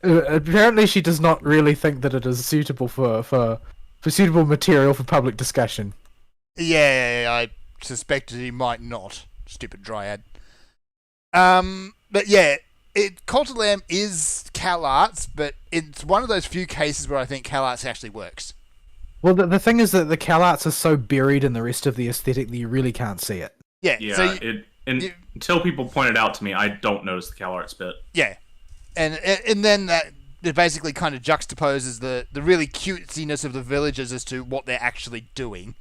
Apparently she does not really think that it is suitable for suitable material for public discussion. Yeah, I suspected he might not. Stupid dryad. But yeah, Cult of the Lamb is CalArts, but it's one of those few cases where I think CalArts actually works. Well, the thing is that the CalArts is so buried in the rest of the aesthetic that you really can't see it. Yeah, Yeah, so until people point it out to me, I don't notice the CalArts bit. yeah, and then that it basically kind of juxtaposes the really cutesiness of the villagers as to what they're actually doing.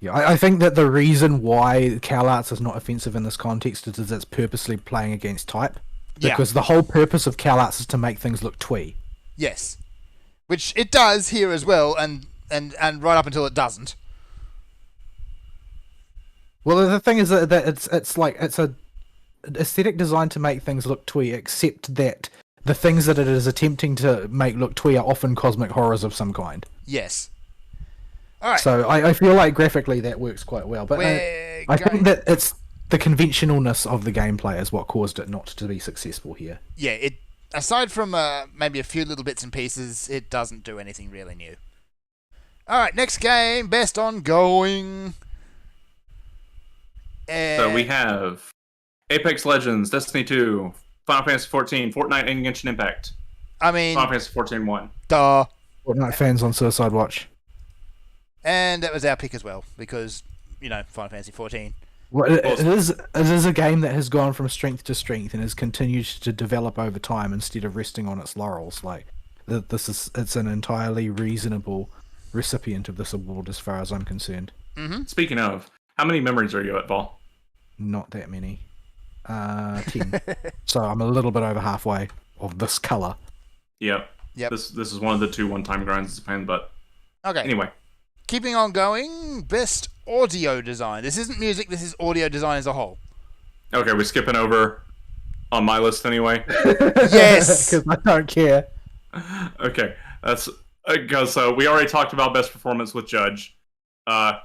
Yeah, I think that the reason why CalArts is not offensive in this context is it's purposely playing against type. Yeah. Because the whole purpose of CalArts is to make things look twee. Yes, which it does here as well, and right up until it doesn't. Well, the thing is that it's a aesthetic designed to make things look twee, except that the things that it is attempting to make look twee are often cosmic horrors of some kind. Yes. All right. So I feel like graphically that works quite well, but I think that it's the conventionalness of the gameplay is what caused it not to be successful here. Yeah, it aside from maybe a few little bits and pieces, it doesn't do anything really new. All right, next game, best ongoing. So we have Apex Legends, Destiny 2, Final Fantasy 14, Fortnite, and Genshin Impact. I mean, Final Fantasy 14 1. duh. Fortnite fans on Suicide Watch. And that was our pick as well, because, Final Fantasy 14. Well, it is a game that has gone from strength to strength and has continued to develop over time instead of resting on its laurels. Like, it's an entirely reasonable recipient of this award as far as I'm concerned. Mm-hmm. Speaking of, how many memories are you at, Vol? Not that many. 10. So I'm a little bit over halfway of this colour. Yep. This is one of the 2 one-time grinds. It's a pain in the butt. Okay. Anyway. Keeping on going, best audio design. This isn't music, this is audio design as a whole. Okay, we're skipping over on my list anyway. Yes! Because I don't care. Okay, that's because we already talked about best performance with Judge. None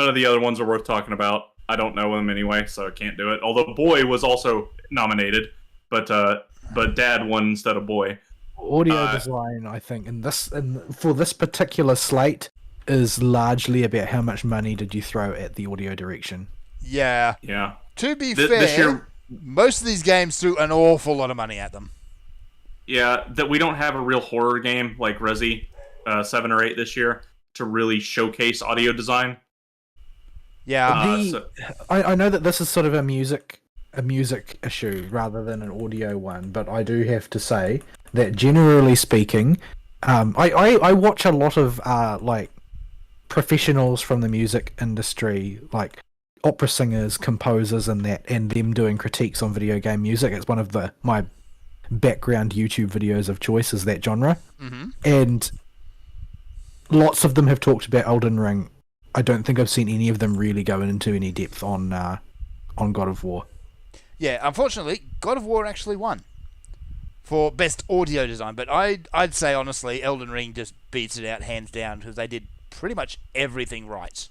of the other ones are worth talking about. I don't know them anyway, so I can't do it. Although Boy was also nominated, but Dad won instead of Boy. Audio design, I think, for this particular slate, is largely about how much money did you throw at the audio direction. Yeah. Yeah. To be This fair, year, most of these games threw an awful lot of money at them. yeah, that we don't have a real horror game like Resi 7 or 8 this year to really showcase audio design. Yeah. I know that this is sort of a music issue rather than an audio one, but I do have to say that generally speaking, I watch a lot of like professionals from the music industry, like opera singers, composers, and them doing critiques on video game music. It's one of my background YouTube videos of choice is that genre. Mm-hmm. And lots of them have talked about Elden Ring. I don't think I've seen any of them really go into any depth on God of War. Yeah, unfortunately, God of War actually won for best audio design, but I'd say honestly, Elden Ring just beats it out hands down because they did pretty much everything right.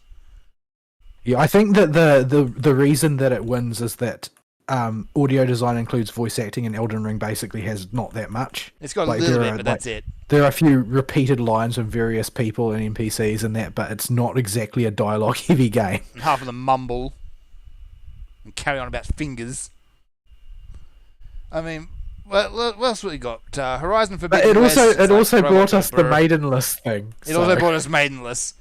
Yeah, I think that the reason that it wins is that audio design includes voice acting, and Elden Ring basically has not that much. It's got a little bit, but that's it. There are a few repeated lines from various people and NPCs and that, but it's not exactly a dialogue-heavy game. And half of them mumble and carry on about fingers. I mean, what else we got? Horizon But Forbidden West. it also brought us the Robot Maidenless thing. It also brought us Maidenless.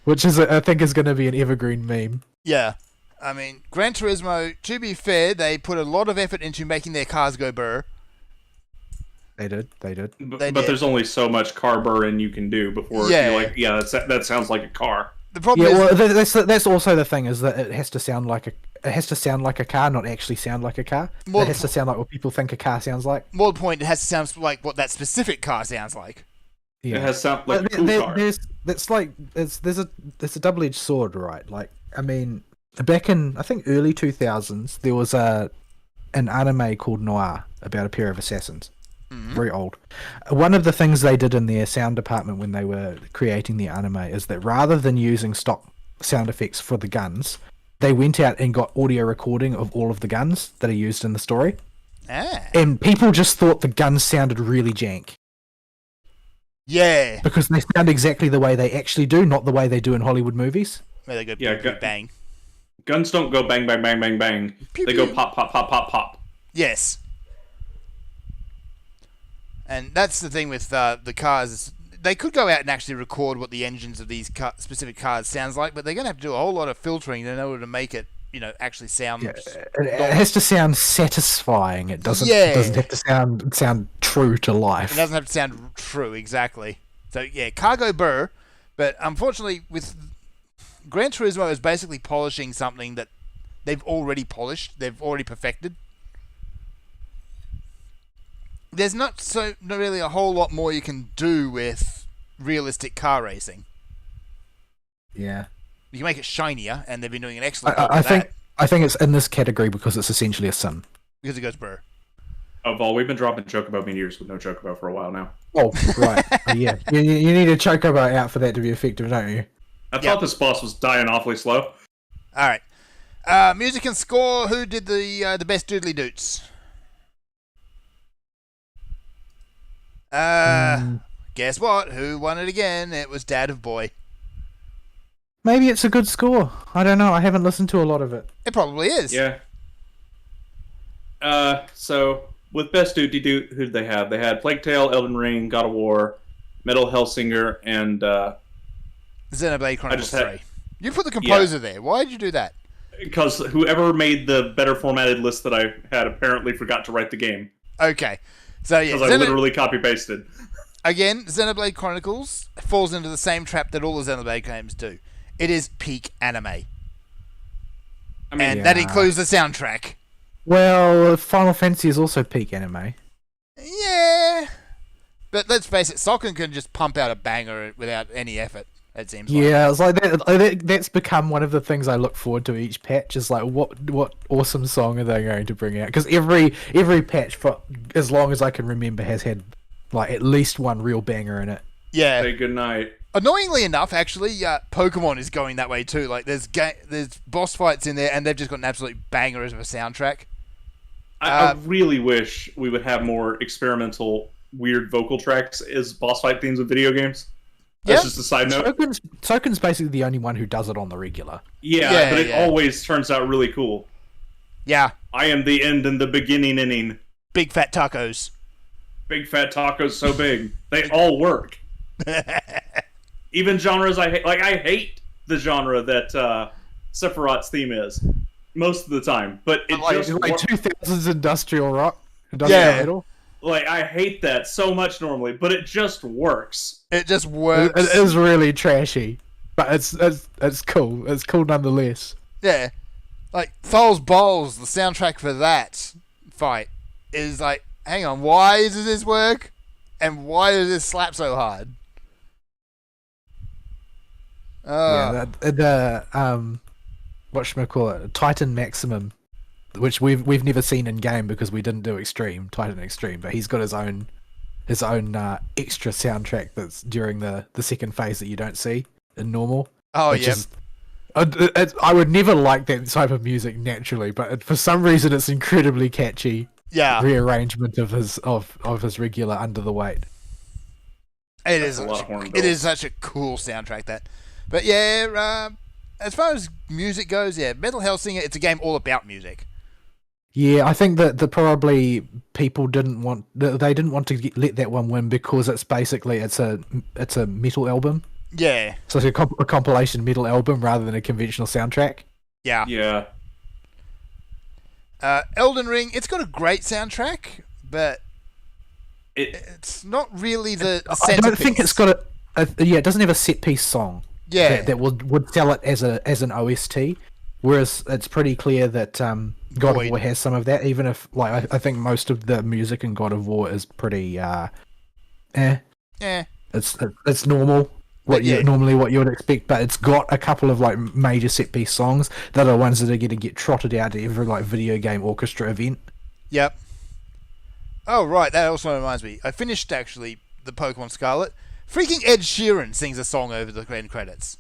which is I think is going to be an evergreen meme. Yeah. I mean, Gran Turismo, to be fair, they put a lot of effort into making their cars go burr. They did. But They did. there's only so much car burring you can do before Yeah. you're like, yeah, that sounds like a car. The problem Yeah, is... well, that's also the thing is that it has to sound like a car, not actually sound like a car. Well, It has to sound like what people think a car sounds like. More the point, it has to sound like what that specific car sounds like. Yeah. It has sound like a But cool car. there's a double-edged sword, right? Like, I mean, back in I think early 2000s, there was an anime called Noir about a pair of assassins. Very old. One of the things they did in their sound department when they were creating the anime is that rather than using stock sound effects for the guns, they went out and got audio recording of all of the guns that are used in the story. Ah. And people just thought the guns sounded really jank Yeah. because they sound exactly the way they actually do, not the way they do in Hollywood movies. Where they go Yeah, bang, bang. Guns don't go bang, bang, bang, bang, bang. Pew, They go pew. pop, pop, pop, pop, pop. Yes. And that's the thing with the cars. They could go out and actually record what the engines of these specific cars sounds like, but they're going to have to do a whole lot of filtering in order to make it, actually sound... Yeah, it has to sound satisfying. It doesn't. Yeah. It doesn't have to sound true to life. It doesn't have to sound true, exactly. So, yeah, cargo burr, but unfortunately, with Gran Turismo is basically polishing something that they've already polished, they've already perfected. There's not really a whole lot more you can do with realistic car racing. Yeah. You can make it shinier, and they've been doing an excellent job I of that think it's in this category because it's essentially a sin. because it goes burr. Of all, we've been dropping Chocobo meteors with no Chocobo for a while now. Oh, right. Yeah. You need a chocobo out for that to be effective, don't you? I thought this boss was dying awfully slow. All right. Music and score. Who did the best doodly doots? Guess what? Who won it again? It was Dad of Boy. Maybe it's a good score. I don't know. I haven't listened to a lot of it. It probably is. Yeah. So with best Doody Doot, who did they have? They had Plague Tale, Elden Ring, God of War, Metal Hellsinger, and Xenoblade Chronicles I just 3. You put the composer there. Why did you do that? because whoever made the better formatted list that I had apparently forgot to write the game Okay. So yeah, because I literally copy pasted. again, Xenoblade Chronicles falls into the same trap that all the Xenoblade games do. It is peak anime. I mean, And Yeah. that includes the soundtrack. Well, Final Fantasy is also peak anime. Yeah. But let's face it, Socken can just pump out a banger without any effort, it seems like. Yeah, it's like that's become one of the things I look forward to each patch. Is like what awesome song are they going to bring out? Because every patch for as long as I can remember has had like at least one real banger in it. Yeah. say goodnight. Annoyingly enough, actually, Pokemon is going that way too. Like, there's boss fights in there, and they've just got an absolute banger as a soundtrack. I really wish we would have more experimental, weird vocal tracks as boss fight themes of video games. That's Yeah. just a side note. Token's basically the only one who does it on the regular. Yeah, but it yeah. always turns out really cool. Yeah. I am the end and the beginning inning. Big fat tacos. Big fat tacos so big. They all work. Even genres I hate. Like, I hate the genre that Sephiroth's theme is. Most of the time. But it just... Like 2000s industrial rock, Yeah. metal. Like, I hate that so much normally, but it just works. It just works. It is really trashy, but it's cool. It's cool nonetheless. Yeah. Like, Thol's Bowls, the soundtrack for that fight, is like, hang on, why does this work? And why does this slap so hard? Yeah, whatchamacallit, Titan Maximum, which we've never seen in game because we didn't do Extreme, Titan Extreme, but he's got his own extra soundtrack that's during the second phase that you don't see in normal. Oh, which yeah. is- I would never like that type of music naturally, but for some reason it's incredibly catchy. Yeah. Rearrangement of his regular Under the Weight. It is. a lot of horn It bills. is such a cool soundtrack, that. But yeah, as far as music goes, yeah, Metal Hellsinger, it's a game all about music. Yeah, I think that probably people didn't want they didn't want to let that one win because it's basically it's a metal album, Yeah, so it's a compilation metal album rather than a conventional soundtrack. yeah. Yeah. Elden Ring, it's got a great soundtrack, but It it's not really the I centerpiece. don't think it's got it doesn't have a set piece song. Yeah, that would sell it as an OST, whereas it's pretty clear that God Void. of War has some of that. Even if I think most of the music in God of War is pretty yeah. it's normal. What Yeah. what you would expect, but it's got a couple of like major set piece songs that are ones that are going to get trotted out at every like video game orchestra event. Yep. Oh, right. That also reminds me. I finished, actually, the Pokemon Scarlet. Freaking Ed Sheeran sings a song over the end credits.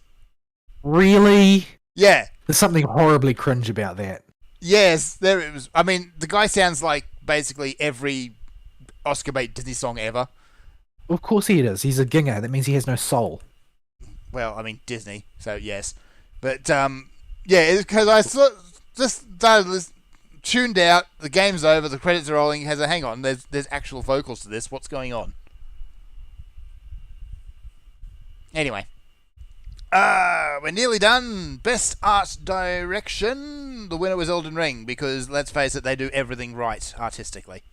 Really? Yeah. There's something horribly cringe about that. Yes. There it was. I mean, the guy sounds like basically every Oscar bait Disney song ever. Of course he is. He's a ginger. That means he has no soul. Well, I mean, Disney, so yes. But, yeah, it's because I just started tuned out, the game's over, the credits are rolling, hang on, there's actual vocals to this, what's going on? Anyway. We're nearly done. Best art direction. The winner was Elden Ring, because, let's face it, they do everything right, artistically.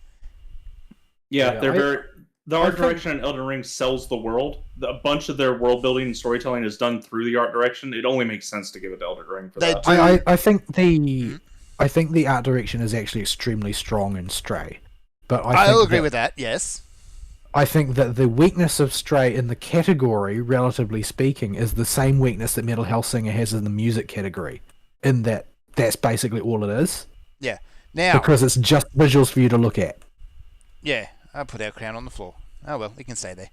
Yeah, Yeah, they're very. The art think- direction in Elden Ring sells the world. A bunch of their world building and storytelling is done through the art direction. It only makes sense to give it to Elden Ring for They that. do- I think the art direction is actually extremely strong in Stray, but I'll agree with that, yes. I think that the weakness of Stray in the category, relatively speaking, is the same weakness that Metal Hellsinger has in the music category, in that that's basically all it is, Yeah. Now, because it's just visuals for you to look at. yeah, I'll put our crown on the floor. Oh well, it can stay there.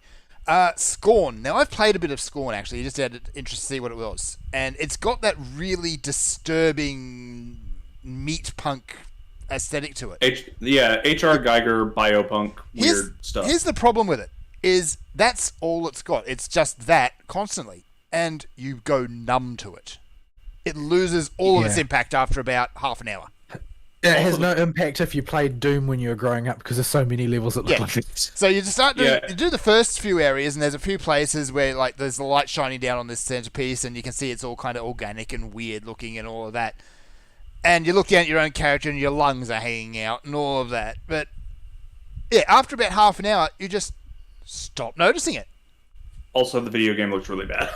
Scorn. Now, I've played a bit of Scorn, actually, just out of interest to see what it was. And it's got that really disturbing meat punk aesthetic to it. H.R. Geiger biopunk weird stuff. Here's the problem with it, is that's all it's got. It's just that constantly. And you go numb to it. It loses all of its Yeah. impact after about half an hour. It has no impact if you played Doom when you were growing up, because there's so many levels that look Yeah. like this. So you just start doing, Yeah. you do the first few areas, and there's a few places where like there's the light shining down on this centerpiece, and you can see it's all kind of organic and weird looking and all of that. And you look down at your own character, and your lungs are hanging out and all of that. But yeah, after about half an hour, you just stop noticing it. Also, the video game looks really bad.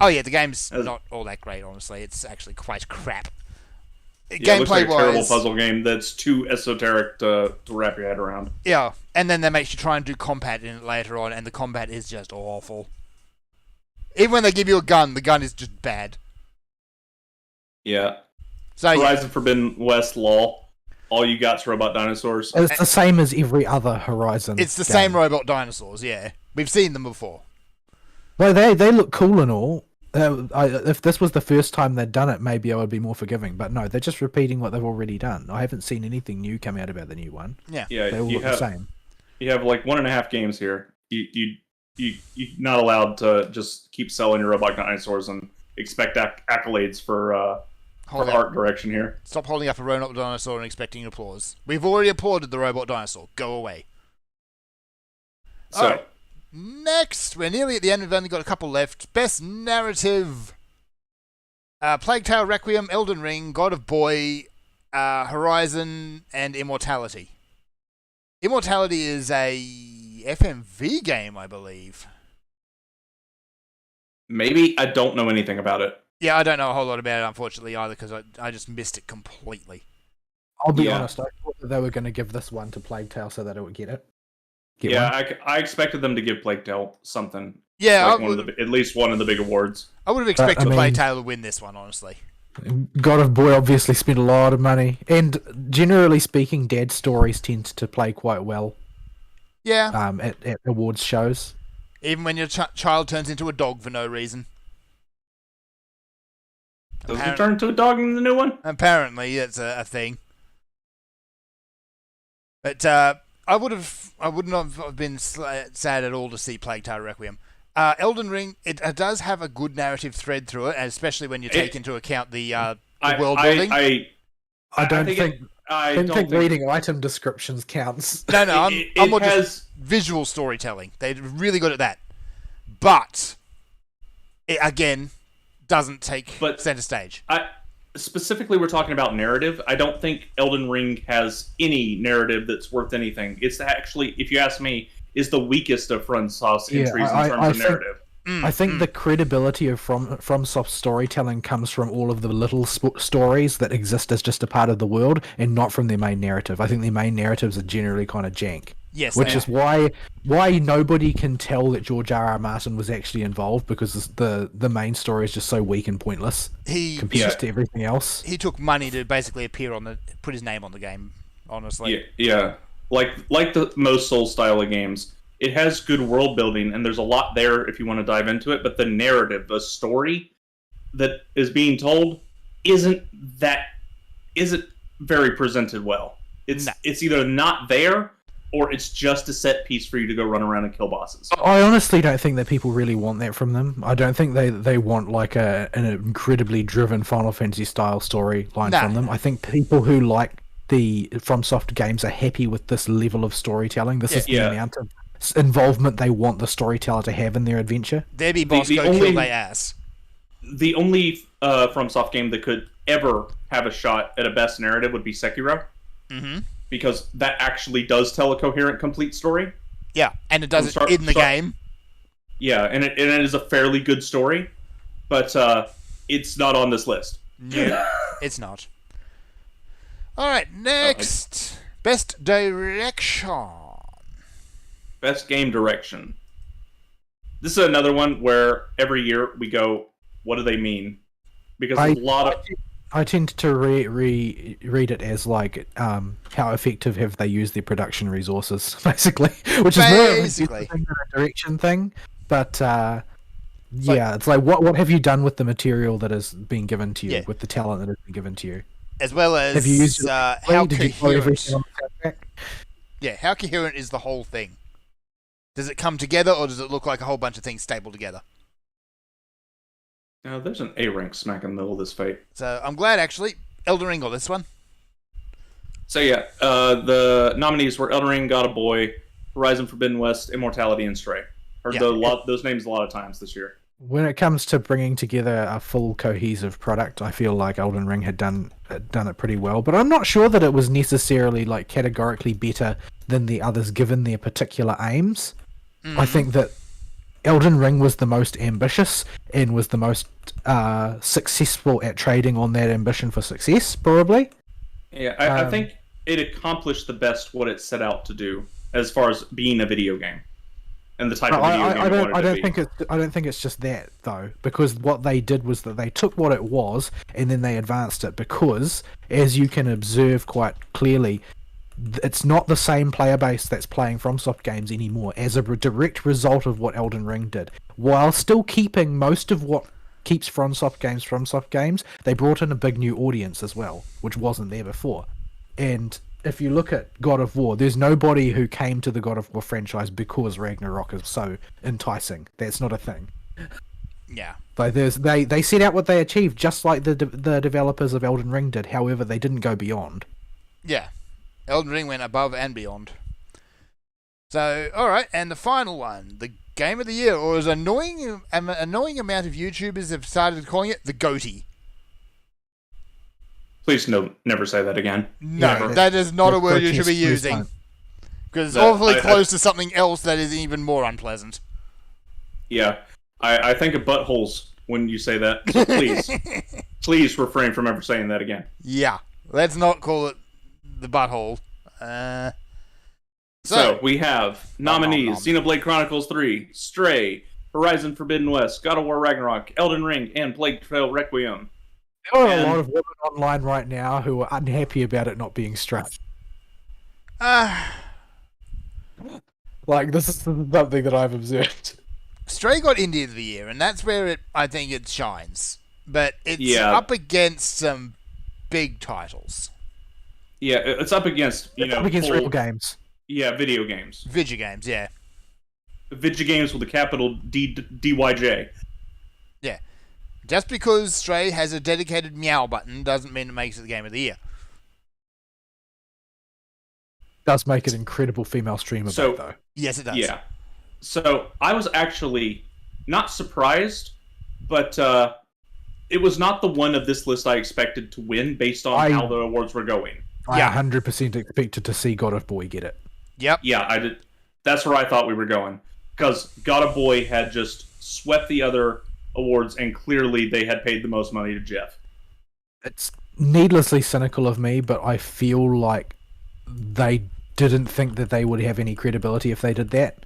Oh yeah, the game's As- not all that great, honestly. It's actually quite crap. Yeah, it looks like a terrible Gameplay-wise, puzzle game that's too esoteric to wrap your head around. yeah. And then they make you try and do combat in it later on, and the combat is just awful. Even when they give you a gun, the gun is just bad. Yeah. So yeah, Horizon Forbidden West, lol. All you got's robot dinosaurs. It's the same as every other Horizon. it's the game. same robot dinosaurs. Yeah, we've seen them before. Well, they look cool and all. If this was the first time they'd done it, maybe I would be more forgiving. But no, they're just repeating what they've already done. I haven't seen anything new come out about the new one. Yeah, They all you look the have same. you have like 1.5 games here. You're not allowed to just keep selling your robot dinosaurs and expect accolades for Hold up. art direction here. Stop holding up a robot dinosaur and expecting applause. We've already applauded the robot dinosaur. Go away. So Alright. Next, we're nearly at the end. We've only got a couple left. Best narrative: Plague Tale Requiem, Elden Ring, God of Boy, Horizon, and Immortality. Immortality is a FMV game, I believe. maybe I don't know anything about it. Yeah, I don't know a whole lot about it, unfortunately, either, because I just missed it completely. I'll be Yeah. honest. I thought that they were going to give this one to Plague Tale so that it would get it. Get Yeah, one. I expected them to give Plague Tale something. Yeah, Like at least one of the big awards. I would have expected I mean- Plague Tale to win this one, honestly. God of Boy obviously spent a lot of money, and generally speaking, Dad stories tend to play quite well Yeah, at awards shows. even when your child turns into a dog for no reason. Does Apparent- it turn into a dog in the new one? Apparently, it's a thing. But I wouldn't have been sad at all to see Plague Tale Requiem. Elden Ring, it does have a good narrative thread through it, and especially when you take into account the world building. I don't think think I don't don't think think reading item descriptions counts. No, I'm it more has. just visual storytelling. They're really good at that. But it, again, doesn't take But- center stage. Specifically, we're talking about narrative. I don't think Elden Ring has any narrative that's worth anything. It's actually, if you ask me, is the weakest of FromSoft's Yeah, entries in I terms of think- narrative. I think the credibility of FromSoft storytelling comes from all of the little stories that exist as just a part of the world, and not from their main narrative. I think their main narratives are generally kind of jank, Yes, which they is why nobody can tell that George R.R. Martin was actually involved, because the main story is just so weak and pointless he compared to everything else. he took money to basically appear on put his name on the game. Honestly, Yeah. Like the most Soul style of games, it has good world building, and there's a lot there if you want to dive into it. But the narrative, the story that is being told, isn't very presented well. It's either not there, or it's just a set piece for you to go run around and kill bosses. I honestly don't think that people really want that from them. I don't think they want like an incredibly driven Final Fantasy style storyline Nah. from them. I think people who like the FromSoft games are happy with this level of storytelling. This is the Yeah. amount of involvement they want the storyteller to have in their adventure. there be boss the go only- kill they ass. The only FromSoft game that could ever have a shot at a best narrative would be Sekiro, Mm-hmm. because that actually does tell a coherent, complete story. Yeah, and it does Start- it in the start- game. Yeah, and it is a fairly good story, but it's not on this list. No, it's not. All right, next best direction. Best game direction. This is another one where every year we go, what do they mean? Because there's a lot of... I tend to read it as like how effective have they used their production resources, basically, which is more of a Basically. thing than a direction thing. But yeah, it's like what have you done with the material that has been given to you, Yeah. with the talent that has been given to you? As well as Have you used it how Did you throw coherent. everything on the soundtrack? Yeah, how coherent is the whole thing? Does it come together, or does it look like a whole bunch of things stapled together? Now, there's an A rank smack in the middle of this fight. So I'm glad actually Elden Ring got this one. So yeah, the nominees were Elden Ring, God of Boy, Horizon Forbidden West, Immortality, and Stray. Heard Yeah. those names a lot of times this year. When it comes to bringing together a full cohesive product, I feel like Elden Ring had done it pretty well. But I'm not sure that it was necessarily like categorically better than the others given their particular aims. I think that Elden Ring was the most ambitious and was the most successful at trading on that ambition for success, probably. Yeah, I think it accomplished the best what it set out to do as far as being a video game and the type of video game it wanted to be. I don't think it's just that though, because what they did was that they took what it was and then they advanced it. Because as you can observe quite clearly, it's not the same player base that's playing FromSoft games anymore as a direct result of what Elden Ring did. While still keeping most of what keeps FromSoft games, they brought in a big new audience as well, which wasn't there before. And if you look at God of War, there's nobody who came to the God of War franchise because Ragnarok is so enticing. That's not a thing. Yeah. Like they set out what they achieved, just like the developers of Elden Ring did. However, they didn't go beyond. Yeah. Elden Ring went above and beyond. So, alright, and the final one, the Game of the Year, or as an annoying amount of YouTubers have started calling it the GOATY. Please never say that again. No, Never. that is not a The word you should be grotesque using. response. Because it's No, awfully I- close to something else that is even more unpleasant. Yeah, I think of buttholes when you say that. So please refrain from ever saying that again. Yeah, let's not call it the butthole. So we have nominees: nom. Xenoblade Chronicles 3, Stray, Horizon Forbidden West, God of War Ragnarok, Elden Ring, and Plague Tale Requiem. There are And- a lot of women online right now who are unhappy about it not being struck. Like, this is something that I've observed. Stray got Indie of the Year, and that's where I think it shines. But it's Yeah. up against some big titles. Yeah, it's up against Up against full- real games. Yeah, video games. Video games, yeah. Video games with a capital DYJ. Yeah. Just because Stray has a dedicated meow button doesn't mean it makes it the Game of the Year. does make an incredible female streamer, So- though. Yes, it does. Yeah. So I was actually not surprised, but it was not the one of this list I expected to win based on how the awards were going. I Yeah. 100% expected to see God of Boy get it. Yep. Yeah, I did. That's where I thought we were going, because God of Boy had just swept the other awards, and clearly they had paid the most money to Jeff. It's needlessly cynical of me, but I feel like they didn't think that they would have any credibility if they did that.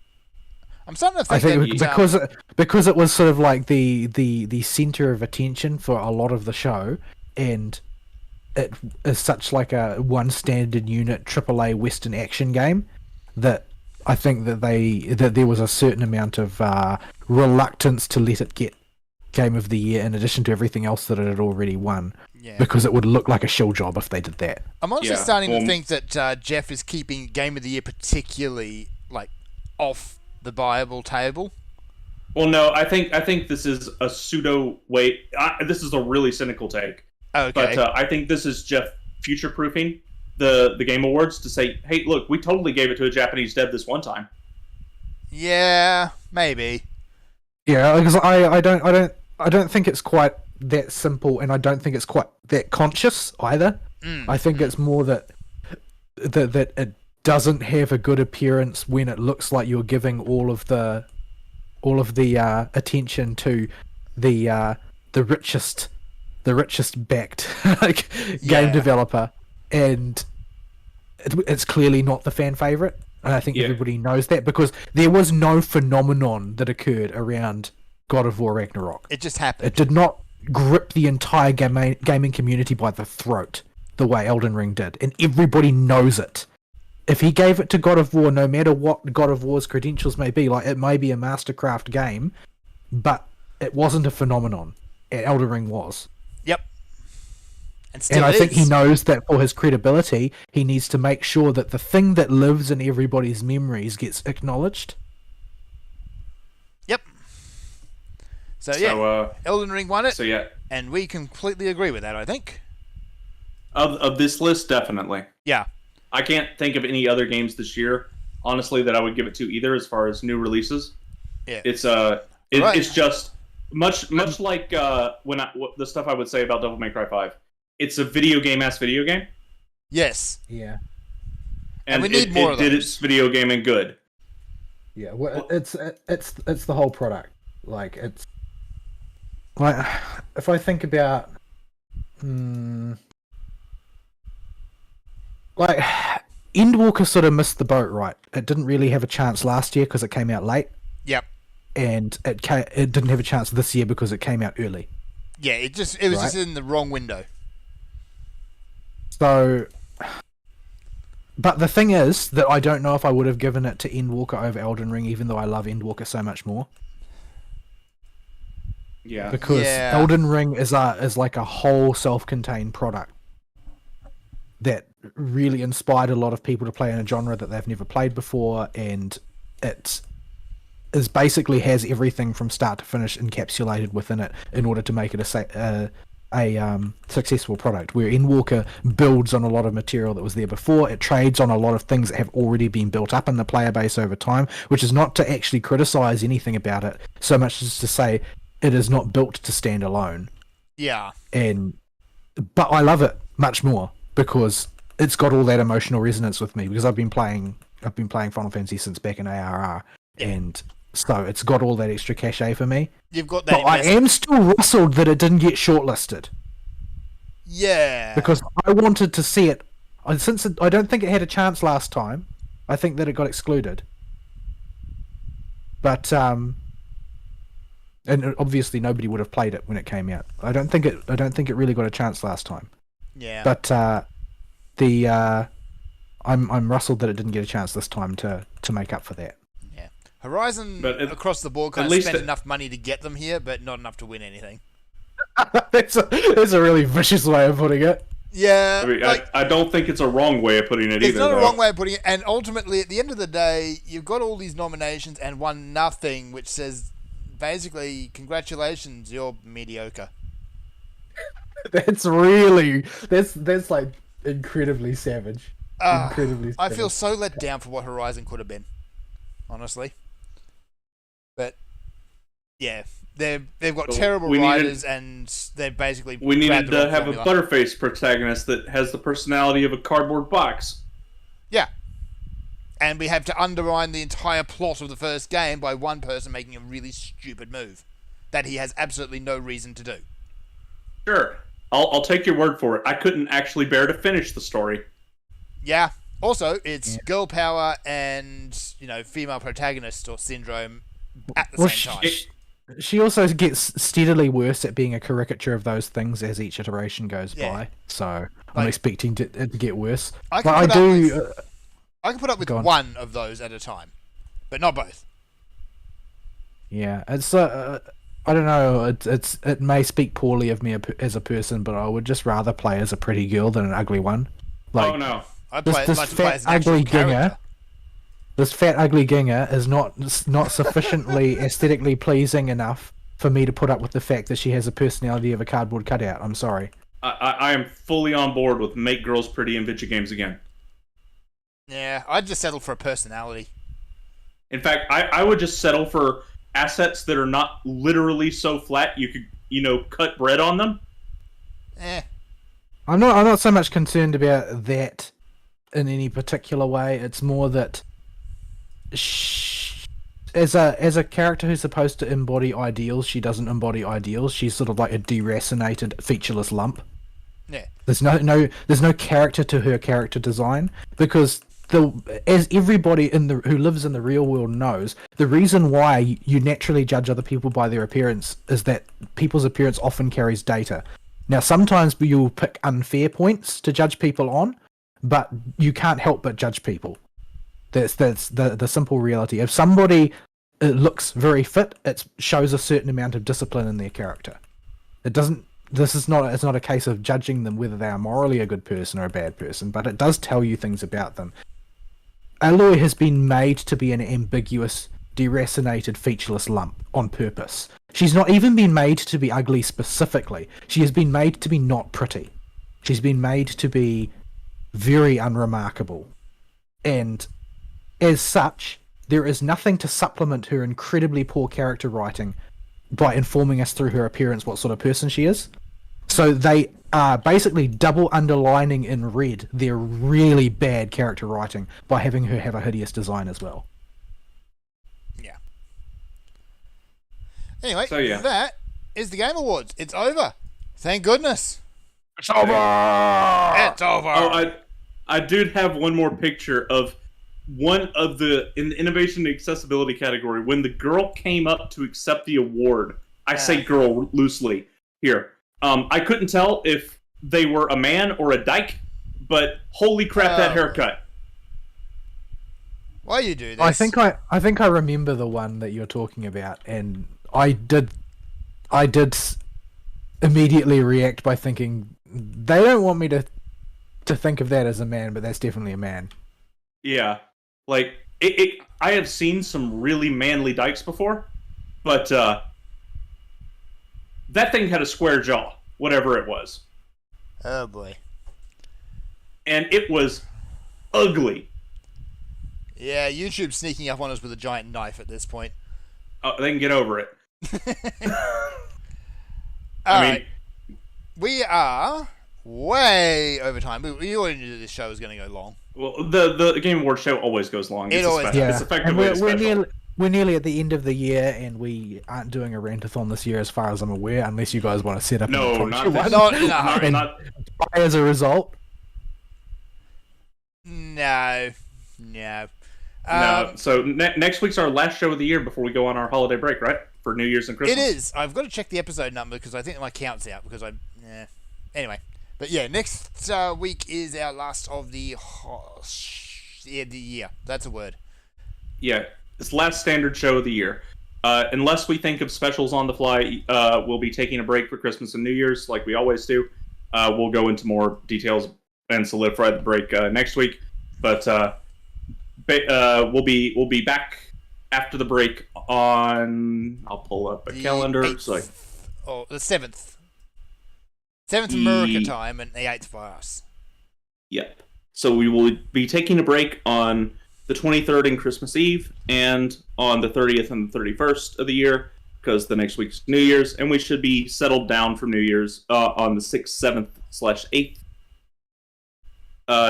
I'm starting to I think think that, because it was sort of like the center of attention for a lot of the show, and it is such like a one standard unit AAA Western action game that I think that there was a certain amount of reluctance to let it get Game of the Year in addition to everything else that it had already won, yeah. because it would look like a shill job if they did that. I'm honestly Yeah, starting to well- think that Jeff is keeping Game of the Year particularly like off the viable table. Well, no, I think this is a pseudo way. This is a really cynical take, Okay. but I think this is Jeff future-proofing the Game Awards to say, hey, look, we totally gave it to a Japanese dev this one time. Yeah, maybe. Yeah, because I don't think it's quite that simple, and I don't think it's quite that conscious either. I think it's more that it doesn't have a good appearance when it looks like you're giving all of the attention to the richest backed like game Yeah. developer, and it's clearly not the fan favorite. And I think Yeah. everybody knows that, because there was no phenomenon that occurred around God of War Ragnarok. It just happened. It did not grip the entire gaming community by the throat the way Elden Ring did, and everybody knows it. If he gave it to God of War, no matter what God of War's credentials may be, like it may be a Mastercraft game, but it wasn't a phenomenon. And Elden Ring was. Yep. And still And I think he is. knows that for his credibility, he needs to make sure that the thing that lives in everybody's memories gets acknowledged. Yep. So yeah, So, Elden Ring won it, so yeah, and we completely agree with that, I think. of this list, definitely. Yeah. I can't think of any other games this year, honestly, that I would give it to either as far as new releases. Yeah. It's Right. it's just much like the stuff I would say about Devil May Cry 5. It's a video game game, Yes. Yeah. And we need more it of did those. its video gaming good. Yeah, well, it's the whole product. Like, it's like, if I think about, like, Endwalker sort of missed the boat, right? It didn't really have a chance last year because it came out late, Yep. and it didn't have a chance this year because it came out early. Yeah, it was Right. just in the wrong window. So, but the thing is that I don't know if I would have given it to Endwalker over Elden Ring, even though I love Endwalker so much more. Yeah. Because Yeah. Elden Ring is like a whole self-contained product that really inspired a lot of people to play in a genre that they've never played before, and it is basically has everything from start to finish encapsulated within it in order to make it a successful product. Where Endwalker builds on a lot of material that was there before, it trades on a lot of things that have already been built up in the player base over time, which is not to actually criticize anything about it so much as to say it is not built to stand alone. Yeah. But I love it much more because it's got all that emotional resonance with me, because I've been playing Final Fantasy since back in ARR, and so it's got all that extra cachet for me. You've got that. But I investment. am still rustled that it didn't get shortlisted, Yeah. because I wanted to see it. Since I don't think it had a chance last time, I think that it got excluded. But and obviously nobody would have played it when it came out. I don't think it really got a chance last time. Yeah. But I'm rustled that it didn't get a chance this time to make up for that. Yeah. Horizon But across the board kind at of least spent it- enough money to get them here, but not enough to win anything. that's a really vicious way of putting it. Yeah. I mean, like, I don't think it's a wrong way of putting it it's either. not a though. wrong way of putting it, and ultimately, at the end of the day, you've got all these nominations and won nothing, which says basically, congratulations, you're mediocre. That's like incredibly savage. Incredibly I sad. feel so let down for what Horizon could have been, honestly. But yeah, they've got Well, terrible we needed- writers, and they basically We grabbed needed the to wrong have a formula. Butterface protagonist that has the personality of a cardboard box. Yeah. And we have to undermine the entire plot of the first game by one person making a really stupid move that he has absolutely no reason to do. Sure, I'll take your word for it. I couldn't actually bear to finish the story. Yeah. Also, it's girl power and, female protagonist or syndrome at the Well, same time. She also gets steadily worse at being a caricature of those things as each iteration goes Yeah. by. So I'm Like- expecting it to get worse. I can But I put up do. with- I can put up with Go on. one of those at a time, but not both. Yeah, it's I don't know. It may speak poorly of me as a person, but I would just rather play as a pretty girl than an ugly one. Like Oh no. I This- play this much to play fat, as an actual ugly ginger. character. this fat ugly ginger is not sufficiently aesthetically pleasing enough for me to put up with the fact that she has a personality of a cardboard cutout. I'm sorry. I am fully on board with make girls pretty in video games again. Yeah, I'd just settle for a personality. In fact, I would just settle for assets that are not literally so flat you could, cut bread on them. I'm not so much concerned about that in any particular way. It's more that as a character who's supposed to embody ideals, she doesn't embody ideals. She's sort of like a deracinated, featureless lump. Yeah. There's no character to her character design because as everybody who lives in the real world knows, the reason why you naturally judge other people by their appearance is that people's appearance often carries data. Now, sometimes you'll pick unfair points to judge people on, but you can't help but judge people. That's the simple reality. If somebody looks very fit, it shows a certain amount of discipline in their character. It doesn't. It's not a case of judging them whether they are morally a good person or a bad person, but it does tell you things about them. Aloy has been made to be an ambiguous, deracinated, featureless lump on purpose. She's not even been made to be ugly specifically. She has been made to be not pretty. She's been made to be very unremarkable. And as such, there is nothing to supplement her incredibly poor character writing by informing us through her appearance what sort of person she is. So they are basically double underlining in red their really bad character writing by having her have a hideous design as well. Yeah. Anyway, So, yeah. that is the Game Awards. It's over. Thank goodness. It's over! It's over. Oh, I did have one more picture of one of in the innovation and accessibility category when the girl came up to accept the award. I say girl loosely here. I couldn't tell if they were a man or a dyke, but holy crap, that haircut. Why you do this? I think I remember the one that you're talking about, and I did immediately react by thinking they don't want me to think of that as a man, but that's definitely a man. Yeah, like I have seen some really manly dykes before, but that thing had a square jaw, whatever it was, Oh boy. and it was ugly. Yeah, YouTube's sneaking up on us with a giant knife at this point. They can get over it. All I mean, right. We are way over time. We already knew this show was going to go long. well, the Game Awards show always goes long. It It's, always it's does. effectively a And special. we're nearly at the end of the year, and we aren't doing a rantathon this year, as far as I'm aware, unless you guys want to set up No, an not approach this. Not- Not, and not, buy as a result. No. no. So next week's our last show of the year before we go on our holiday break, right? For New Year's and Christmas. It is. I've got to check the episode number because I think my count's out because Anyway. But yeah, next week is our last of the year. That's a word. Yeah, it's last standard show of the year. Unless we think of specials on the fly, we'll be taking a break for Christmas and New Year's, like we always do. We'll go into more details and solidify the break next week. But we'll be back after the break on. I'll pull up a calendar. The 8th, or the 7th. 7th America time and the 8th for us. Yep. So we will be taking a break on the 23rd and Christmas Eve, and on the 30th and the 31st of the year, because the next week's New Year's, and we should be settled down for New Year's on the 6th, 7th/8th,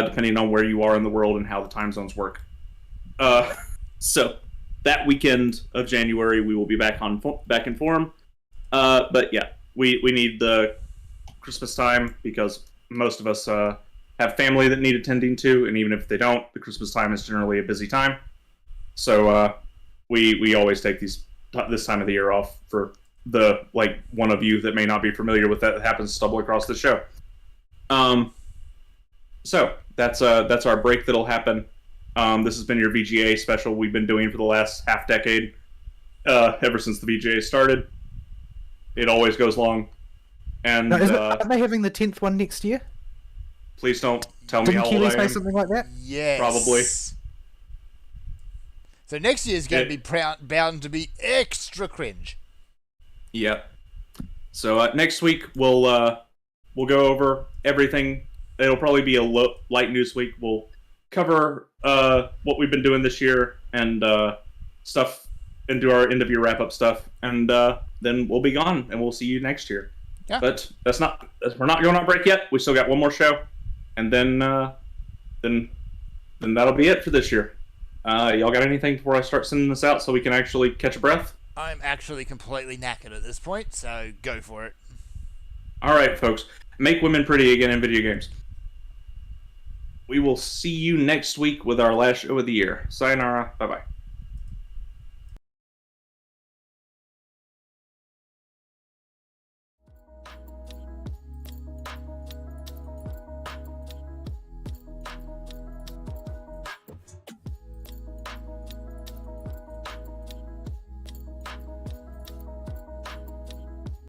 depending on where you are in the world and how the time zones work. So that weekend of January, we will be back in form. But yeah, we need the Christmas time because most of us have family that need attending to, and even if they don't, the Christmas time is generally a busy time. So we always take this time of the year off for the one of you that may not be familiar with that happens to stumble across the show. So that's our break that'll happen. This has been your VGA special we've been doing for the last half decade, ever since the VGA started. It always goes long. And are they having the 10th one next year? Please don't tell me Didn't how old Keely I say am. something like that? Yes. Probably. So next year's going to be bound to be extra cringe. Yeah. So next week we'll go over everything. It'll probably be a light news week. We'll cover what we've been doing this year and stuff, and do our end of year wrap up stuff, and then we'll be gone, and we'll see you next year. Yeah. But we're not going on break yet. We still got one more show, and then that'll be it for this year. Y'all got anything before I start sending this out so we can actually catch a breath? I'm actually completely knackered at this point, so go for it. All right, folks. Make women pretty again in video games. We will see you next week with our last show of the year. Sayonara. Bye-bye.